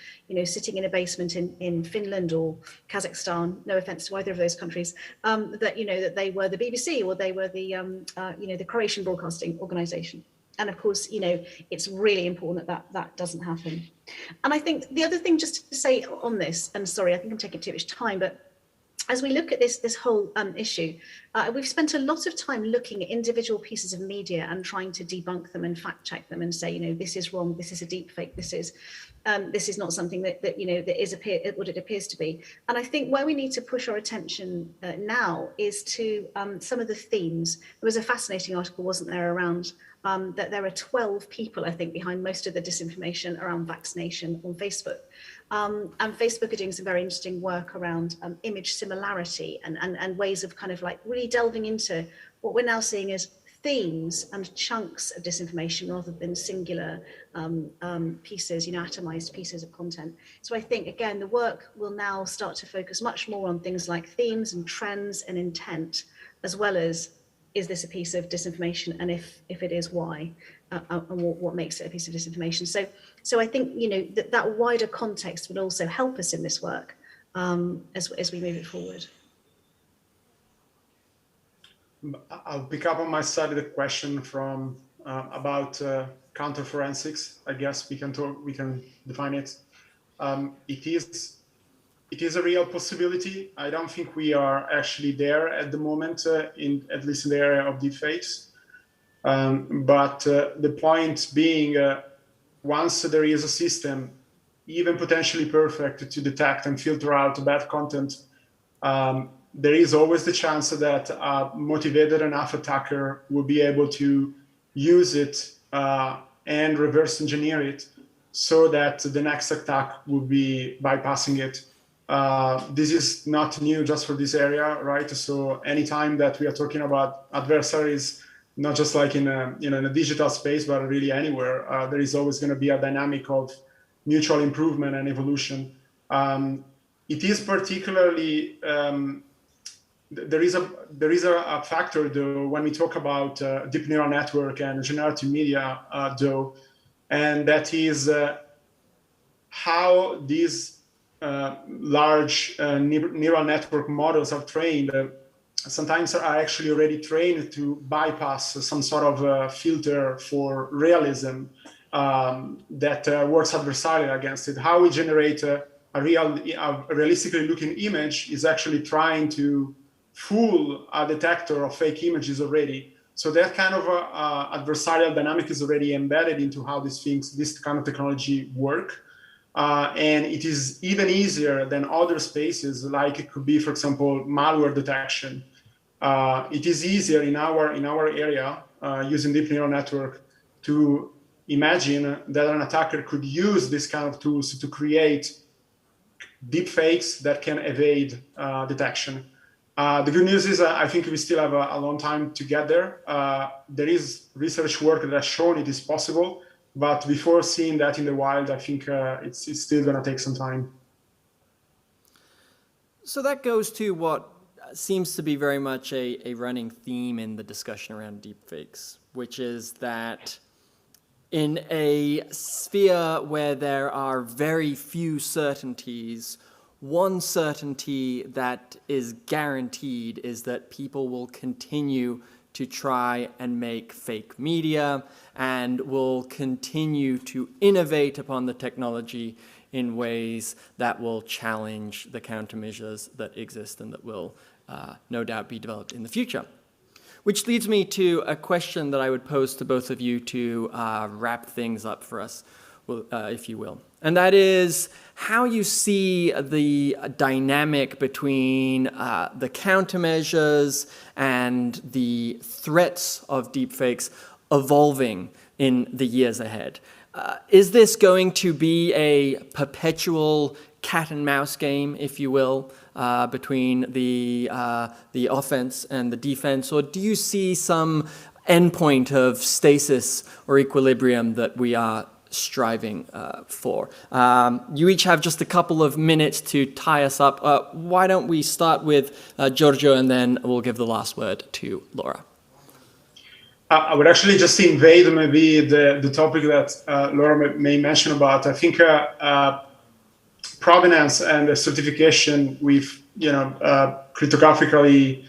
sitting in a basement in Finland or Kazakhstan, no offense to either of those countries, that that they were the BBC or they were the Croatian Broadcasting Organization. And of course, it's really important that doesn't happen. And I think the other thing just to say on this, and sorry, I think I'm taking too much time, but as we look at this whole issue, we've spent a lot of time looking at individual pieces of media and trying to debunk them and fact check them and say, this is wrong, this is a deep fake, this is not something that is what it appears to be. And I think where we need to push our attention now is to some of the themes. There was a fascinating article, wasn't there, around that there are 12 people, I think, behind most of the disinformation around vaccination on Facebook. And Facebook are doing some very interesting work around image similarity and ways of kind of like really delving into what we're now seeing as themes and chunks of disinformation rather than singular pieces, atomized pieces of content. So I think, again, the work will now start to focus much more on things like themes and trends and intent, as well as, is this a piece of disinformation? And if it is, why? And what makes it a piece of disinformation? So I think, that wider context will also help us in this work. as we move it forward. I'll pick up on my side of the question from about counter forensics. I guess we can define it. It is a real possibility. I don't think we are actually there at the moment, at least in the area of deepfakes. But the point being, once there is a system, even potentially perfect, to detect and filter out bad content, there is always the chance that a motivated enough attacker will be able to use it and reverse engineer it so that the next attack will be bypassing it. This is not new just for this area, right? So anytime that we are talking about adversaries, not just like in a digital space, but really anywhere, there is always going to be a dynamic of mutual improvement and evolution. It is particularly there is a factor though when we talk about deep neural network and generative media though, and that is how these large neural network models are trained. Sometimes are actually already trained to bypass some sort of filter for realism that works adversarially against it. How we generate a realistically looking image is actually trying to fool a detector of fake images already. So that kind of adversarial dynamic is already embedded into how this kind of technology work. And it is even easier than other spaces, like it could be, for example, malware detection. It is easier in our area using deep neural network to imagine that an attacker could use this kind of tools to create deep fakes that can evade detection. The good news is I think we still have a long time to get there. There is research work that has shown it is possible, but before seeing that in the wild, I think it's still going to take some time. So that goes to what seems to be very much a running theme in the discussion around deepfakes, which is that in a sphere where there are very few certainties, one certainty that is guaranteed is that people will continue to try and make fake media and will continue to innovate upon the technology in ways that will challenge the countermeasures that exist and that will no doubt be developed in the future. Which leads me to a question that I would pose to both of you to wrap things up for us, if you will. And that is how you see the dynamic between the countermeasures and the threats of deepfakes evolving in the years ahead. Is this going to be a perpetual cat and mouse game, if you will, between the offense and the defense, or do you see some endpoint of stasis or equilibrium that we are striving for? You each have just a couple of minutes to tie us up. Why don't we start with Giorgio, and then we'll give the last word to Laura. I would actually just invade maybe the topic that Laura may mention about. I think provenance and certification with cryptographically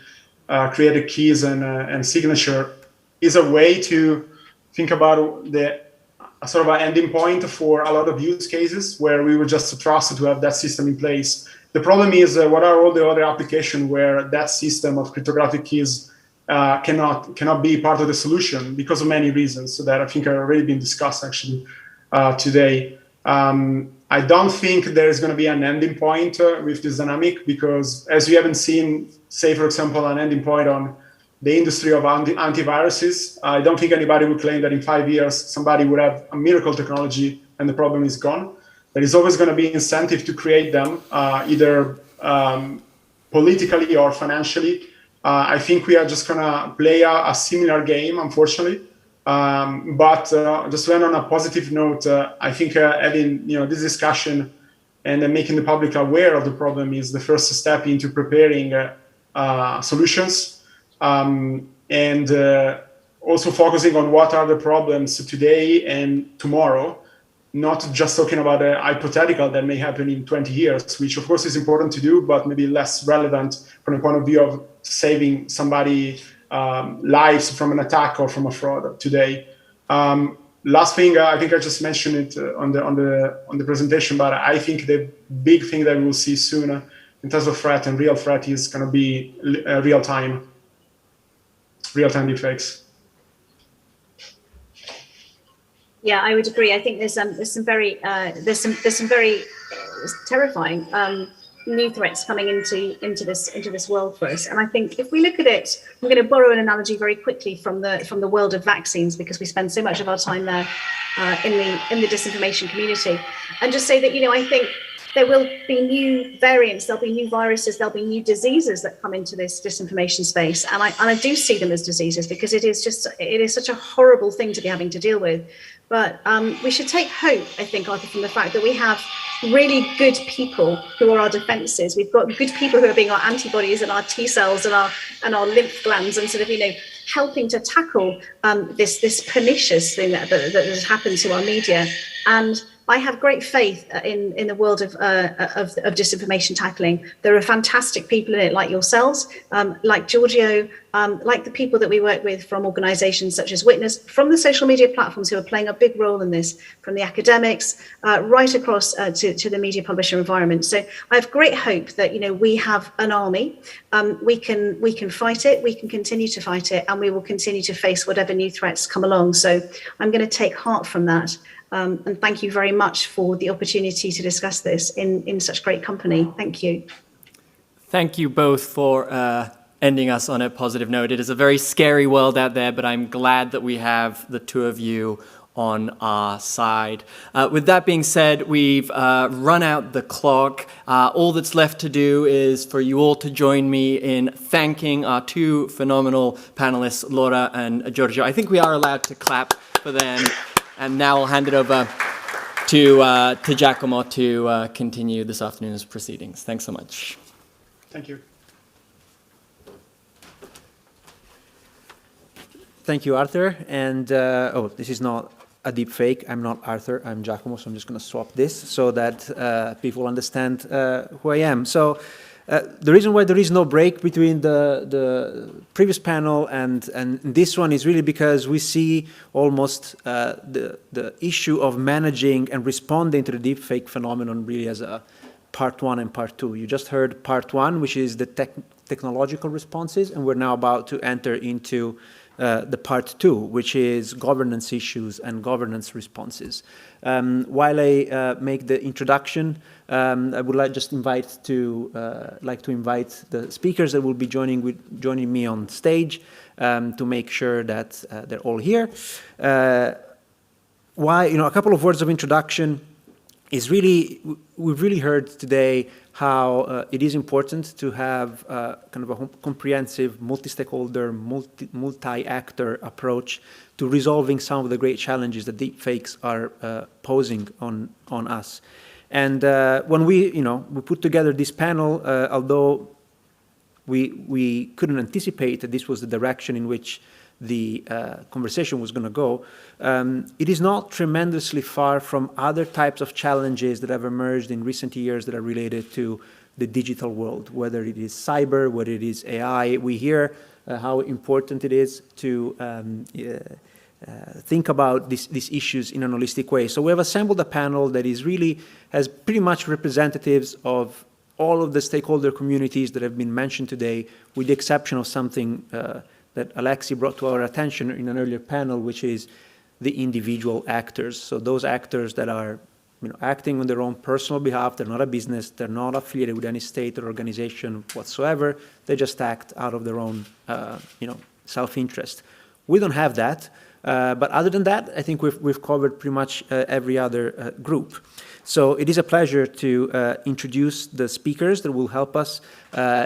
created keys and signature is a way to think about a sort of an ending point for a lot of use cases where we were just trusted to have that system in place. The problem is what are all the other applications where that system of cryptographic keys cannot be part of the solution because of many reasons that I think have already been discussed actually today. I don't think there is going to be an ending point with this dynamic because as we haven't seen, say for example, an ending point on the industry of antiviruses, I don't think anybody would claim that in 5 years somebody would have a miracle technology and the problem is gone. There is always going to be incentive to create them, either politically or financially. I think we are just going to play a similar game, unfortunately. But just to end on a positive note, I think having this discussion and making the public aware of the problem is the first step into preparing solutions. And also focusing on what are the problems today and tomorrow, not just talking about a hypothetical that may happen in 20 years, which of course is important to do, but maybe less relevant from the point of view of saving somebody lives from an attack or from a fraud today. Last thing, I think I just mentioned it on the presentation, but I think the big thing that we will see soon in terms of threat and real threat is going to be real-time deepfakes. Yeah, I would agree. I think there's some very terrifying new threats coming into this world for us. And I think if we look at it, I'm going to borrow an analogy very quickly from the world of vaccines, because we spend so much of our time there in the disinformation community, and just say that, I think there will be new variants, there'll be new viruses, there'll be new diseases that come into this disinformation space. And I do see them as diseases, because it is such a horrible thing to be having to deal with. But we should take hope, I think, Arthur, from the fact that we have really good people who are our defenses. We've got good people who are being our antibodies and our T cells and our lymph glands, and sort of, helping to tackle this pernicious thing that has happened to our media. And I have great faith in the world of disinformation tackling. There are fantastic people in it, like yourselves, like Giorgio, like the people that we work with from organizations such as Witness, from the social media platforms who are playing a big role in this, from the academics, right across to the media publisher environment. So I have great hope that, we have an army. We can fight it, we can continue to fight it, and we will continue to face whatever new threats come along. So I'm going to take heart from that. And thank you very much for the opportunity to discuss this in such great company. Thank you. Thank you both for ending us on a positive note. It is a very scary world out there, but I'm glad that we have the two of you on our side. With that being said, we've run out the clock. All that's left to do is for you all to join me in thanking our two phenomenal panelists, Laura and Giorgio. I think we are allowed to clap for them. And now I'll hand it over to Giacomo to continue this afternoon's proceedings. Thanks so much. Thank you. Thank you, Arthur. And this is not a deep fake. I'm not Arthur. I'm Giacomo. So I'm just going to swap this so that people understand who I am. So the reason why there is no break between the previous panel and this one is really because we see almost the issue of managing and responding to the deepfake phenomenon really as a part one and part two. You just heard part one, which is the technological responses, and we're now about to enter into the part two, which is governance issues and governance responses. While I make the introduction, I would like to invite the speakers that will be joining me on stage to make sure that they're all here. A couple of words of introduction is really, we've really heard today how it is important to have kind of a comprehensive, multi-stakeholder, multi-actor approach to resolving some of the great challenges that deepfakes are posing on us. And when we put together this panel, although we couldn't anticipate that this was the direction in which the conversation was going to go, it is not tremendously far from other types of challenges that have emerged in recent years that are related to the digital world, whether it is cyber, whether it is AI. We hear how important it is to think about these issues in an holistic way. So we have assembled a panel that has pretty much representatives of all of the stakeholder communities that have been mentioned today, with the exception of something that Alexi brought to our attention in an earlier panel, which is the individual actors. So those actors that are acting on their own personal behalf, they're not a business, they're not affiliated with any state or organization whatsoever, they just act out of their own self-interest. We don't have that, but other than that, I think we've covered pretty much every other group. So it is a pleasure to introduce the speakers that will help us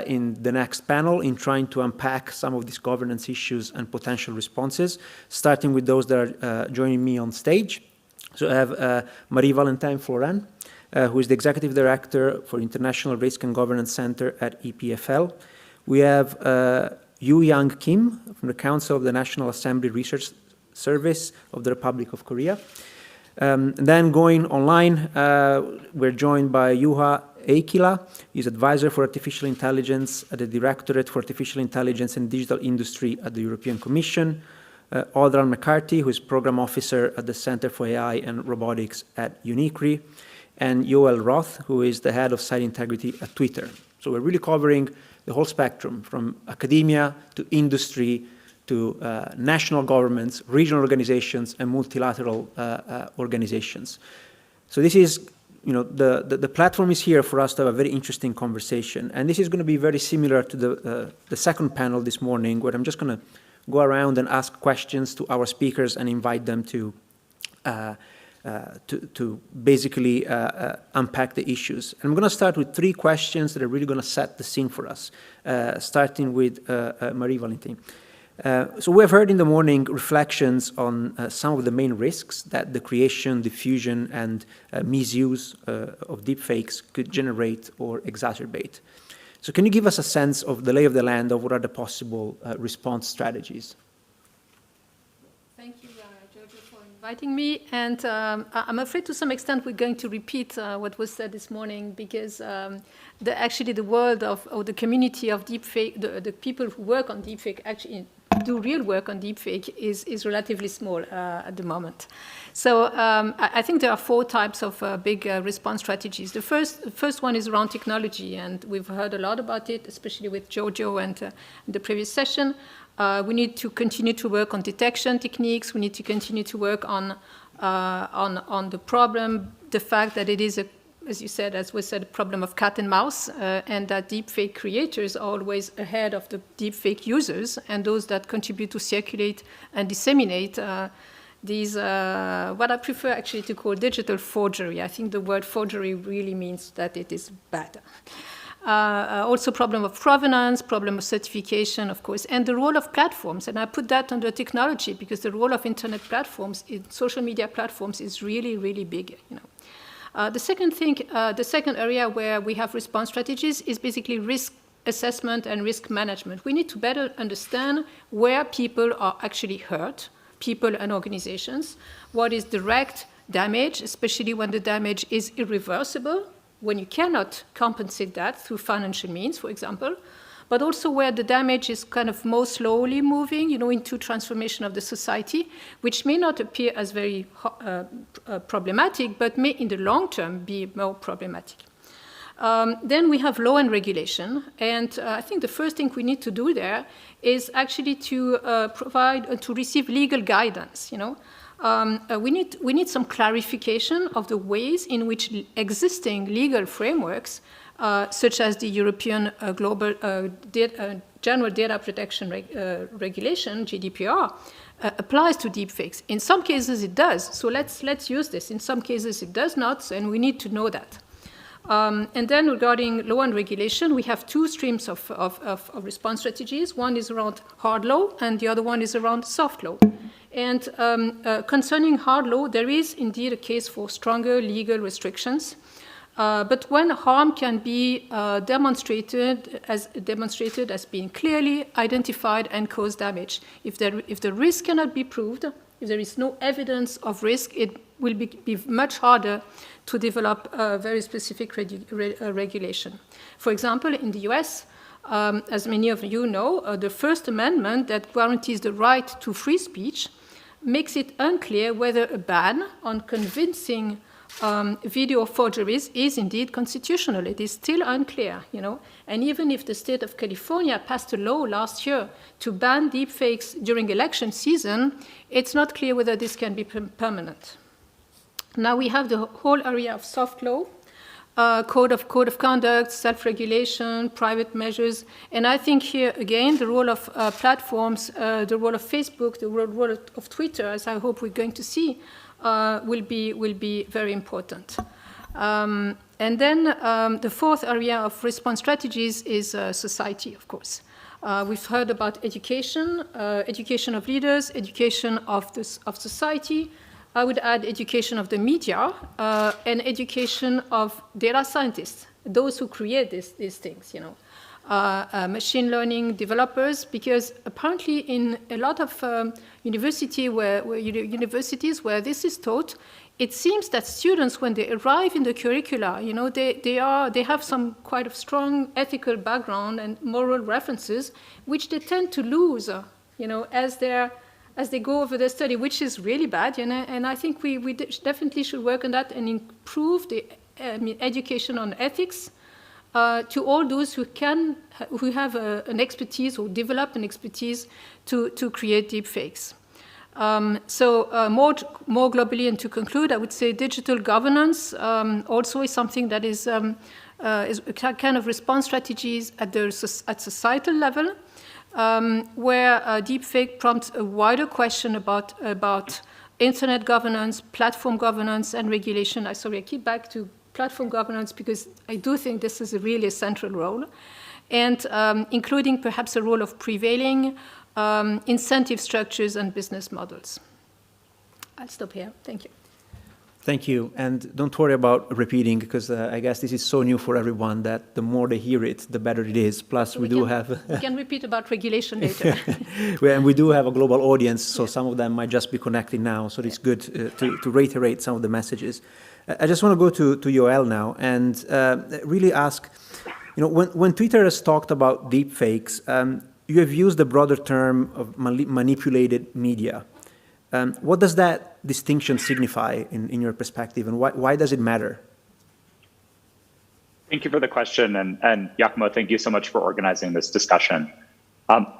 in the next panel in trying to unpack some of these governance issues and potential responses, starting with those that are joining me on stage. So I have Marie-Valentine Florin, who is the Executive Director for International Risk and Governance Center at EPFL. We have Yoo-Young Kim from the Council of the National Assembly Research Service of the Republic of Korea. Then going online, we're joined by Juha Eikilä. He's advisor for artificial intelligence at the Directorate for Artificial Intelligence and Digital Industry at the European Commission. Audran McCarthy, who is program officer at the Center for AI and Robotics at UNIDIR, and Yoel Roth, who is the head of site integrity at Twitter. So we're really covering the whole spectrum, from academia to industry to national governments, regional organizations, and multilateral organizations. So this is, the platform is here for us to have a very interesting conversation. And this is going to be very similar to the second panel this morning, where I'm just going to go around and ask questions to our speakers and invite them to basically unpack the issues. And I'm going to start with 3 questions that are really going to set the scene for us, starting with Marie-Valentine. So we have heard in the morning reflections on some of the main risks that the creation, diffusion, and misuse of deepfakes could generate or exacerbate. So can you give us a sense of the lay of the land of what are the possible response strategies? Thank you, Giorgio, for inviting me. And I'm afraid to some extent we're going to repeat what was said this morning, because actually the world or the community of deepfake, the people who work on deepfake actually do real work on deepfake is relatively small at the moment. So I think there are 4 types of big response strategies. The first one is around technology, and we've heard a lot about it, especially with Giorgio and the previous session. We need to continue to work on detection techniques. We need to continue to work on the problem, the fact that it is as you said, as we said, a problem of cat and mouse, and that deepfake creators are always ahead of the deepfake users and those that contribute to circulate and disseminate these, what I prefer actually to call digital forgery. I think the word forgery really means that it is bad. Also problem of provenance, problem of certification, of course, and the role of platforms. And I put that under technology because the role of internet platforms, social media platforms, is really, really big. The second area where we have response strategies is basically risk assessment and risk management. We need to better understand where people are actually hurt, people and organizations, what is direct damage, especially when the damage is irreversible, when you cannot compensate that through financial means, for example, but also where the damage is kind of more slowly moving, into transformation of the society, which may not appear as very problematic, but may in the long term be more problematic. Then we have law and regulation, and I think the first thing we need to do there is actually to to receive legal guidance. We need some clarification of the ways in which existing legal frameworks, such as the European Global General Data Protection Regulation, GDPR, applies to deepfakes. In some cases it does, so let's use this. In some cases it does not, and we need to know that. And then regarding law and regulation, we have 2 streams of response strategies. One is around hard law, and the other one is around soft law. And concerning hard law, there is indeed a case for stronger legal restrictions. But when harm can be demonstrated as being clearly identified and cause damage, if the risk cannot be proved, if there is no evidence of risk, it will be much harder to develop a very specific regulation. For example, in the US, as many of you know, the First Amendment that guarantees the right to free speech makes it unclear whether a ban on convincing video forgeries is indeed constitutional. It is still unclear, And even if the state of California passed a law last year to ban deepfakes during election season, it's not clear whether this can be permanent. Now we have the whole area of soft law, code of conduct, self-regulation, private measures, and I think here again the role of platforms, the role of Facebook, the role of Twitter, as I hope we're going to see, will be very important. And then the fourth area of response strategies is society, of course. We've heard about education, education of leaders, education of society. I would add education of the media and education of data scientists, those who create these things. machine learning developers, because apparently in a lot of universities where this is taught, it seems that students, when they arrive in the curricula, they have some quite strong ethical background and moral references, which they tend to lose, as they go over their study, which is really bad. And I think we definitely should work on that and improve the education on ethics to all those who have an expertise or develop an expertise to create deepfakes. More globally, and to conclude, I would say digital governance also is something that is a kind of response strategies at societal level, where deepfake prompts a wider question about internet governance, platform governance, and regulation. I keep back to platform governance because I do think this is a really central role, and including perhaps a role of prevailing incentive structures and business models. I'll stop here. Thank you. Thank you. And don't worry about repeating, because I guess this is so new for everyone that the more they hear it, the better it is. Plus, we can repeat about regulation later. And we do have a global audience, so some of them might just be connecting now. So it's good to reiterate some of the messages. I just want to go to Yoel now and really ask, when Twitter has talked about deepfakes, you have used the broader term of manipulated media. What does that distinction signify in your perspective, and why does it matter? Thank you for the question, and Giacomo, thank you so much for organizing this discussion.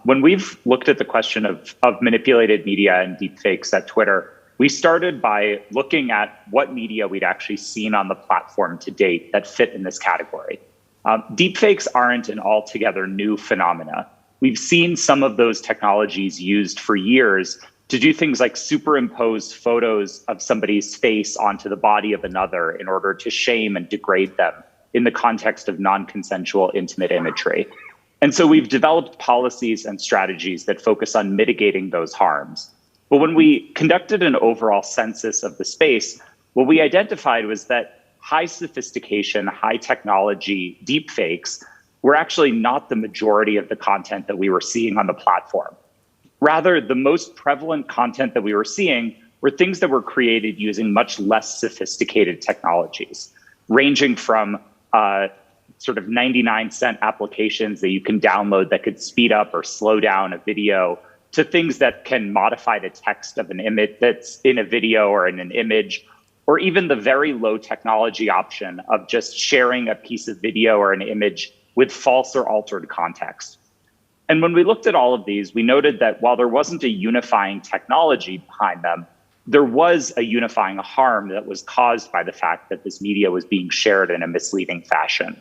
When we've looked at the question of manipulated media and deepfakes at Twitter, we started by looking at what media we'd actually seen on the platform to date that fit in this category. Deepfakes aren't an altogether new phenomena. We've seen some of those technologies used for years to do things like superimpose photos of somebody's face onto the body of another in order to shame and degrade them in the context of non-consensual intimate imagery. And so we've developed policies and strategies that focus on mitigating those harms. But when we conducted an overall census of the space, what we identified was that high sophistication, high technology deepfakes were actually not the majority of the content that we were seeing on the platform. Rather, the most prevalent content that we were seeing were things that were created using much less sophisticated technologies, ranging from sort of 99-cent applications that you can download that could speed up or slow down a video, to things that can modify the text of an image that's in a video or in an image, or even the very low technology option of just sharing a piece of video or an image with false or altered context. And when we looked at all of these, we noted that while there wasn't a unifying technology behind them, there was a unifying harm that was caused by the fact that this media was being shared in a misleading fashion.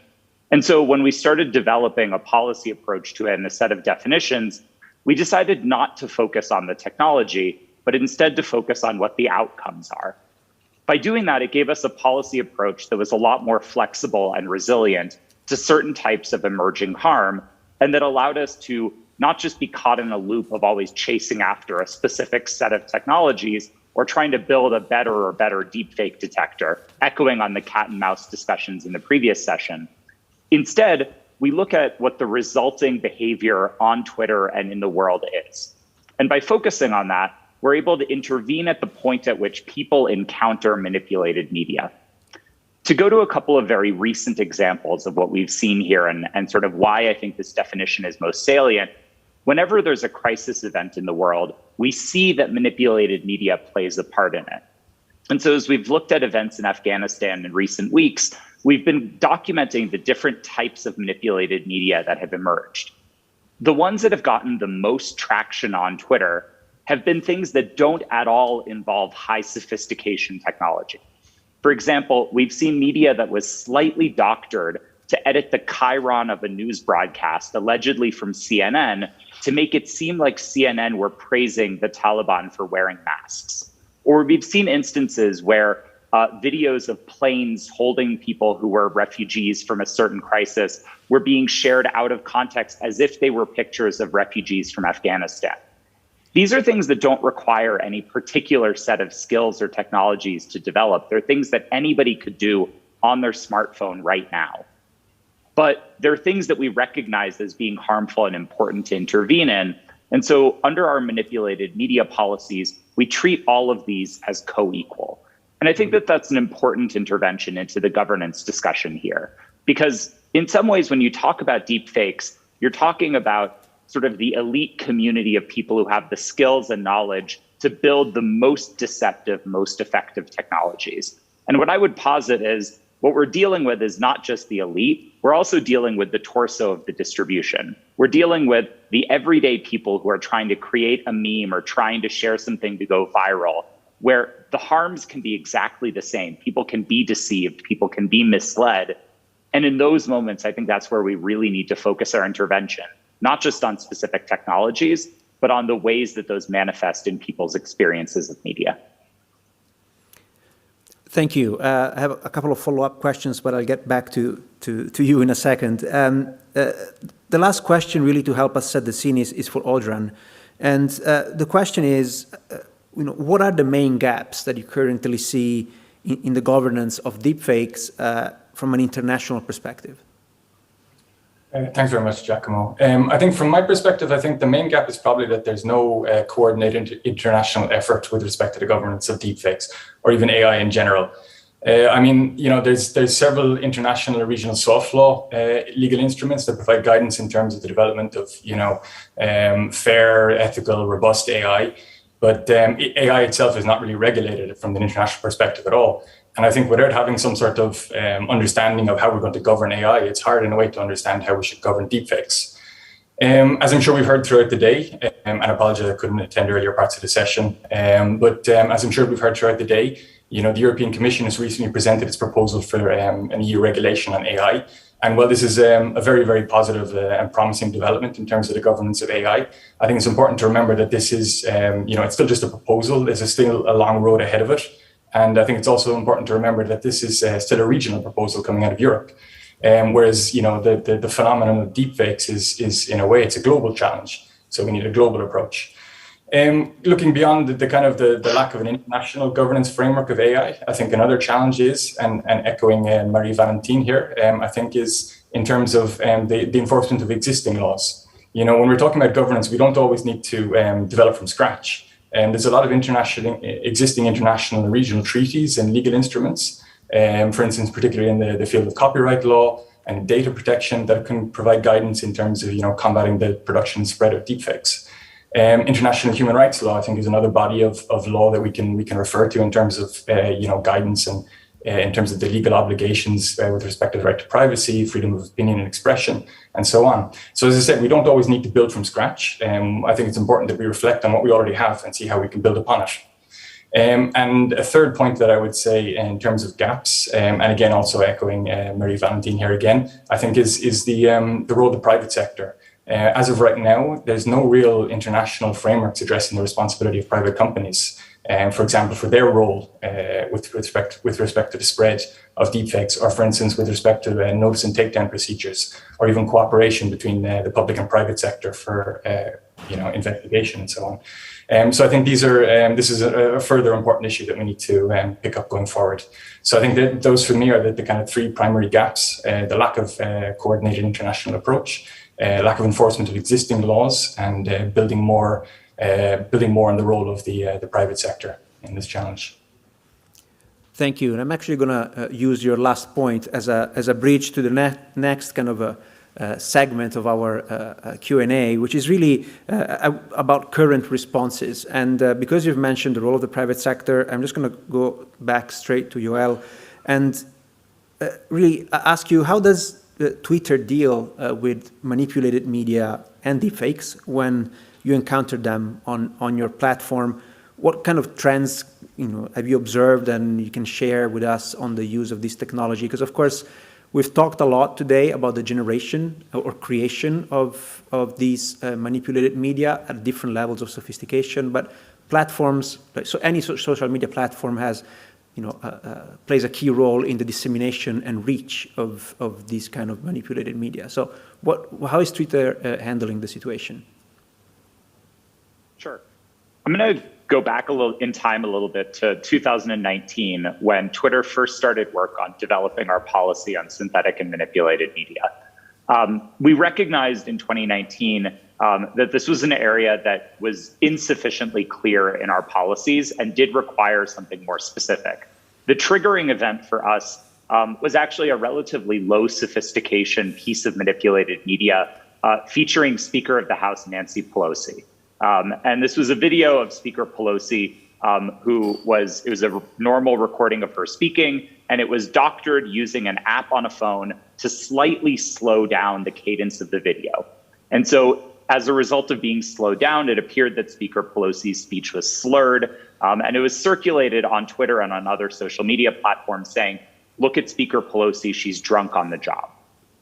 And so when we started developing a policy approach to it and a set of definitions, we decided not to focus on the technology, but instead to focus on what the outcomes are. By doing that, it gave us a policy approach that was a lot more flexible and resilient to certain types of emerging harm, and that allowed us to not just be caught in a loop of always chasing after a specific set of technologies or trying to build a better deepfake detector, echoing on the cat and mouse discussions in the previous session. Instead, we look at what the resulting behavior on Twitter and in the world is. And by focusing on that, we're able to intervene at the point at which people encounter manipulated media. To go to a couple of very recent examples of what we've seen here and sort of why I think this definition is most salient, whenever there's a crisis event in the world, we see that manipulated media plays a part in it. And so as we've looked at events in Afghanistan in recent weeks, we've been documenting the different types of manipulated media that have emerged. The ones that have gotten the most traction on Twitter have been things that don't at all involve high sophistication technology. For example, we've seen media that was slightly doctored to edit the chyron of a news broadcast, allegedly from CNN, to make it seem like CNN were praising the Taliban for wearing masks. Or we've seen instances where videos of planes holding people who were refugees from a certain crisis were being shared out of context as if they were pictures of refugees from Afghanistan. These are things that don't require any particular set of skills or technologies to develop. They're things that anybody could do on their smartphone right now. but there are things that we recognize as being harmful and important to intervene in. And so under our manipulated media policies, we treat all of these as co-equal. And I think that that's an important intervention into the governance discussion here, because in some ways, when you talk about deepfakes, you're talking about sort of the elite community of people who have the skills and knowledge to build the most deceptive, most effective technologies. And what I would posit is what we're dealing with is not just the elite, we're also dealing with the torso of the distribution. We're dealing with the everyday people who are trying to create a meme or trying to share something to go viral, where the harms can be exactly the same. People can be deceived, people can be misled. And in those moments, I think that's where we really need to focus our intervention, not just on specific technologies, but on the ways that those manifest in people's experiences of media. Thank you. I have a couple of follow-up questions, but I'll get back to you in a second. The last question really to help us set the scene is for Audran. And the question is, what are the main gaps that you currently see in the governance of deepfakes from an international perspective? Thanks very much, Giacomo. I think from my perspective, I think the main gap is probably that there's no coordinated international effort with respect to the governance of deepfakes or even AI in general. I mean, there's several international or regional soft law legal instruments that provide guidance in terms of the development of, fair, ethical, robust AI. But AI itself is not really regulated from an international perspective at all. And I think without having some sort of understanding of how we're going to govern AI, it's hard in a way to understand how we should govern deepfakes. As I'm sure we've heard throughout the day, and I apologize I couldn't attend earlier parts of the session, but as I'm sure we've heard throughout the day, the European Commission has recently presented its proposal for an EU regulation on AI. And while this is a very, very positive and promising development in terms of the governance of AI, I think it's important to remember that this is, it's still just a proposal. There's still a long road ahead of it. And I think it's also important to remember that this is still a regional proposal coming out of Europe. Whereas, the phenomenon of deepfakes is in a way, it's a global challenge. So we need a global approach. Looking beyond the lack of an international governance framework of AI, I think another challenge is, and echoing Marie-Valentine here, I think is in terms of the enforcement of existing laws. When we're talking about governance, we don't always need to develop from scratch. There's a lot of existing international and regional treaties and legal instruments, for instance, particularly in the field of copyright law and data protection that can provide guidance in terms of combating the production and spread of deepfakes. International human rights law, I think, is another body of law that we can refer to in terms of guidance and in terms of the legal obligations with respect to the right to privacy, freedom of opinion and expression, and so on. So as I said, we don't always need to build from scratch. I think it's important that we reflect on what we already have and see how we can build upon it. And a third point that I would say in terms of gaps, and again, also echoing Marie-Valentine here again, I think is the role of the private sector. As of right now, there's no real international frameworks addressing the responsibility of private companies. For example, for their role with respect to the spread of deepfakes, or for instance, with respect to notice and takedown procedures, or even cooperation between the public and private sector for investigation and so on. So I think this is a further important issue that we need to pick up going forward. So I think that those for me are the kind of three primary gaps: the lack of coordinated international approach, lack of enforcement of existing laws, and building more on the role of the private sector in this challenge. Thank you. And I'm actually going to use your last point as a bridge to the next kind of a segment of our Q&A, which is really about current responses. And because you've mentioned the role of the private sector, I'm just going to go back straight to Yoel and really ask you, how does Twitter deal with manipulated media and deepfakes when you encounter them on your platform? What kind of trends have you observed and you can share with us on the use of this technology? Because of course, we've talked a lot today about the generation or creation of these manipulated media at different levels of sophistication, but platforms, so any social media platform has, plays a key role in the dissemination and reach of these kind of manipulated media. So how is Twitter handling the situation? Sure. I'm going to go back a little bit to 2019, when Twitter first started work on developing our policy on synthetic and manipulated media. We recognized in 2019 that this was an area that was insufficiently clear in our policies and did require something more specific. The triggering event for us was actually a relatively low sophistication piece of manipulated media featuring Speaker of the House Nancy Pelosi. And this was a video of Speaker Pelosi it was a normal recording of her speaking, and it was doctored using an app on a phone to slightly slow down the cadence of the video. And so as a result of being slowed down, it appeared that Speaker Pelosi's speech was slurred, and it was circulated on Twitter and on other social media platforms saying, look at Speaker Pelosi, she's drunk on the job.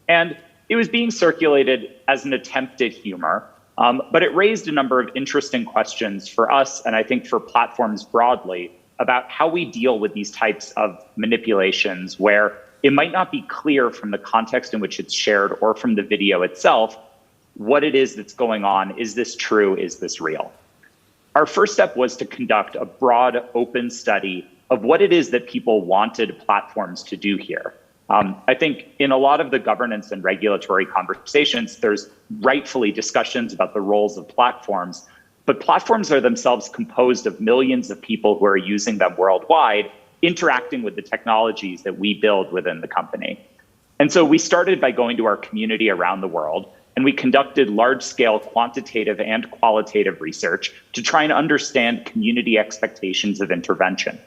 And it was being circulated as an attempt at humor, but it raised a number of interesting questions for us, and I think for platforms broadly, about how we deal with these types of manipulations where it might not be clear from the context in which it's shared or from the video itself what it is that's going on. Is this true? Is this real? Our first step was to conduct a broad, open study of what it is that people wanted platforms to do here. I think in a lot of the governance and regulatory conversations, there's rightfully discussions about the roles of platforms, but platforms are themselves composed of millions of people who are using them worldwide, interacting with the technologies that we build within the company. And so we started by going to our community around the world, and we conducted large-scale quantitative and qualitative research to try and understand community expectations of intervention.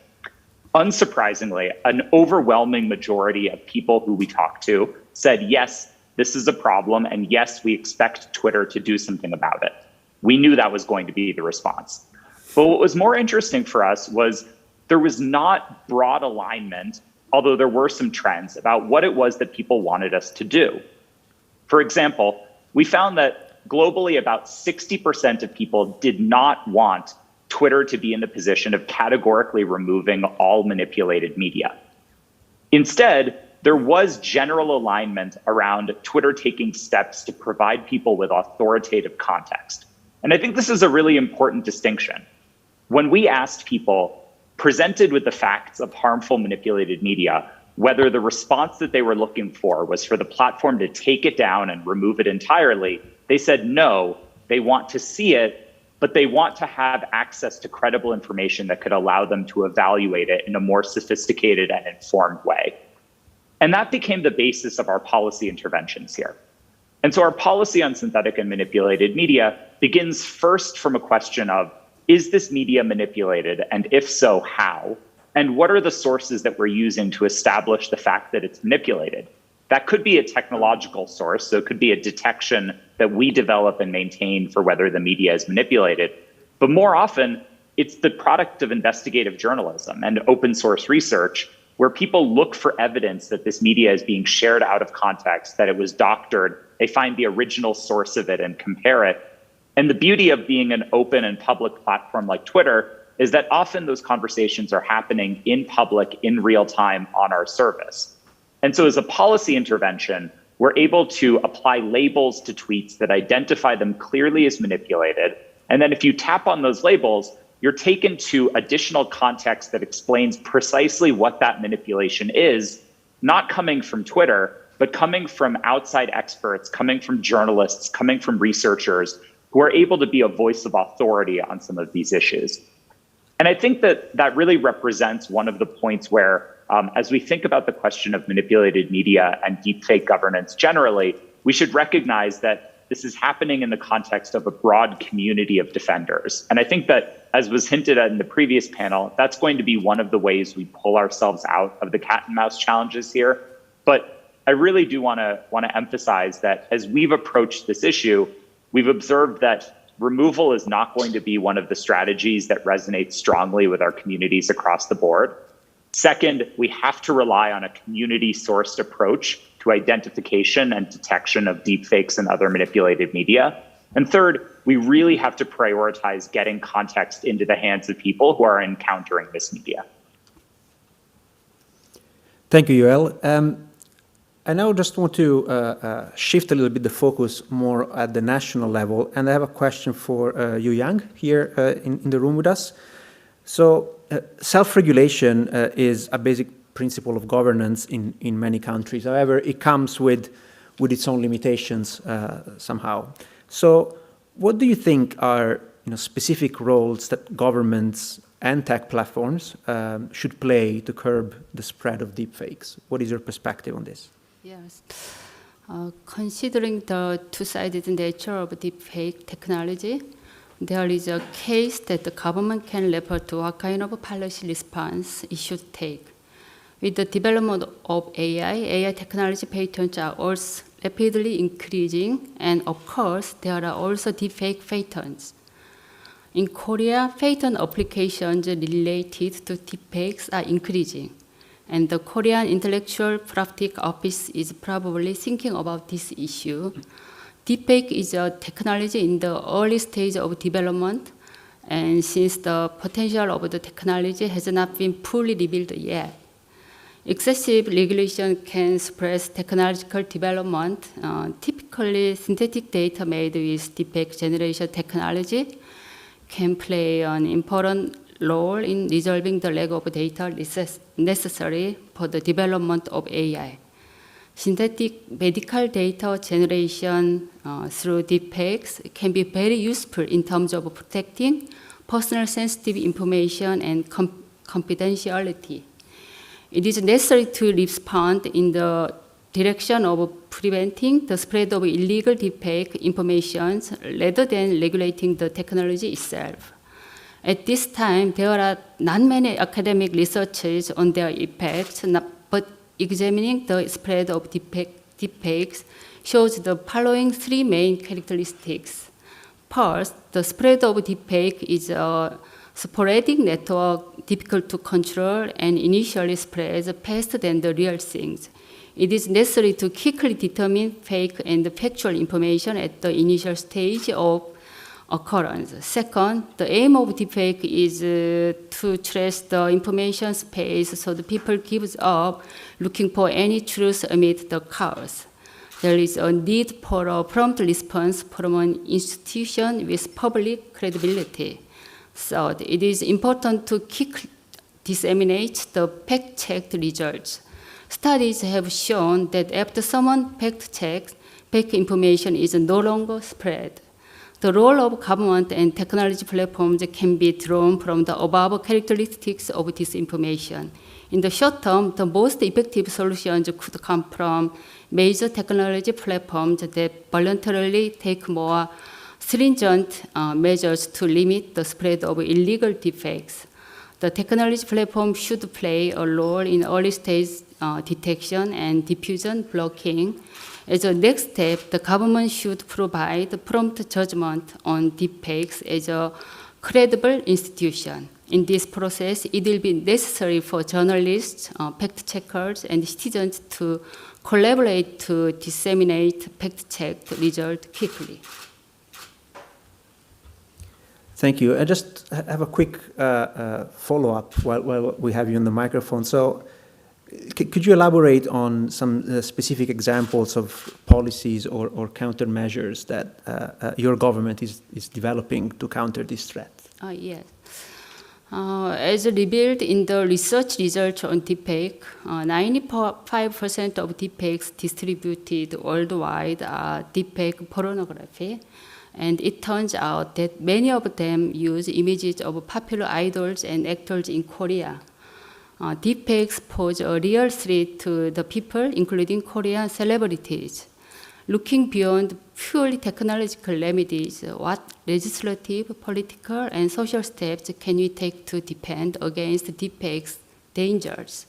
Unsurprisingly, an overwhelming majority of people who we talked to said, yes, this is a problem, and yes, we expect Twitter to do something about it. We knew that was going to be the response. But what was more interesting for us was there was not broad alignment, although there were some trends about what it was that people wanted us to do. For example, we found that globally about 60% of people did not want Twitter to be in the position of categorically removing all manipulated media. Instead, there was general alignment around Twitter taking steps to provide people with authoritative context. And I think this is a really important distinction. When we asked people, presented with the facts of harmful manipulated media, whether the response that they were looking for was for the platform to take it down and remove it entirely, they said no, they want to see it, but they want to have access to credible information that could allow them to evaluate it in a more sophisticated and informed way. And that became the basis of our policy interventions here. And so our policy on synthetic and manipulated media begins first from a question of, is this media manipulated? And if so, how? And what are the sources that we're using to establish the fact that it's manipulated? That could be a technological source, so it could be a detection that we develop and maintain for whether the media is manipulated. But more often, it's the product of investigative journalism and open source research where people look for evidence that this media is being shared out of context, that it was doctored, they find the original source of it and compare it. And the beauty of being an open and public platform like Twitter is that often those conversations are happening in public, in real time on our service. And so as a policy intervention, we're able to apply labels to tweets that identify them clearly as manipulated. And then if you tap on those labels, you're taken to additional context that explains precisely what that manipulation is, not coming from Twitter, but coming from outside experts, coming from journalists, coming from researchers who are able to be a voice of authority on some of these issues. And I think that that really represents one of the points where, as we think about the question of manipulated media and deepfake governance generally, we should recognize that this is happening in the context of a broad community of defenders. And I think that, as was hinted at in the previous panel, that's going to be one of the ways we pull ourselves out of the cat and mouse challenges here. But I really do want to emphasize that as we've approached this issue, we've observed that removal is not going to be one of the strategies that resonates strongly with our communities across the board. Second, we have to rely on a community-sourced approach to identification and detection of deepfakes and other manipulated media. And third, we really have to prioritize getting context into the hands of people who are encountering this media. Thank you, Yoel. I now just want to shift a little bit the focus more at the national level, and I have a question for Yu Yang here in the room with us. So self-regulation is a basic principle of governance in many countries. However, it comes with with its own limitations somehow. So what do you think are specific roles that governments and tech platforms should play to curb the spread of deepfakes? What is your perspective on this? Yes. Considering the two-sided nature of deepfake technology, there is a case that the government can refer to what kind of policy response it should take. With the development of AI technology patents are also rapidly increasing, and of course, there are also deepfake patents. In Korea, patent applications related to deepfakes are increasing, and the Korean Intellectual Property Office is probably thinking about this issue. Deepfake is a technology in the early stage of development, and since the potential of the technology has not been fully revealed yet, excessive regulation can suppress technological development. Typically, synthetic data made with deepfake generation technology can play an important role in resolving the lack of data necessary for the development of AI. Synthetic medical data generation through deepfakes can be very useful in terms of protecting personal sensitive information and confidentiality. It is necessary to respond in the direction of preventing the spread of illegal deepfake information rather than regulating the technology itself. At this time, there are not many academic researches on their effects, but examining the spread of deepfakes shows the following three main characteristics. First, the spread of deepfake is a sporadic network, difficult to control, and initially spreads faster than the real things. It is necessary to quickly determine fake and factual information at the initial stage of occurrence. Second, the aim of deepfake is to trace the information space so the people gives up looking for any truth amid the chaos. There is a need for a prompt response from an institution with public credibility. Third, it is important to quickly disseminate the fact-checked results. Studies have shown that after someone fact-checks, fake information is no longer spread. The role of government and technology platforms can be drawn from the above characteristics of this information. In the short term, the most effective solutions could come from major technology platforms that voluntarily take more stringent measures to limit the spread of illegal deepfakes. The technology platform should play a role in early stage detection and diffusion blocking. As a next step, the government should provide prompt judgment on deepfakes as a credible institution. In this process, it will be necessary for journalists, fact-checkers, and citizens to collaborate to disseminate fact-checked results quickly. Thank you. I just have a quick follow-up while we have you on the microphone. So could you elaborate on some specific examples of policies or countermeasures that your government is developing to counter this threat? Yes. As revealed in the research results on deepfake, 95% of deepfakes distributed worldwide are deepfake pornography. And it turns out that many of them use images of popular idols and actors in Korea. Deepfakes pose a real threat to the people, including Korean celebrities. Looking beyond purely technological remedies, what legislative, political, and social steps can we take to defend against deepfakes' dangers?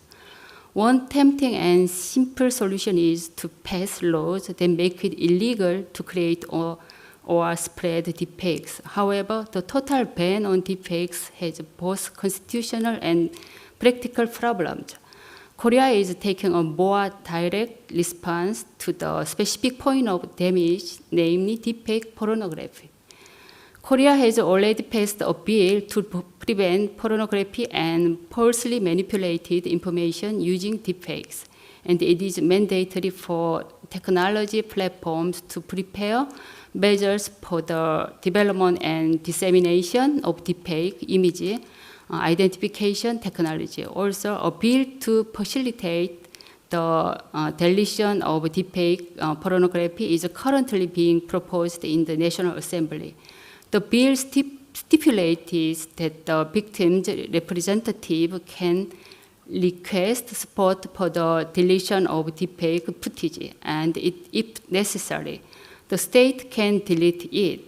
One tempting and simple solution is to pass laws that make it illegal to create or spread deepfakes. However, the total ban on deepfakes has both constitutional and practical problems. Korea is taking a more direct response to the specific point of damage, namely deepfake pornography. Korea has already passed a bill to prevent pornography and falsely manipulated information using deepfakes, and it is mandatory for technology platforms to prepare measures for the development and dissemination of deepfake image identification technology. Also, a bill to facilitate the deletion of deepfake pornography is currently being proposed in the National Assembly. The bill stipulates that the victim's representative can request support for the deletion of deepfake footage, and if necessary, the state can delete it.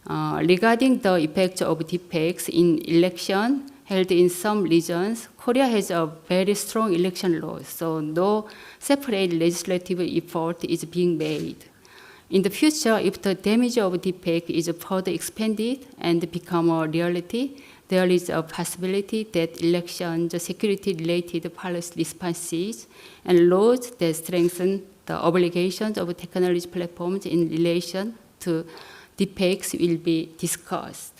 Regarding the effects of deepfakes in election held in some regions, Korea has a very strong election law, so no separate legislative effort is being made. In the future, if the damage of deepfake is further expanded and become a reality, there is a possibility that election security-related policy responses and laws that strengthen the obligations of technology platforms in relation to deepfakes will be discussed.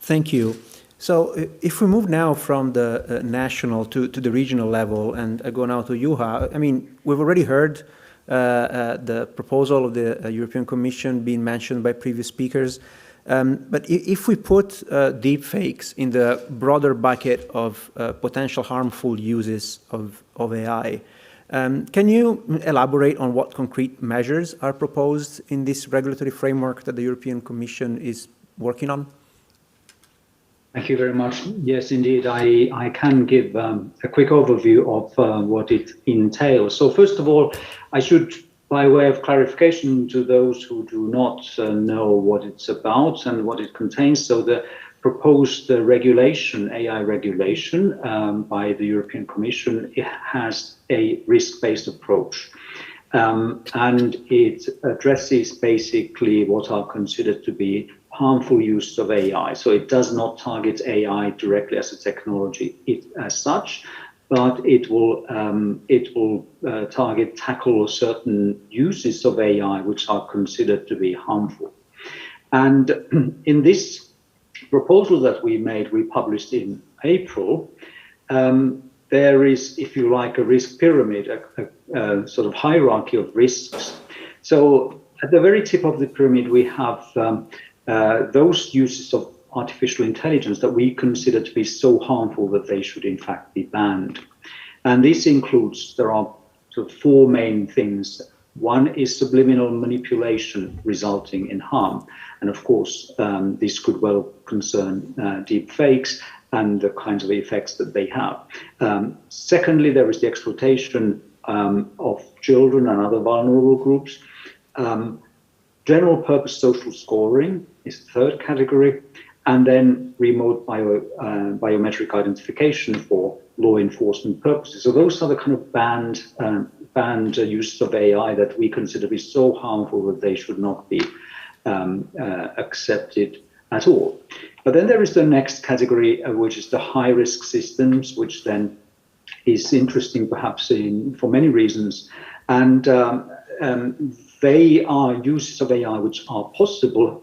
Thank you. So if we move now from the national to the regional level, and I go now to Juha, I mean, we've already heard the proposal of the European Commission being mentioned by previous speakers. But if we put deepfakes in the broader bucket of potential harmful uses of AI, can you elaborate on what concrete measures are proposed in this regulatory framework that the European Commission is working on? Thank you very much. Yes, indeed, I can give a quick overview of what it entails. So first of all, I should, by way of clarification to those who do not know what it's about and what it contains, so the proposed regulation, AI regulation by the European Commission, it has a risk-based approach. And it addresses basically what are considered to be harmful use of AI. So it does not target AI directly as a technology as such, but it will tackle certain uses of AI which are considered to be harmful. And in this proposal that we made, we published in April, there is, if you like, a risk pyramid, a sort of hierarchy of risks. So at the very tip of the pyramid, we have those uses of artificial intelligence that we consider to be so harmful that they should in fact be banned. And this includes, there are sort of four main things. One is subliminal manipulation resulting in harm. And of course, this could well concern deep fakes and the kinds of effects that they have. Secondly, there is the exploitation of children and other vulnerable groups. General purpose social scoring is the third category. And then remote biometric identification for law enforcement purposes. So those are the kind of banned uses of AI that we consider to be so harmful that they should not be accepted at all. But then there is the next category, which is the high-risk systems, which then is interesting perhaps for many reasons. And they are uses of AI which are possible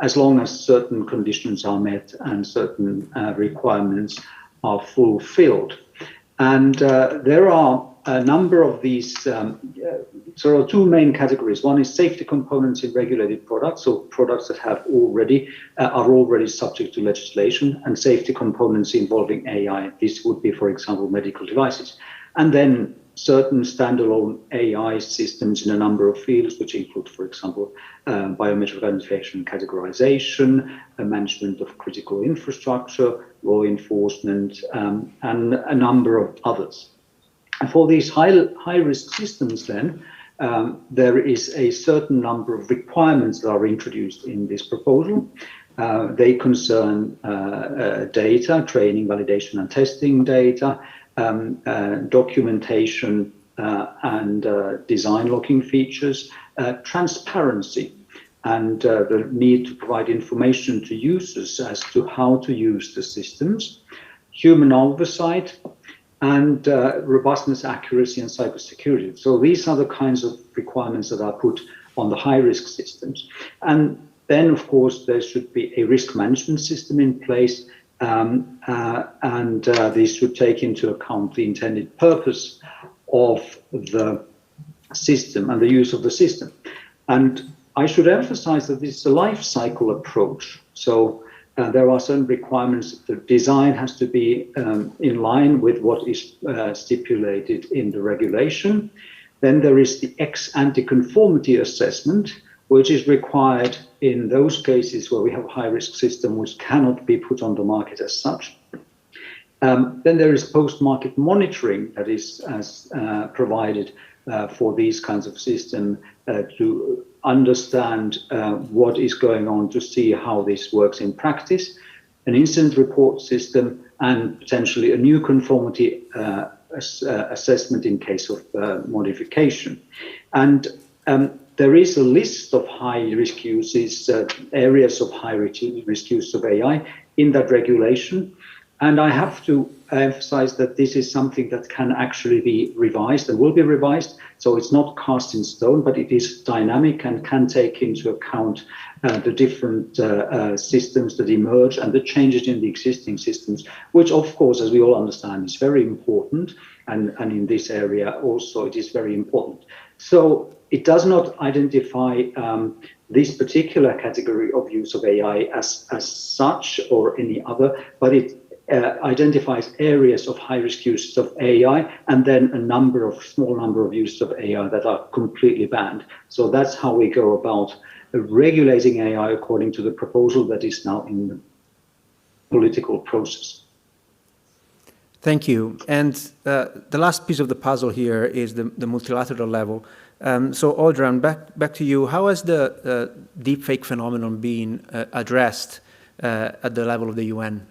as long as certain conditions are met and certain requirements are fulfilled. And there are a number of these, sort of two main categories. One is safety components in regulated products, so products that have are already subject to legislation, and safety components involving AI. This would be, for example, medical devices. And then certain standalone AI systems in a number of fields, which include, for example, biometric identification, categorization, management of critical infrastructure, law enforcement, and a number of others. And for these high-risk systems, then, there is a certain number of requirements that are introduced in this proposal. They concern data, training, validation, and testing data, documentation and design locking features, transparency, and the need to provide information to users as to how to use the systems, human oversight, and robustness, accuracy, and cybersecurity. So these are the kinds of requirements that are put on the high-risk systems. And then, of course, there should be a risk management system in place, and these should take into account the intended purpose of the system and the use of the system. And I should emphasize that this is a life cycle approach. So there are certain requirements. The design has to be in line with what is stipulated in the regulation. Then there is the ex-ante conformity assessment, which is required in those cases where we have a high-risk system which cannot be put on the market as such. Then there is post-market monitoring that is provided for these kinds of systems to understand what is going on, to see how this works in practice, an incident report system, and potentially a new conformity assessment in case of modification. And there is a list of high-risk uses, areas of high-risk use of AI in that regulation. And I have to emphasize that this is something that can actually be revised and will be revised. So it's not cast in stone, but it is dynamic and can take into account the different systems that emerge and the changes in the existing systems, which of course, as we all understand, is very important. And in this area also, it is very important. So it does not identify this particular category of use of AI as such or any other, but it identifies areas of high-risk use of AI and then a small number of uses of AI that are completely banned. So that's how we go about regulating AI according to the proposal that is now in the political process. Thank you. And the last piece of the puzzle here is the multilateral level. So Audran, back to you. How has the deepfake phenomenon been addressed at the level of the UN?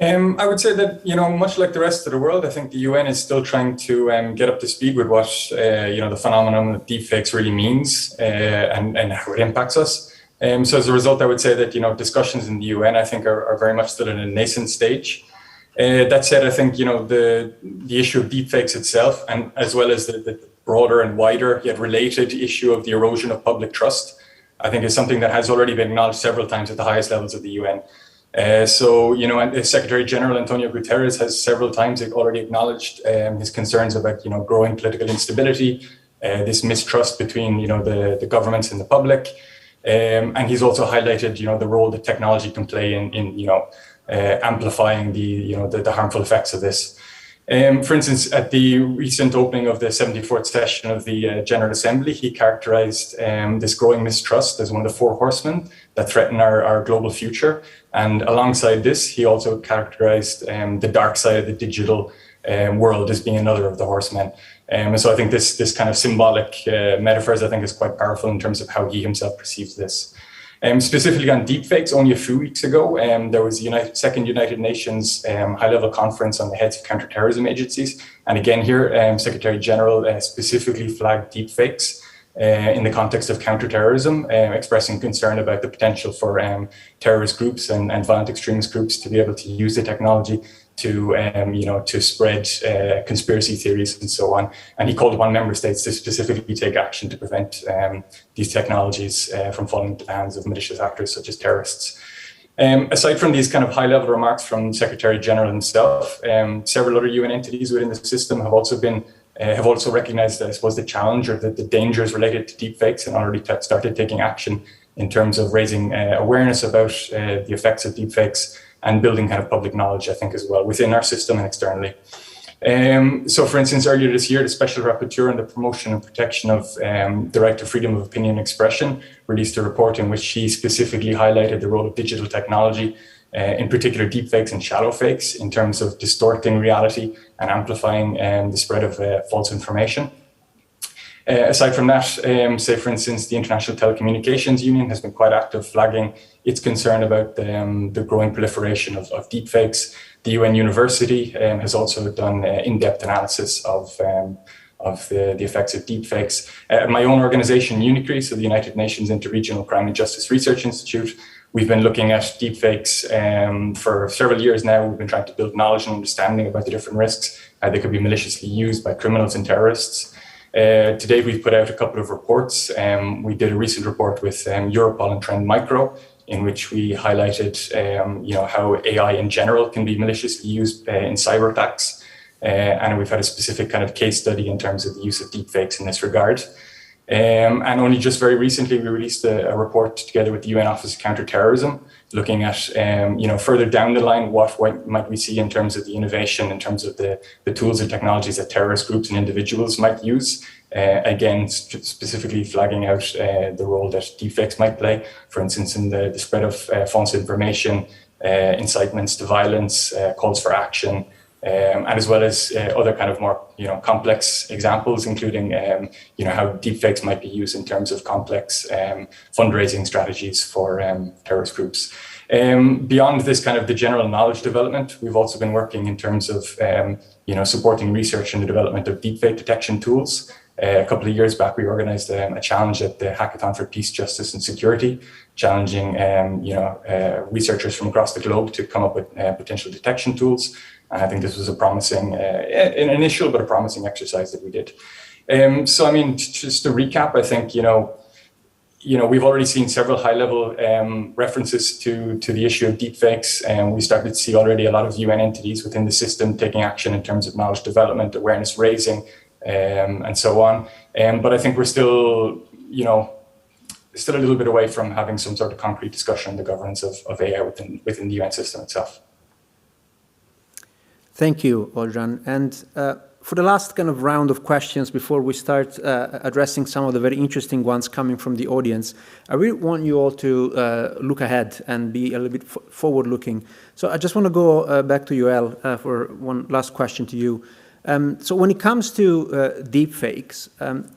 I would say that, much like the rest of the world, I think the UN is still trying to get up to speed with what, the phenomenon of deepfakes really means and how it impacts us. So as a result, I would say that, discussions in the UN, I think, are very much still in a nascent stage. That said, I think, the issue of deepfakes itself, and as well as the broader and wider yet related issue of the erosion of public trust, I think is something that has already been acknowledged several times at the highest levels of the UN. So, and Secretary General Antonio Guterres has several times already acknowledged his concerns about, growing political instability, this mistrust between, the governments and the public. And he's also highlighted, the role that technology can play in amplifying the harmful effects of this. For instance, at the recent opening of the 74th session of the General Assembly, he characterized this growing mistrust as one of the four horsemen that threaten our global future. And alongside this, he also characterized the dark side of the digital world as being another of the horsemen. And so I think this kind of symbolic metaphors, I think, is quite powerful in terms of how he himself perceives this. Specifically on deepfakes, only a few weeks ago, there was the second United Nations high-level conference on the heads of counterterrorism agencies. And again here, Secretary General specifically flagged deepfakes in the context of counterterrorism, expressing concern about the potential for terrorist groups and violent extremist groups to be able to use the technology to, to spread conspiracy theories and so on. And he called upon member states to specifically take action to prevent these technologies from falling into the hands of malicious actors such as terrorists. Aside from these kind of high-level remarks from Secretary General himself, several other UN entities within the system have also recognized, I suppose, the challenge or the dangers related to deepfakes and already started taking action in terms of raising awareness about the effects of deepfakes and building kind of public knowledge, I think, as well, within our system and externally. So, for instance, earlier this year, the Special Rapporteur on the Promotion and Protection of the Right to Freedom of Opinion and Expression released a report in which she specifically highlighted the role of digital technology, in particular deepfakes and shallow fakes, in terms of distorting reality and amplifying the spread of false information. Aside from that, say, for instance, the International Telecommunications Union has been quite active flagging its concern about the growing proliferation of deepfakes. The UN University has also done in-depth analysis of the effects of deepfakes. My own organization, UNIDIR, so the United Nations Interregional Crime and Justice Research Institute, we've been looking at deepfakes for several years now. We've been trying to build knowledge and understanding about the different risks, how they could be maliciously used by criminals and terrorists. Today, we've put out a couple of reports. We did a recent report with Europol and Trend Micro, in which we highlighted, how AI in general can be maliciously used in cyber attacks. And we've had a specific kind of case study in terms of the use of deepfakes in this regard. And only just very recently, we released a report together with the UN Office of Counterterrorism, looking at, further down the line, what might we see in terms of the innovation, in terms of the tools and technologies that terrorist groups and individuals might use. Again, specifically flagging out the role that deepfakes might play, for instance, in the spread of false information, incitements to violence, calls for action, and as well as other kind of more complex examples, including how deepfakes might be used in terms of complex fundraising strategies for terrorist groups. Beyond this kind of the general knowledge development, we've also been working in terms of supporting research and the development of deepfake detection tools. A couple of years back, we organized a challenge at the Hackathon for Peace, Justice and Security, challenging researchers from across the globe to come up with potential detection tools. And I think this was a promising, an initial but a promising exercise that we did. So I mean, just to recap, I think we've already seen several high-level references to the issue of deepfakes, and we started to see already a lot of UN entities within the system taking action in terms of knowledge development, awareness raising, and so on. But I think we're still, still a little bit away from having some sort of concrete discussion on the governance of AI within the UN system itself. Thank you, Oljan. And for the last kind of round of questions before we start addressing some of the very interesting ones coming from the audience, I really want you all to look ahead and be a little bit forward-looking. So I just want to go back to Yoel for one last question to you. So when it comes to deepfakes,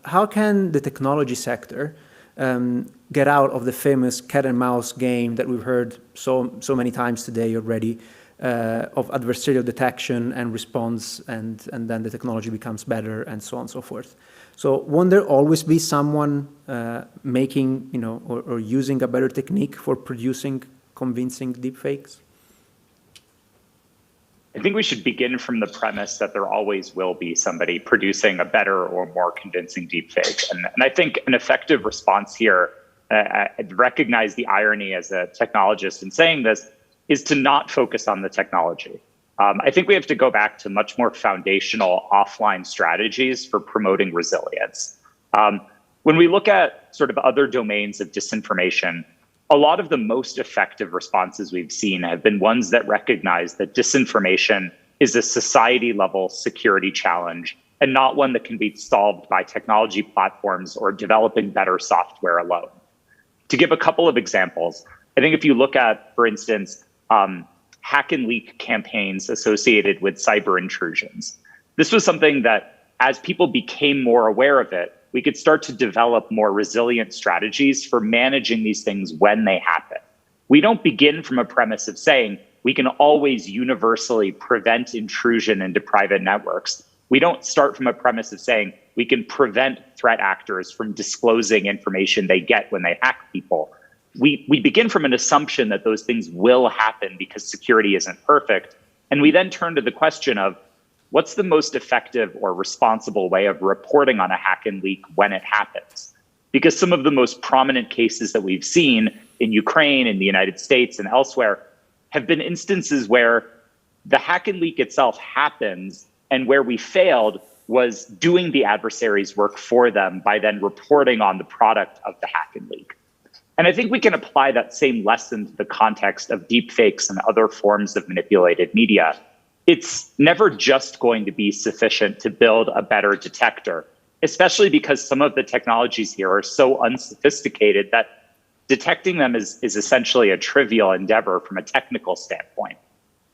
how can the technology sector get out of the famous cat and mouse game that we've heard so many times today already, of adversarial detection and response, and then the technology becomes better and so on and so forth? So won't there always be someone making, or using a better technique for producing convincing deepfakes? I think we should begin from the premise that there always will be somebody producing a better or more convincing deepfake. And I think an effective response here, I recognize the irony as a technologist in saying this, is to not focus on the technology. I think we have to go back to much more foundational offline strategies for promoting resilience. When we look at sort of other domains of disinformation, a lot of the most effective responses we've seen have been ones that recognize that disinformation is a society-level security challenge and not one that can be solved by technology platforms or developing better software alone. To give a couple of examples, I think if you look at, for instance, hack and leak campaigns associated with cyber intrusions, this was something that as people became more aware of it, we could start to develop more resilient strategies for managing these things when they happen. We don't begin from a premise of saying we can always universally prevent intrusion into private networks. We don't start from a premise of saying we can prevent threat actors from disclosing information they get when they hack people. We begin from an assumption that those things will happen because security isn't perfect. And we then turn to the question of, what's the most effective or responsible way of reporting on a hack and leak when it happens? Because some of the most prominent cases that we've seen in Ukraine, in the United States, and elsewhere have been instances where the hack and leak itself happens, and where we failed was doing the adversary's work for them by then reporting on the product of the hack and leak. And I think we can apply that same lesson to the context of deepfakes and other forms of manipulated media. It's never just going to be sufficient to build a better detector, especially because some of the technologies here are so unsophisticated that detecting them is essentially a trivial endeavor from a technical standpoint.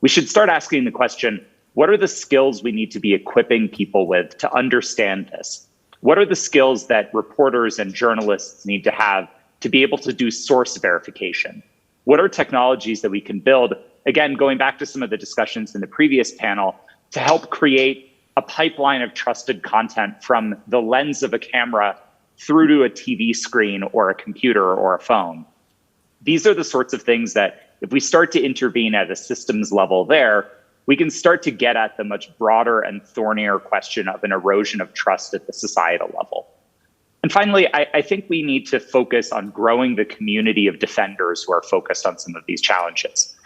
We should start asking the question, what are the skills we need to be equipping people with to understand this? What are the skills that reporters and journalists need to have to be able to do source verification? What are technologies that we can build, again, going back to some of the discussions in the previous panel, to help create a pipeline of trusted content from the lens of a camera through to a TV screen or a computer or a phone? These are the sorts of things that if we start to intervene at a systems level there, we can start to get at the much broader and thornier question of an erosion of trust at the societal level. And finally, I think we need to focus on growing the community of defenders who are focused on some of these challenges.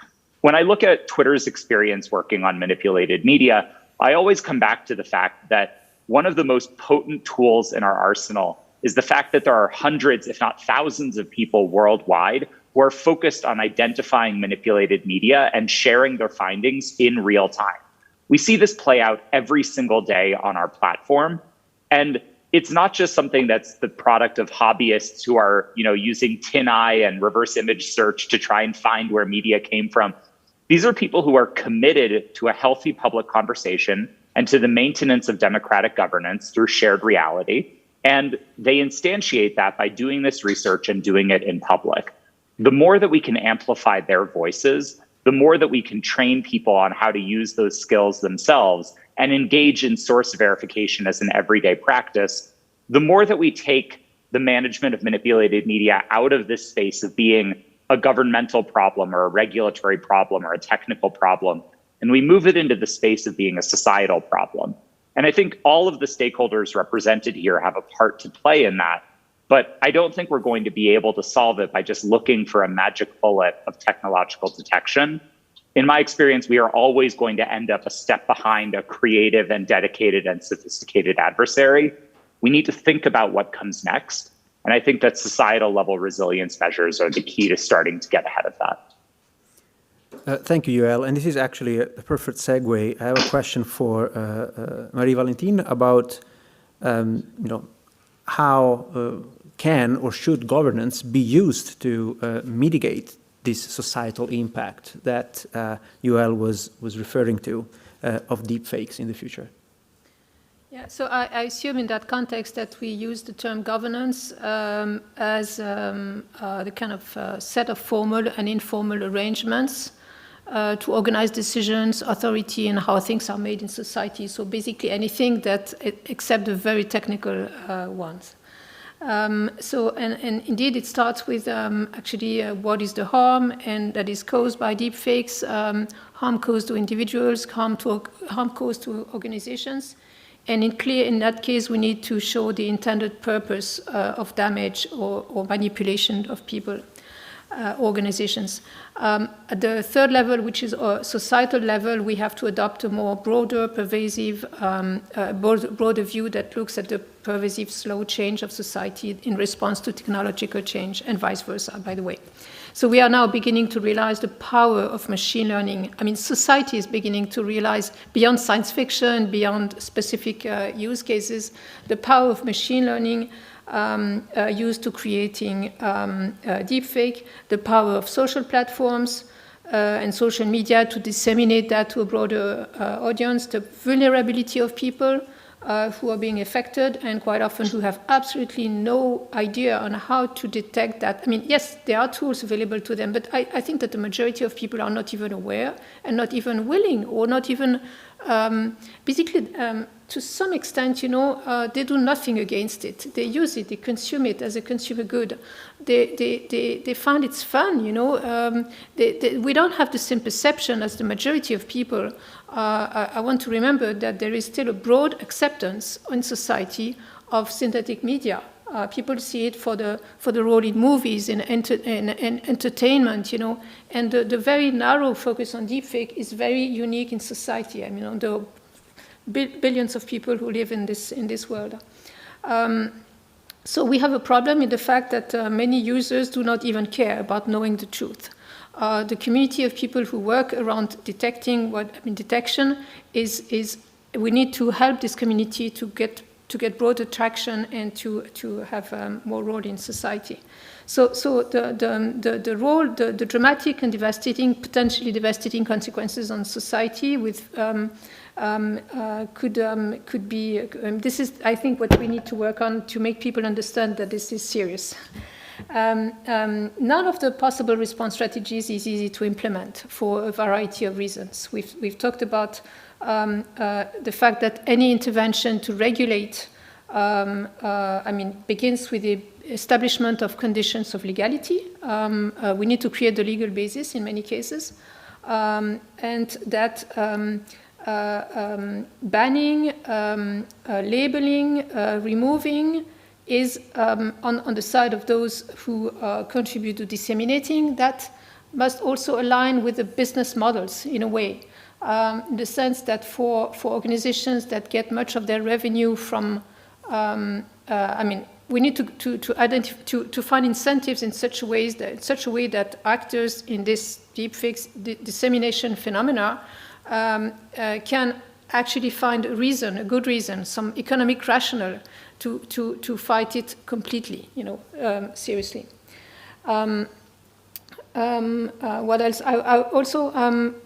When I look at Twitter's experience working on manipulated media, I always come back to the fact that one of the most potent tools in our arsenal is the fact that there are hundreds, if not thousands of people worldwide who are focused on identifying manipulated media and sharing their findings in real time. We see this play out every single day on our platform. And it's not just something that's the product of hobbyists who are, using TinEye and reverse image search to try and find where media came from. These are people who are committed to a healthy public conversation and to the maintenance of democratic governance through shared reality. And they instantiate that by doing this research and doing it in public. The more that we can amplify their voices, the more that we can train people on how to use those skills themselves and engage in source verification as an everyday practice, the more that we take the management of manipulated media out of this space of being a governmental problem or a regulatory problem or a technical problem, and we move it into the space of being a societal problem. And I think all of the stakeholders represented here have a part to play in that, but I don't think we're going to be able to solve it by just looking for a magic bullet of technological detection. In my experience, we are always going to end up a step behind a creative and dedicated and sophisticated adversary. We need to think about what comes next. And I think that societal level resilience measures are the key to starting to get ahead of that. Thank you, Yoel. And this is actually a perfect segue. I have a question for Marie-Valentine about, how can or should governance be used to mitigate this societal impact that Yoel was referring to of deepfakes in the future? Yeah, so I assume in that context that we use the term governance as the kind of set of formal and informal arrangements to organize decisions, authority, and how things are made in society. So basically anything that, except the very technical ones. And indeed it starts with actually what is the harm and that is caused by deepfakes, harm caused to individuals, harm caused to organizations. And in that case, we need to show the intended purpose of damage or manipulation of people, organizations. At the third level, which is a societal level, we have to adopt a more broader, pervasive, broader view that looks at the pervasive slow change of society in response to technological change and vice versa, by the way. So we are now beginning to realize the power of machine learning. I mean, society is beginning to realize beyond science fiction, beyond specific use cases, the power of machine learning used to creating deepfake, the power of social platforms and social media to disseminate that to a broader audience, the vulnerability of people who are being affected and quite often who have absolutely no idea on how to detect that. I mean, yes, there are tools available to them, but I think that the majority of people are not even aware and not even willing or not even basically to some extent, they do nothing against it. They use it, they consume it as a consumer good. They find it's fun, we don't have the same perception as the majority of people. I want to remember that there is still a broad acceptance in society of synthetic media. People see it for the role in movies and entertainment, and the very narrow focus on deepfake is very unique in society. I mean, on the billions of people who live in this world. So we have a problem in the fact that many users do not even care about knowing the truth. The community of people who work around detection is we need to help this community to get broader traction and to have more role in society. So the role, the dramatic and potentially devastating consequences on society with could be. This is, I think, what we need to work on to make people understand that this is serious. None of the possible response strategies is easy to implement for a variety of reasons. We've talked about the fact that any intervention to regulate, begins with the establishment of conditions of legality. We need to create the legal basis in many cases, and that banning, labeling, removing is on the side of those who contribute to disseminating. That must also align with the business models in a way, in the sense that for organizations that get much of their revenue from, we need to find incentives in such a way that actors in this deepfakes dissemination phenomena can actually find a good reason, some economic rationale to fight it completely, seriously. What else? I also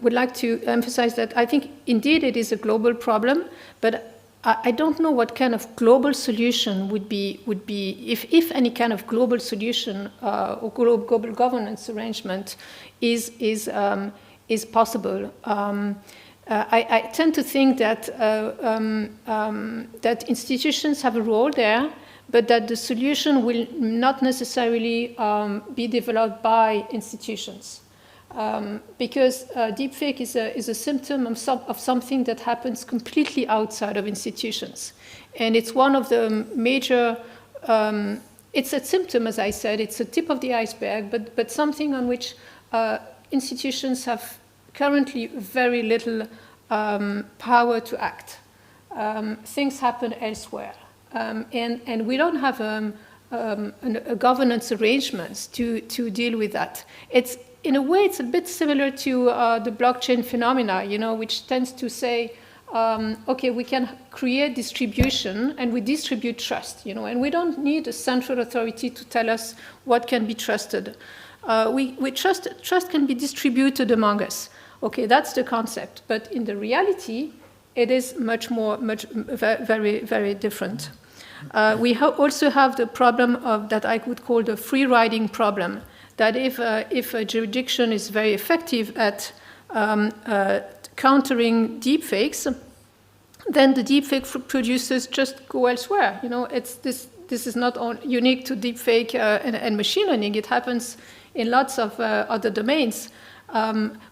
would like to emphasize that I think indeed it is a global problem, but I don't know what kind of global solution would be if any kind of global solution or global governance arrangement is possible. I tend to think that that institutions have a role there, but that the solution will not necessarily be developed by institutions. Because deepfake is a symptom of something that happens completely outside of institutions. And it's one of the major, it's a symptom, as I said, it's a tip of the iceberg, but something on which institutions have currently very little power to act. Things happen elsewhere. And we don't have a governance arrangements to deal with that. In a way, it's a bit similar to the blockchain phenomena, which tends to say, okay, we can create distribution and we distribute trust, and we don't need a central authority to tell us what can be trusted. Trust can be distributed among us. Okay, that's the concept. But in the reality, it is very, very different. We also have the problem of that I would call the free riding problem. That if a jurisdiction is very effective at countering deepfakes, then the deepfake producers just go elsewhere. This is not unique to deepfake and machine learning. It happens in lots of other domains.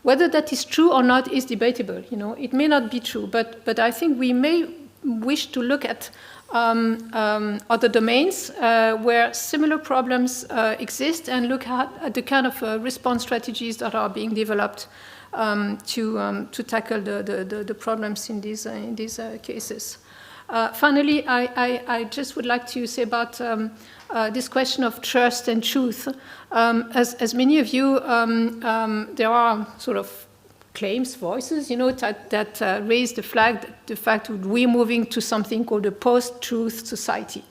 Whether that is true or not is debatable. It may not be true, but I think we may wish to look at other domains where similar problems exist and look at the kind of response strategies that are being developed to tackle the problems in these cases. Finally, I just would like to say about this question of trust and truth. As many of you, there are sort of claims, voices, that raise the fact that we're moving to something called a post-truth society.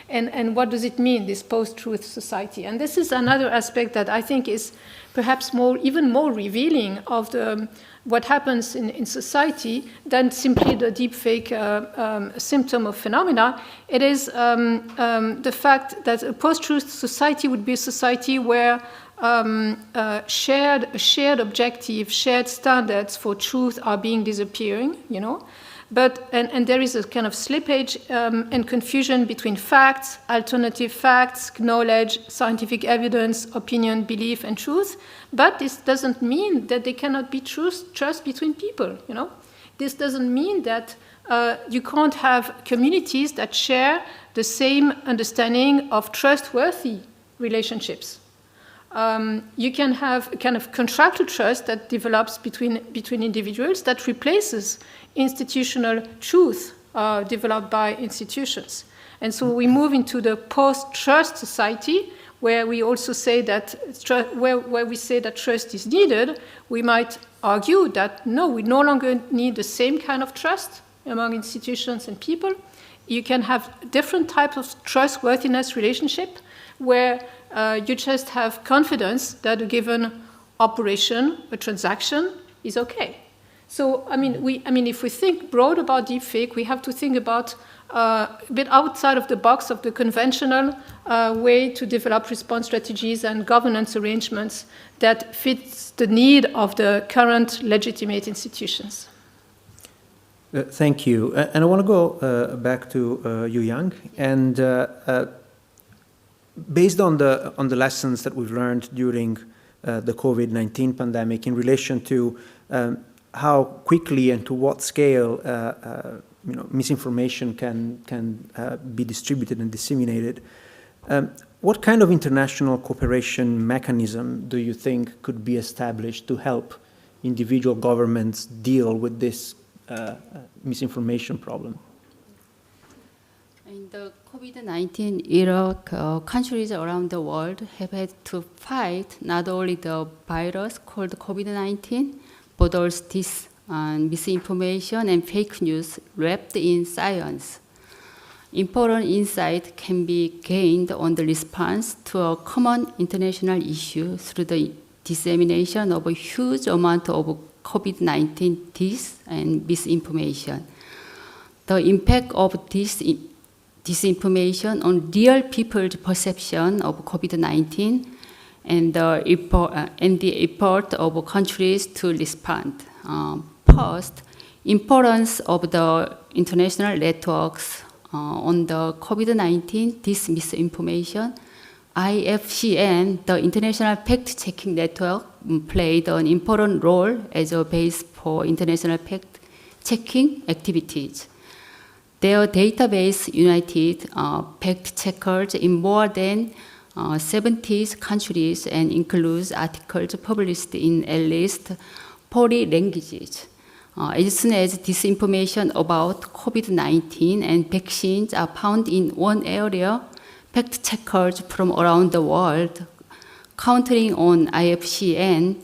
And what does it mean, this post-truth society? And this is another aspect that I think is perhaps even more revealing of what happens in society than simply the deepfake symptom of phenomena. It is the fact that a post-truth society would be a society where shared objective, shared standards for truth are being disappearing, But there is a kind of slippage and confusion between facts, alternative facts, knowledge, scientific evidence, opinion, belief, and truth. But this doesn't mean that there cannot be trust between people. This doesn't mean that you can't have communities that share the same understanding of trustworthy relationships. You can have a kind of contractual trust that develops between individuals that replaces institutional truth developed by institutions. And so we move into the post-trust society, where we also say that where we say that trust is needed. We might argue that no, we no longer need the same kind of trust among institutions and people. You can have different types of trustworthiness relationship where you just have confidence that a given operation, a transaction, is okay. So, if we think broad about deepfake, we have to think about a bit outside of the box of the conventional way to develop response strategies and governance arrangements that fits the need of the current legitimate institutions. Thank you. And I want to go back to Yu Yang. And based on the lessons that we've learned during the COVID-19 pandemic in relation to how quickly and to what scale misinformation can be distributed and disseminated, what kind of international cooperation mechanism do you think could be established to help individual governments deal with this misinformation problem? In the COVID-19 era, countries around the world have had to fight not only the virus called COVID-19, but also this misinformation and fake news wrapped in science. Important insight can be gained on the response to a common international issue through the dissemination of a huge amount of COVID-19 dis and misinformation. The impact of this disinformation on real people's perception of COVID-19 and the effort of countries to respond. First, importance of the international networks on the COVID-19 misinformation. IFCN, the International Fact-Checking Network, played an important role as a base for international fact-checking activities. Their database united fact-checkers in more than 70 countries and includes articles published in at least 40 languages. As soon as disinformation about COVID-19 and vaccines are found in one area, fact-checkers from around the world, centering on IFCN,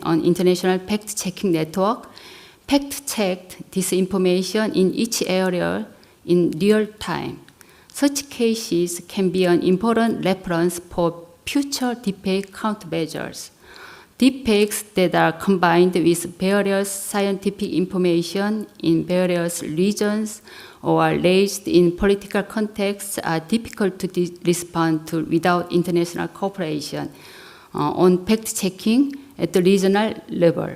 on International Fact-Checking Network, fact-checked disinformation in each area in real time. Such cases can be an important reference for future deepfake countermeasures. Deepfakes that are combined with various scientific information in various regions or are raised in political contexts are difficult to respond to without international cooperation on fact-checking at the regional level.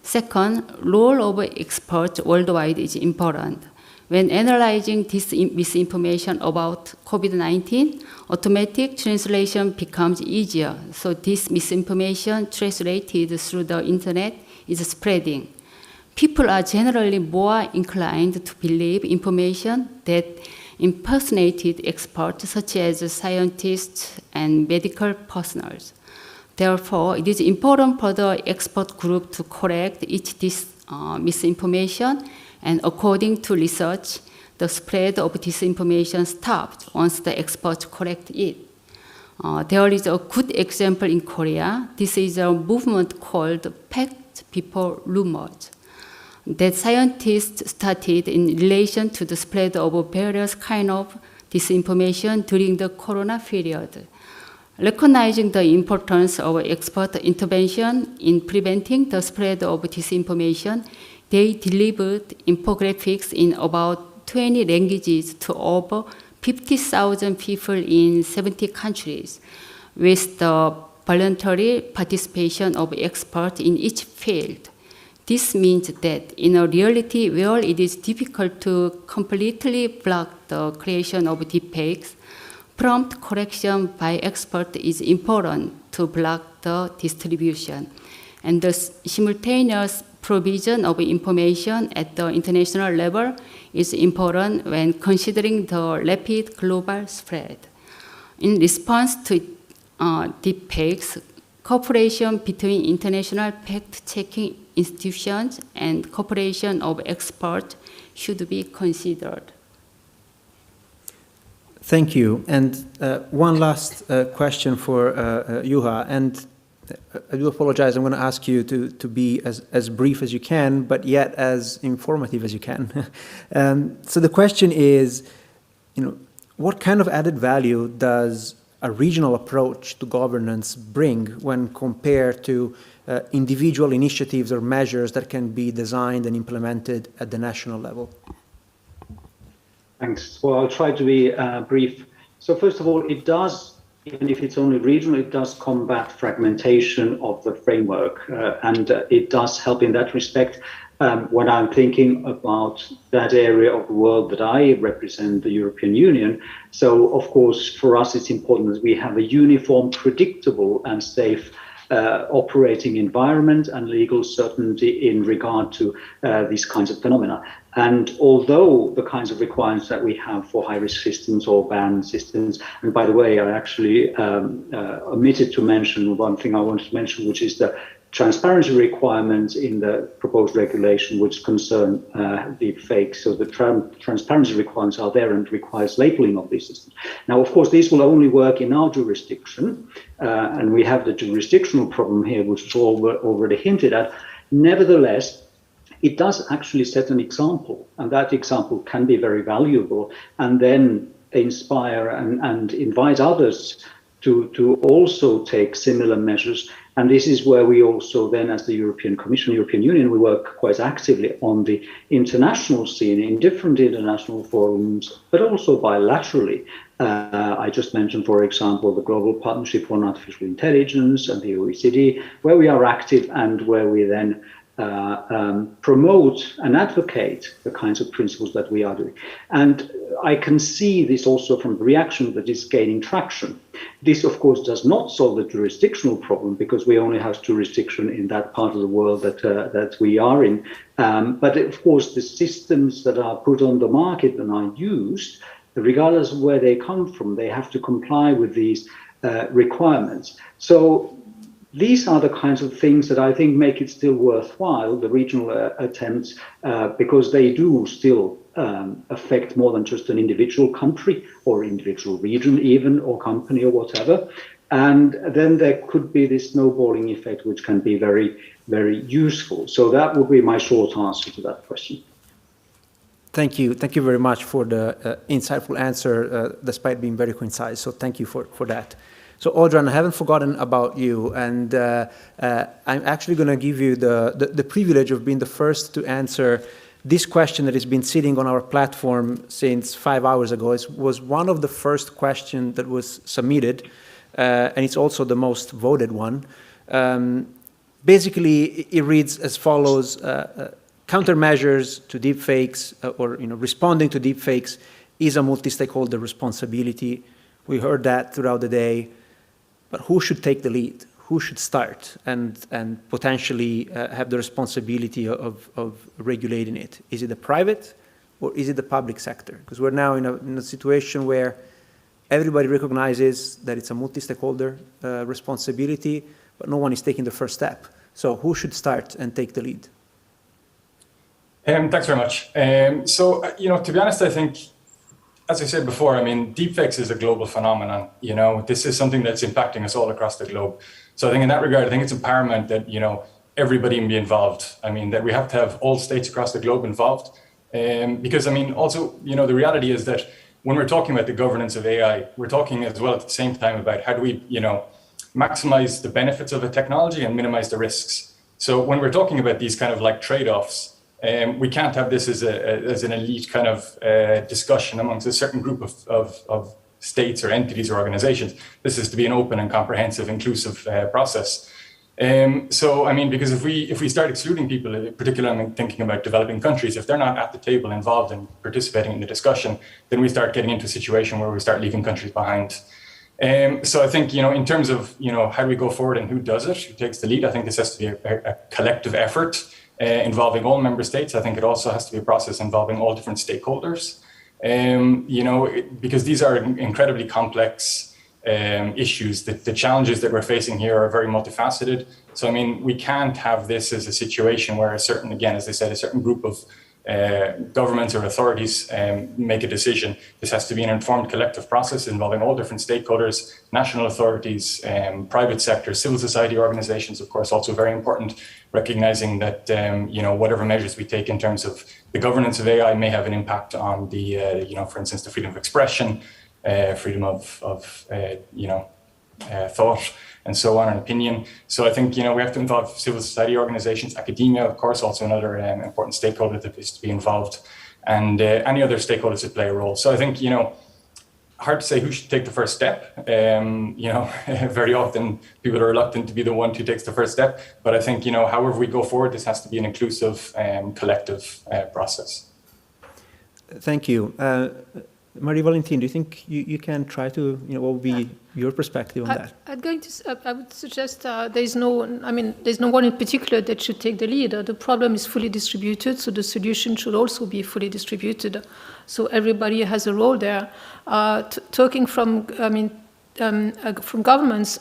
Second, role of experts worldwide is important. When analyzing this misinformation about COVID-19, automatic translation becomes easier, so this misinformation translated through the internet is spreading. People are generally more inclined to believe information that impersonated experts such as scientists and medical personnel. Therefore, it is important for the expert group to correct each misinformation, and according to research, the spread of disinformation stopped once the experts correct it. There is a good example in Korea. This is a movement called Fact Before Rumors that scientists started in relation to the spread of various kinds of disinformation during the Corona period. Recognizing the importance of expert intervention in preventing the spread of disinformation, they delivered infographics in about 20 languages to over 50,000 people in 70 countries, with the voluntary participation of experts in each field. This means that in a reality where it is difficult to completely block the creation of deepfakes, prompt correction by experts is important to block the distribution, and the simultaneous provision of information at the international level is important when considering the rapid global spread. In response to deepfakes, cooperation between international fact-checking institutions and cooperation of experts should be considered. Thank you. And one last question for Juha. And I do apologize, I'm going to ask you to be as brief as you can, but yet as informative as you can. So the question is, what kind of added value does a regional approach to governance bring when compared to individual initiatives or measures that can be designed and implemented at the national level? Thanks. Well, I'll try to be brief. So first of all, it does, even if it's only regional, it does combat fragmentation of the framework, and it does help in that respect. When I'm thinking about that area of the world that I represent, the European Union, so of course for us it's important that we have a uniform, predictable and safe operating environment and legal certainty in regard to these kinds of phenomena. And although the kinds of requirements that we have for high-risk systems or ban systems, and by the way, I actually omitted to mention one thing I wanted to mention, which is the transparency requirements in the proposed regulation which concern deepfakes. So the transparency requirements are there and requires labeling of these systems. Now, of course, these will only work in our jurisdiction, and we have the jurisdictional problem here, which is already hinted at. Nevertheless, it does actually set an example, and that example can be very valuable, and then inspire and invite others to also take similar measures. And this is where we also then, as the European Commission, European Union, we work quite actively on the international scene in different international forums, but also bilaterally. I just mentioned, for example, the Global Partnership on Artificial Intelligence and the OECD, where we are active and where we then promote and advocate the kinds of principles that we are doing. And I can see this also from the reaction that is gaining traction. This, of course, does not solve the jurisdictional problem because we only have jurisdiction in that part of the world that we are in. But of course, the systems that are put on the market and are used, regardless of where they come from, they have to comply with these requirements. So these are the kinds of things that I think make it still worthwhile, the regional attempts, because they do still affect more than just an individual country or individual region even, or company or whatever. And then there could be this snowballing effect, which can be very, very useful. So that would be my short answer to that question. Thank you. Thank you very much for the insightful answer, despite being very concise. So thank you for that. So Audran, I haven't forgotten about you, and I'm actually going to give you the privilege of being the first to answer this question that has been sitting on our platform since 5 hours ago. It was one of the first questions that was submitted, and it's also the most voted one. Basically, it reads as follows: countermeasures to deepfakes, or responding to deepfakes, is a multi-stakeholder responsibility. We heard that throughout the day. But who should take the lead? Who should start and potentially have the responsibility of regulating it? Is it the private or is it the public sector? Because we're now in a situation where everybody recognizes that it's a multi-stakeholder responsibility, but no one is taking the first step. So who should start and take the lead? Thanks very much. To be honest, I think, as I said before, I mean, deepfakes is a global phenomenon. This is something that's impacting us all across the globe. So I think in that regard, I think it's paramount that, everybody be involved. I mean, that we have to have all states across the globe involved. Because, I mean, also, the reality is that when we're talking about the governance of AI, we're talking as well at the same time about how do we, maximize the benefits of a technology and minimize the risks. So when we're talking about these kind of like trade-offs, we can't have this as an elite kind of discussion amongst a certain group of states or entities or organizations. This is to be an open and comprehensive, inclusive process. So, I mean, because if we start excluding people, particularly I'm thinking about developing countries, if they're not at the table involved and participating in the discussion, then we start getting into a situation where we start leaving countries behind. So I think, in terms of, how do we go forward and who does it, who takes the lead, I think this has to be a collective effort. Involving all member states. I think it also has to be a process involving all different stakeholders, because these are incredibly complex issues. The challenges that we're facing here are very multifaceted. So, I mean, we can't have this as a situation where a certain group of governments or authorities make a decision. This has to be an informed collective process involving all different stakeholders, national authorities, private sector, civil society organizations, of course, also very important, recognizing that, whatever measures we take in terms of the governance of AI may have an impact on the, for instance, the freedom of expression, freedom of thought, and so on, and opinion. So I think, we have to involve civil society organizations, academia, of course, also another important stakeholder that is to be involved, and any other stakeholders that play a role. So I think, hard to say who should take the first step. Very often people are reluctant to be the one who takes the first step. But I think, however we go forward, this has to be an inclusive, collective process. Thank you. Marie-Valentine, do you think you can try to, what would be your perspective on that? I would suggest there's no one in particular that should take the lead. The problem is fully distributed, so the solution should also be fully distributed. So everybody has a role there. Talking from governments,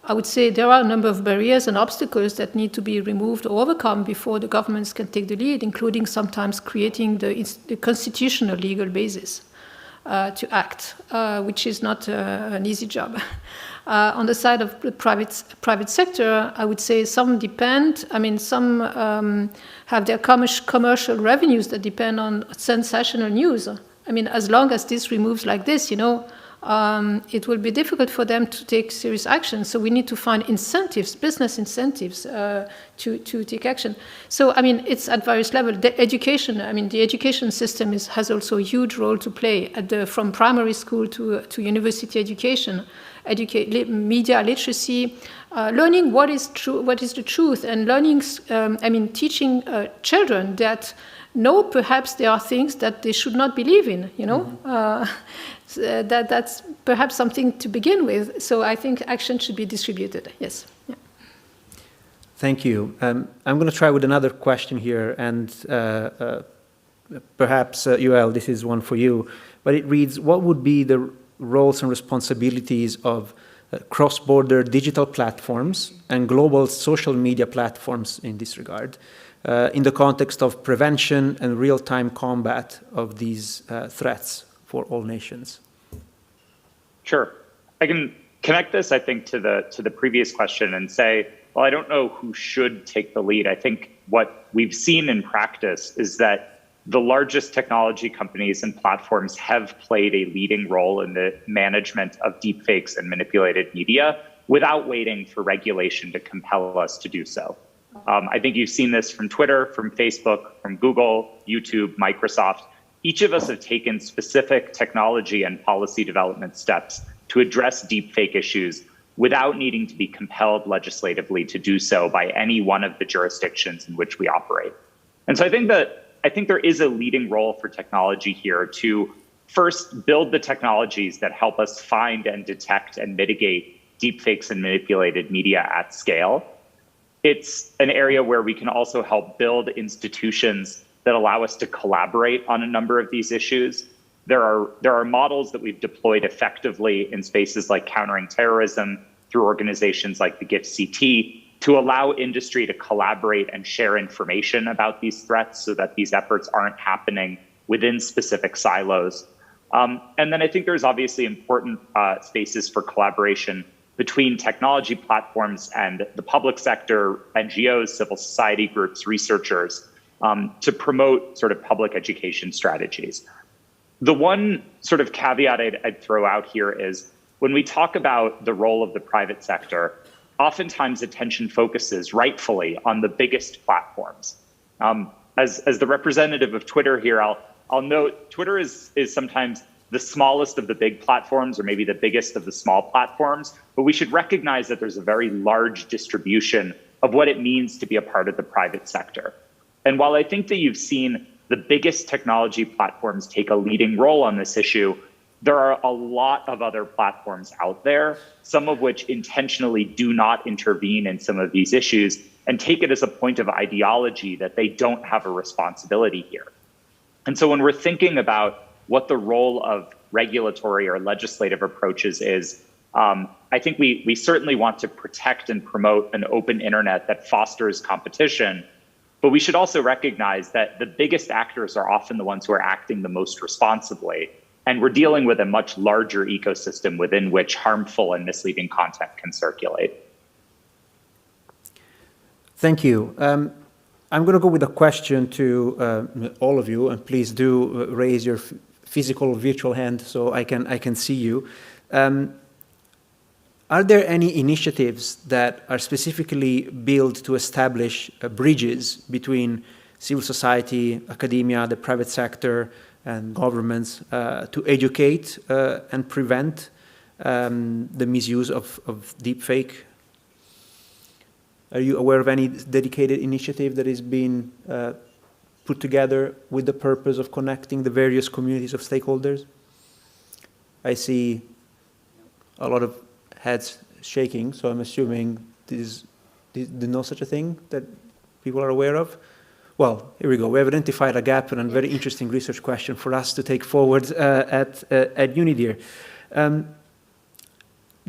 I would say there are a number of barriers and obstacles that need to be removed or overcome before the governments can take the lead, including sometimes creating the constitutional legal basis to act, which is not an easy job. On the side of the private sector, I would say some depend. I mean, some have their commercial revenues that depend on sensational news. I mean, as long as this removes like this, it will be difficult for them to take serious action. So we need to find incentives, business incentives, to take action. So, I mean, it's at various levels. The education system has also a huge role to play from primary school to university education, media literacy, learning what is the truth, and learning, teaching children that no, perhaps there are things that they should not believe in, that's perhaps something to begin with. So I think action should be distributed. Yes. Yeah. Thank you. I'm going to try with another question here, and perhaps, Yoel, this is one for you, but it reads, what would be the roles and responsibilities of cross-border digital platforms and global social media platforms in this regard, in the context of prevention and real-time combat of these threats for all nations? Sure. I can connect this, I think, to the previous question and say, well, I don't know who should take the lead. I think what we've seen in practice is that the largest technology companies and platforms have played a leading role in the management of deepfakes and manipulated media without waiting for regulation to compel us to do so. I think you've seen this from Twitter, from Facebook, from Google, YouTube, Microsoft. Each of us have taken specific technology and policy development steps to address deepfake issues without needing to be compelled legislatively to do so by any one of the jurisdictions in which we operate. And so I think there is a leading role for technology here to first build the technologies that help us find and detect and mitigate deepfakes and manipulated media at scale. It's an area where we can also help build institutions that allow us to collaborate on a number of these issues. There are models that we've deployed effectively in spaces like countering terrorism through organizations like the GIFCT to allow industry to collaborate and share information about these threats so that these efforts aren't happening within specific silos. And then I think there's obviously important spaces for collaboration between technology platforms and the public sector, NGOs, civil society groups, researchers, to promote sort of public education strategies. The one sort of caveat I'd throw out here is when we talk about the role of the private sector, oftentimes attention focuses rightfully on the biggest platforms. As the representative of Twitter here, I'll note Twitter is sometimes the smallest of the big platforms, or maybe the biggest of the small platforms, but we should recognize that there's a very large distribution of what it means to be a part of the private sector. And while I think that you've seen the biggest technology platforms take a leading role on this issue, there are a lot of other platforms out there, some of which intentionally do not intervene in some of these issues and take it as a point of ideology that they don't have a responsibility here. And so when we're thinking about what the role of regulatory or legislative approaches is, I think we certainly want to protect and promote an open internet that fosters competition, but we should also recognize that the biggest actors are often the ones who are acting the most responsibly. And we're dealing with a much larger ecosystem within which harmful and misleading content can circulate. Thank you. I'm going to go with a question to all of you, and please do raise your physical virtual hand so I can see you. Are there any initiatives that are specifically built to establish bridges between civil society, academia, the private sector, and governments to educate and prevent the misuse of deepfake? Are you aware of any dedicated initiative that is being put together with the purpose of connecting the various communities of stakeholders? I see a lot of heads shaking, so I'm assuming there's no such a thing that people are aware of. Well, here we go. We have identified a gap and a very interesting research question for us to take forward at UNIDIR.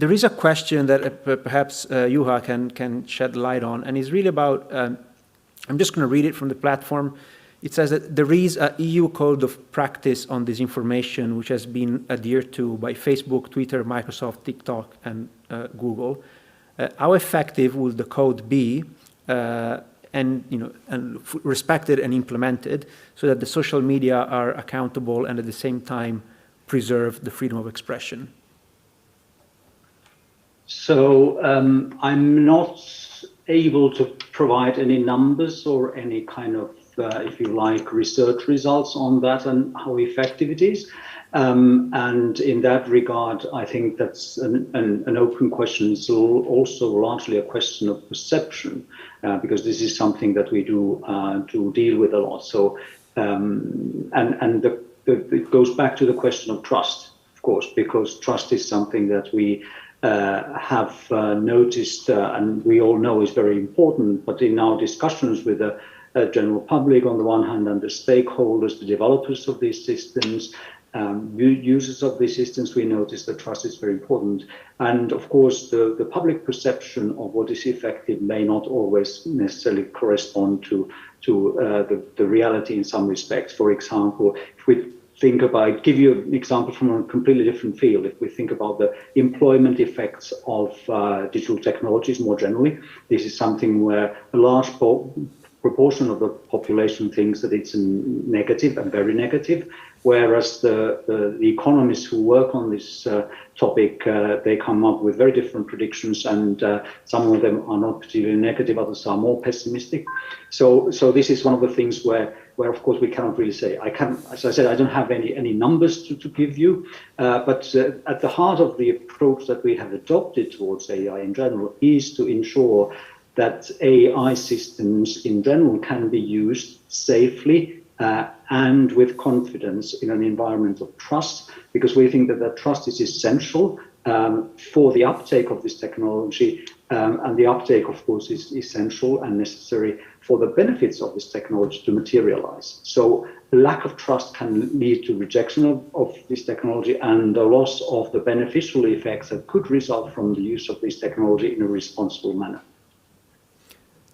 there is a question that perhaps Juha can shed light on, and it's really about, I'm just going to read it from the platform. It says that there is an EU code of practice on disinformation, which has been adhered to by Facebook, Twitter, Microsoft, TikTok, and Google. How effective will the code be, and respected and implemented, so that the social media are accountable and at the same time preserve the freedom of expression? So I'm not able to provide any numbers or any kind of, if you like, research results on that and how effective it is. And in that regard, I think that's an open question. It's also largely a question of perception, because this is something that we do deal with a lot. So, it goes back to the question of trust, of course, because trust is something that we have noticed and we all know is very important. But in our discussions with the general public on the one hand, and the stakeholders, the developers of these systems, users of these systems, we notice that trust is very important. And of course, the public perception of what is effective may not always necessarily correspond to the reality in some respects. For example, if we think about, give you an example from a completely different field, if we think about the employment effects of digital technologies more generally, this is something where a large proportion of the population thinks that it's negative and very negative, whereas the economists who work on this topic, they come up with very different predictions, and some of them are not particularly negative, others are more pessimistic. So this is one of the things where of course we cannot really say. As I said, I don't have any numbers to give you, but at the heart of the approach that we have adopted towards AI in general is to ensure that AI systems in general can be used safely and with confidence in an environment of trust, because we think that trust is essential for the uptake of this technology, and the uptake, of course, is essential and necessary for the benefits of this technology to materialize. So lack of trust can lead to rejection of this technology and the loss of the beneficial effects that could result from the use of this technology in a responsible manner.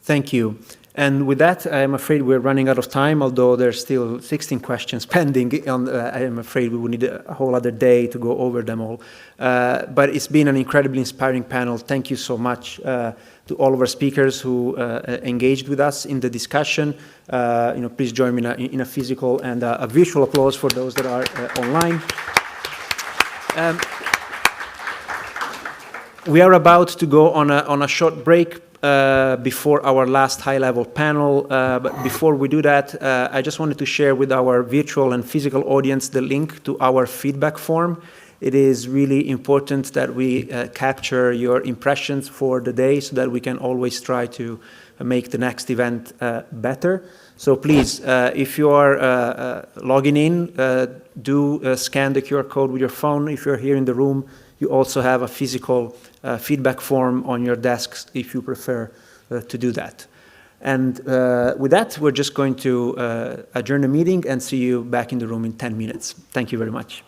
Thank you. And with that, I'm afraid we're running out of time, although there's still 16 questions pending. I'm afraid we will need a whole other day to go over them all. But it's been an incredibly inspiring panel. Thank you so much to all of our speakers who engaged with us in the discussion. Please join me in a physical and a visual applause for those that are online. We are about to go on a short break before our last high-level panel. But before we do that, I just wanted to share with our virtual and physical audience the link to our feedback form. It is really important that we capture your impressions for the day so that we can always try to make the next event better. So please, if you are logging in, do scan the QR code with your phone. If you're here in the room, you also have a physical feedback form on your desks if you prefer to do that. And with that, we're just going to adjourn the meeting and see you back in the room in 10 minutes. Thank you very much.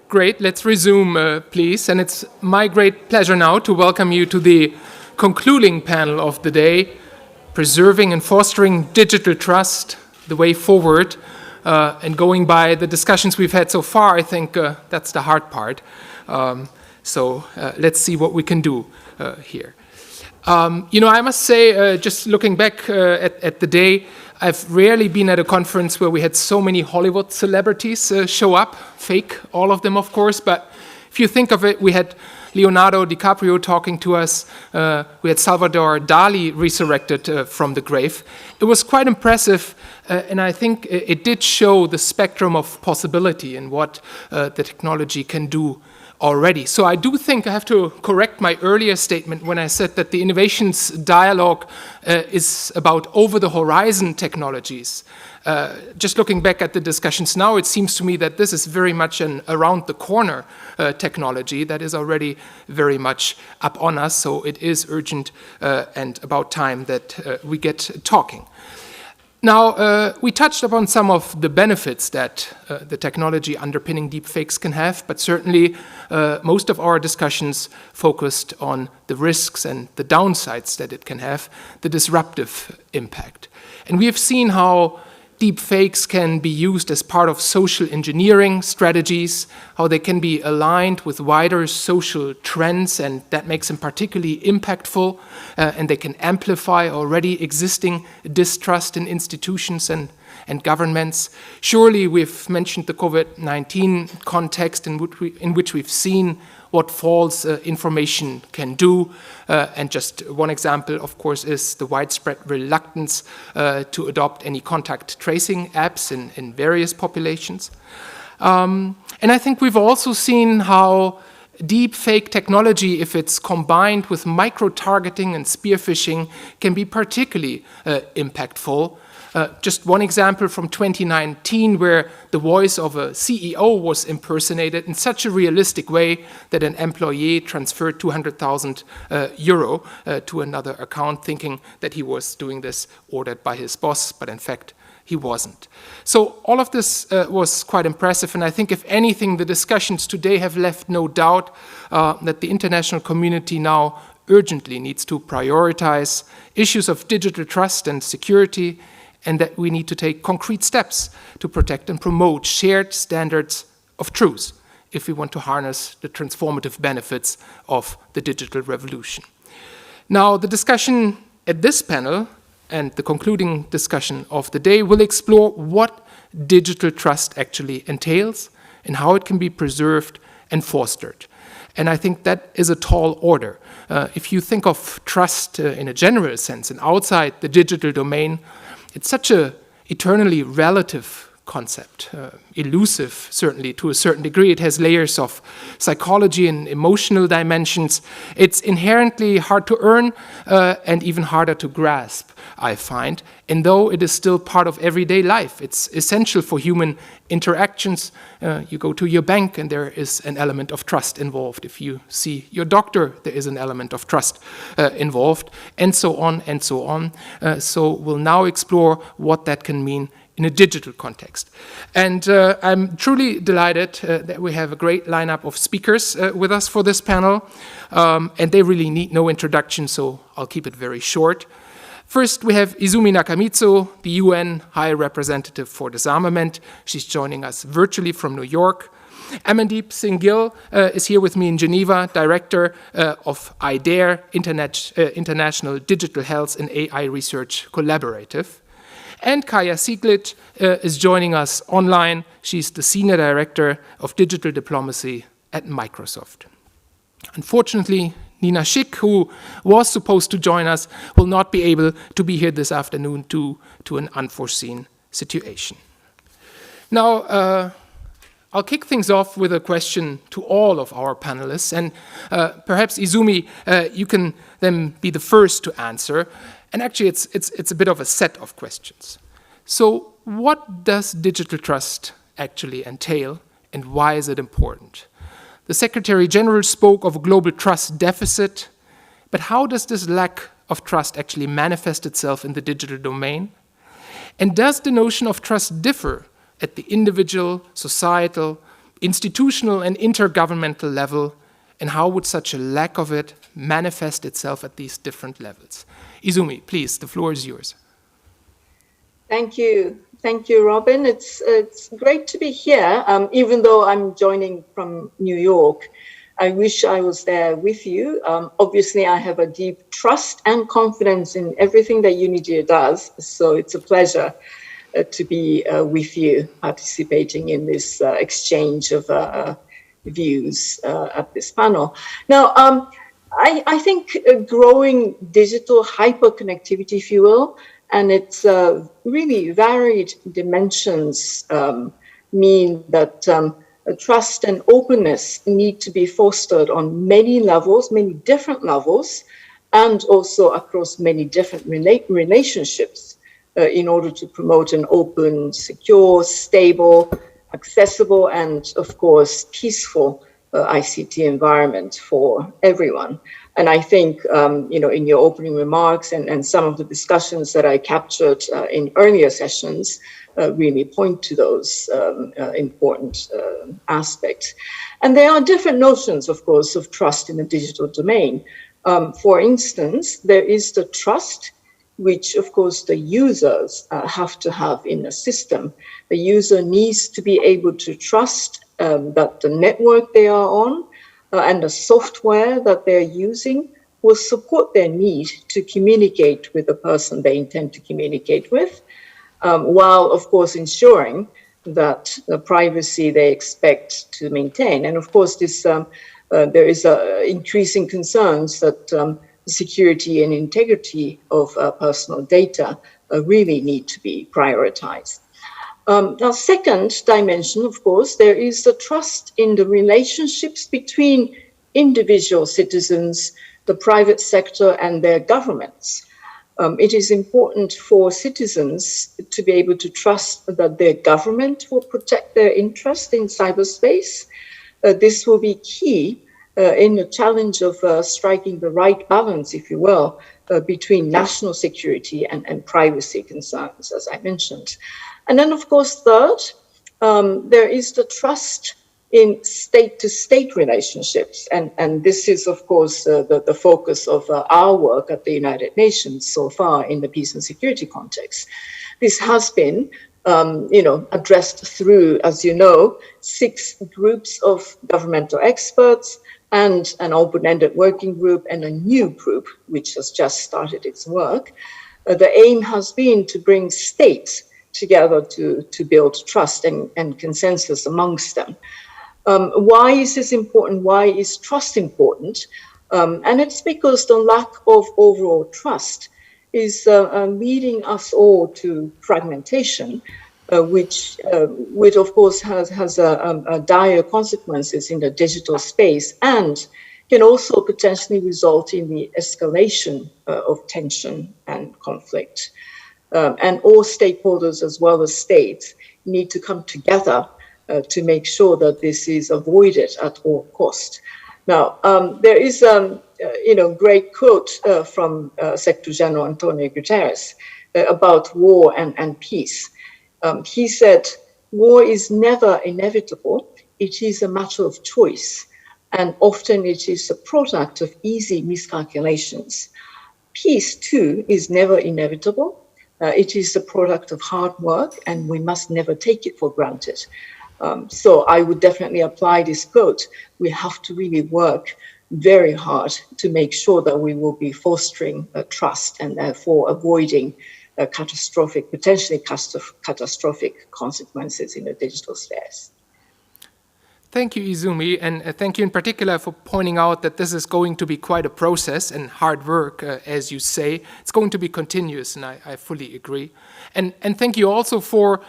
Great, let's resume, please. And it's my great pleasure now to welcome you to the concluding panel of the day, Preserving and Fostering Digital Trust, the Way Forward. And going by the discussions we've had so far, I think that's the hard part. So let's see what we can do here. I must say, just looking back at the day, I've rarely been at a conference where we had so many Hollywood celebrities show up, fake, all of them, of course, but if you think of it, we had Leonardo DiCaprio talking to us, we had Salvador Dali resurrected from the grave. It was quite impressive, and I think it did show the spectrum of possibility and what the technology can do already. So I do think I have to correct my earlier statement when I said that the innovations dialogue is about over-the-horizon technologies. Just looking back at the discussions now, it seems to me that this is very much an around-the-corner technology that is already very much up on us, so it is urgent and about time that we get talking. Now, we touched upon some of the benefits that the technology underpinning deepfakes can have, but certainly most of our discussions focused on the risks and the downsides that it can have, the disruptive impact. And we have seen how deepfakes can be used as part of social engineering strategies, how they can be aligned with wider social trends, and that makes them particularly impactful, and they can amplify already existing distrust in institutions and governments. Surely we've mentioned the COVID-19 context in which we've seen what false information can do. And just one example, of course, is the widespread reluctance to adopt any contact tracing apps in various populations. And I think we've also seen how deepfake technology, if it's combined with micro-targeting and spear phishing, can be particularly impactful. Just one example from 2019 where the voice of a CEO was impersonated in such a realistic way that an employee transferred 200,000 euro to another account thinking that he was doing this ordered by his boss, but in fact he wasn't. So all of this was quite impressive, and I think if anything, the discussions today have left no doubt that the international community now urgently needs to prioritize issues of digital trust and security, and that we need to take concrete steps to protect and promote shared standards of truth if we want to harness the transformative benefits of the digital revolution. Now, the discussion at this panel and the concluding discussion of the day will explore what digital trust actually entails and how it can be preserved and fostered. And I think that is a tall order. If you think of trust in a general sense and outside the digital domain, it's such an eternally relative concept, elusive certainly to a certain degree. It has layers of psychology and emotional dimensions. It's inherently hard to earn and even harder to grasp, I find. And though it is still part of everyday life, it's essential for human interactions. You go to your bank and there is an element of trust involved. If you see your doctor, there is an element of trust involved, and so on and so on. So we'll now explore what that can mean in a digital context. And I'm truly delighted that we have a great lineup of speakers with us for this panel. And they really need no introduction, so I'll keep it very short. First, we have Izumi Nakamitsu, the UN High Representative for Disarmament. She's joining us virtually from New York. Amandeep Singh Gill is here with me in Geneva, Director of UNIDIR, International Digital Health and AI Research Collaborative. And Kaya Sieglitsch is joining us online. She's the Senior Director of Digital Diplomacy at Microsoft. Unfortunately, Nina Schick, who was supposed to join us, will not be able to be here this afternoon due to an unforeseen situation. Now, I'll kick things off with a question to all of our panelists, and perhaps Izumi, you can then be the first to answer. And actually, it's a bit of a set of questions. So what does digital trust actually entail, and why is it important? The Secretary General spoke of a global trust deficit, but how does this lack of trust actually manifest itself in the digital domain? And does the notion of trust differ at the individual, societal, institutional and intergovernmental level, and how would such a lack of it manifest itself at these different levels? Izumi, please, the floor is yours. Thank you. Thank you, Robin. It's great to be here, even though I'm joining from New York. I wish I was there with you. Obviously, I have a deep trust and confidence in everything that UNIDIR does, so it's a pleasure to be with you, participating in this exchange of views at this panel. Now, I think growing digital hyperconnectivity, if you will, and its really varied dimensions mean that trust and openness need to be fostered on many levels, many different levels, and also across many different relationships in order to promote an open, secure, stable, accessible, and of course, peaceful ICT environment for everyone. And I think, in your opening remarks and some of the discussions that I captured in earlier sessions really point to those important aspects. And there are different notions, of course, of trust in the digital domain. For instance, there is the trust which, of course, the users have to have in a system. The user needs to be able to trust that the network they are on and the software that they're using will support their need to communicate with the person they intend to communicate with, while, of course, ensuring that the privacy they expect to maintain. And, of course, this there is increasing concerns that security and integrity of personal data really need to be prioritized. Now, second dimension, of course, there is the trust in the relationships between individual citizens, the private sector, and their governments. It is important for citizens to be able to trust that their government will protect their interest in cyberspace. This will be key in the challenge of striking the right balance, if you will, between national security and privacy concerns, as I mentioned. And then, of course, third, there is the trust in state-to-state relationships. And this is, of course, the focus of our work at the United Nations so far in the peace and security context. This has been, addressed through, as you know, 6 groups of governmental experts and an open-ended working group and a new group, which has just started its work. The aim has been to bring states together to build trust and consensus amongst them. Why is this important? Why is trust important? And it's because the lack of overall trust is leading us all to fragmentation, which of course has dire consequences in the digital space and can also potentially result in the escalation of tension and conflict. And all stakeholders, as well as states, need to come together to make sure that this is avoided at all costs. Now, there is a great quote from Secretary General Antonio Guterres about war and peace. He said, "War is never inevitable. It is a matter of choice, and often it is a product of easy miscalculations. Peace, too, is never inevitable. It is a product of hard work, and we must never take it for granted." So I would definitely apply this quote. We have to really work very hard to make sure that we will be fostering trust and therefore avoiding potentially catastrophic consequences in the digital space. Thank you, Izumi, and thank you in particular for pointing out that this is going to be quite a process and hard work, as you say. It's going to be continuous, and I fully agree. And thank you also for,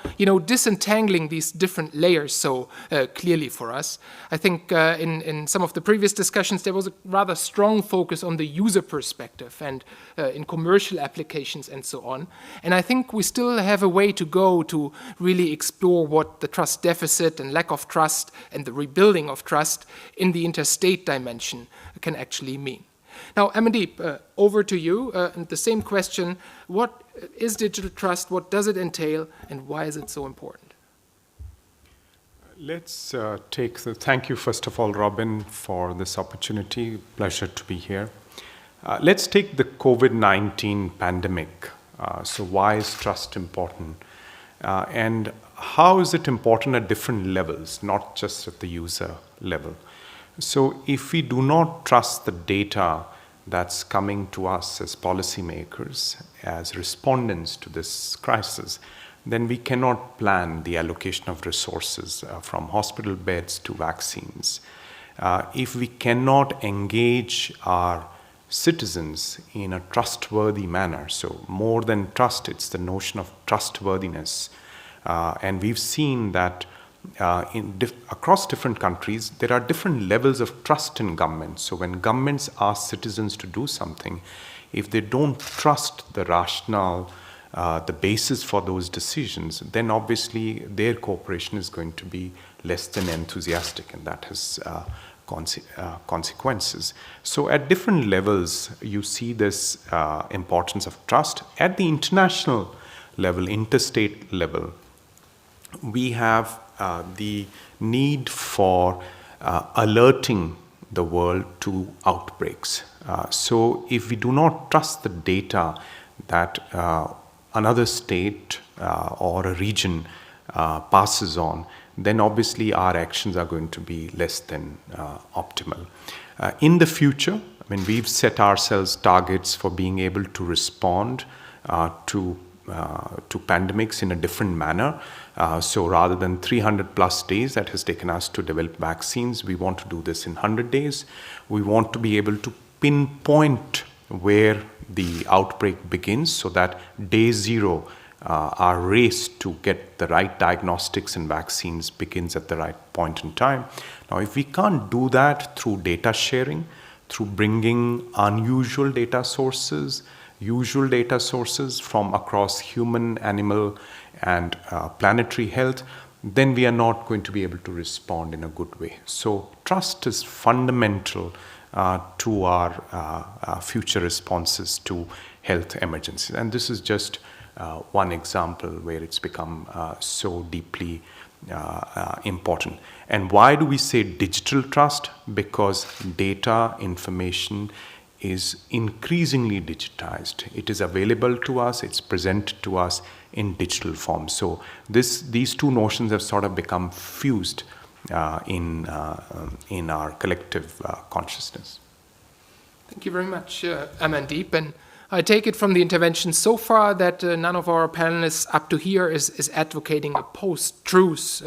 disentangling these different layers so clearly for us. I think in some of the previous discussions, there was a rather strong focus on the user perspective and in commercial applications and so on. And I think we still have a way to go to really explore what the trust deficit and lack of trust and the rebuilding of trust in the interstate dimension can actually mean. Now, Amandeep, over to you. And the same question, what is digital trust, what does it entail, and why is it so important? Let's thank you, first of all, Robin, for this opportunity. Pleasure to be here. Let's take the COVID-19 pandemic. So why is trust important? And how is it important at different levels, not just at the user level? So if we do not trust the data that's coming to us as policymakers, as respondents to this crisis, then we cannot plan the allocation of resources from hospital beds to vaccines. If we cannot engage our citizens in a trustworthy manner, so more than trust, it's the notion of trustworthiness. And we've seen that across different countries, there are different levels of trust in governments. So when governments ask citizens to do something, if they don't trust the rationale, the basis for those decisions, then obviously their cooperation is going to be less than enthusiastic, and that has consequences. So at different levels, you see this importance of trust. At the international level, interstate level, we have the need for alerting the world to outbreaks. So if we do not trust the data that another state or a region passes on, then obviously our actions are going to be less than optimal. In the future, I mean, we've set ourselves targets for being able to respond to pandemics in a different manner. So rather than 300 plus days that has taken us to develop vaccines, we want to do this in 100 days. We want to be able to pinpoint where the outbreak begins, so that day zero, our race to get the right diagnostics and vaccines begins at the right point in time. Now, if we can't do that through data sharing, through bringing unusual data sources, usual data sources from across human, animal, and planetary health, then we are not going to be able to respond in a good way. So trust is fundamental to our future responses to health emergencies. And this is just one example where it's become so deeply important. And why do we say digital trust? Because data, information is increasingly digitized. It is available to us, it's presented to us in digital form. So these two notions have sort of become fused in our collective consciousness. Thank you very much, Amandeep. And I take it from the intervention so far that none of our panelists up to here is advocating a post-truth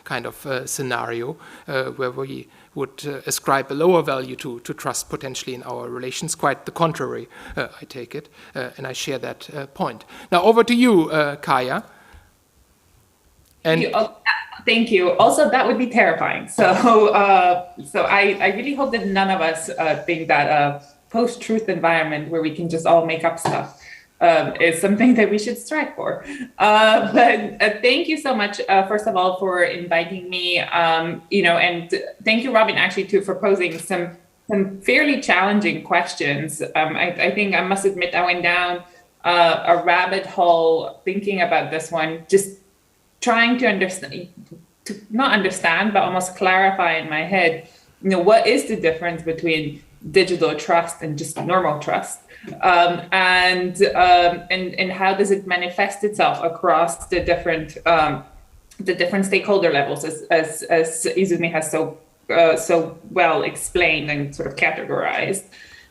kind of scenario where we would ascribe a lower value to trust potentially in our relations. Quite the contrary, I take it, and I share that point. Now over to you, Kaya. And thank you. Also, that would be terrifying. So I really hope that none of us think that a post-truth environment where we can just all make up stuff is something that we should strive for. But thank you so much, first of all, for inviting me. And thank you, Robin, actually, too, for posing some fairly challenging questions. I think I must admit I went down a rabbit hole thinking about this one, just trying to not understand, but almost clarify in my head, what is the difference between digital trust and just normal trust, and how does it manifest itself across the different stakeholder levels, as Izumi has so well explained and sort of categorized.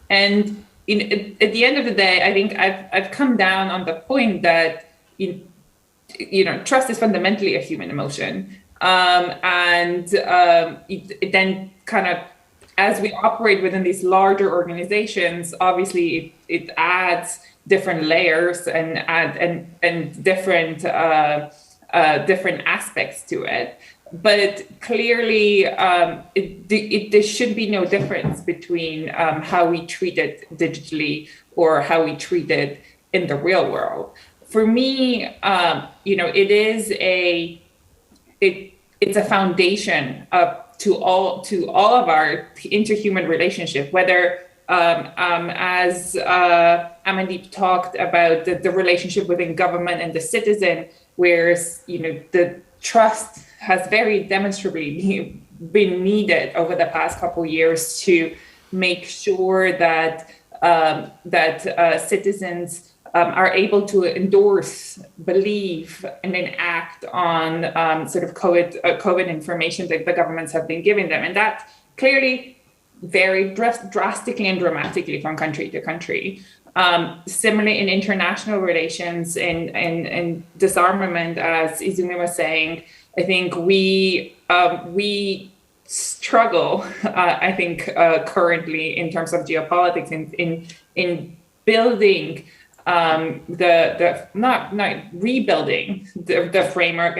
And at the end of the day, I think I've come down on the point that trust is fundamentally a human emotion, and it then kind of, as we operate within these larger organizations, obviously it adds different layers and different aspects to it. But clearly, there should be no difference between how we treat it digitally or how we treat it in the real world. For me, it's a foundation to all of our interhuman relationship, whether as Amandeep talked about the relationship within government and the citizen, where the trust has very demonstrably been needed over the past couple of years to make sure that citizens are able to endorse, believe, and then act on sort of COVID information that the governments have been giving them. And that clearly varied drastically and dramatically from country to country. Similarly, in international relations, in disarmament, as Izumi was saying, I think we struggle, currently in terms of geopolitics in building not rebuilding the framework.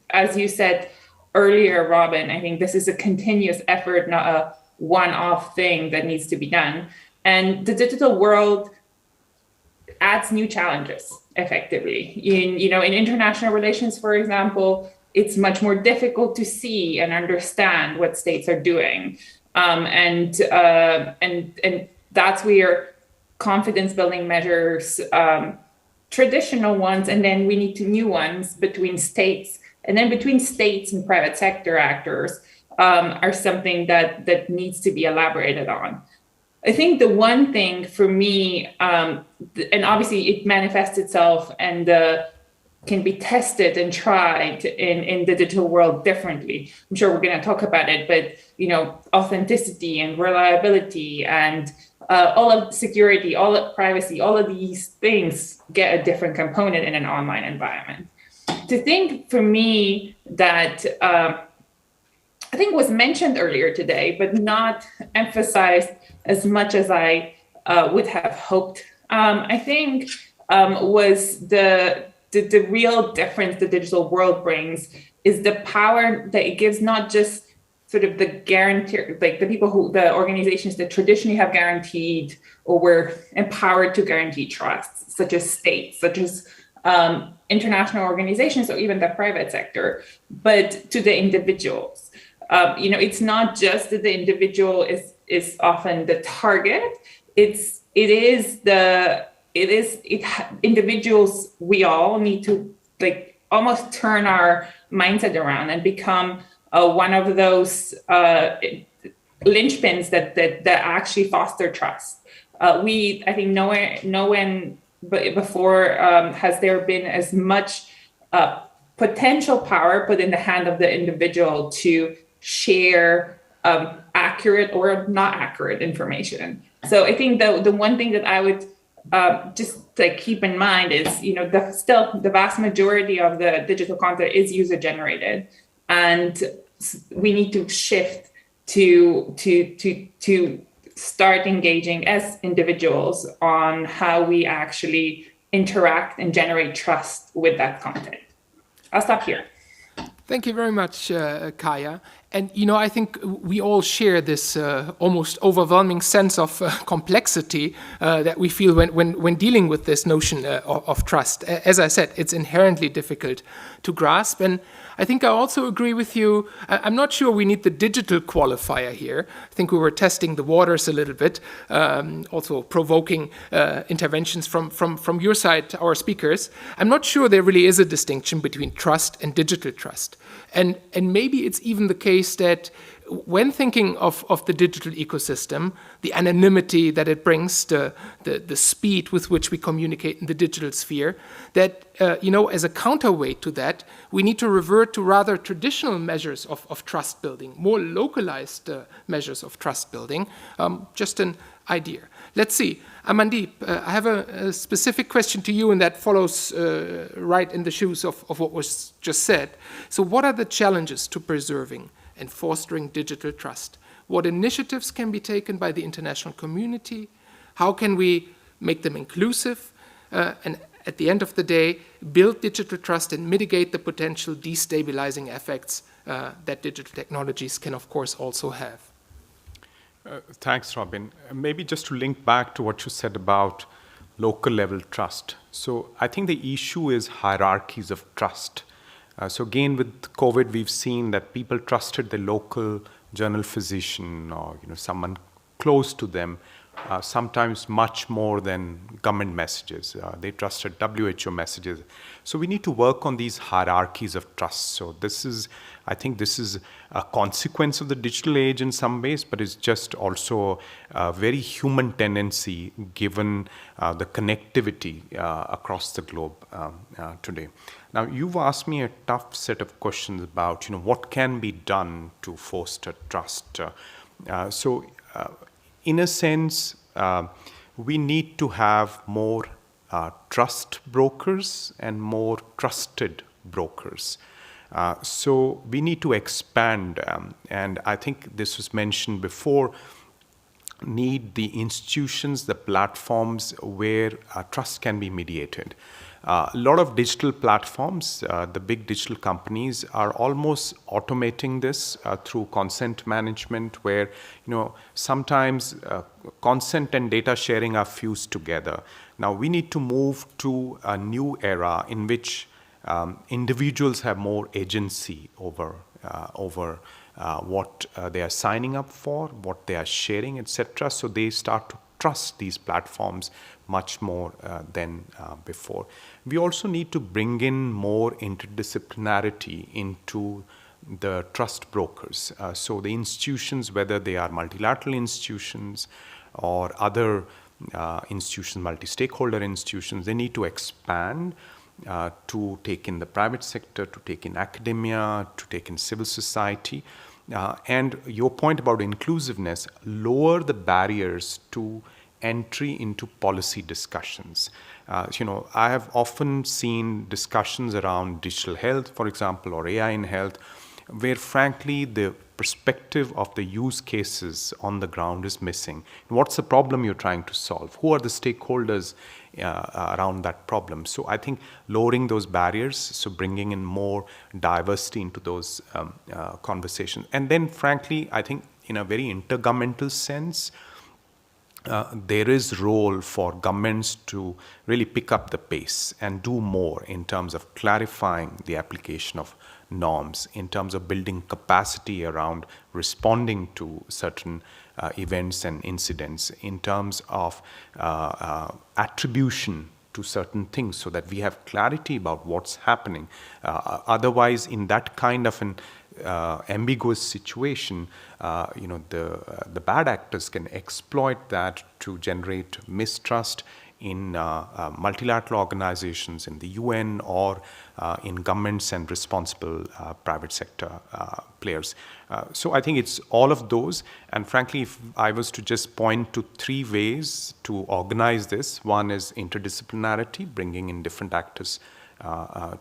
As you said earlier, Robin, I think this is a continuous effort, not a one-off thing that needs to be done. And the digital world adds new challenges effectively. In international relations, for example, it's much more difficult to see and understand what states are doing. And that's where confidence building measures, traditional ones, and then we need new ones between states, and then between states and private sector actors are something that needs to be elaborated on. I think the one thing for me, and obviously it manifests itself and can be tested and tried in the digital world differently. I'm sure we're going to talk about it, but authenticity and reliability and all of security, all of privacy, all of these things get a different component in an online environment. To think for me that I think was mentioned earlier today, but not emphasized as much as I would have hoped, I think was the real difference the digital world brings is the power that it gives, not just sort of the guarantee, like the organizations that traditionally have guaranteed or were empowered to guarantee trust, such as states, such as international organizations, or even the private sector, but to the individuals. It's not just that the individual is often the target. Individuals, we all need to almost turn our mindset around and become one of those linchpins that actually foster trust. I think no one before has there been as much potential power put in the hand of the individual to share accurate or not accurate information. So I think the one thing that I would just keep in mind is, the vast majority of the digital content is user generated, and we need to shift to start engaging as individuals on how we actually interact and generate trust with that content. I'll stop here. Thank you very much, Kaya. And, I think we all share this almost overwhelming sense of complexity that we feel when dealing with this notion of trust. As I said, it's inherently difficult to grasp. And I think I also agree with you. I'm not sure we need the digital qualifier here. I think we were testing the waters a little bit, also provoking interventions from your side, our speakers. I'm not sure there really is a distinction between trust and digital trust. And maybe it's even the case that when thinking of the digital ecosystem, the anonymity that it brings, the speed with which we communicate in the digital sphere, that, as a counterweight to that, we need to revert to rather traditional measures of trust building, more localized measures of trust building. Just an idea. Let's see. Amandeep, I have a specific question to you, and that follows right in the shoes of what was just said. So what are the challenges to preserving and fostering digital trust? What initiatives can be taken by the international community? How can we make them inclusive? And at the end of the day, build digital trust and mitigate the potential destabilizing effects that digital technologies can, of course, also have. Thanks, Robin. Maybe just to link back to what you said about local level trust. So I think the issue is hierarchies of trust. So again, with COVID, we've seen that people trusted the local general physician or someone close to them, sometimes much more than government messages. They trusted WHO messages. So we need to work on these hierarchies of trust. So I think this is a consequence of the digital age in some ways, but it's just also a very human tendency given the connectivity across the globe today. Now, you've asked me a tough set of questions about, what can be done to foster trust. In a sense, we need to have more trust brokers and more trusted brokers. So we need to expand, and I think this was mentioned before, need the institutions, the platforms where trust can be mediated. A lot of digital platforms, the big digital companies are almost automating this through consent management, where sometimes consent and data sharing are fused together. Now we need to move to a new era in which individuals have more agency over what they are signing up for, what they are sharing, etc. So they start to trust these platforms much more than before. We also need to bring in more interdisciplinarity into the trust brokers. So the institutions, whether they are multilateral institutions or other institutions, multi-stakeholder institutions, they need to expand to take in the private sector, to take in academia, to take in civil society. And your point about inclusiveness, lower the barriers to entry into policy discussions. I have often seen discussions around digital health, for example, or AI in health, where frankly the perspective of the use cases on the ground is missing. What's the problem you're trying to solve? Who are the stakeholders around that problem? So I think lowering those barriers, so bringing in more diversity into those conversations. And then frankly, I think in a very intergovernmental sense, there is role for governments to really pick up the pace and do more in terms of clarifying the application of norms, in terms of building capacity around responding to certain events and incidents, in terms of attribution to certain things so that we have clarity about what's happening. Otherwise, in that kind of an ambiguous situation, the bad actors can exploit that to generate mistrust in multilateral organizations, in the UN, or in governments and responsible private sector players. So I think it's all of those. And frankly, if I was to just point to 3 ways to organize this, one is interdisciplinarity, bringing in different actors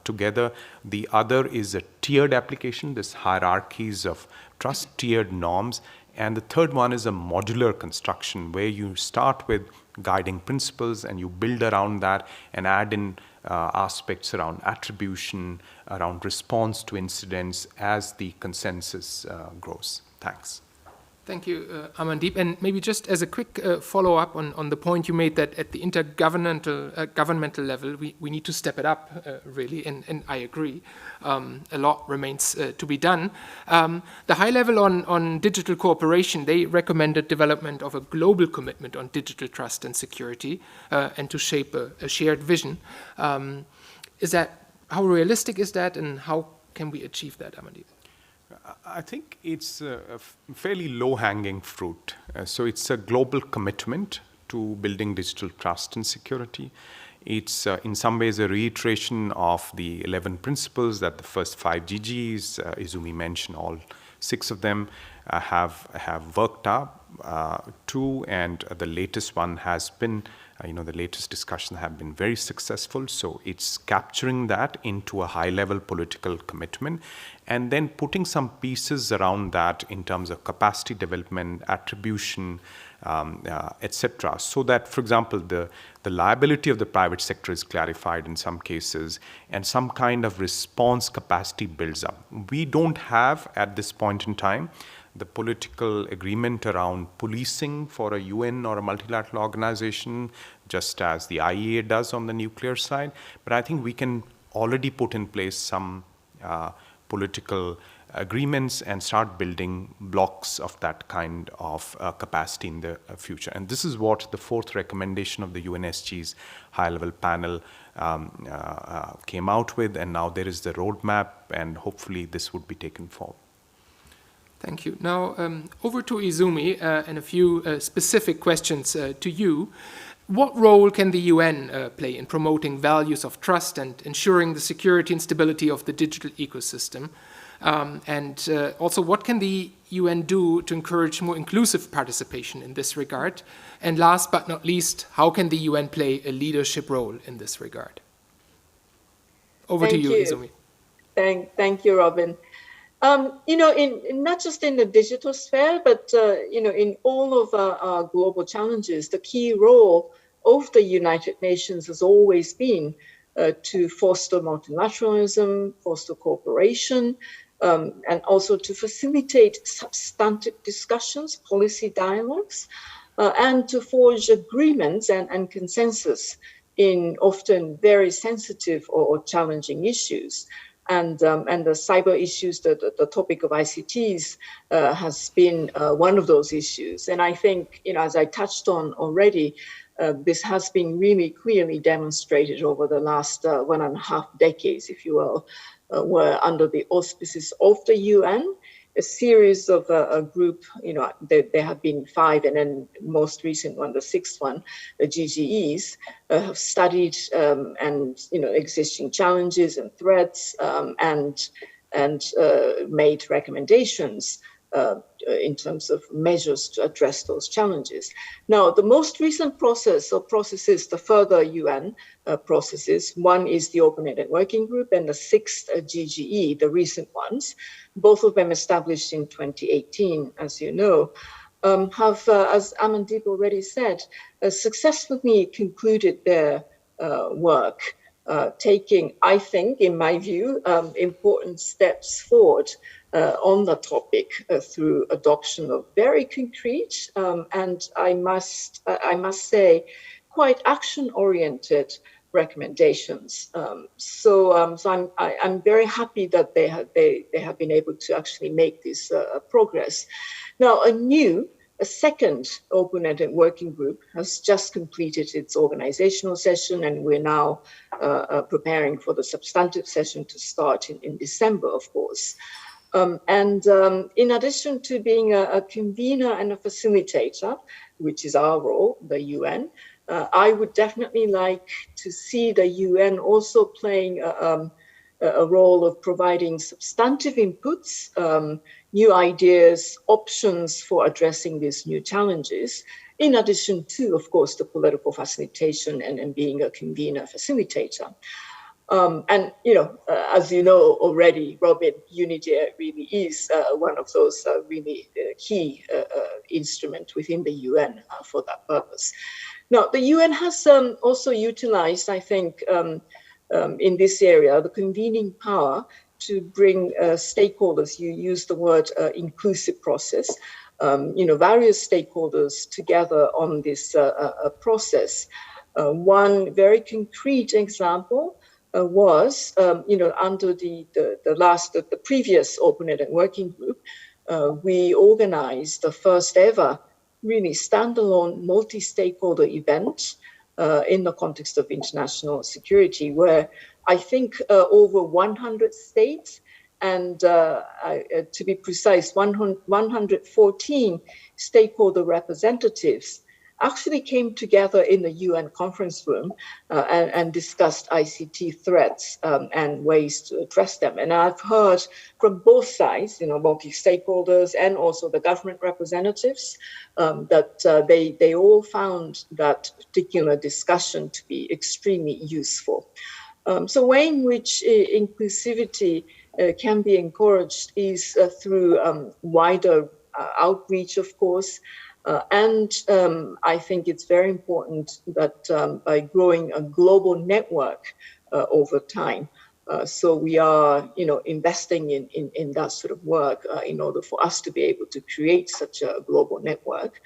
together. The other is a tiered application, this hierarchies of trust, tiered norms. And the third one is a modular construction, where you start with guiding principles and you build around that and add in aspects around attribution, around response to incidents as the consensus grows. Thanks. Thank you, Amandeep. And maybe just as a quick follow-up on the point you made that at the intergovernmental level, we need to step it up, really, and I agree. A lot remains to be done. The high level on digital cooperation, they recommended development of a global commitment on digital trust and security and to shape a shared vision. How realistic is that, and how can we achieve that, Amandeep? I think it's a fairly low-hanging fruit. So it's a global commitment to building digital trust and security. It's in some ways a reiteration of the 11 principles that the first 5 GGs, Izumi mentioned, all 6 of them have worked up to, and the latest one has been, the latest discussions have been very successful. So it's capturing that into a high-level political commitment and then putting some pieces around that in terms of capacity development, attribution, etc. So that, for example, the liability of the private sector is clarified in some cases and some kind of response capacity builds up. We don't have, at this point in time, the political agreement around policing for a UN or a multilateral organization, just as the IEA does on the nuclear side. But I think we can already put in place some political agreements and start building blocks of that kind of capacity in the future. And this is what the fourth recommendation of the UNSG's high-level panel came out with, and now there is the roadmap, and hopefully this would be taken forward. Thank you. Now, over to Izumi and a few specific questions to you. What role can the UN play in promoting values of trust and ensuring the security and stability of the digital ecosystem? And also, what can the UN do to encourage more inclusive participation in this regard? And last but not least, how can the UN play a leadership role in this regard? Over to you, Izumi. Thank you, Robin. You know, not just in the digital sphere, but you know, in all of our global challenges, the key role of the United Nations has always been to foster multilateralism, foster cooperation, and also to facilitate substantive discussions, policy dialogues, and to forge agreements and consensus in often very sensitive or challenging issues. And the cyber issues, the topic of ICTs has been one of those issues. And I think, you know, as I touched on already, this has been really clearly demonstrated over the last 1.5 decades, if you will, where under the auspices of the UN, a series of a group, you know, there have been 5, and then most recent one, the 6th one, the GGEs, have studied and, you know, existing challenges and threats and made recommendations in terms of measures to address those challenges. Now, the most recent process or processes, the further UN processes, one is the Open-Ended Working Group and the 6th GGE, the recent ones, both of them established in 2018, as you know, have, as Amandeep already said, successfully concluded their work, taking, I think, in my view, important steps forward on the topic through adoption of very concrete and I must say quite action-oriented recommendations. So I'm very happy that they have been able to actually make this progress. Now, a second open-ended working group has just completed its organizational session, and we're now preparing for the substantive session to start in December, of course. In addition to being a convener and a facilitator, which is our role, the UN, I would definitely like to see the UN also playing a role of providing substantive inputs, new ideas, options for addressing these new challenges, in addition to, of course, the political facilitation and being a convener facilitator. And, you know, as you know already, Robin, UNIDIR really is one of those really key instruments within the UN for that purpose. Now, the UN has also utilized, I think, in this area, the convening power to bring stakeholders, you use the word inclusive process, you know, various stakeholders together on this process. One very concrete example was, you know, under the previous open-ended working group, we organized the first ever really standalone multi-stakeholder event in the context of international security, where I think over 100 states and to be precise, 114 stakeholder representatives actually came together in the UN conference room and discussed ICT threats and ways to address them. And I've heard from both sides, you know, multi-stakeholders and also the government representatives, that they all found that particular discussion to be extremely useful. So way in which inclusivity can be encouraged is through wider outreach, of course, and I think it's very important that by growing a global network over time. So we are, you know, investing in that sort of work in order for us to be able to create such a global network.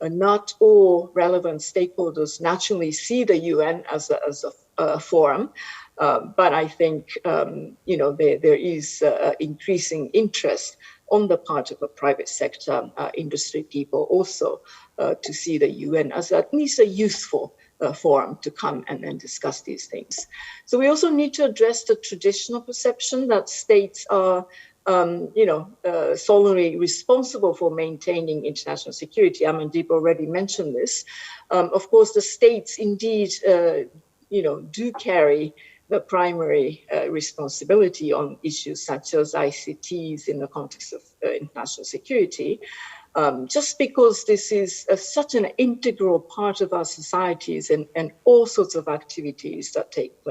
Not all relevant stakeholders naturally see the UN as a forum, But I think, there is increasing interest on the part of the private sector, industry people also, to see the UN as at least a useful forum to come and discuss these things. So we also need to address the traditional perception that states are solely responsible for maintaining international security. Amandeep already mentioned this. Of course, the states indeed, do carry the primary responsibility on issues such as ICTs in the context of international security. Just because this is such an integral part of our societies and all sorts of activities that take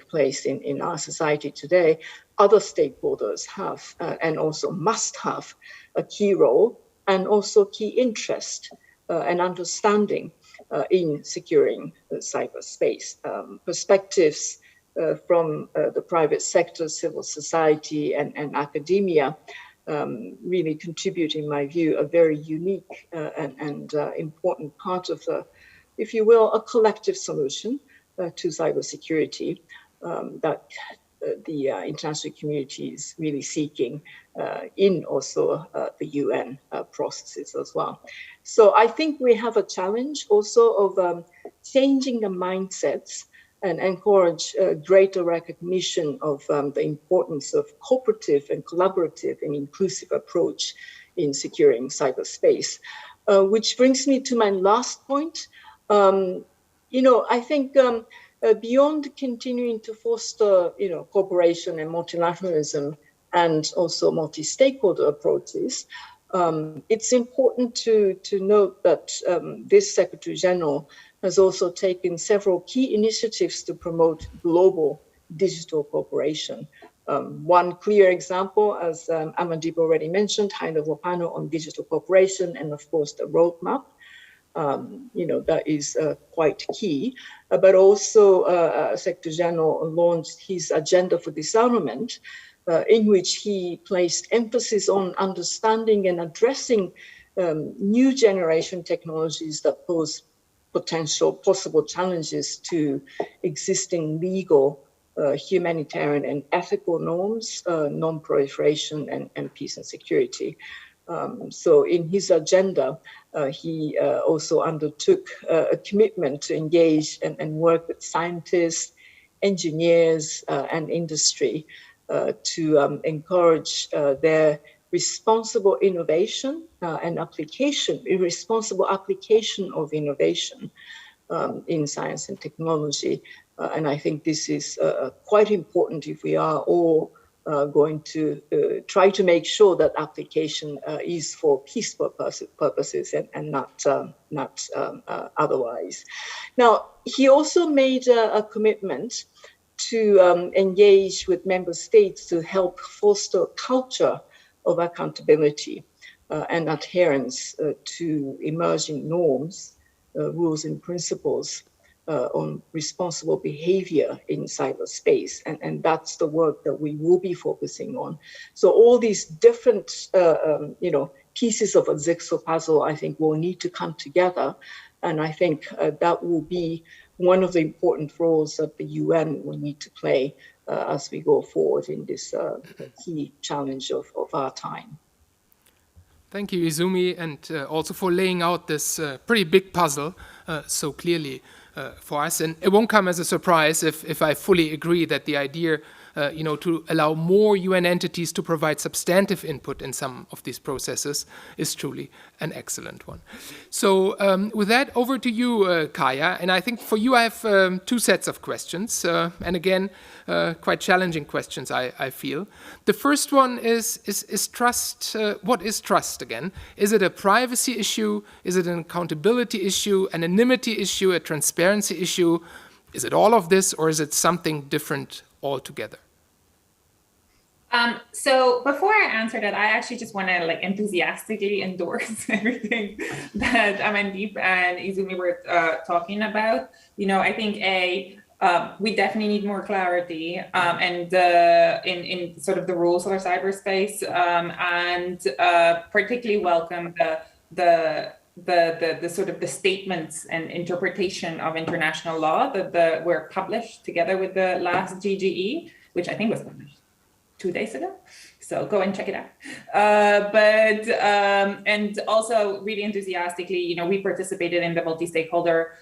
place in our society today, other stakeholders have and also must have a key role and also key interest and understanding in securing the cyberspace. Perspectives from the private sector, civil society, and academia really contribute, in my view, a very unique and important part of the, if you will, a collective solution to cybersecurity that the international community is really seeking in also the UN processes as well. So I think we have a challenge also of changing the mindsets and encourage greater recognition of the importance of cooperative and collaborative and inclusive approach in securing cyberspace. Which brings me to my last point. I think beyond continuing to foster, cooperation and multilateralism and also multi-stakeholder approaches, it's important to note that this Secretary General has also taken several key initiatives to promote global digital cooperation. One clear example, as Amandeep already mentioned, high-level panel on digital cooperation, and of course the roadmap. That is quite key. But also, Secretary General launched his agenda for disarmament, in which he placed emphasis on understanding and addressing new generation technologies that pose possible challenges to existing legal, humanitarian, and ethical norms, non-proliferation, and peace and security. So in his agenda, he also undertook a commitment to engage and work with scientists, engineers, and industry to encourage their responsible innovation and responsible application of innovation in science and technology. And I think this is quite important if we are all going to try to make sure that application is for peace purposes and not otherwise. Now, he also made a commitment to engage with member states to help foster a culture of accountability and adherence to emerging norms, rules and principles on responsible behavior in cyberspace. And that's the work that we will be focusing on. So all these different, pieces of a jigsaw puzzle, I think, will need to come together. And I think that will be one of the important roles that the UN will need to play as we go forward in this key challenge of our time. Thank you, Izumi, and also for laying out this pretty big puzzle so clearly for us. And it won't come as a surprise if I fully agree that the idea to allow more UN entities to provide substantive input in some of these processes is truly an excellent one. So with that, over to you, Kaya. And I think for you, I have two sets of questions. And again, quite challenging questions, I feel. The first one is trust. What is trust again? Is it a privacy issue? Is it an accountability issue, anonymity issue, a transparency issue? Is it all of this, or is it something different altogether? So before I answer that, I actually just want to enthusiastically endorse everything that Amandeep and Izumi were talking about. I think we definitely need more clarity and in sort of the rules of our cyberspace, and particularly welcome the the sort of the statements and interpretation of international law that were published together with the last GGE, which I think was published 2 days ago. So go and check it out. And also really enthusiastically, we participated in the multi-stakeholder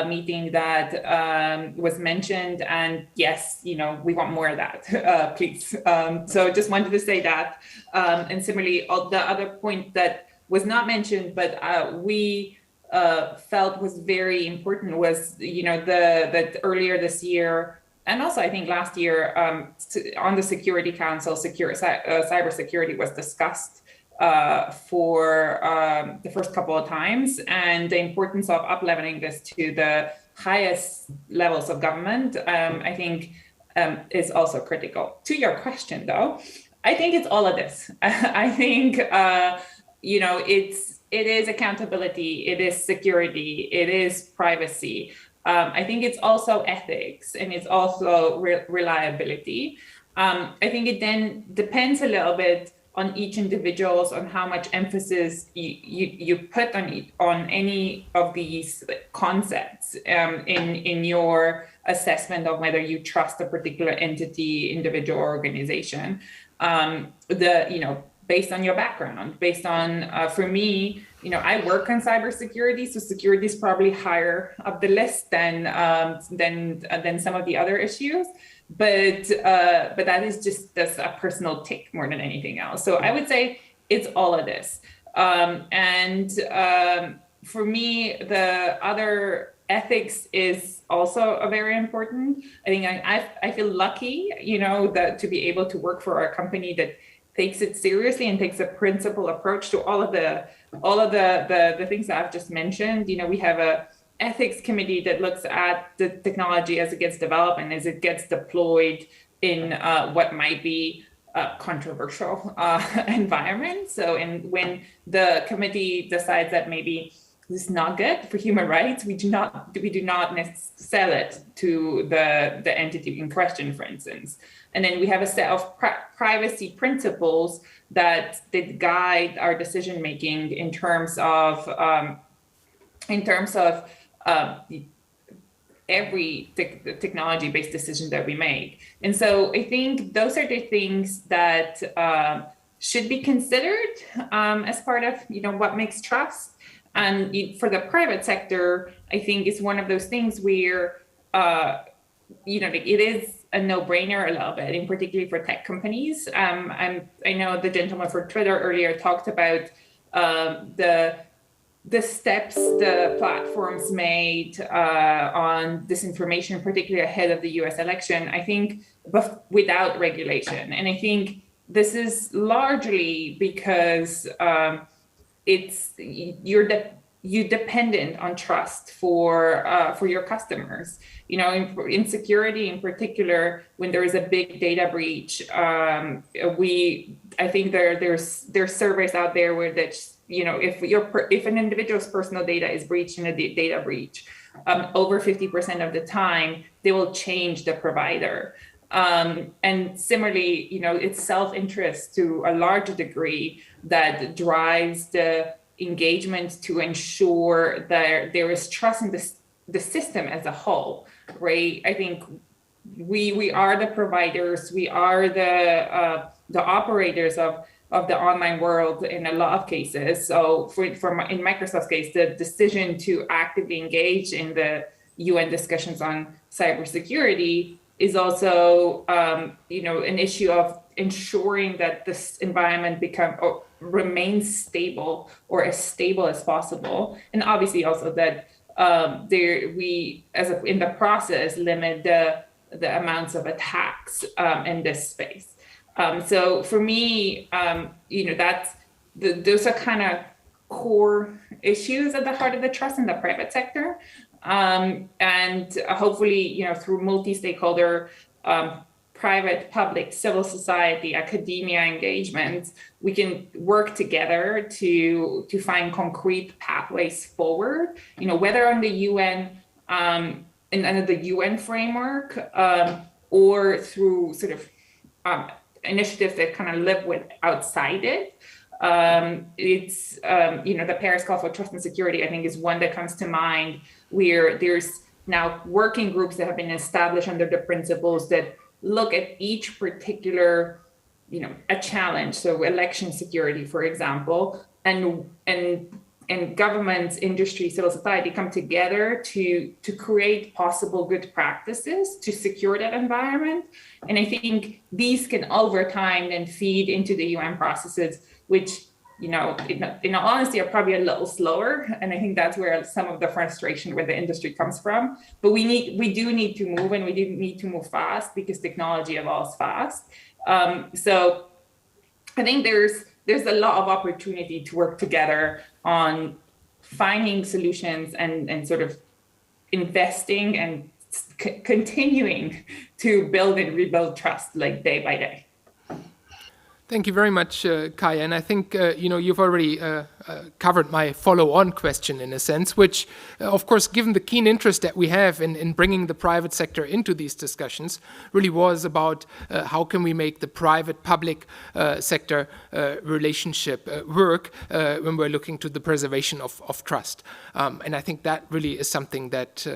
meeting that was mentioned. And yes, we want more of that, please. So just wanted to say that. And similarly, the other point that was not mentioned, but we felt was very important was, that earlier this year, and also I think last year on the Security Council, cybersecurity was discussed for the first couple of times, and the importance of up-leveling this to the highest levels of government, I think is also critical. To your question though, I think it's all of this. I think, it is accountability, it is security, it is privacy. I think it's also ethics, and it's also reliability. I think it then depends a little bit on each individual, on how much emphasis you put on any of these concepts in your assessment of whether you trust a particular entity, individual, or organization. Based on your background, based on, for me, I work on cybersecurity, so security is probably higher up the list than some of the other issues. But that is just a personal tick more than anything else. So I would say it's all of this. For me, the other ethics is also a very important. I think I feel lucky, that to be able to work for a company that takes it seriously and takes a principled approach to all of the things that I've just mentioned. We have a ethics committee that looks at the technology as it gets developed and as it gets deployed in what might be a controversial environment. So, when the committee decides that maybe this is not good for human rights, we do not sell it to the entity in question, for instance. And then we have a set of privacy principles that guide our decision making in terms of every technology-based decision that we make. And so I think those are the things that should be considered as part of what makes trust. And for the private sector, I think it's one of those things where it is a no-brainer a little bit, and particularly for tech companies. I know the gentleman for Twitter earlier talked about the steps the platforms made on disinformation, particularly ahead of the US election, I think, but without regulation. And I think this is largely because you're dependent on trust for your customers. In security, in particular, when there is a big data breach, I think there's surveys out there where if an individual's personal data is breached in a data breach, over 50% of the time they will change the provider. And similarly, it's self-interest to a large degree that drives the engagement to ensure that there is trust in the system as a whole, right? I think we are the providers, we are the operators of the online world in a lot of cases. So in Microsoft's case, the decision to actively engage in the UN discussions on cybersecurity is also, an issue of ensuring that this environment remains stable, or as stable as possible, and obviously also that in the process limit the amounts of attacks in this space. So for me, those are kind of core issues at the heart of the trust in the private sector. And hopefully, through multi-stakeholder, private, public, civil society, academia engagements, we can work together to find concrete pathways forward, whether on the UN, under the UN framework, or through sort of initiatives that kind of live outside it. It's, the Paris Call for Trust and Security, I think, is one that comes to mind, where there's now working groups that have been established under the principles that look at each particular, a challenge. So election security, for example, and governments, industry, civil society come together to create possible good practices to secure that environment. And I think these can over time then feed into the UN processes, which, in all honesty, are probably a little slower. And I think that's where some of the frustration with the industry comes from. But we do need to move, and we do need to move fast, because technology evolves fast. So I think there's a lot of opportunity to work together on finding solutions and sort of investing and continuing to build and rebuild trust, like, day by day. Thank you very much, Kaya. And I think, you've already covered my follow-on question, in a sense, which, of course, given the keen interest that we have in bringing the private sector into these discussions, really was about how can we make the private-public sector relationship work when we're looking to the preservation of trust. And I think that really is something that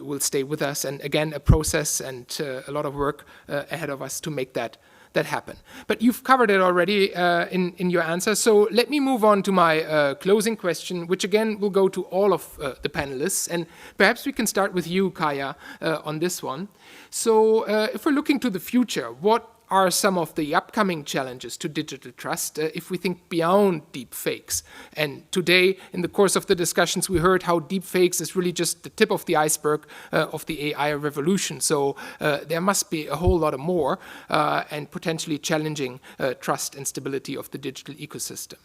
will stay with us. And again, a process and a lot of work ahead of us to make that happen. But you've covered it already in your answer. So let me move on to my closing question, which again will go to all of the panelists. And perhaps we can start with you, Kaya, on this one. So if we're looking to the future, what are some of the upcoming challenges to digital trust if we think beyond deepfakes? And today, in the course of the discussions, we heard how deepfakes is really just the tip of the iceberg of the AI revolution. So there must be a whole lot of more and potentially challenging trust and stability of the digital ecosystem.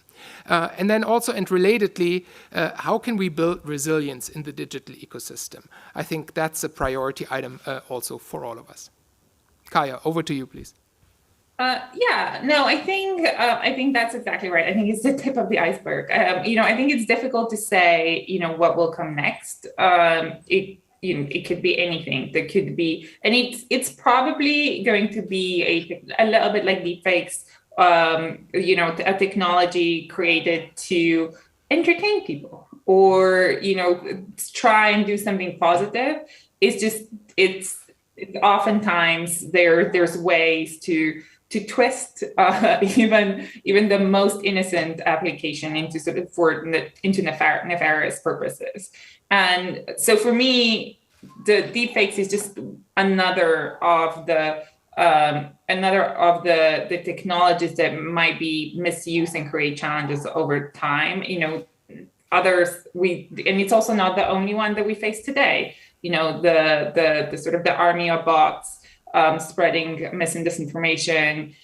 And then also, and relatedly, how can we build resilience in the digital ecosystem? I think that's a priority item also for all of us. Kaya, over to you, please. I think that's exactly right. I think it's the tip of the iceberg. I think it's difficult to say, what will come next. It could be anything. There could be, and it's probably going to be a little bit like deepfakes. A technology created to entertain people, or try and do something positive. It's oftentimes there's ways to twist even the most innocent application into nefarious purposes. And so for me, the deepfakes is just another of the technologies that might be misused and create challenges over time. Others and it's also not the only one that we face today. The sort of the army of bots spreading mis and disinformation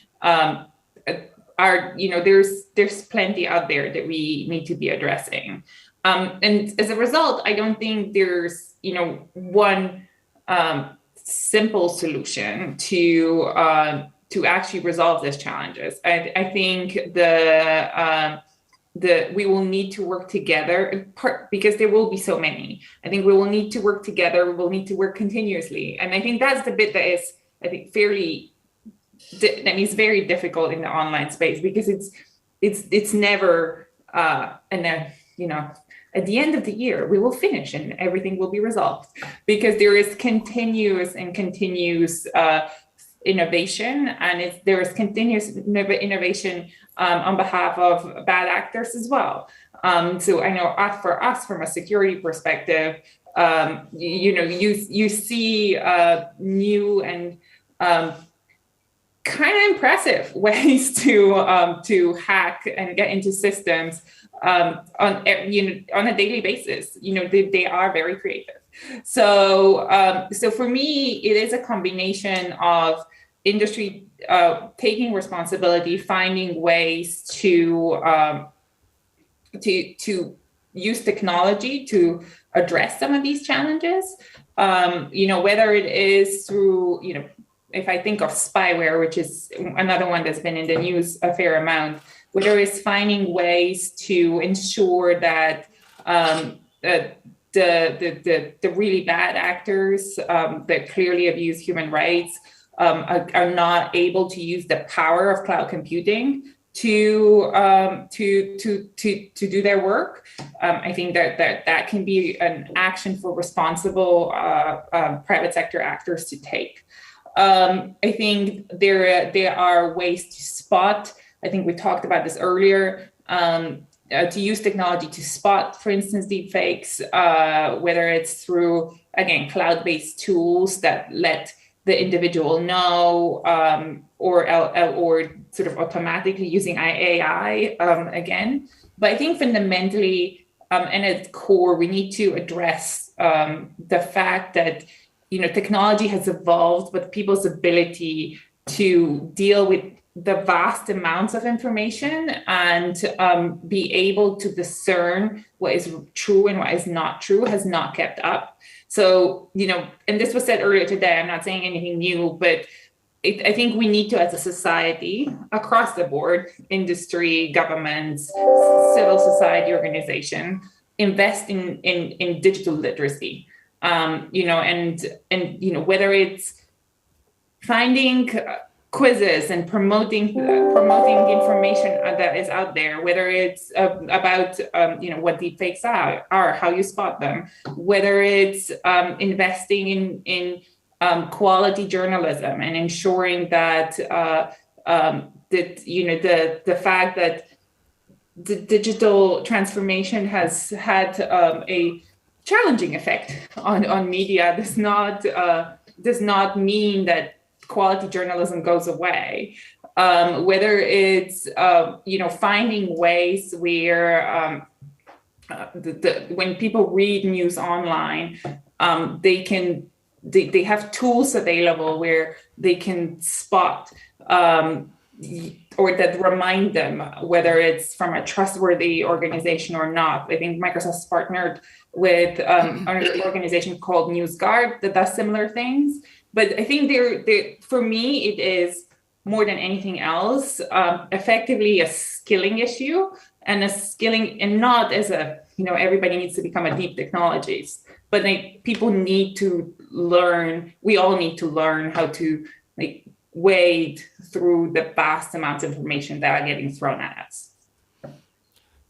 there's plenty out there that we need to be addressing. And as a result, I don't think there's one simple solution to actually resolve these challenges. I think we will need to work together, because there will be so many. I think we will need to work together. We will need to work continuously, and I think that's the bit that is, I think, very difficult in the online space, because it's never and then at the end of the year we will finish and everything will be resolved, because there is continuous innovation, and there is continuous innovation on behalf of bad actors as well. So I know for us, from a security perspective, you see new and kind of impressive ways to hack and get into systems on a daily basis. They are very creative. So for me, it is a combination of industry taking responsibility, finding ways to use technology to address some of these challenges. Whether it is through, if I think of spyware, which is another one that's been in the news a fair amount, whether it's finding ways to ensure that the really bad actors that clearly abuse human rights are not able to use the power of cloud computing to do their work. I think that can be an action for responsible private sector actors to take. I think there are ways to spot. I think we talked about this earlier. To use technology to spot, for instance, deepfakes, whether it's through, again, cloud-based tools that let the individual know, or sort of automatically using AI again. But I think fundamentally, and at its core, we need to address the fact that technology has evolved, but people's ability to deal with the vast amounts of information and be able to discern what is true and what is not true has not kept up. So, and this was said earlier today, I'm not saying anything new, but I think we need to, as a society, across the board, industry, governments, civil society organization, invest in digital literacy. And whether it's finding quizzes and promoting the information that is out there, whether it's about what deepfakes are, how you spot them, whether it's investing in quality journalism and ensuring that the fact that the digital transformation has had a challenging effect on media does not mean that quality journalism goes away. Whether it's finding ways where when people read news online, they have tools available where they can spot or that remind them whether it's from a trustworthy organization or not. I think Microsoft's partnered with an organization called NewsGuard that does similar things. But I think for me, it is more than anything else, effectively a skilling issue, and not as everybody needs to become a deep technologist, but people need to learn. We all need to learn how to wade through the vast amounts of information that are getting thrown at us.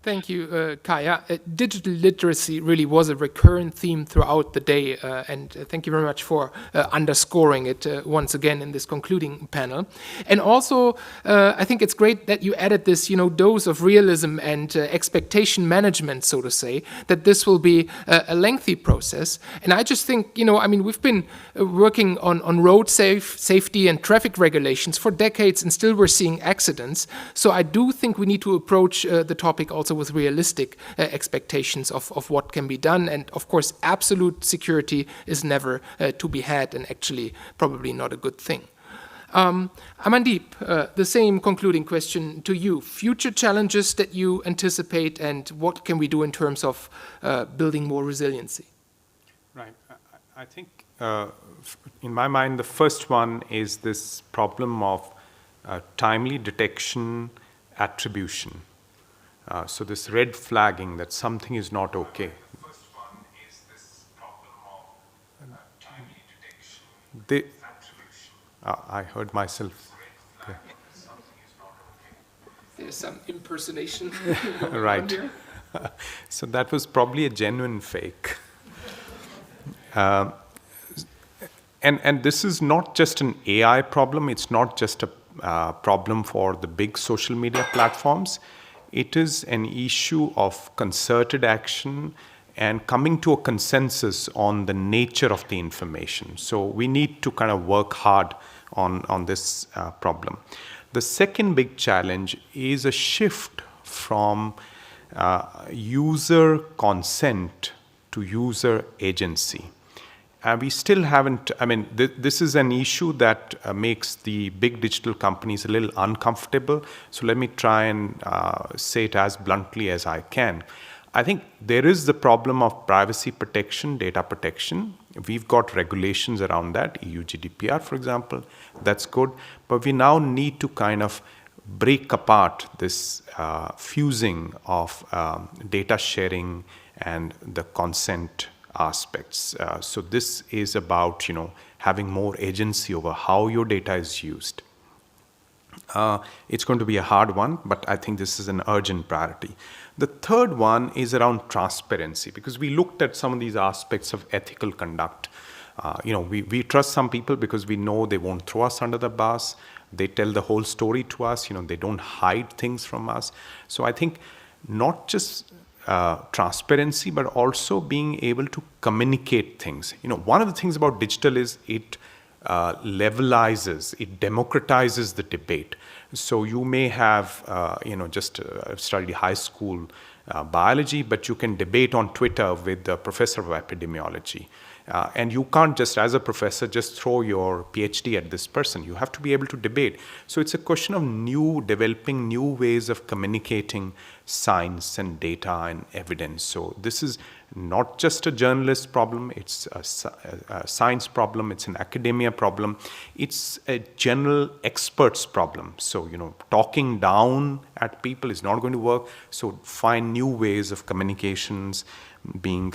Thank you, Kaya. Digital literacy really was a recurrent theme throughout the day, and thank you very much for underscoring it once again in this concluding panel. And also, I think it's great that you added this, dose of realism and expectation management, so to say, that this will be a lengthy process. And I just think, we've been working on road safety and traffic regulations for decades, and still we're seeing accidents. So I do think we need to approach the topic also with realistic expectations of what can be done. And of course, absolute security is never to be had, and actually probably not a good thing. Amandeep, the same concluding question to you. Future challenges that you anticipate, and what can we do in terms of building more resiliency? Right. I think in my mind, the first one is this problem of timely detection, attribution. So this red flagging that something is not okay. The first one is this problem of timely detection, attribution. I heard myself. Okay. There's some impersonation right. on here. So that was probably a genuine fake. And this is not just an AI problem. It's not just a problem for the big social media platforms. It is an issue of concerted action and coming to a consensus on the nature of the information. So we need to kind of work hard on this problem. The second big challenge is a shift from user consent to user agency. We still haven't, this is an issue that makes the big digital companies a little uncomfortable. So let me try and say it as bluntly as I can. I think there is the problem of privacy protection, data protection. We've got regulations around that, EU GDPR, for example. That's good. But we now need to kind of break apart this fusing of data sharing and the consent aspects. So this is about, having more agency over how your data is used. It's going to be a hard one, but I think this is an urgent priority. The third one is around transparency, because we looked at some of these aspects of ethical conduct. We trust some people because we know they won't throw us under the bus. They tell the whole story to us. They don't hide things from us. So I think not just transparency, but also being able to communicate things. One of the things about digital is it levelizes, it democratizes the debate. So you may have, just studied high school biology, but you can debate on Twitter with the professor of epidemiology. And you can't just, as a professor, just throw your PhD at this person. You have to be able to debate. So it's a question of developing new ways of communicating science and data and evidence. So this is not just a journalist problem, it's a science problem, it's an academia problem, it's a general experts problem. So, talking down at people is not going to work. So find new ways of communications, being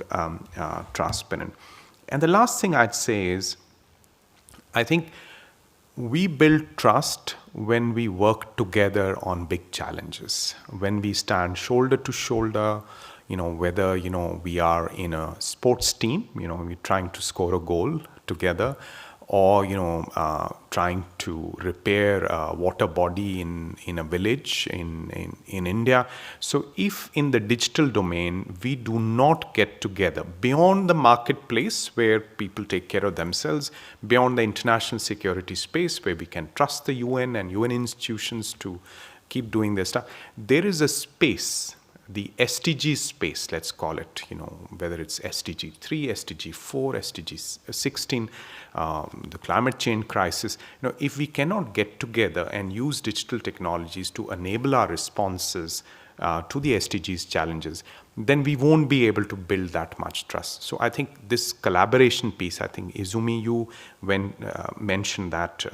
transparent. And the last thing I'd say is, I think we build trust when we work together on big challenges, when we stand shoulder to shoulder, whether, we are in a sports team, we're trying to score a goal together, or, trying to repair a water body in a village in India. So if in the digital domain, we do not get together beyond the marketplace where people take care of themselves, beyond the international security space where we can trust the UN and UN institutions to keep doing their stuff, there is a space, the SDG space, let's call it, whether it's SDG 3, SDG 4, SDG 16, the climate change crisis. If we cannot get together and use digital technologies to enable our responses to the SDGs challenges, then we won't be able to build that much trust. So I think this collaboration piece, I think Izumi, you mentioned that,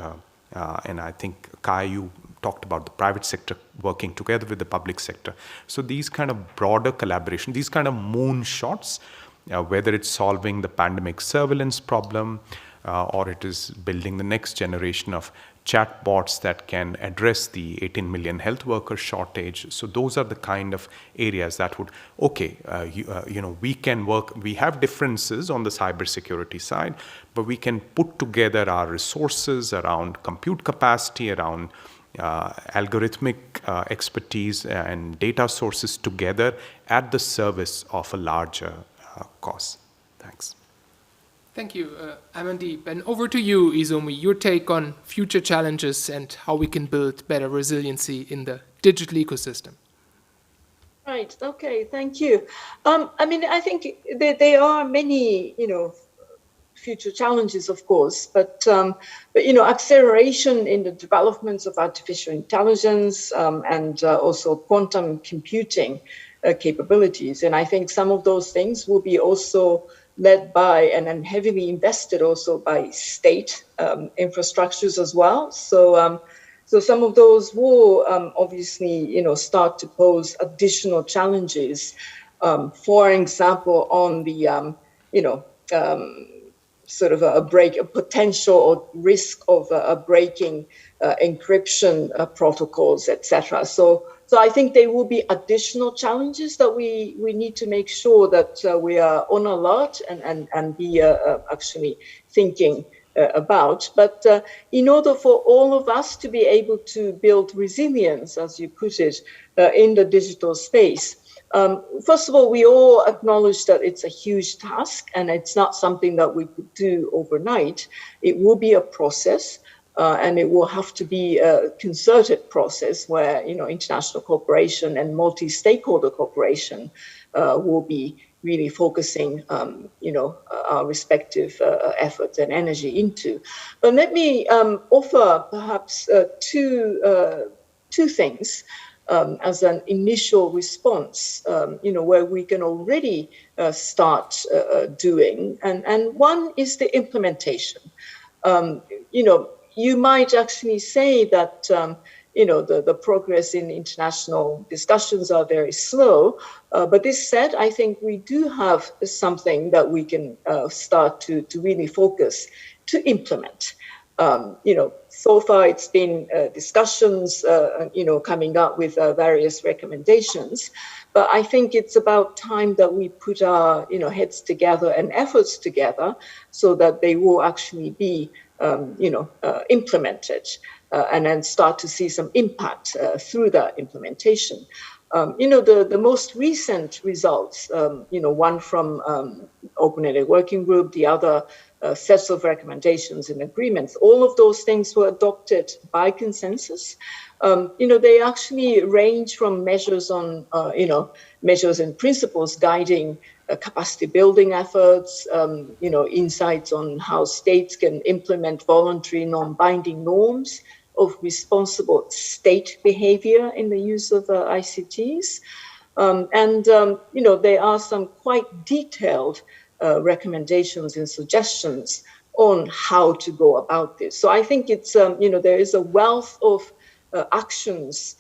and I think Kai, you talked about the private sector working together with the public sector. So these kind of broader collaboration, these kind of moonshots, whether it's solving the pandemic surveillance problem, or it is building the next generation of chatbots that can address the 18 million health worker shortage. So those are the kind of areas that would, we can work, we have differences on the cybersecurity side, but we can put together our resources around compute capacity, around algorithmic expertise and data sources together at the service of a larger cause. Thanks. Thank you, Amandeep. And over to you, Izumi, your take on future challenges and how we can build better resiliency in the digital ecosystem. Right. Okay. Thank you. I think there are many, future challenges, of course, but acceleration in the developments of artificial intelligence and also quantum computing capabilities. And I think some of those things will be also led by and then heavily invested also by state infrastructures as well. So some of those will obviously, start to pose additional challenges. For example, on the, sort of a potential or risk of breaking encryption protocols, etc. So I think there will be additional challenges that we need to make sure that we are on alert and be actually thinking about. But in order for all of us to be able to build resilience, as you put it, in the digital space, first of all, we all acknowledge that it's a huge task and it's not something that we could do overnight. It will be a process. And it will have to be a concerted process where, international cooperation and multi-stakeholder cooperation will be really focusing, our respective efforts and energy into. But let me offer perhaps two things as an initial response, where we can already start doing. And one is the implementation. You might actually say that, the progress in international discussions are very slow. But this said, I think we do have something that we can start to really focus to implement. So far it's been discussions, coming up with various recommendations. But I think it's about time that we put our, heads together and efforts together so that they will actually be, implemented and then start to see some impact through that implementation. The most recent results, one from Open Edit Working Group, the other sets of recommendations and agreements, all of those things were adopted by consensus. They actually range from measures on, measures and principles guiding capacity building efforts, insights on how states can implement voluntary non-binding norms of responsible state behavior in the use of ICTs. There are some quite detailed recommendations and suggestions on how to go about this. So I think it's, there is a wealth of actions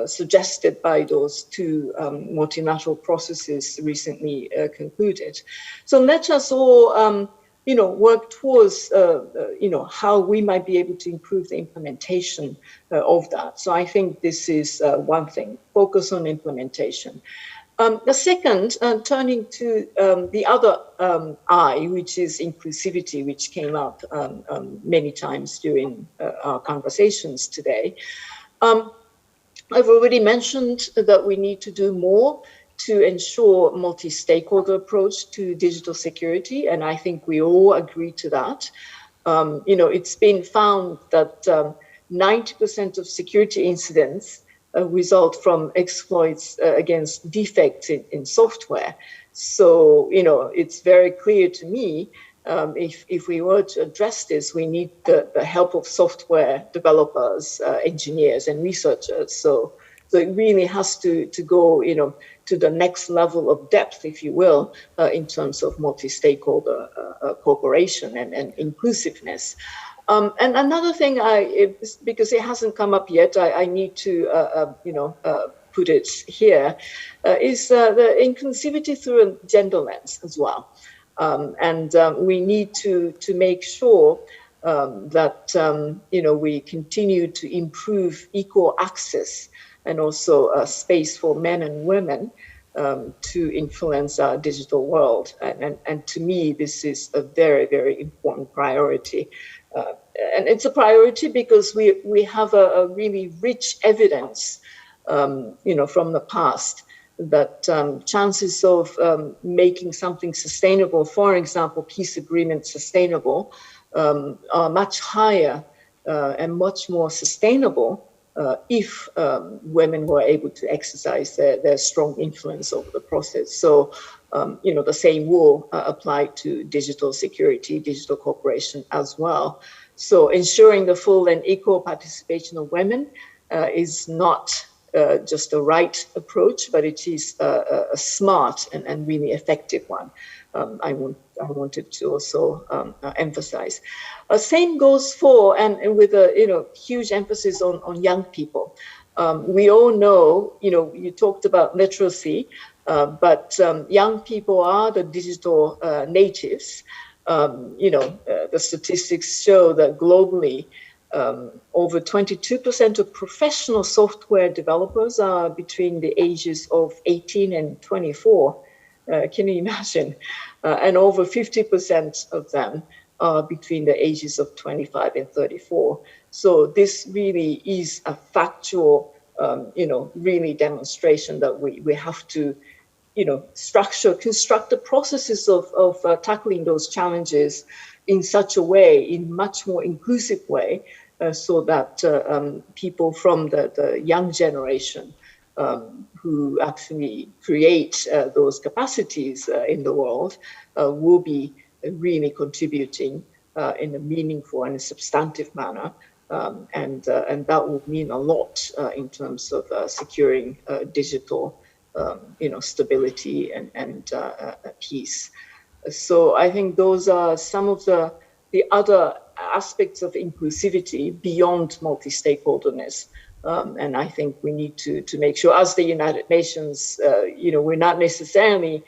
suggested by those two multilateral processes recently concluded. So let us all, work towards, how we might be able to improve the implementation of that. So I think this is one thing, focus on implementation. The second, turning to the other I, which is inclusivity, which came up many times during our conversations today. I've already mentioned that we need to do more to ensure multi-stakeholder approach to digital security, and I think we all agree to that. It's been found that 90% of security incidents result from exploits against defects in software. So, it's very clear to me, if we were to address this, we need the help of software developers, engineers, and researchers. So it really has to go, to the next level of depth, if you will, in terms of multi-stakeholder cooperation and inclusiveness. And another thing, because it hasn't come up yet, I need to, put it here, is the inclusivity through a gender lens as well. We need to make sure that, we continue to improve equal access and also space for men and women to influence our digital world. And to me, this is a very, very important priority. And it's a priority because we have a really rich evidence, from the past that chances of making something sustainable, for example, peace agreement sustainable, are much higher and much more sustainable if women were able to exercise their strong influence over the process. So, the same will apply to digital security, digital cooperation as well. So ensuring the full and equal participation of women is not just a right approach, but it is a smart and really effective one. I wanted to also emphasize. Same goes for, and with a huge emphasis on young people. We all know, you talked about literacy, but young people are the digital natives. The statistics show that globally, over 22% of professional software developers are between the ages of 18 and 24. Can you imagine? And over 50% of them are between the ages of 25 and 34. So this really is a factual, really demonstration that we have to, construct the processes of tackling those challenges in such a way, in much more inclusive way, so that people from the young generation who actually create those capacities in the world will be really contributing in a meaningful and a substantive manner. And that would mean a lot in terms of securing digital stability and peace. So I think those are some of the other aspects of inclusivity beyond multi-stakeholderness. And I think we need to make sure, as the United Nations, we're not necessarily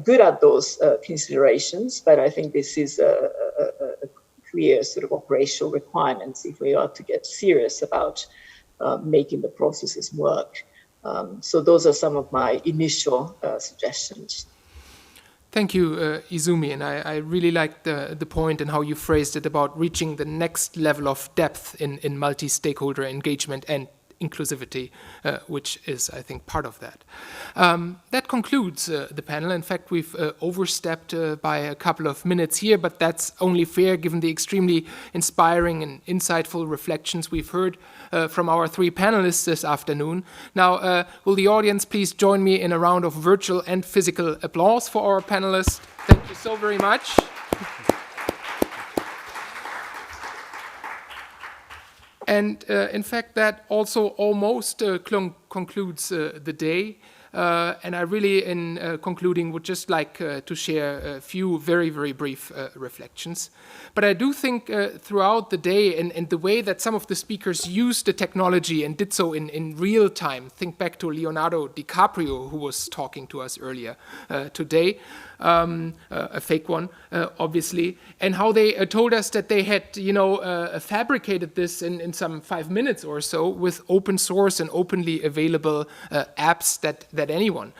good at those considerations, but I think this is a clear sort of operational requirements if we are to get serious about making the processes work. So those are some of my initial suggestions. Thank you, Izumi, and I really like the point and how you phrased it about reaching the next level of depth in multi-stakeholder engagement and inclusivity, which is, I think, part of that. That concludes the panel. In fact, we've overstepped by a couple of minutes here, but that's only fair given the extremely inspiring and insightful reflections we've heard from our three panelists this afternoon. Now, will the audience please join me in a round of virtual and physical applause for our panelists? Thank you so very much. And in fact, that also almost concludes the day. And I really, in concluding, would just like to share a few very, very brief reflections. But I do think throughout the day and the way that some of the speakers used the technology and did so in real time, think back to Leonardo DiCaprio, who was talking to us earlier today, a fake one, obviously, and how they told us that they had, fabricated this in some 5 minutes or so with open source and openly available apps that anyone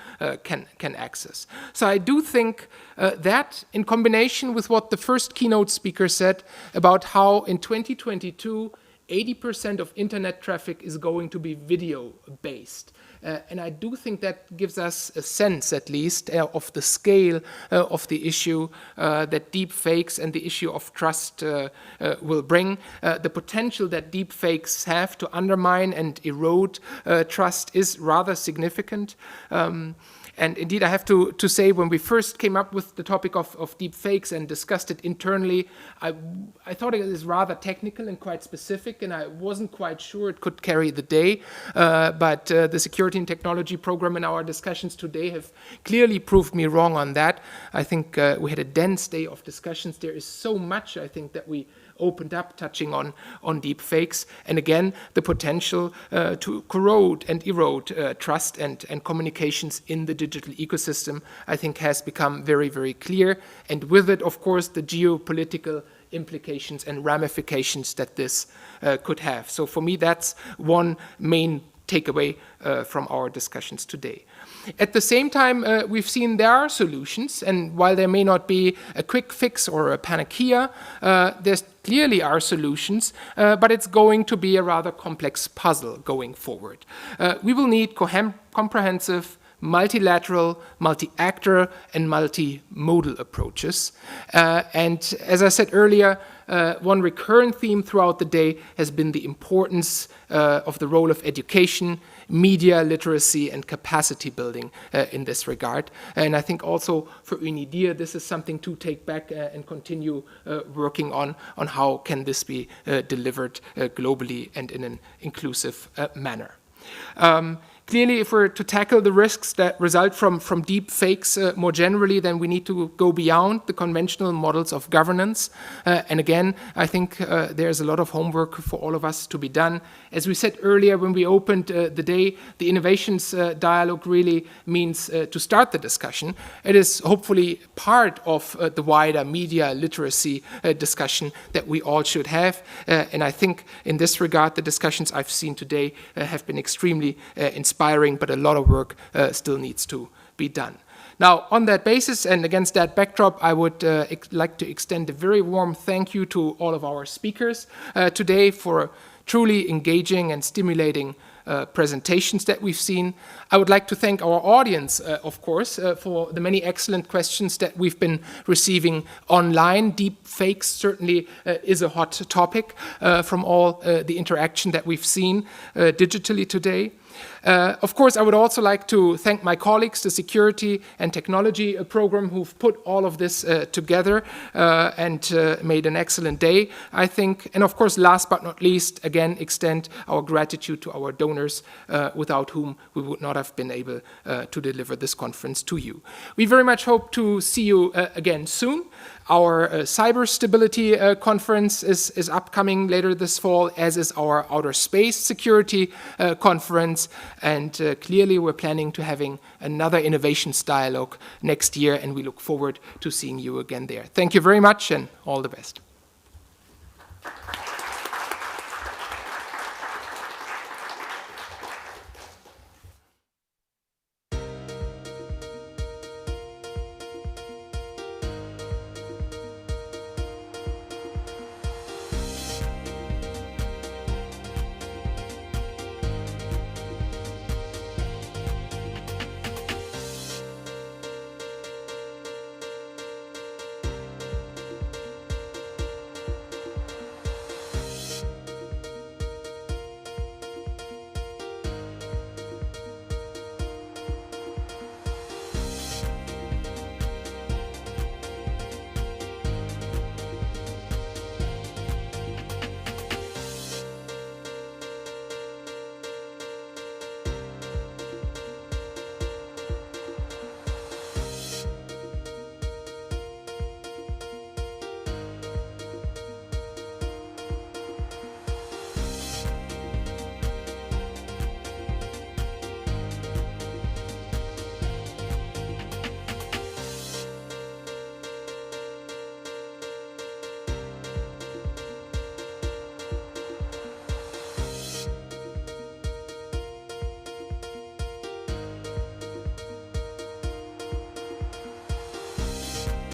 can access. So I do think that, in combination with what the first keynote speaker said about how in 2022, 80% of internet traffic is going to be video-based. And I do think that gives us a sense, at least, of the scale of the issue that deepfakes and the issue of trust will bring. The potential that deepfakes have to undermine and erode trust is rather significant. And indeed, I have to say, when we first came up with the topic of deepfakes and discussed it internally, I thought it was rather technical and quite specific, and I wasn't quite sure it could carry the day. But the Security and Technology Program and our discussions today have clearly proved me wrong on that. I think we had a dense day of discussions. There is so much, I think, that we opened up touching on deepfakes, and again the potential to corrode and erode trust and communications in the digital ecosystem, I think, has become very, very clear, and with it, of course, the geopolitical implications and ramifications that this could have. So for me, that's one main takeaway from our discussions today. At the same time, we've seen there are solutions, and while there may not be a quick fix or a panacea, there clearly are solutions, but it's going to be a rather complex puzzle going forward. We will need comprehensive, multilateral, multi-actor, and multimodal approaches. And as I said earlier, one recurrent theme throughout the day has been the importance of the role of education, media literacy, and capacity building in this regard. And I think also for UNIDIR, this is something to take back and continue working on how can this be delivered globally and in an inclusive manner. Clearly, if we're to tackle the risks that result from deep fakes more generally, then we need to go beyond the conventional models of governance. And again, I think there's a lot of homework for all of us to be done. As we said earlier when we opened the day, the innovations dialogue really means to start the discussion. It is hopefully part of the wider media literacy discussion that we all should have. And I think in this regard, the discussions I've seen today have been extremely inspiring, but a lot of work still needs to be done. Now, on that basis and against that backdrop, I would like to extend a very warm thank you to all of our speakers today for truly engaging and stimulating presentations that we've seen. I would like to thank our audience, of course, for the many excellent questions that we've been receiving online. Deep fakes certainly is a hot topic from all the interaction that we've seen digitally today. Of course, I would also like to thank my colleagues, the Security and Technology Program, who've put all of this together and made an excellent day, I think. And of course, last but not least, again, extend our gratitude to our donors, without whom we would not have been able to deliver this conference to you. We very much hope to see you again soon. Our cyber stability conference is upcoming later this fall, as is our outer space security conference. And clearly we're planning to having another innovations dialogue next year, and we look forward to seeing you again there. Thank you very much, and all the best.